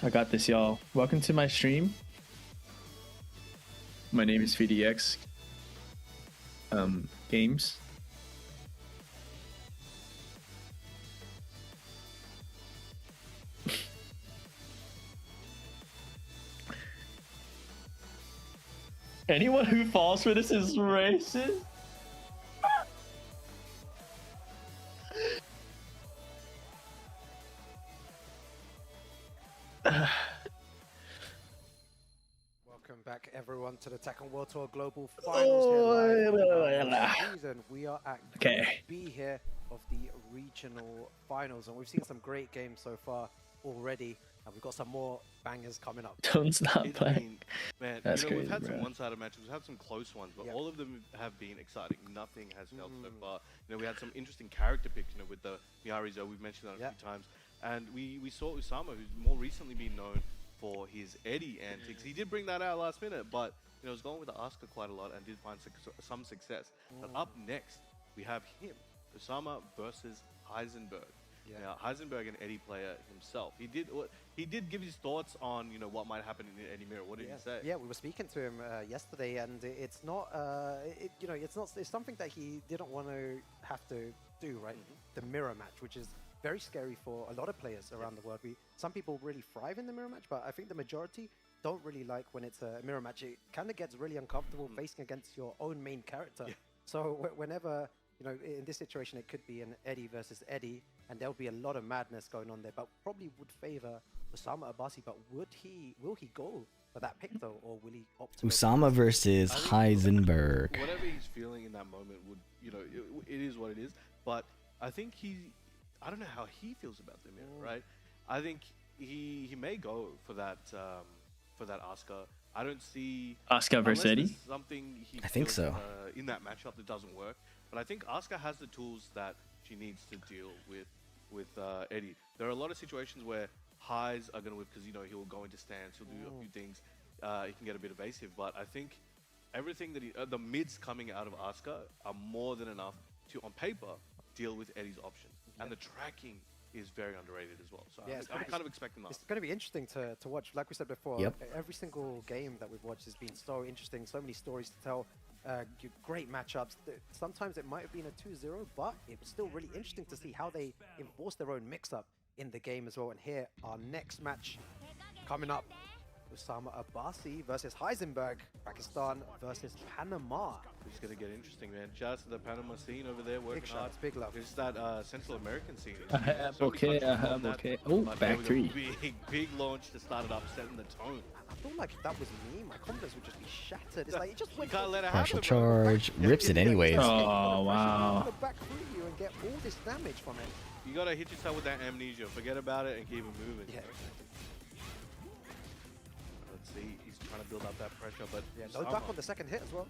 I got this, y'all. Welcome to my stream. My name is VDX Games. Anyone who falls for this is racist. Welcome back, everyone, to the Tekken World Tour Global Finals here live. This season, we are at Group B here of the regional finals, and we've seen some great games so far already, and we've got some more bangers coming up. Don't stop playing. Man, That's you know, crazy, we've had bro. some one-sided matches, we've had some close ones, but all of them have been exciting. Nothing has failed so far. You know, we had some interesting character picks, you know, with the Miary Zo, we've mentioned that a few times, and we saw Usama, who's more recently been known for his Eddy antics. He did bring that out last minute, but you know, was going with the Asuka quite a lot and did find some success. But up next, we have him, Usama versus Heisenberg. Now, Heisenberg, an Eddy player himself. He did give his thoughts on, you know, what might happen in Eddy Mirror. What did he say? Yeah, we were speaking to him yesterday, and it's not, you know, it's something that he didn't want to have to do, right? The mirror match, which is very scary for a lot of players around the world. Some people really thrive in the mirror match, but I think the majority don't really like when it's a mirror match. It kind of gets really uncomfortable facing against your own main character. So whenever, you know, in this situation, it could be an Eddy versus Eddy, and there'll be a lot of madness going on there, but probably would favor Usama Abbasi. But will he go for that pick though, or will he opt to Usama versus Heisenberg. Whatever he's feeling in that moment would, you know, it is what it is. But I think I don't know how he feels about the mirror, right? I think he may go for that Asuka. I don't see Asuka versus Eddy. Something he I think feels, so. In that matchup that doesn't work, but I think Asuka has the tools that she needs to deal with Eddy. There are a lot of situations where highs are going to whip because, you know, he'll go into stance, he'll do a few things, he can get a bit evasive, but I think everything that the mids coming out of Asuka are more than enough to, on paper, deal with Eddy's options. And the tracking is very underrated as well. So I'm kind of expecting that. It's going to be interesting to watch. Like we said before, every single game that we've watched has been so interesting, so many stories to tell, great matchups. Sometimes it might have been a 2-0, but it was still really interesting to see how they enforce their own mix-up in the game as well. And here, our next match coming up, Usama Abbasi versus Heisenberg, Pakistan versus Panama. It's going to get interesting, man. Shout out to the Panama scene over there, working hard. Big love. It's that Central American scene. Okay. Oh, back three. Big launch to start it up, setting the tone. I feel like if that was me, my confidence would just be shattered. It's like it just went can't let it Partial happen, charge, rips it anyways. Oh, wow. Back through you and get all this damage from it. You got to hit yourself with that amnesia. Forget about it and keep it moving. Yeah. Let's see, he's trying to build up that pressure, but no duck on the second hit as well.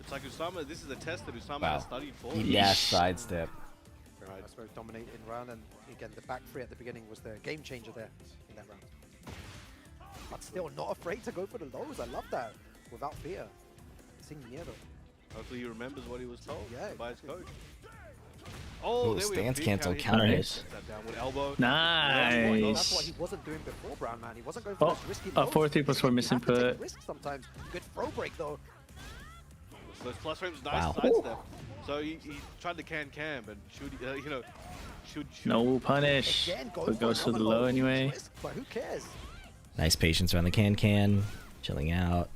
It's like Usama, this is a test that Usama has studied for. He dashed sidestep. Right. That's very dominating round, and again, the back three at the beginning was the game changer there in that round. But still not afraid to go for the lows. I love that. Without fear. Sing miedo. Hopefully he remembers what he was told by his coach. Oh, there we stance go. cancel counter hit. Downward elbow. Nice. That's what he wasn't doing before, Brown Man. He wasn't going for those risky lows. 4-3 plus 4 missing put. Risk sometimes. Good throw break though. So those plus frames, nice sidestep. So he tried the can, but should you know, should no punish. But goes for the low anyway. Risk, but who cares? Nice patience around the can, chilling out.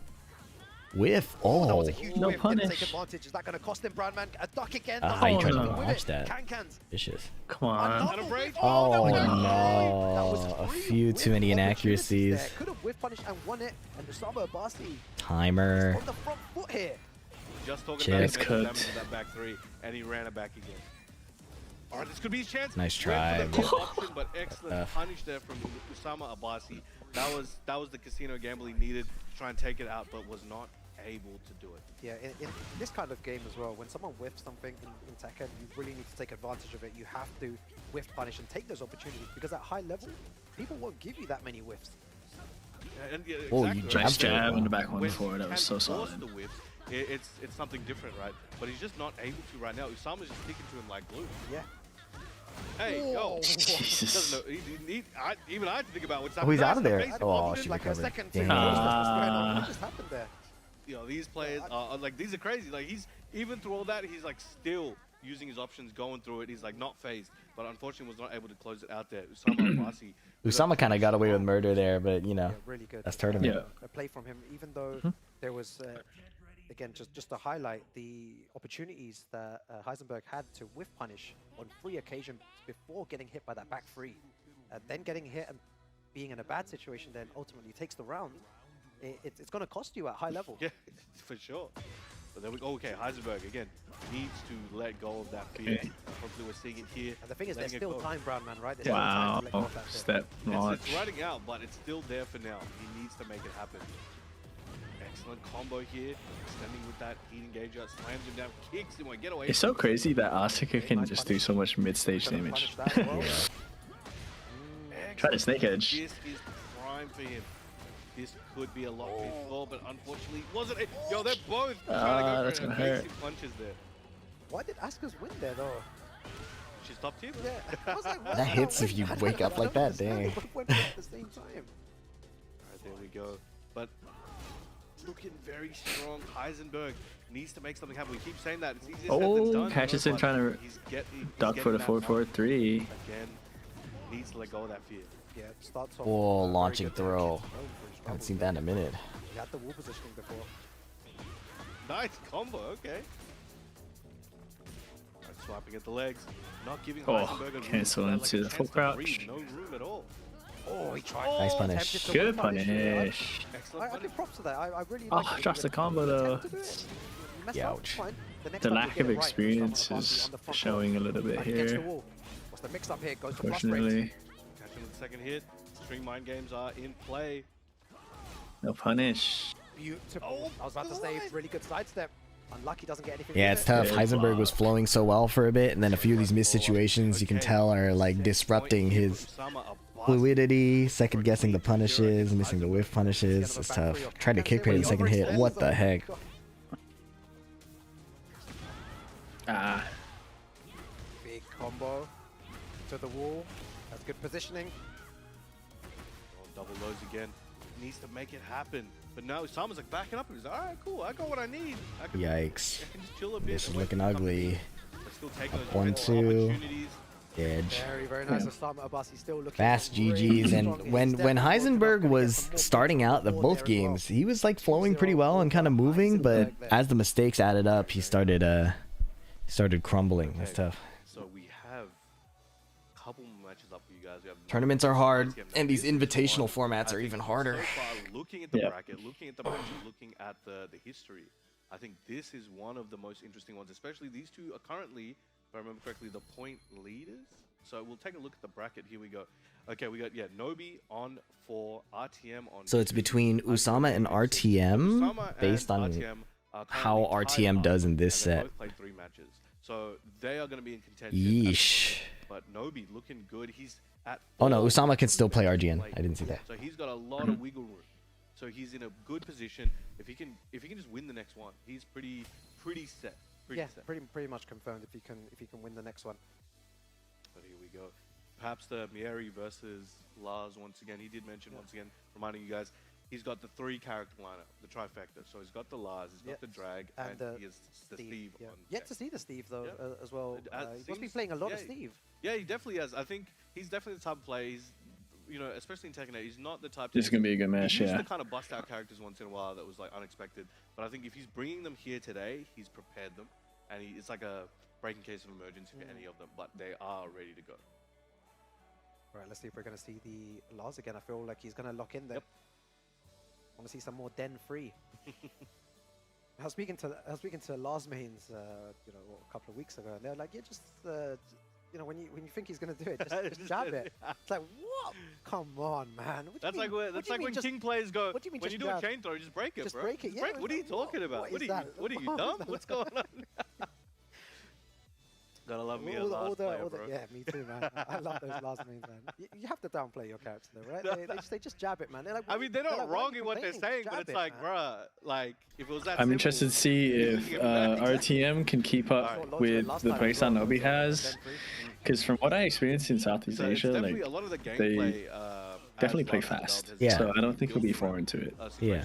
Whiff. Oh, that was a huge no whiff. punish. Didn't take advantage. Is that going to cost him, Brown Man? A duck again. How you trying to with watch it. that? Can-cans. Vicious. Come on. Oh no! A few too many inaccuracies. Could have whiff punished and won it. And Usama Abbasi Timer. on the front foot here. Just talking Chip. about damage with that back three, and he ran it back again. All right, this could be his chance. Nice try. Went for the option, but excellent punish there from Usama Abbasi. That was the casino gamble he needed to try and take it out, but was not able to do it. Yeah, in this kind of game as well, when someone whiffs something in Tekken, you really need to take advantage of it. You have to whiff punish and take those opportunities, because at high level, people won't give you that many whiffs. And, Oh, exactly, you right? Nice jab Wow. in the back one When before. he That was can so force solid. the whiffs, it's something different, right? But he's just not able to right now. Usama's just sticking to him like glue. Yeah. Hey, yo. Jesus. Doesn't know, even I had to think about what's Oh, he's out of there. face Oh, popped in she like recovered. Second Damn. what just happened there? You know, these players are like, these are crazy. Like, he's even through all that, he's like still using his options, going through it. He's like not phased. but unfortunately was not able to close it out there. Usama Abbasi. Usama kind of got away with murder there, but you know, really good. that's tournament. Yeah. A play from him, even though there was, again, just to highlight the opportunities that Heisenberg had to whiff punish on 3 occasions before getting hit by that back 3. Then getting hit and being in a bad situation then ultimately takes the round. It's going to cost you at high level. Yeah, for sure. But then we go, okay, Heisenberg, again, needs to let go of that fear. Hopefully we're seeing it here. And the thing is, there's still time, Breadman, right? There's Wow, still time to let go of that step launch. It's running out, but it's still there for now. He needs to make it happen. Excellent combo here, extending with that heat engager, slams him down, kicks him, get away. It's so crazy that Asuka can just do so much mid-stage damage. Try to snake edge. This is prime for him. This could be a lot before, but unfortunately wasn't it. Yo, they're both trying to go for evasive punches there. Why did Asuka's win there though? She's top tier. Yeah. I was like, That hits if you wake up like that, dang. Went at the same time. Alright, there we go. But looking very strong. Heisenberg needs to make something happen. We keep saying that. It's easier said than done. Catches him trying to duck for the 4-4-3. Again, needs to let go of that fear. Yeah, it starts off. Oh, launching throw. Haven't seen that in a minute. He had the wall positioning before. Nice combo, okay. Right, swiping at the legs, not giving Oh, Heisenberg a room. cancel into the full crouch. No room at all. Oh, he tried. Nice punish. Good punish. I give props to that. I really Oh, like it. drops the combo though. Ouch. The lack of experience is showing a little bit here. What's the mix up here? Goes to Unfortunately. Catching with the second hit. String mind games are in play. No punish. Beautiful. I was about to say, really good sidestep. Unlucky doesn't get anything. Yeah, it's tough. Heisenberg was flowing so well for a bit, and then a few of these missed situations you can tell are like disrupting his fluidity, second guessing the punishes, missing the whiff punishes. It's tough. Tried to kick parry the second hit. What the heck? Ah. Big combo to the wall. That's good positioning. Double lows again. Needs to make it happen. But now Usama's like backing up. He's like, alright, cool. I got what I need. I can, Yikes. I can just chill a bit. This is looking ugly. Still taking those 1-2. Edge. Very nice. Usama Abbasi still looking Fast GGs. And when Heisenberg was starting out the both games, he was like flowing pretty well and kind of moving, but as the mistakes added up, he started crumbling. That's tough. So we have a couple more matches up for you guys. We have Tournaments are hard, and these invitational formats are even harder. So far, looking at the bracket, looking at the matches, looking at the history, I think this is one of the most interesting ones, especially these two are currently, if I remember correctly, the point leaders. So we'll take a look at the bracket. Here we go. Okay, we got, Nobi on 4, RTM on So it's between Usama and RTM, based on how RTM does in this set. Both played 3 matches. So they are going to be in contention. Yeesh. But Nobi looking good. He's at Oh no, Usama can still play RGN. I didn't see that. So he's got a lot of wiggle room. So he's in a good position. If he can just win the next one, he's pretty set. Pretty much confirmed if he can win the next one. But here we go. Perhaps the Miary versus Lars once again. He did mention once again, reminding you guys, he's got the 3 character lineup, the trifecta. So he's got the Lars, he's got the Drag, and he has the Steve. Yeah. On Yet to see the Steve though as well. He must be playing a lot of Steve. Yeah, he definitely has. I think he's definitely the type of player. He's, especially in Tekken 8, he's not the type. This is gonna be a good match. He used to kind of bust out characters once in a while that was like unexpected. But I think if he's bringing them here today, he's prepared them, and it's like a breaking case of emergency for any of them. But they are ready to go. All right, let's see if we're gonna see the Lars again. I feel like he's gonna lock in there. I want to see some more Den free. I was speaking to Lars mains, a couple of weeks ago, and they're like, "Yeah, just when you think he's gonna do it, just jab it." It's like, what? Come on, man. That's like when King players go. What do you mean? When you do a chain throw, just break it, just bro. break it. Yeah. What are you talking about? What are you dumb? What's going on? Gotta love me a Lars player, bro. Yeah, me too, man. I love those Lars mains, man. You have to downplay your character, though, right? They just jab it, man. They're like, I mean, they're not wrong in what they're saying, but it's like, bruh, like, if it was that I'm interested to see if RTM can keep up with the playstyle Nobi has, because from what I experienced in Southeast Asia, like, they definitely play fast. Yeah. So I don't think he'll be foreign to it. Yeah,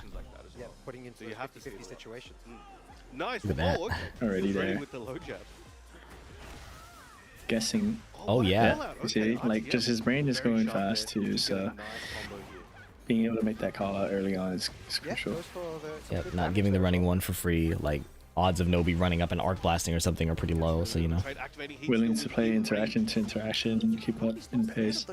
putting into 50-50 situations. Nice. Look at that. Okay. Already there. With the low jab. guessing. Oh yeah. You see, like just his brain is going fast too, so being able to make that call out early on is crucial. Yep, not giving the running one for free. Like odds of Nobi running up and arc blasting or something are pretty low, so you know. Willing to play interaction to interaction, keep up in pace.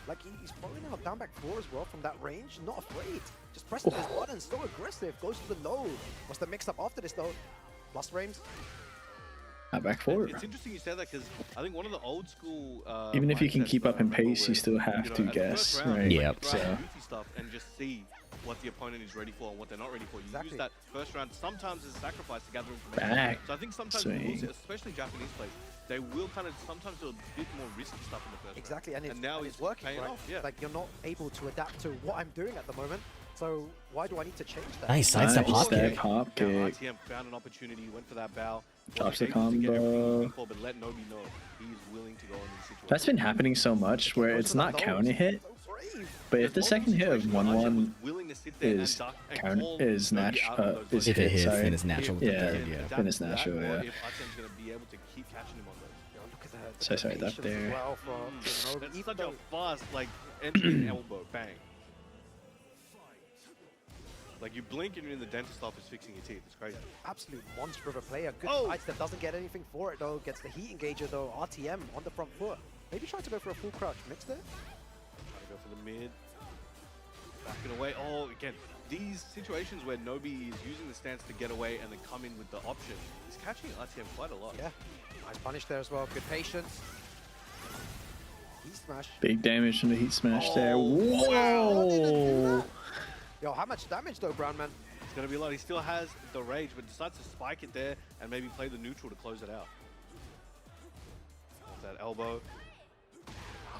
Like he's throwing out down back 4 as well from that range, not afraid. Just pressing his button, so aggressive, goes to the low. What's the mix up after this though? Plus frames. Back 4. It's interesting you said that because I think one of the old school. Even if you can keep up in pace, you still have to guess, right? Yep. So. Stuff and just see what the opponent is ready for and what they're not ready for. You use that first round sometimes as a sacrifice to gather information. Back. So I think sometimes, especially Japanese players, they will kind of sometimes do a bit more risky stuff in the first round. Exactly, and now it's working, right? Yeah. Like you're not able to adapt to what I'm doing at the moment. So why do I need to change that? Nice sidestep hop kick. Hop kick. RTM found an opportunity, went for that bow. Drops the combo. But let Nobi know he's willing to go in this situation. That's been happening so much where it's not counter hit, but if the second hit of 1-1 is counter is natural, is if hit, it hits, sorry. then it's natural. Yeah, then it's natural. Yeah. If RTM's gonna be able to keep catching him on those. Look at that. So sorry, that there. Well It's such a fast like entry elbow bang. Like you blink and you're in the dentist office fixing your teeth. It's crazy. Absolute monster of a player. Good sidestep, doesn't get anything for it though. Gets the heat engager though. RTM on the front foot. Maybe try to go for a full crouch mix there. Trying to go for the mid. Backing away. Oh, again, these situations where Nobi is using the stance to get away and then come in with the option. He's catching RTM quite a lot. Yeah. Nice punish there as well. Good patience. Heat smash. Big damage from the heat smash there. Whoa! Yo, how much damage though, Breadman? It's gonna be a lot. He still has the rage, but decides to spike it there and maybe play the neutral to close it out. That elbow.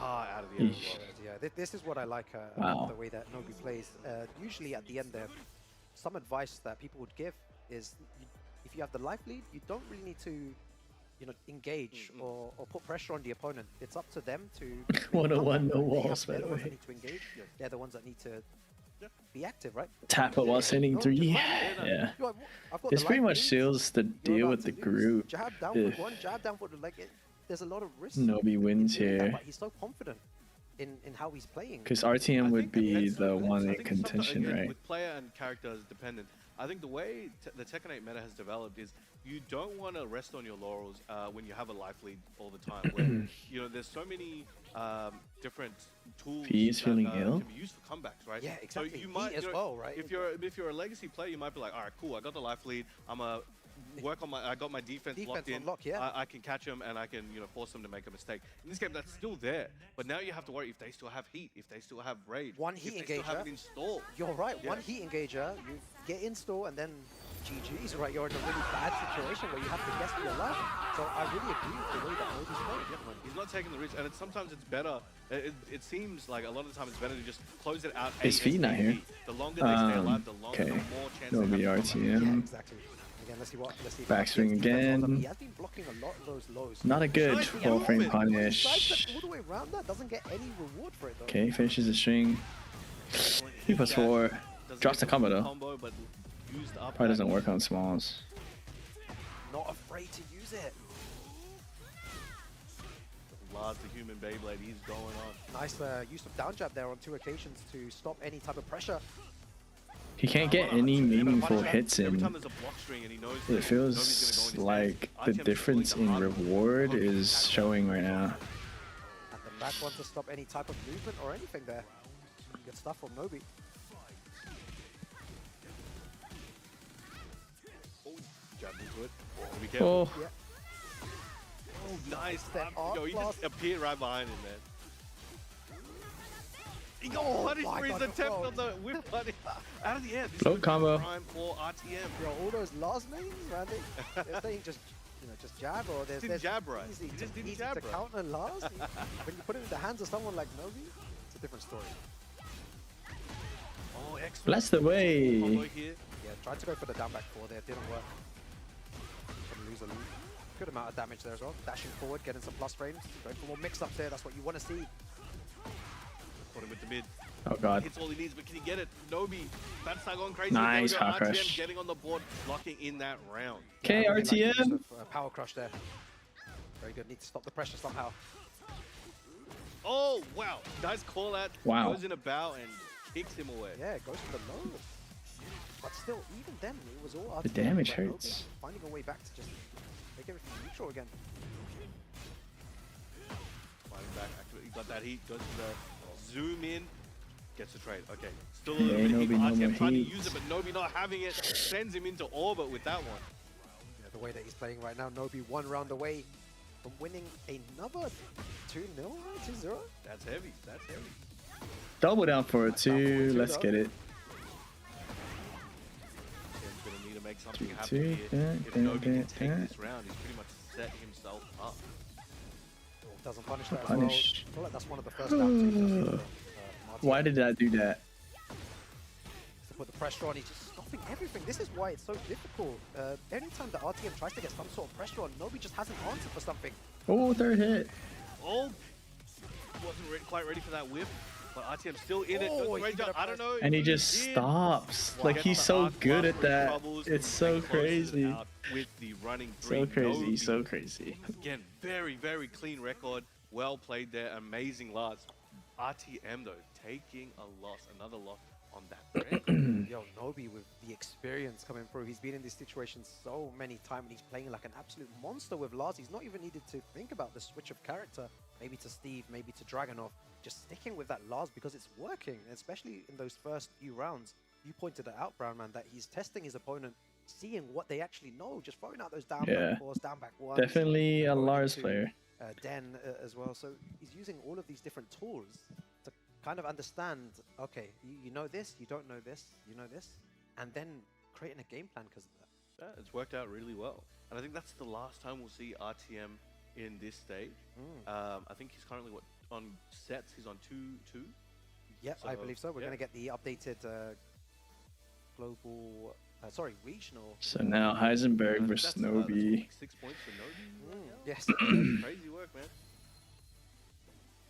Out of the end as well. Yeah, this is what I like about the way that Nobi plays. Usually at the end there, some advice that people would give is if you have the life lead, you don't really need to engage or put pressure on the opponent. It's up to them to 101 no walls, by the way. Need to engage. They're the ones that need to be active, right? Tap it while sending 3. Yeah. This pretty much seals the deal with the group. Jab down with one, jab down for the leg. There's a lot of risk. Nobi wins here. But he's so confident in how he's playing. Because RTM would be the one in contention, right? With player and character dependent, I think the way the Tekken 8 meta has developed is you don't want to rest on your laurels when you have a life lead all the time. Where there's so many different tools He's feeling ill. Can be used for comebacks, right? Yeah, exactly. So you might as well, right? If you're a legacy player, you might be like, all right, cool, I got the life lead. I'm a work on I got my defense locked in. I can catch them and I can force them to make a mistake. In this game, that's still there, but now you have to worry if they still have heat, if they still have rage, one heat if they engager. Still have it installed. You're right. One heat engager, you get install and then GG's, right? You're in a really bad situation where you have to guess for your life. So I really agree with the way that Nobi's playing. He's not taking the risk, and sometimes it's better. It seems like a lot of the time it's better to just close it out. His feet not here. The longer they stay alive, the longer, the more chance Nobi they have. RTM. Yeah, exactly. Again, let's see backswing again. He has been blocking a lot of those lows. Not a good full frame punish. All the way around that, doesn't get any reward for it though. Okay, finishes the string. He plus 4. Drops the combo though. Probably doesn't work on smalls. Not afraid to use it. Lars, the human Beyblade, he's going on. Nice use of down jab there on 2 occasions to stop any type of pressure. He can't get any meaningful hits in. It feels like the difference in reward is showing right now. And the back one to stop any type of movement or anything there. Good stuff from Nobi. Be careful. Oh. Yeah. Oh, nice. Yo, he just appeared right behind him, man. He got punished for his attempt on the whip punish out of the air. Float combo. Prime for RTM. Yo, all those Lars names, Randy. They're saying just jab or there's jab right. Easy He just didn't easy jab to right. counter Lars. When you put it in the hands of someone like Nobi, it's a different story. Oh, excellent. Bless the way. Yeah, tried to go for the down back 4 there, didn't work. Gonna lose a good amount of damage there as well. Dashing forward, getting some plus frames, going for more mix-ups there. That's what you want to see. Caught him with the mid. Oh god. Hits all he needs, but can he get it? Nobi, that's not going crazy. Nice power RTM crush. Getting on the board, locking in that round. Okay, RTM. Power crush there. Very good. Need to stop the pressure somehow. Oh, wow. Nice call out. Wow. Goes in a bow and kicks him away. Yeah, goes for the low. But still, even then, it was all The damage hurts. Finding a way back to just make everything neutral again. Finding back, activate. He got that heat, goes to the zoom in, gets the trade. Okay, still a little bit of heat. RTM trying to use it, but Nobi not having it. Sends him into orbit with that one. Yeah, the way that he's playing right now, Nobi 1 round away from winning another 2-0, 2-0. That's heavy. That's heavy. Double down for it too. Let's get it. Tim's gonna need to make something happen here. If Nobi can take this round, he's pretty much set himself up. Doesn't punish that as well. I feel like that's one of the first down. Why did I do that? To put the pressure on, he's just stopping everything. This is why it's so difficult. Anytime the RTM tries to get some sort of pressure on, Nobi just hasn't answered for something. Oh, third hit. Oh, wasn't quite ready for that whip, but RTM still in it. Oh, Great job. I don't know. And he just stops. Like, he's so good at that. It's so crazy. With the running so crazy, so crazy. Again, very, very clean record. Well played there. Amazing Lars. RTM, though, taking a loss. Another loss on that brand. Yo, Nobi with the experience coming through. He's been in this situation so many times, and he's playing like an absolute monster with Lars. He's not even needed to think about the switch of character, maybe to Steve, maybe to Dragunov. Just sticking with that Lars because it's working, especially in those first few rounds. You pointed it out, Brown Man, that he's testing his opponent, seeing what they actually know, just throwing out those down back fours, down back ones. Definitely a Lars player. Den as well. So he's using all of these different tools to kind of understand, okay, you know this, you don't know this, you know this, and then creating a game plan because of that. Yeah, it's worked out really well. And I think that's the last time we'll see RTM in this stage. I think he's currently, on sets, he's on 2-2? Yep, so, I believe so. We're going to get the updated global, regional. So now Heisenberg versus Nobi. 6 points for Nobi. Yes. Crazy work, man.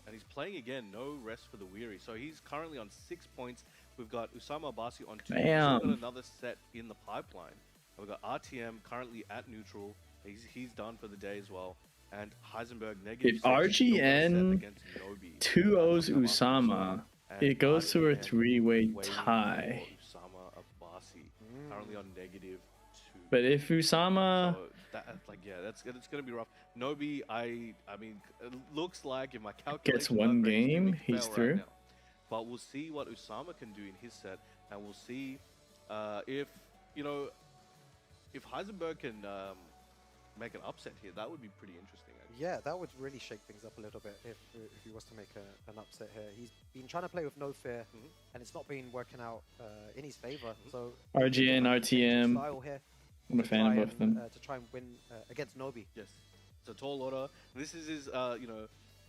And he's playing again, no rest for the weary. So he's currently on 6 points. We've got Usama Abbasi on 2. Damn. We've got another set in the pipeline. And we've got RTM currently at neutral. He's done for the day as well. And Heisenberg negative. If RGN 2-0s Usama, it goes to a 3-way tie. Usama Abbasi currently on -2. But if Usama, so it's gonna be rough. Nobi, I mean, it looks like if my calculation gets one game, he's through. Right, but we'll see what Usama can do in his set, and we'll see if Heisenberg can make an upset here. That would be pretty interesting. Actually. Yeah, that would really shake things up a little bit if he was to make an upset here. He's been trying to play with no fear, and it's not been working out in his favor. So RGN, RTM. I'm a fan of both of them. To try and win against Nobi. Yes, it's a tall order. This is his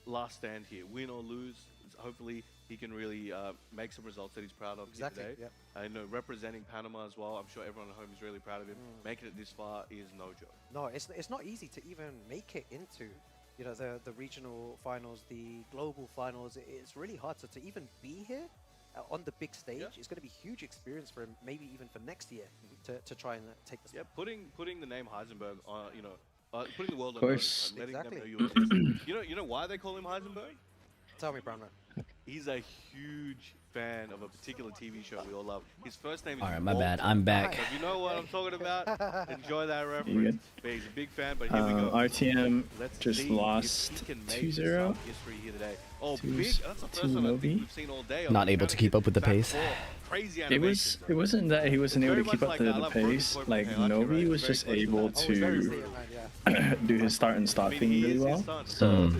last stand here. Win or lose. Hopefully he can really make some results that he's proud of here today. Yep. I know representing Panama as well. I'm sure everyone at home is really proud of him. Making it this far is no joke. No, it's not easy to even make it into the regional finals, the global finals. It's really hard to even be here on the big stage. It's going to be huge experience for him, maybe even for next year to try and take this. Yeah, putting the name Heisenberg on, putting the world on notice, letting them know you exist. You know why they call him Heisenberg? Tell me, Brown Man. He's a huge fan of a particular TV show we all love. His first name is Alright, my bad. I'm back. So if you know what I'm talking about, enjoy that reference. But he's a big fan, but here we go. RTM just lost 2-0. Oh, big. That's the first one I think we've seen all day. Not able to keep up with the pace. It wasn't that he wasn't able to keep up the pace. Like Nobi was just able to do his start and stop thing really well. So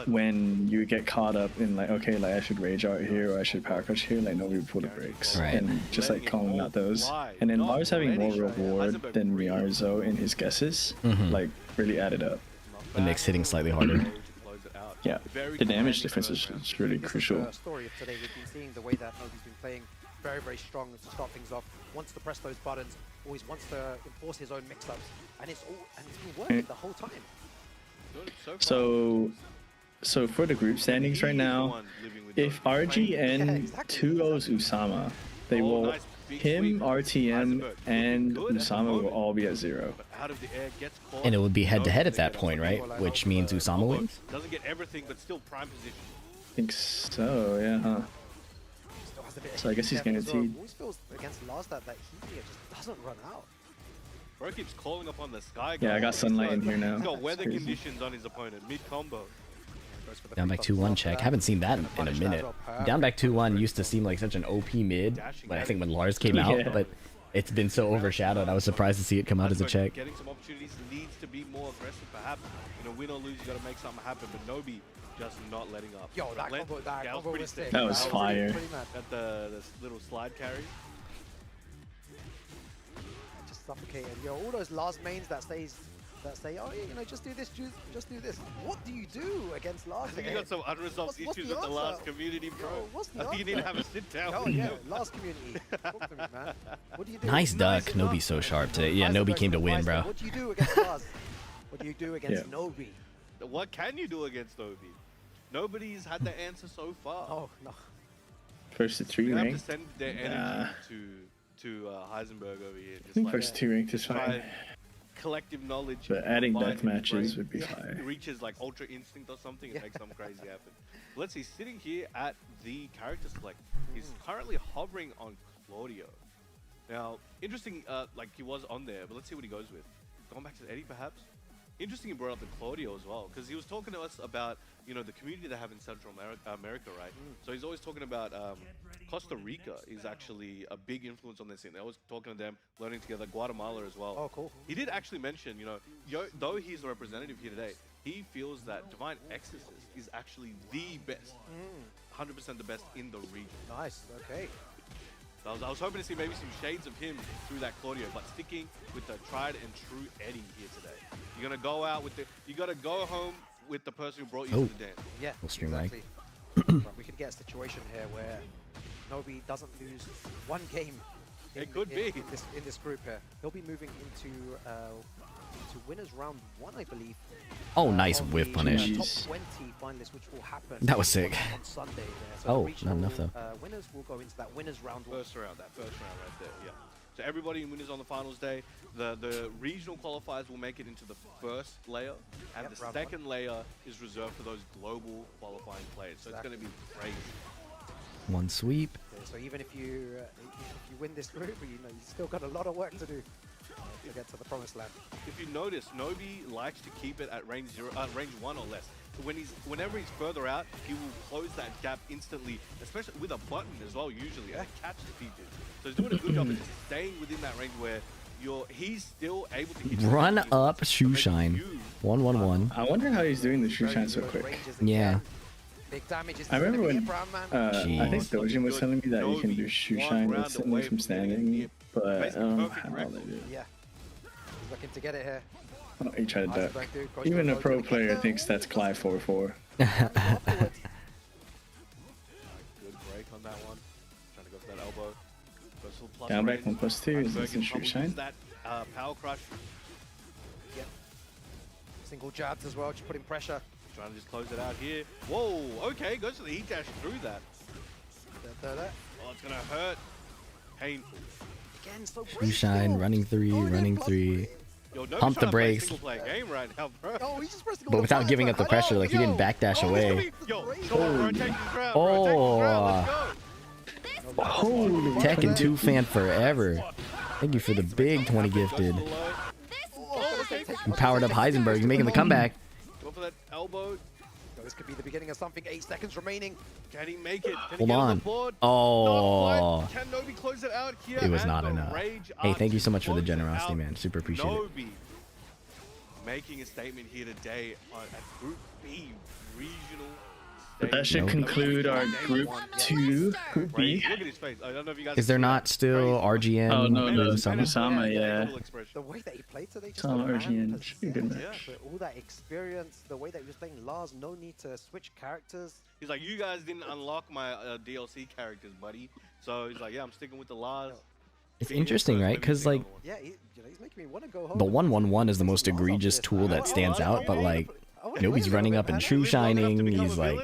when you get caught up in like, okay, like I should rage out here or I should power crush here, like Nobi would pull the brakes and just like calling out those. And then Lars having more reward than Miary Zo in his guesses, like really added up. It makes hitting slightly harder. Yeah, the damage difference is really crucial. Story of today, we've been seeing the way that Nobi's been playing very, very strong to start things off. Wants to press those buttons, always wants to enforce his own mix-ups, and it's been working the whole time. So for the group standings right now, if RGN 2-0s Usama, they will Him, RTM, and Usama will all be at 0. And it would be head-to-head at that point, right? Which means Usama wins? Doesn't get everything, but still prime position. I think so, yeah, huh? So I guess he's guaranteed. Always feels against Lars that he just doesn't run out. Bro keeps calling upon the sky. Yeah, I got sunlight in here now. He's got weather conditions on his opponent, mid-combo. Down back 2-1 check. Haven't seen that in a minute. Down back 2-1 used to seem like such an OP mid, but I think when Lars came out, but it's been so overshadowed. I was surprised to see it come out as a check. Getting some opportunities, needs to be more aggressive, perhaps. You know, win or lose, you got to make something happen. But Nobi just not letting up. Yo, that combo was sick. That was fire. At the little slide carry. Just suffocated. Yo, all those Lars mains that say, oh yeah, you know, just do this, just do this. What do you do against Lars? I think you got some unresolved issues with the Lars community, bro. I think you need to have a sit down. Oh yeah, Lars community. Talk to me, man. What do you do? Nice duck. Nobi's so sharp today. Yeah, Nobi came to win, bro. What do you do against Lars? What do you do against Nobi? What can you do against Nobi? Nobody's had the answer so far. Oh no. First to 3 They have rank. to send their energy to Heisenberg over here. I think first 2 ranked is fine. Collective knowledge. But adding death matches would be fire. Reaches like Ultra Instinct or something and makes something crazy happen. Let's see, sitting here at the character select, he's currently hovering on Claudio. Now, interesting, like he was on there, but let's see what he goes with. Going back to Eddy, perhaps. Interesting he brought up the Claudio as well, because he was talking to us about, you know, the community they have in Central America, right? So he's always talking about Costa Rica is actually a big influence on this scene. They're always talking to them, learning together. Guatemala as well. Oh, cool. He did actually mention, you know, though he's a representative here today, he feels that Divine Exorcist is actually the best, 100% the best in the region. Nice, okay. So I was hoping to see maybe some shades of him through that Claudio, but sticking with the tried and true Eddy here today. You're gonna go out with you gotta go home with the person who brought you to the dance. Yeah, exactly. We could get a situation here where Nobi doesn't lose one game. In this group here. He'll be moving into winners round 1, I believe. Oh, nice whiff punish. Top 20 finalists, which will happen. That was sick. On Sunday there. So oh, the regional, not enough though. Winners will go into that winners round 1. First round right there, yeah. So everybody in winners on the finals day. The regional qualifiers will make it into the first layer, and the second layer is reserved for those global qualifying players. So it's going to be crazy. One sweep. Okay, so even if you win this group, you know, you've still got a lot of work to do to get to the promised land. If you notice, Nobi likes to keep it at range 1 or less. So whenever he's further out, he will close that gap instantly, especially with a button as well, usually, and catch the features. So he's doing a good job of staying within that range where he's still able to hit run up shoe shine. 1-1-1. I wonder how he's doing the shoe shine so quick. Yeah. Big damage is I remember when I think Dojin was telling me that you can do shoe shine instantly from standing, but I don't know how they do it. Yeah. He's looking to get it here. Oh, he tried to duck. Even a pro player thinks that's Clive 4-4. Good break on that one. Trying to go for that elbow. Down back 1+2 is instant shoe shine. That power crush. Yep. Single jabs as well, just putting pressure. Trying to just close it out here. Whoa, okay, goes to the heat dash through that. Oh, it's gonna hurt. Painful. Again, so shoe shine, running 3, running 3. Yo, Pump the brakes. Game right now, bro. Oh, he's just pressing but without giving up the pressure, like he didn't backdash away. Holy Tekken 2 fan forever. Thank you for the big 20 gifted. You powered up Heisenberg. You're making the comeback. Go for that elbow. This could be the beginning of something. 8 seconds remaining. Can he make it? Can Hold he get on. the board? Oh. Can Nobi close it out here? It was not enough. Hey, thank you so much for the generosity, man. Super appreciate it. Nobi making a statement here today at Group B regional. But that should conclude our Group 2, Group B. Look at his face. I don't know if you guys Is there not still RGN? Oh no, Usama, yeah. The way that he played today, just Usama, RGN, should be a good match. All that experience, the way that he was playing Lars, no need to switch characters. He's like, you guys didn't unlock my DLC characters, buddy. So he's like, yeah, I'm sticking with the Lars. It's interesting, right? Because like, yeah, he's making me want to go home. the 1-1-1 is the most egregious tool that stands out, but like, Nobi's running up in True Shining. He's like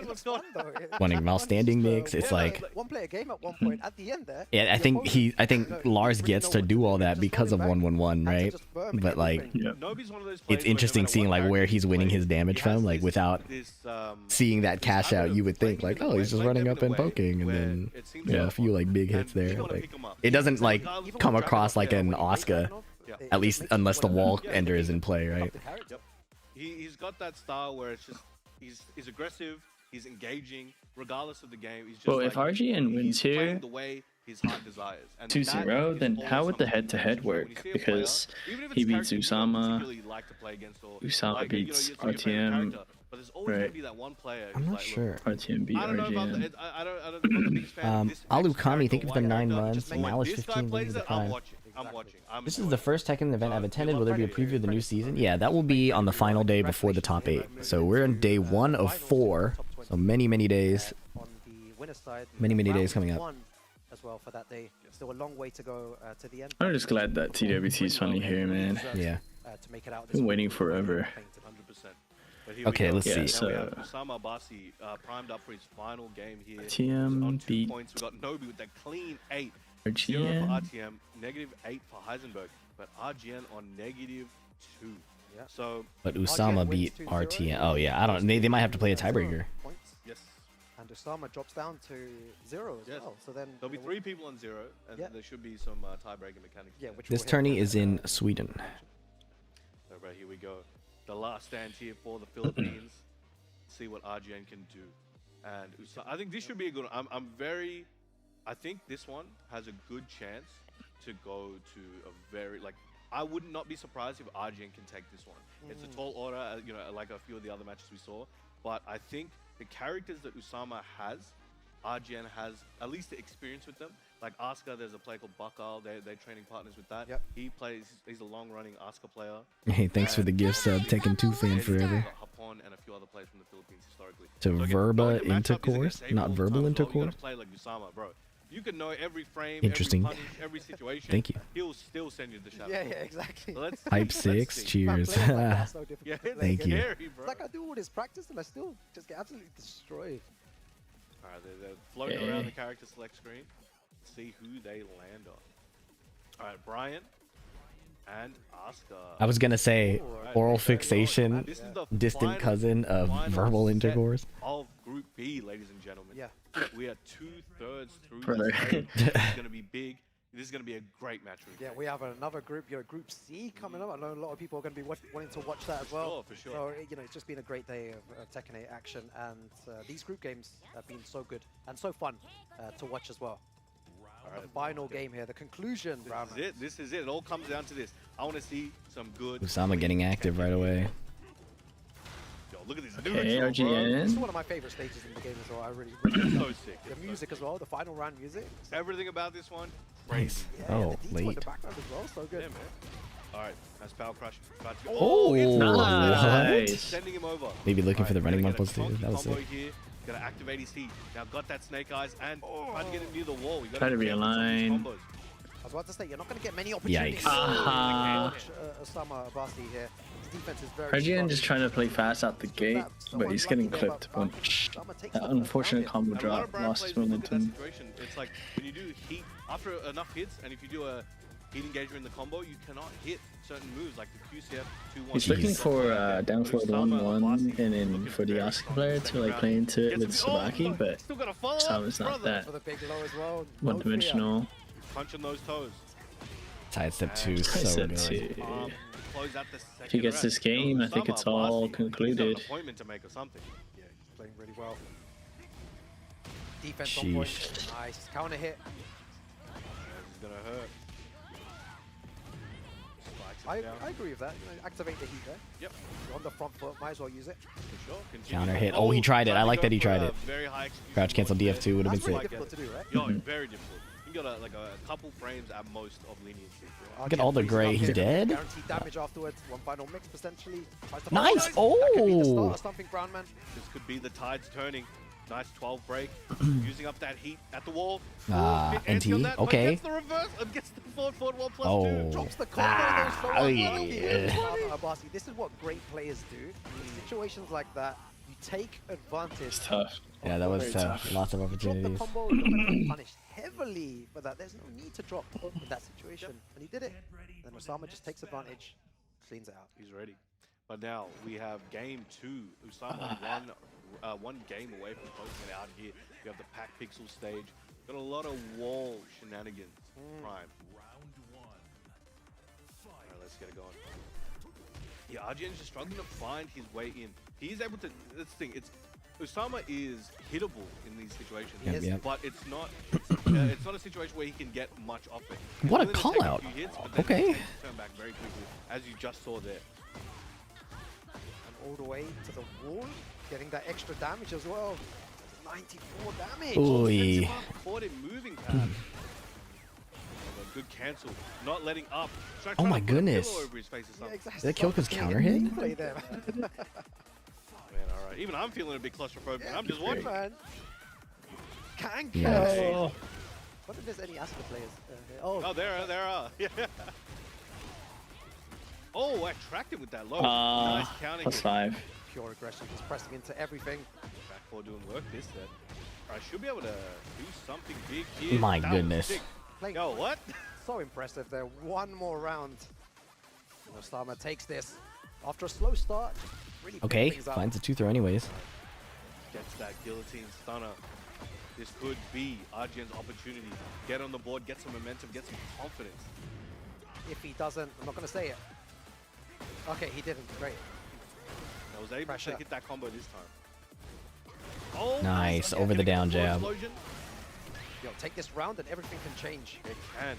running while standing mix. It's like one player game at one point at the end there. yeah, I think Lars gets to do all that because of 1-1-1, right? But like it's interesting seeing like where he's winning his damage from. Like without seeing that cash out, you would think like, oh, he's just running up and poking, and then yeah, a few like big hits there. Like it doesn't like come across like an Asuka, at least unless the wall ender is in play, right? He's got that style where it's just he's aggressive, he's engaging, regardless of the game. He's just well, if RGN wins here the way his heart desires. 2-0, then how would the head-to-head work? Because he beats Usama, Usama beats RTM, right? I'm not sure. RTM beat RGN. Alukami, thank you for the 9 months. Malice 15, thank you for the Prime. This is the first Tekken event I've attended. Will there be a preview of the new season? Yeah, that will be on the final day before the top 8. So we're on day 1 of 4. So many days. Many days coming up. As well for that day. Still a long way to go to the end. I'm just glad that TWT is finally here, man. Yeah. Been waiting forever. Okay, let's see. So Usama Abbasi primed up for his final game here. RTM on 2 beat points. We got Nobi with that clean 8. RGN. 0 for RTM, -8 for Heisenberg, but RGN on -2. Yeah. So, but Usama beat RTM. Oh yeah, I don't. They might have to play a tiebreaker. Yes. And Usama drops down to 0 as well. So then there'll be 3 people on 0, and there should be some tiebreaker mechanics. Yeah, this tourney is in Sweden. So right here we go. The last stand here for the Philippines. See what RGN can do, and I think this should be a good. I think this one has a good chance to go to a very I would not be surprised if RGN can take this one. It's a tall order, you know, like a few of the other matches we saw. But I think the characters that Usama has, RGN has at least the experience with them. Like Asuka, there's a player called Bakal. They're training partners with that. Yep. He's a long-running Asuka player. Hey, thanks for the gift sub. Tekken 2 fan forever. Hapon and a few other players from the Philippines historically. To Verba Intercourse, not Verbal Intercourse. Play like Usama, bro. You can know every frame, interesting. every punish, every situation. Thank you. He'll still send you the shadow. Yeah, exactly. So Hype 6, cheers. So yeah, thank you. Scary, bro. It's like I do all this practice and I still just get absolutely destroyed. All right, they're floating around the character select screen. See who they land on. All right, Bryan and Asuka. I was gonna say oral fixation, distant cousin of verbal intercourse. Of Group B, ladies and gentlemen. Yeah. We are 2/3 through this game. This is gonna be big. This is gonna be a great match. Yeah, we have another group, Group C coming up. I know a lot of people are gonna be wanting to watch that as well. For sure. So it's just been a great day of Tekken 8 action, and these group games have been so good and so fun to watch as well. The final game here, the conclusion round. This is it. It all comes down to this. I want to see some good. Usama getting active right away. Yo, look at this. RGN. This is one of my favorite stages in the game as well. I really so sick. The music as well, the final round music. Everything about this one. Nice. Yeah, oh, the late. The background as well, so good. Yeah, man. All right, that's Power Crush. Oh, nice. Sending him over. Maybe looking for the running one plus 2. That was sick. Gotta activate his heat. Now got that snake eyes and trying to get him near the wall. Try to realign. I was about to say, you're not going to get many opportunities. Yikes. Usama Abbasi here. His defense is very RGN just trying to play fast out the gate, but he's getting clipped. That unfortunate combo drop lost his momentum. It's like when you do heat, after enough hits, and if you do a heat engager in the combo, you cannot hit certain moves like the QCF 2-1. He's looking for down forward 1-1 and then for the Asuka player to like play into it with Sabaki, but Usama's not that one-dimensional. Punching those toes. Sidestep 2, so good. If he gets this game, I think it's all concluded. Appointment to make or something. Yeah, he's playing really well. Defense on point. Nice counter hit. This is gonna hurt. I agree with that. You know, activate the heat there. Yep. You're on the front foot, might as well use it. For sure. Counter hit. Oh, he tried it. I like that he tried it. Crouch cancel DF2 would have been sick. That's difficult to do, right? Yo, very difficult. You got a couple frames at most of leniency. Look at all the gray. He's dead? Guaranteed damage afterwards. One final mix potentially. Nice! Oh! Stomping Brown Man. This could be the tides turning. Nice 12 break. Using up that heat at the wall. NT. Okay. Gets the reverse. Gets the forward wall plus Oh. 2. Drops the combo. So Abbasi, this is what great players do. In situations like that, you take advantage. It's tough. Yeah, that was tough. Lots of Drop the opportunities. combo, you're going to be punished heavily for that. There's no need to drop in that situation. And he did it. Then Usama just takes advantage, cleans it out. He's ready. But now we have game 2. Usama one game away from closing it out here. We have the pack pixel stage. Got a lot of wall shenanigans. Prime. Round 1. Alright, let's get it going. Yeah, RGN's just struggling to find his way in. He's able to. That's the thing. Usama is hittable in these situations, but it's not. It's not a situation where he can get much off it. What a call out! Okay. Turn back very quickly, as you just saw there. And all the way to the wall, getting that extra damage as well. 94 damage. Ooh. Caught him moving pad. Good cancel, not letting up. Oh my goodness! Did that kill because counter hit? Man, alright. Even I'm feeling a bit claustrophobic. I'm just watching. Can yes. What if there's any Asuka players? Oh, there are. Yeah. Oh, I tracked him with that low. Nice counting. +5. Pure aggression, just pressing into everything. Back four doing work this set. I should be able to do something big here. My goodness. Yo, what? So impressive there. One more round. Usama takes this after a slow start. Really okay, finds a 2-throw anyways. Gets that guillotine stunner. This could be RGN's opportunity. Get on the board, get some momentum, get some confidence. If he doesn't, I'm not going to say it. Okay, he didn't. Great. I was able to hit that combo this time. Oh, nice. Over the down jab. Yo, take this round and everything can change. It can.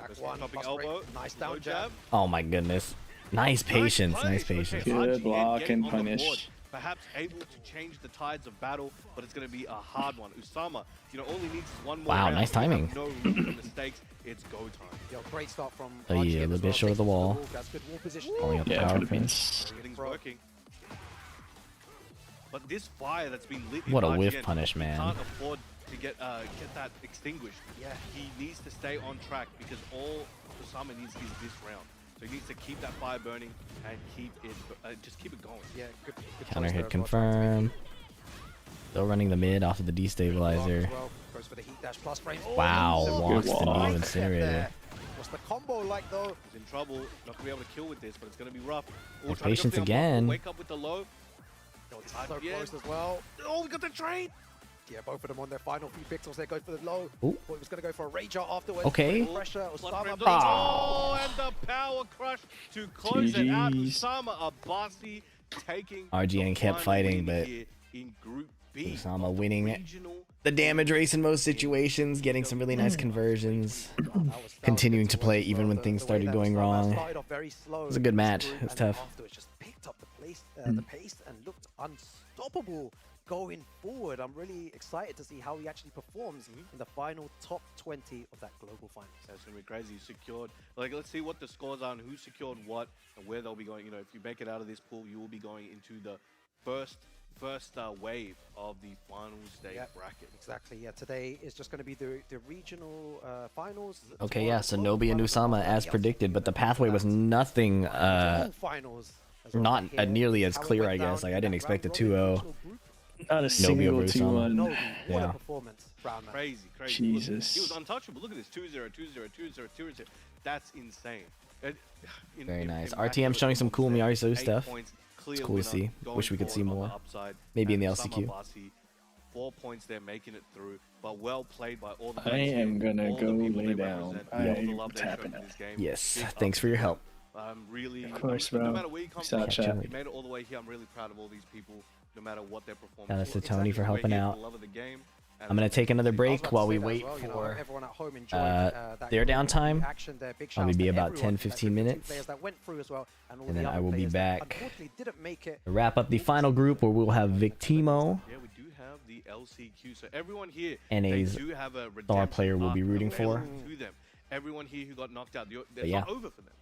Back one, elbow. Nice down jab. Oh my goodness. Nice patience. Nice patience. Good block and punish. Perhaps able to change the tides of battle, but it's going to be a hard one. Usama, only needs one more round. Nice timing. No room for mistakes. It's go time. Yo, great start from yeah, a little bit short of the wall. That's good wall positioning. Pulling up the power pins. Everything's working. But this fire that's been lit. What a whiff punish, man. Can't afford to get that extinguished. Yeah. He needs to stay on track because all Usama needs is this round. So he needs to keep that fire burning and keep it, just keep it going. Yeah, good counter hit confirm. Still running the mid off of the destabilizer. Goes for the heat dash plus frame. Wow, walks the new incinerator. What's the combo like though? He's in trouble. Not gonna be able to kill with this, but it's gonna be rough. Patience again. Wake up with the low. So close as well. Oh, we got the trade. Yeah, both of them on their final few pixels. They go for the low. Ooh. Thought he was going to go for a rager afterwards. Okay. Pressure. Usama. Oh, and the power crush to close it out. Usama Abbasi taking. RGN kept fighting, but in Group B, Usama winning the damage race in most situations, getting some really nice conversions, continuing to play even when things started going wrong. It was a good match. It was tough. Just picked up the pace and looked unstoppable. Going forward, I'm really excited to see how he actually performs in the final top 20 of that global finals. That's gonna be crazy. He secured, let's see what the scores are and who secured what and where they'll be going. If you make it out of this pool, you will be going into the first wave of the final stage bracket. Exactly. Yeah. Today is just going to be the regional finals. Okay. Yeah. So Nobi and Usama as predicted, but the pathway was nothing. Finals. Not nearly as clear, I guess. Like I didn't expect a 2-0. Not a single 2-1. Yeah. Crazy. Jesus. He was untouchable. Look at this. 2-0, 2-0, 2-0, 2-0. That's insane. Very nice. RTM showing some cool Miary Zo stuff. It's cool to see. Wish we could see more. Maybe in the LCQ. 4 points there, making it through, but well played by all the I am gonna go lay down. I'm tapping out. Yes. Thanks for your help. I'm really, of course, bro. No matter where you come from, you made it all the way here. I'm really proud of all these people, no matter what their performance. Shout out to Tony for helping out. I'm going to take another break while we wait for their downtime. Probably be about 10-15 minutes. And then I will be back to wrap up the final group where we'll have Victimo. Yeah, we do have the LCQ. So everyone here, NA's star player will be rooting for. Everyone here who got knocked out, it's yeah. not over for them.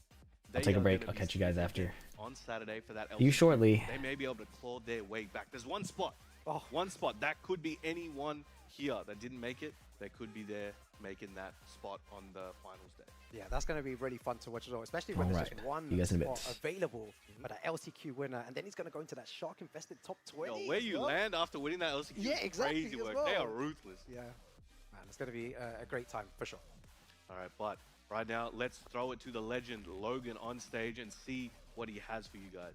I'll take a break. I'll catch you guys after. on Saturday for that LCQ. You shortly. They may be able to claw their way back. There's one spot. Oh. One spot. That could be anyone here that didn't make it. They could be there making that spot on the finals day. Yeah, that's going to be really fun to watch as well, especially when there's just one spot available for that LCQ winner, and then he's going to go into that shark-infested top 20. Yo, where you land after winning that LCQ is crazy work. They are ruthless. Yeah, man, it's going to be a great time for sure. All right, but right now, let's throw it to the legend, Logan, on stage and see what he has for you guys.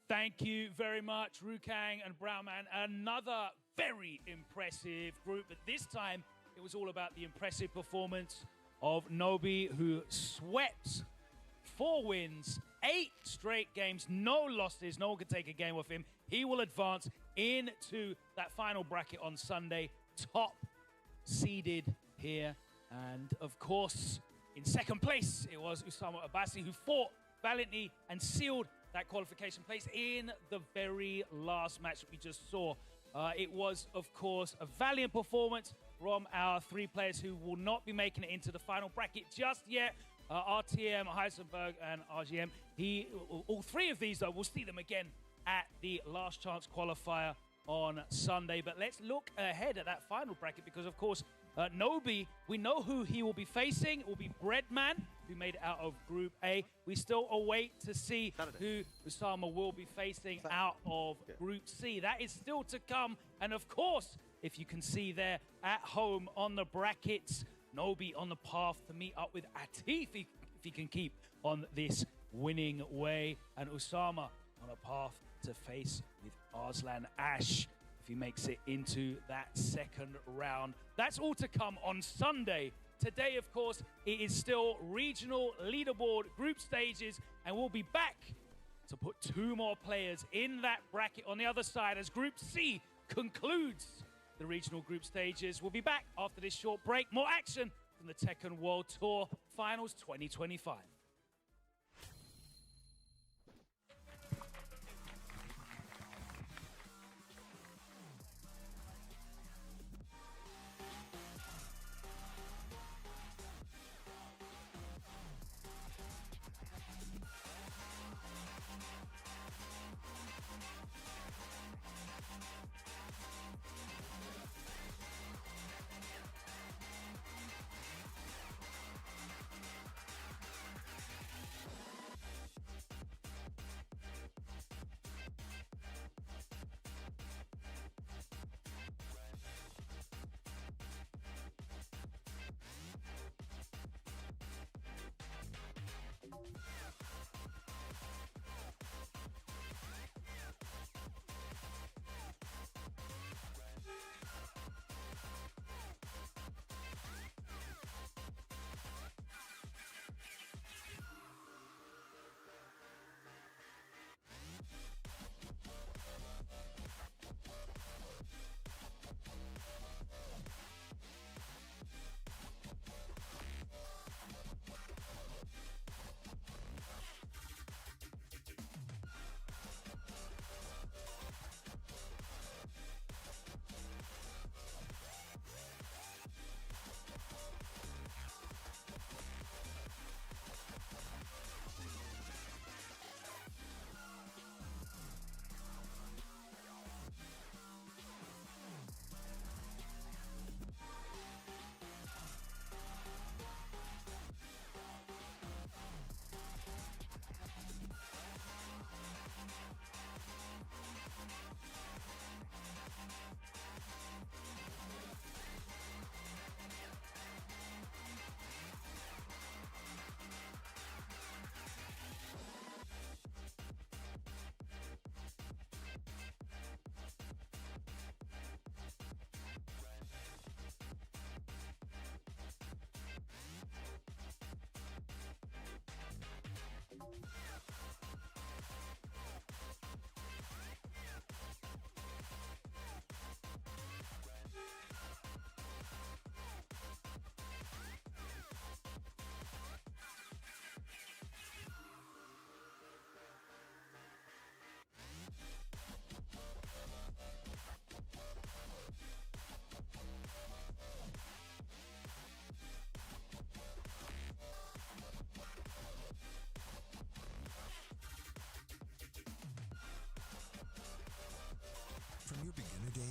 Thank you very much, Rukang and Breadman. Another very impressive group, but this time it was all about the impressive performance of Nobi, who swept 4 wins, 8 straight games, no losses. No one could take a game off him. He will advance into that final bracket on Sunday, top seeded here. And of course, in second place, it was Usama Abbasi, who fought valiantly and sealed that qualification place in the very last match that we just saw. It was, of course, a valiant performance from our 3 players who will not be making it into the final bracket just yet. RTM, Heisenberg, and RGM. All 3 of these, though, we'll see them again at the last chance qualifier on Sunday. But let's look ahead at that final bracket because, of course, Nobi, we know who he will be facing. It will be Breadman, who made it out of Group A. We still await to see who Usama will be facing out of Group C. That is still to come. And of course, if you can see there at home on the brackets, Nobi on the path to meet up with Atif if he can keep on this winning way. And Usama on a path to face with Arslan Ash if he makes it into that second round. That's all to come on Sunday. Today, of course, it is still regional leaderboard group stages, and we'll be back to put 2 more players in that bracket on the other side as Group C concludes the regional group stages. We'll be back after this short break. More action from the Tekken World Tour Finals 2025.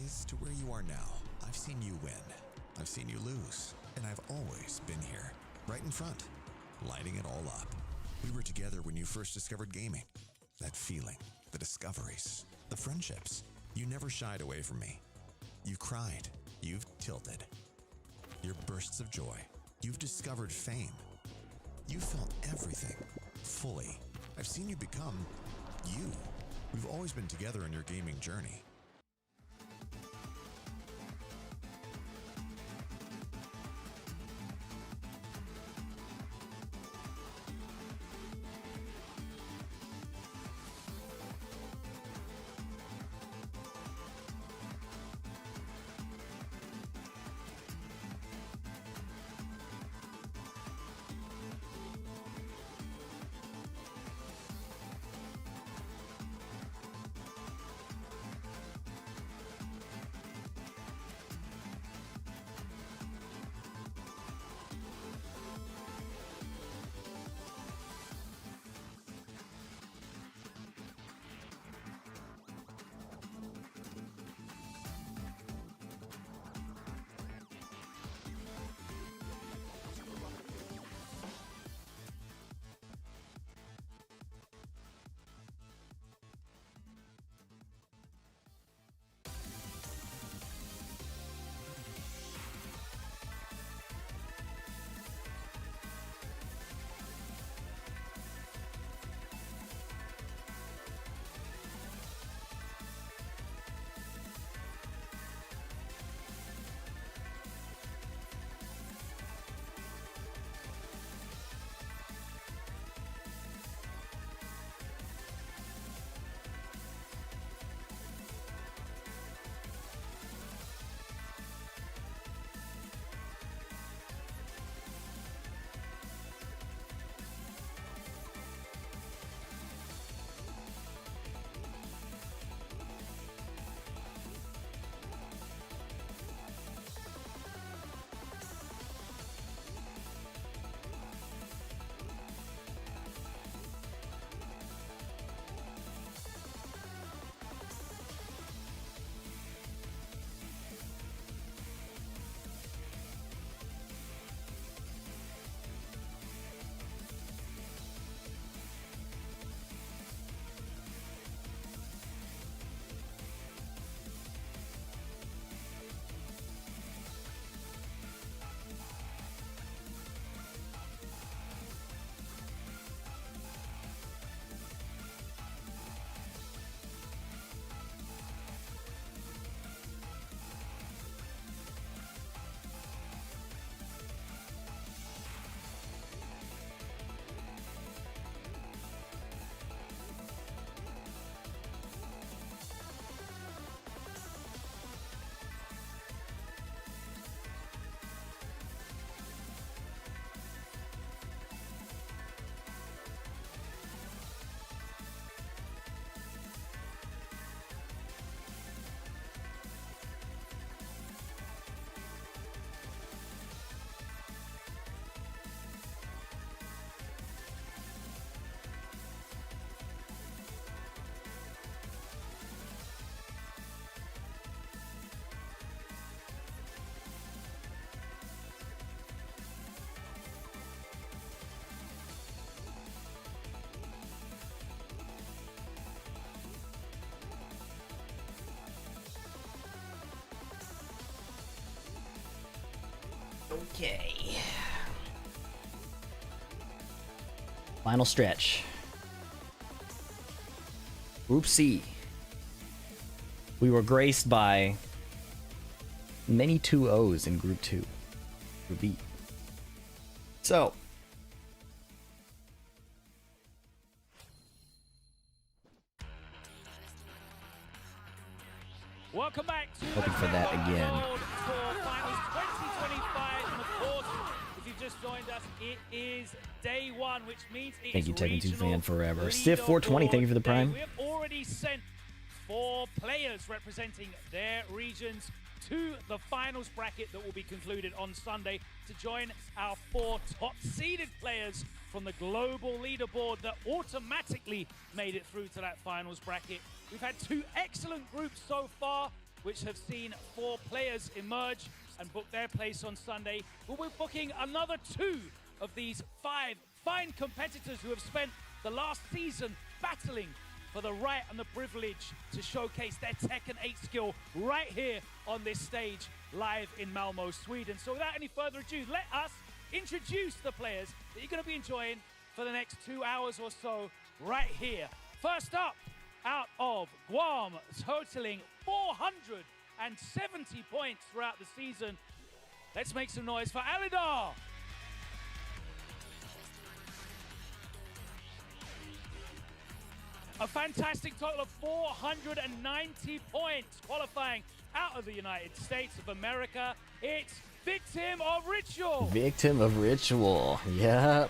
Because to where you are now, I've seen you win. I've seen you lose. And I've always been here, right in front, lighting it all up. We were together when you first discovered gaming. That feeling, the discoveries, the friendships. You never shied away from me. You've cried. You've tilted. Your bursts of joy. You've discovered fame. You felt everything, fully. I've seen you become you. We've always been together in your gaming journey. Okay. Final stretch. Group C. We were graced by many 2-0s in Group 2. Group B. So. Welcome back to hoping for that again. World Tour Finals 2025. And of course, if you've just joined us, it is day one, which means it's Thank you, Tekken 2 fan forever. leaderboard Stiff 420, thank you for the day. prime. We have already sent 4 players representing their regions to the finals bracket that will be concluded on Sunday to join our 4 top-seeded players from the global leaderboard that automatically made it through to that finals bracket. We've had 2 excellent groups so far, which have seen 4 players emerge and book their place on Sunday, we'll be booking another 2 of these 5 fine competitors who have spent the last season battling for the right and the privilege to showcase their Tekken 8 skill right here on this stage, live in Malmö, Sweden. So without any further ado, let us introduce the players that you're going to be enjoying for the next 2 hours or so right here. First up, out of Guam, totaling 470 points throughout the season. Let's make some noise for Alidar. A fantastic total of 490 points, qualifying out of the United States of America. It's Victim of Ritual. Victim of Ritual, yep.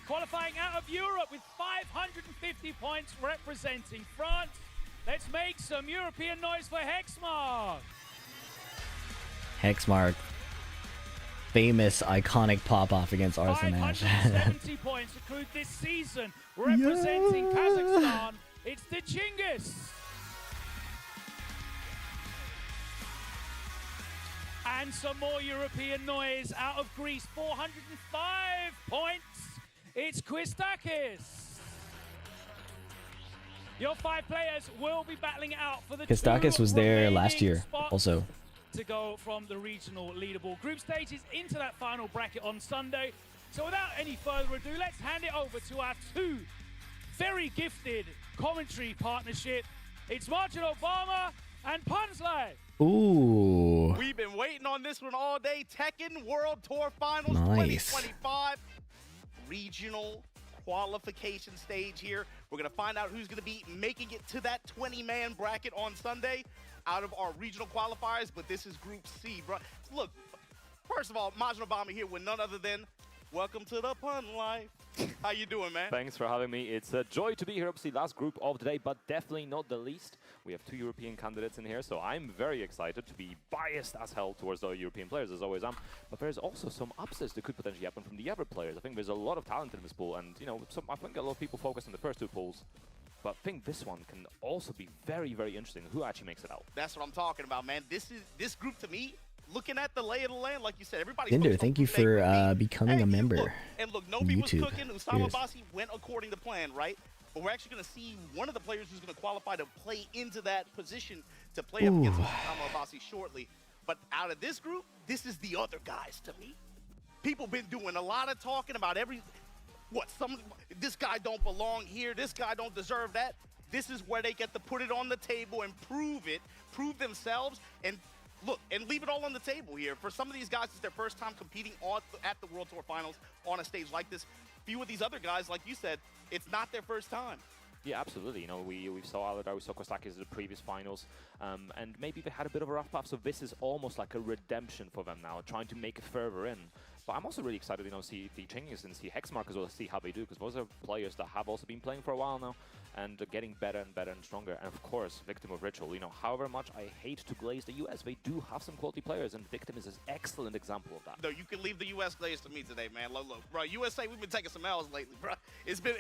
Qualifying out of Europe with 550 points representing France. Let's make some European noise for Hexmark. Hexmark. Famous, iconic pop-off against Arsenal. 570 points accrued this season, representing Kazakhstan. It's the Ochingiz. And some more European noise out of Greece, 405 points. It's Kwstakis. Your 5 players will be battling it out for the Kwstakis was there last year, also. To go from the regional leaderboard group stages into that final bracket on Sunday. So without any further ado, let's hand it over to our 2 very gifted commentary partnership. It's Martin Obama and Punsley. Ooh. We've been waiting on this one all day. Tekken World Tour Finals Nice. 2025. Regional qualification stage here. We're going to find out who's going to be making it to that 20-man bracket on Sunday out of our regional qualifiers, but this is Group C, bro. Look, first of all, Majin Obama here with none other than welcome to the Pun Life. How you doing, man? Thanks for having me. It's a joy to be here. Obviously, last group of the day, but definitely not the least. We have 2 European candidates in here, so I'm very excited to be biased as hell towards the European players, as always am. But there's also some upsets that could potentially happen from the other players. I think there's a lot of talent in this pool, and you know, I think a lot of people focus on the first 2 pools. But I think this one can also be very, very interesting. Who actually makes it out? That's what I'm talking about, man. This group to me, looking at the lay of the land, like you said, everybody's Vinder, thank you for becoming a member. Look, Nobi was YouTube. cooking. Usama Abbasi went according to plan, right? But we're actually going to see one of the players who's going to qualify to play into that position to play up against Usama Abbasi shortly. But out of this group, this is the other guys to me. People been doing a lot of talking about this guy don't belong here, this guy don't deserve that. This is where they get to put it on the table and prove themselves, and look, and leave it all on the table here. For some of these guys, it's their first time competing at the World Tour Finals on a stage like this. Few of these other guys, like you said, it's not their first time. Yeah, absolutely. You know, we saw Alidar, we saw Kwstakis in the previous finals, and maybe they had a bit of a rough path, so this is almost like a redemption for them now, trying to make it further in. But I'm also really excited, you know, see the Ochingiz and see Hexmark as well, see how they do, because those are players that have also been playing for a while now, and getting better and better and stronger. And of course, Victim of Ritual, you know, however much I hate to glaze the US, they do have some quality players, and Victim is an excellent example of that. No, you can leave the US glaze to me today, man. Look, bro, USA, we've been taking some L's lately, bro. It's been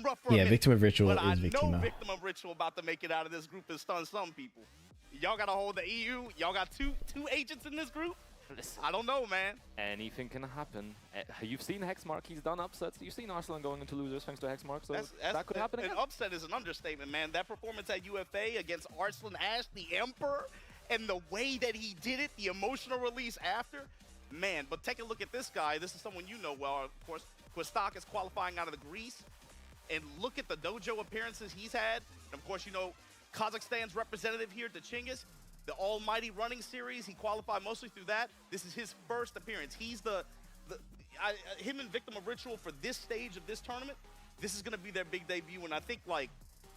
rough for a minute. Victim of Ritual but is Victim. I know Victim of Ritual about to make it out of this group and stun some people. Y'all got to hold the EU. Y'all got two agents in this group. Listen, I don't know, man. Anything can happen. You've seen Hexmark, he's done upsets. You've seen Arsenal going into losers thanks to Hexmark, so that could happen again. An upset is an understatement, man. That performance at UFA against Arslan Ash, the Emperor, and the way that he did it, the emotional release after, man. But take a look at this guy. This is someone you know well, of course. Kwstakis qualifying out of the Greece. And look at the dojo appearances he's had. And of course, you know, Kazakhstan's representative here, the Ochingiz. The Almighty Running Series, he qualified mostly through that. This is his first appearance. He's him and Victim of Ritual for this stage of this tournament. This is going to be their big debut, and I think, like,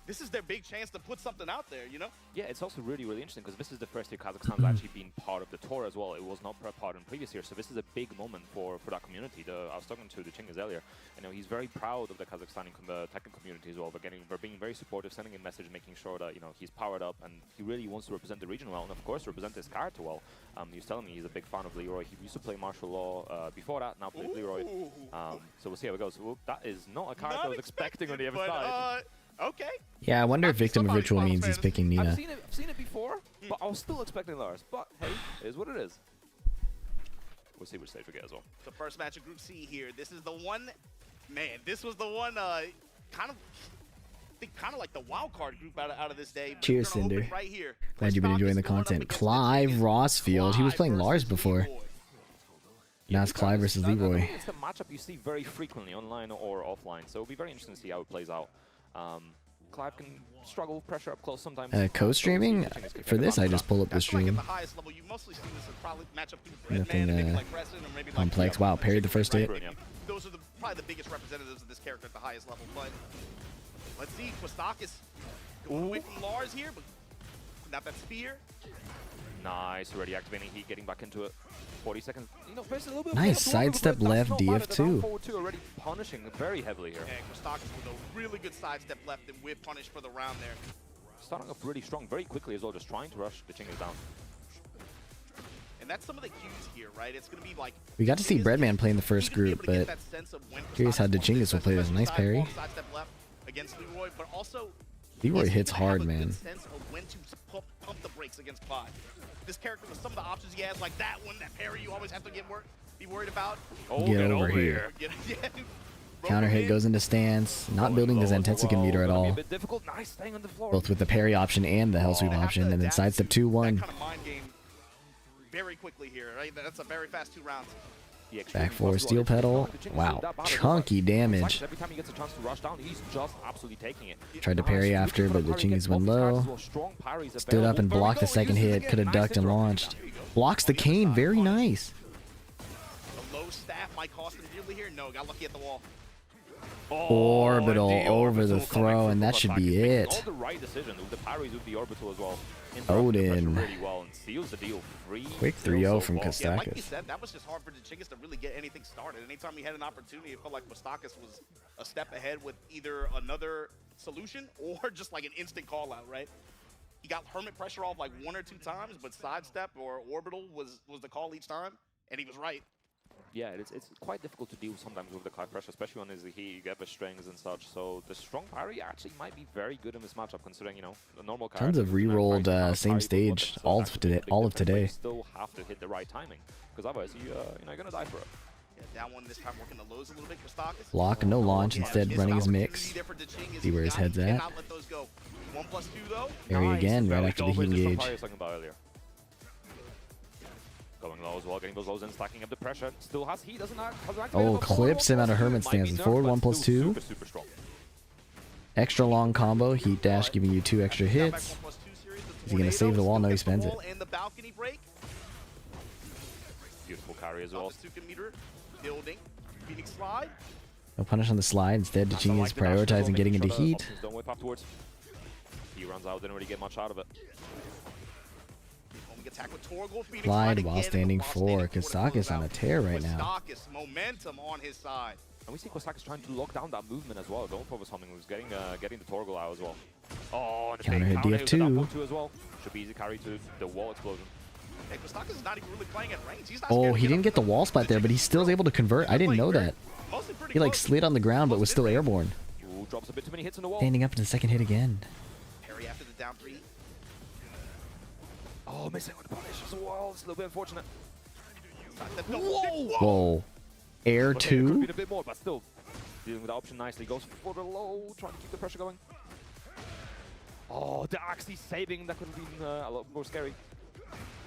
this is their big chance to put something out there, you know? Yeah, it's also really, really interesting because this is the first year Kazakhstan's actually been part of the tour as well. It was not part in previous years, so this is a big moment for that community. I was talking to the Ochingiz earlier. You know, he's very proud of the Kazakhstani Tekken community as well. They're being very supportive, sending a message, making sure that, you know, he's powered up and he really wants to represent the region well, and of course represent his character well. He was telling me he's a big fan of Leroy. He used to play martial law before that, now plays Leroy. So we'll see how it goes. Well, that is not a card I was expecting on the other side. Okay. Yeah, I wonder if Victim of Ritual means he's picking Nina. I've seen it before, but I was still expecting Lars. But hey, it is what it is. We'll see which stage we get as well. The first match of Group C here. This is the one, man. This was the one, kind of like the wild card group out of this day. Cheers, Cinder. Right here. Glad you've been enjoying the content. Clive Rossfield. He was playing Lars before. Now it's Clive versus Leroy. It's a matchup you see very frequently online or offline, so it'll be very interesting to see how it plays out. Clive can struggle with pressure up close sometimes. Co-streaming? For this, I just pull up the stream. Nothing complex. Wow, parried the first hit. Those are probably the biggest representatives of this character at the highest level, but let's see, Kwstakis going away from Lars here, but not that spear. Nice, already activating heat, getting back into it. 40 seconds. You know, a little bit nice sidestep left DF2. Already punishing very heavily here. And Kwstakis with a really good sidestep left and whip punish for the round there. Starting off really strong, very quickly as well, just trying to rush the Ochingiz down. And that's some of the cues here, right? It's going to be like... We got to see Breadman play in the first group, but curious how Ochingiz will play this. Nice parry. Against Leroy, but also Leroy hits hard, man. Sense of when to pump the brakes against Clive. This character with some of the options he has, like that one, that parry you always have to be worried about. Oh, get over here. Counter hit goes into stance. Not building the Zentetsuken meter at all. Both with the parry option and the hell sweep option, and then sidestep 2-1. Very quickly here, right? That's a very fast 2 rounds. Back 4 steel pedal. Wow, chunky damage. Every time he gets a chance to rush down, he's just absolutely taking it. Tried to parry after, but the Ochingiz went low. Stood up and blocked the second hit. Could have ducked and launched. Blocks the cane. Very nice. The low staff might cost him dearly here. No, got lucky at the wall. Orbital over the throw, and that should be it. All the right decision with the parries with the orbital as well. Odin. Really well and seals the deal free. Quick 3-0 from Kwstakis. Yeah, like you said, that was just hard for the Ochingiz to really get anything started. Anytime he had an opportunity, it felt like Kwstakis was a step ahead with either another solution or just like an instant call out, right? He got hermit pressure off like 1 or 2 times, but sidestep or orbital was the call each time, and he was right. Yeah, it's quite difficult to deal sometimes with the Clive pressure, especially on his heat, you get the strings and such. So the strong parry actually might be very good in this matchup, considering, you know, the normal tons of re-rolled same stage all of today. Still have to hit the right timing, because otherwise you're gonna die for it. Yeah, down one this time, working the lows a little bit. Kwstakis. Block, no launch, instead running his mix. See where his head's at. 1+2 though. Parry again right after the heat engage. Going low as well, getting those lows in, stacking up the pressure. Still has heat, doesn't have oh, clips him out of hermit stance. Forward 1+2. Super strong. Extra long combo, heat dash giving you 2 extra hits. Is he gonna save the wall? No, he spends it. Beautiful carry as well. No punish on the slide. Instead, Ochingiz prioritizing getting into heat. Don't whip afterwards. He runs out, didn't really get much out of it. Slide while standing 4. Kwstakis on a tear right now. Momentum on his side. And we see Kwstakis trying to lock down that movement as well. Going for something who's getting the Torgal out as well. Oh, and counter hit DF2 as well. Should be easy carry to the wall explosion. Hey, Kwstakis is not even really playing at range. He's not oh, he didn't get the wall splat there, but he still is able to convert. I didn't know that. He like slid on the ground, but was still airborne. Ooh, drops a bit too many hits in the wall. Standing up in the second hit again. Parry after the down 3. Oh, missing with the punish as well. It's a little bit unfortunate. Whoa! Whoa. Air 2? Could be a bit more, but still dealing with the option nicely. Goes for the low, trying to keep the pressure going. Oh, the actually saving. That could have been a lot more scary.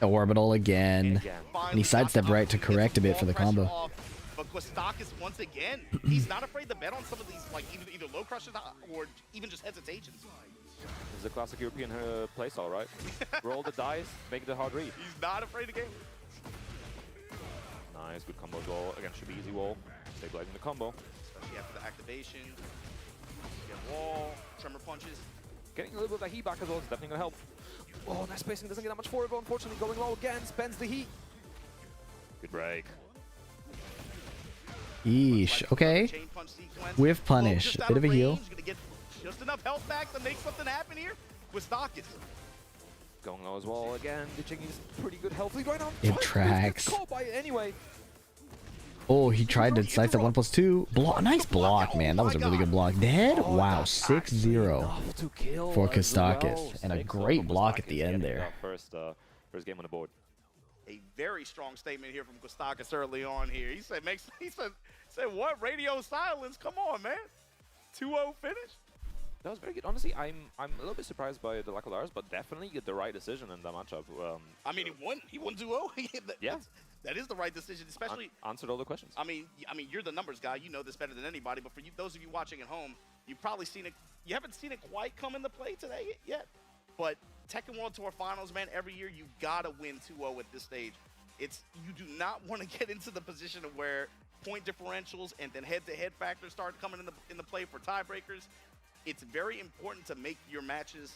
Orbital again. And he sidestepped right to correct a bit for the combo. But Kwstakis, once again, he's not afraid to bet on some of these, like either low crushes or even just hesitations. This is a classic European playstyle, right? Roll the dice, make the hard read. He's not afraid to game. Nice, good combo as well. Again, should be easy wall. Stabilizing the combo. Especially after the activation. Get wall, tremor punches. Getting a little bit of that heat back as well is definitely going to help. Oh, nice spacing. Doesn't get that much forward, but unfortunately going low again. Spends the heat. Good break. Yeesh. Okay. With punish. Bit of a heal. Just enough health back to make something happen here. Kwstakis. Going low as well again. The Ochingiz pretty good health lead right now. It tracks. Call by it anyway. Oh, he tried to slice at 1+2. Nice block, man. That was a really good block. Dead? Wow, 6-0 for Kwstakis. And a great block at the end there. First game on the board. A very strong statement here from Kwstakis early on here. He said, said what? Radio silence? Come on, man. 2-0 finish? That was very good. Honestly, I'm a little bit surprised by the lack of Lars, but definitely the right decision in that matchup. I mean, he won 2-0. Yeah. That is the right decision, especially answered all the questions. I mean, you're the numbers guy. You know this better than anybody. But for you, those of you watching at home, you've probably seen it. You haven't seen it quite come into play today yet. But Tekken World Tour Finals, man, every year you gotta win 2-0 at this stage. You do not want to get into the position of where point differentials and then head-to-head factors start coming into play for tiebreakers. It's very important to make your matches.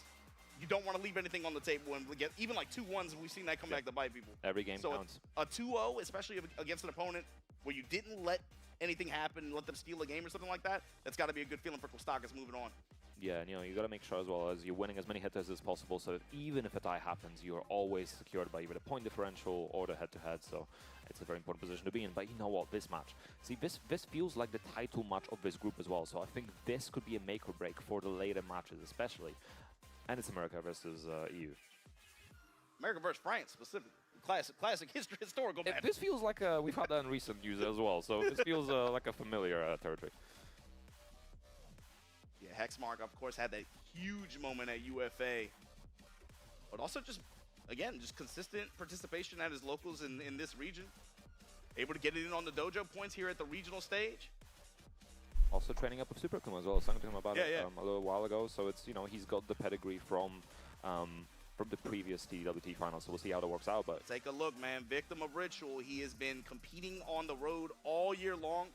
You don't want to leave anything on the table and get even like 2-1s. We've seen that come back to bite people. Every game counts. A 2-0, especially against an opponent where you didn't let anything happen, let them steal a game or something like that. That's got to be a good feeling for Kwstakis moving on. Yeah, and you got to make sure as well as you're winning as many hitters as possible, so that even if a tie happens, you're always secured by either the point differential or the head-to-head. So it's a very important position to be in. But you know what? This match, see, this feels like the title match of this group as well. So I think this could be a make or break for the later matches, especially. And it's America versus EU. America versus France, specifically. Classic historical match. This feels like we've had that in recent news as well. So this feels like a familiar territory. Yeah, Hexmark, of course, had that huge moment at UFA. But also just consistent participation at his locals in this region. Able to get it in on the dojo points here at the regional stage. Also training up with Supercom as well. I was talking to him about it a little while ago. So it's, he's got the pedigree from the previous TWT finals. So we'll see how that works out. But take a look, man. Victim of Ritual. He has been competing on the road all year long.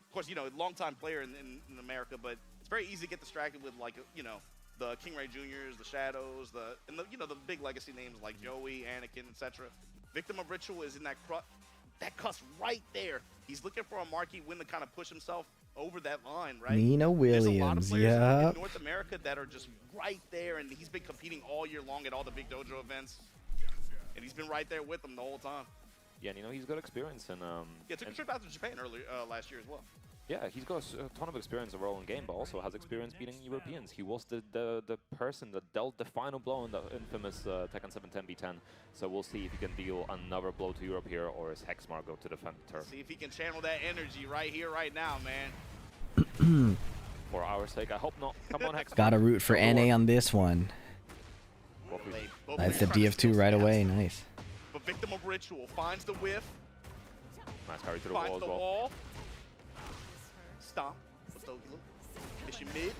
Of course, long-time player in America, but it's very easy to get distracted with, like, the King Ray Juniors, the Shadows, the big legacy names like Joey, Anakin, etc. Victim of Ritual is in that cusp right there. He's looking for a marquee win to kind of push himself over that line, right? Nina Williams, There's a lot of players in North America that are just right there, and he's been competing all year long at all the big dojo events, and he's been right there with them the whole time. Yeah, and he's got experience in took a trip out to Japan last year as well. Yeah, he's got a ton of experience overall in game, but also has experience beating Europeans. He was the person that dealt the final blow in the infamous Tekken 7 10v10. So we'll see if he can deal another blow to Europe here, or is Hexmark go to defend the turf. See if he can channel that energy right here, right now, man. For our sake, I hope not. Come on, Hexmark. Gotta root for NA on this one. That's the DF2 right away. Nice. But Victim of Ritual finds the whiff. Nice carry to the wall as well. Stomp. Mission mid.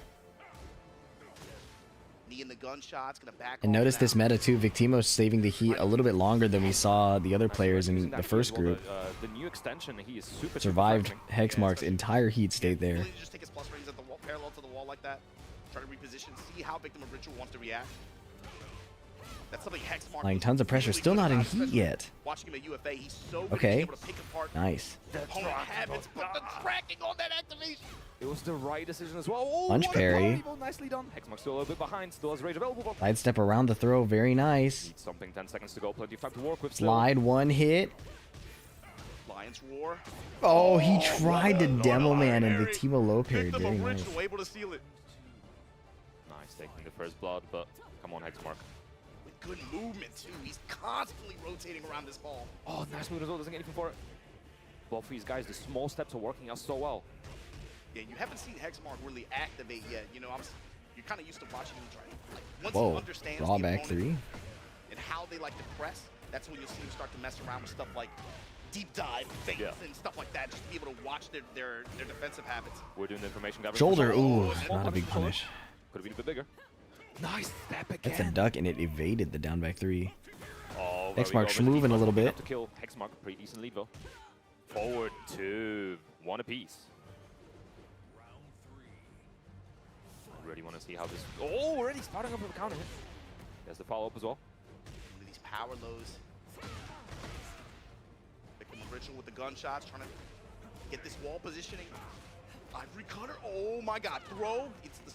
Knee in the gunshots. Gonna back. And notice this meta too. Victimo's saving the heat a little bit longer than we saw the other players in the first group. The new extension, he is super survived Hexmark's entire heat state there. Just take his plus rings at the wall, parallel to the wall like that. Try to reposition. See how Victim of Ritual wants to react. That's something Hexmark. Applying tons of pressure. Still not in heat yet. Watching him at UFA, he's so good okay. able to pick apart nice. Habits, but the tracking on that activation. It was the right decision as well. Oh, punch parry. Nicely done. Hexmark still a little bit behind. Still has rage available. Side step around the throw. Very nice. Needs something. 10 seconds to go. Plenty of time to work with. Slide one hit. Lion's Roar. Oh, he tried to demo man and Victimo low parried. Very nice. Able to seal it. Nice taking the first blood, but come on, Hexmark. Good movement too. He's constantly rotating around this ball. Oh, nice move as well. Doesn't get anything for it. Both of these guys, the small steps are working out so well. Yeah, you haven't seen Hexmark really activate yet. You're kind of used to watching him try. Like, once he understands raw the back three and how they like to press, that's when you'll see him start to mess around with stuff like deep dive, feints, and stuff like that. Just to be able to watch their defensive habits. We're doing the information gathering. Shoulder, ooh, not a big punish. Could have been a bit bigger. Nice step again. That's a duck, and it evaded the down back three. Oh, Hexmark's moving a little bit. To kill Hexmark, pretty decent lead though. Forward 2, 1 apiece. Already want to see how this. Oh, already starting up with a counter hit. There's the follow up as well. One of these power lows. Victim of Ritual with the gunshots, trying to get this wall positioning. Ivory cutter. Oh my God, throw. It's the.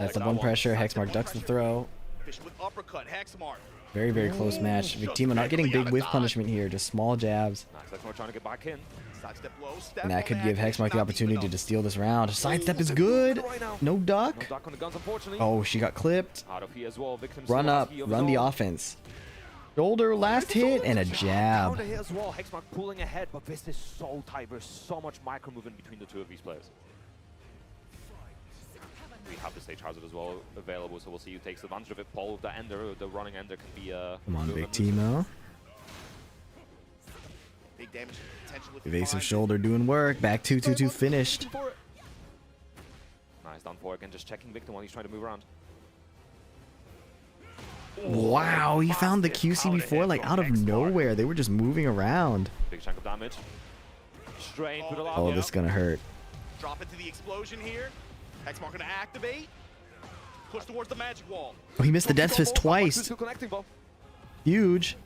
That's the one pressure. Hexmark ducks the throw. Fish with uppercut. Hexmark Very, very close match. Victimo not getting big whiff punishment here, just small jabs. Nice, Hexmark trying to get back in. And that could give Hexmark the opportunity to steal this round. Sidestep is good. No duck. No duck on the guns, unfortunately. Oh, she got clipped. Out of here as well. Victim Run up, run the offense. Shoulder, last hit, and a jab. Counter hit as well. Hexmark pulling ahead, but this is so tight. There's so much micro movement between the two of these players. We have the stage hazard as well available, so we'll see who takes advantage of it. Paul with the ender, the running ender can be Come on, Victimo. Big damage potential with Evasive shoulder doing work. Back 2-2-2 finished. Nice down for again, just checking Victim while he's trying to move around. Wow, he found the QC before, like out of nowhere. They were just moving around. Big chunk of damage. Strain, Oh, this is gonna hurt. Drop into the explosion here. Hexmark gonna activate. Push towards the magic wall. Oh, he missed the death fist twice. Huge.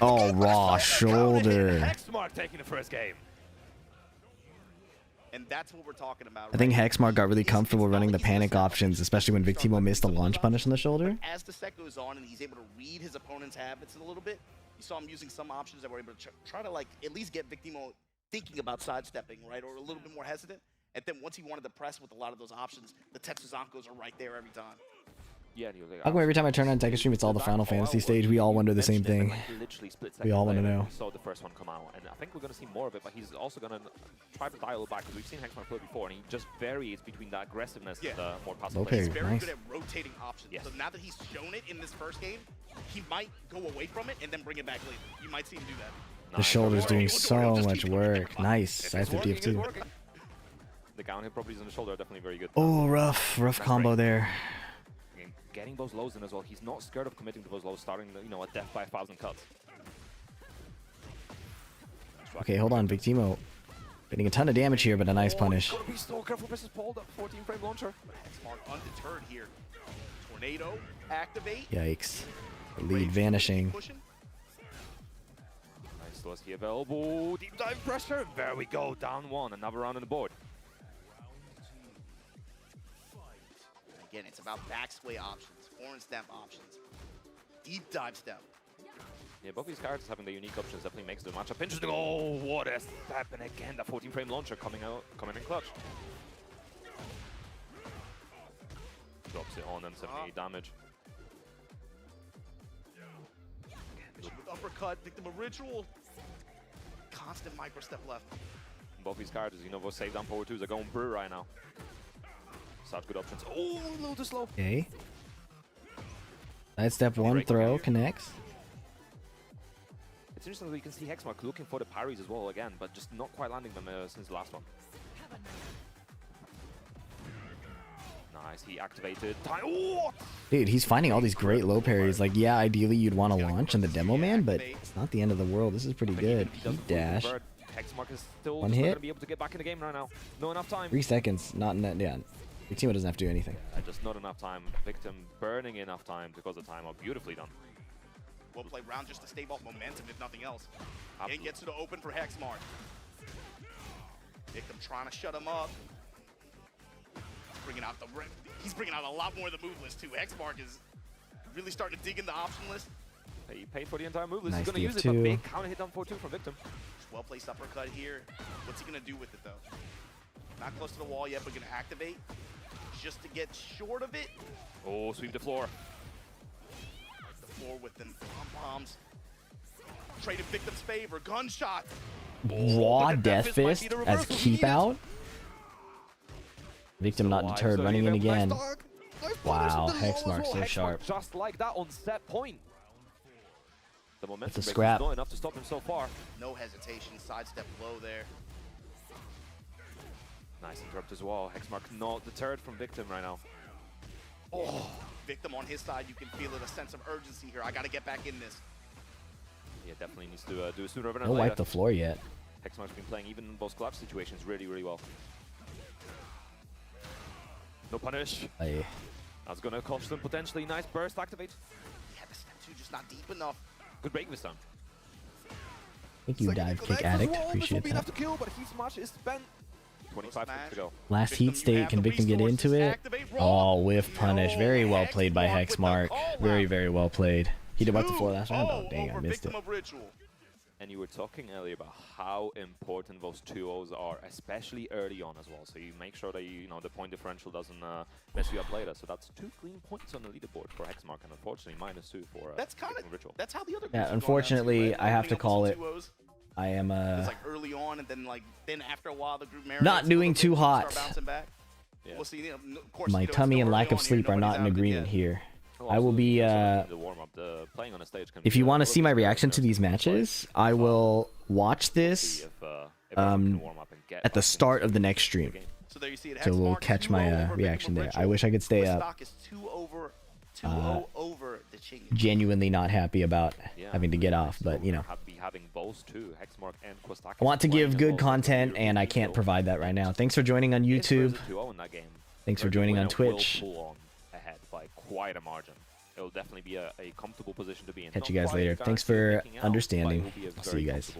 Oh, raw shoulder. Hexmark taking the first game. And that's what we're talking about. I think Hexmark got really comfortable running the panic options, especially when Victimo missed the launch punish on the shoulder. As the set goes on and he's able to read his opponent's habits a little bit, you saw him using some options that were able to try to like at least get Victimo thinking about sidestepping, right, or a little bit more hesitant. And then once he wanted to press with a lot of those options, the Tetsuzankos are right there every time. Yeah, How come every time I turn on Tekken stream, it's all the Final Fantasy stage? We all wonder the same thing. We all want to know. We saw the first one come out, and I think we're going to see more of it, but he's also going to try to dial it back, because we've seen Hexmark play before, and he just varies between the aggressiveness and the more passive play. He's very good at rotating options. Yes. So now that he's shown it in this first game, he might go away from it and then bring it back later. You might see him do that. The shoulder's doing so much work. Nice. Side 50F2. The down hit properties on the shoulder are definitely very good. Oh, rough combo there. Getting those lows in as well. He's not scared of committing to those lows, starting, you know, a death by 1,000 cuts. Okay, hold on, Victimo. Getting a ton of damage here, but a nice punish. Gotta be so careful versus Paul, that 14-frame launcher. Hexmark undeterred here. Tornado, activate. Yikes. The lead vanishing. Nice, still has the available. Deep dive pressure. There we go, down one. Another round on the board. Again, it's about backsway options, foreign stamp options, deep dive step. Yeah, both these characters having the unique options definitely makes the matchup interesting. Oh, what a step! And again, the 14-frame launcher coming in clutch. Drops it on and 78 damage. Again, with uppercut, victim of ritual. Constant micro step left. Both these characters, you know, those save down forward twos are going through right now. Such good options. Oh, a little too slow. Okay. Side step one, throw, connects. It's interesting that you can see Hexmark looking for the parries as well again, but just not quite landing them since the last one. Nice, he activated. Oh! Dude, he's finding all these great low parries. Like, yeah, ideally you'd want to launch in the demo man, but it's not the end of the world. This is pretty good. Heat dash. Hexmark is still One not hit. going to be able to get back in the game right now. Not enough time. 3 seconds. Not in that. Yeah. Victimo doesn't have to do anything. Just not enough time. Victim burning enough time to cause the time up. Beautifully done. Well played round just to stave off momentum, if nothing else. Again, gets to the open for Hexmark. Victim trying to shut him up. He's bringing out a lot more of the move list too. Hexmark is really starting to dig in the option list. He paid for the entire move list. Nice He's going to use it, but big counter hit down 4-2 from Victim. Well placed uppercut here. What's he going to do with it though? Not close to the wall yet, but going to activate just to get short of it. Oh, sweep the floor. The floor with them pom-poms. Traded Victim's favor. Gunshot. Raw death fist as keep out. Victim not deterred, running in again. Wow, Hexmark so sharp. Just like that on set point. The momentum That's a scrap. is not enough to stop him so far. No hesitation. Sidestep low there. Nice interrupt as well. Hexmark not deterred from Victim right now. Oh, Victim on his side, you can feel it, a sense of urgency here. I got to get back in this. Yeah, definitely needs to do it sooner rather than Don't later. wipe the floor yet. Hexmark's been playing even in those clutch situations really, really well. No punish. Aye. That's going to cost them potentially. Nice burst activate. Yeah, the step two just not deep enough. Good break this time. Thank you, dive kick addict. Appreciate that. To kill, but his match is spent. 25 seconds to go. Last heat state, can Victim get into it? Oh, whiff punish. Very well played by Hexmark. Very, very well played. He did what before last round? Oh, dang, I missed it. And you were talking earlier about how important those 2-0s are, especially early on as well. So you make sure that you know the point differential doesn't mess you up later. So that's 2 clean points on the leaderboard for Hexmark, and unfortunately -2 for that's kind of Ritual. That's how the other. Yeah, unfortunately, I have to call it. I am it's like early on, and then after a while, the group not doing too hot. Yeah. We'll see, of course, My tummy and lack of sleep are not in agreement here. I will be, if you want to see my reaction to these matches, I will watch this at the start of the next stream. So we'll catch my reaction there. I wish I could stay up. Genuinely not happy about having to get off, but you know. I want to give good content, and I can't provide that right now. Thanks for joining on YouTube. Thanks for joining on Twitch. By quite a margin. It will definitely be a comfortable position to be in. Catch you guys later. Thanks for understanding. I'll see you guys.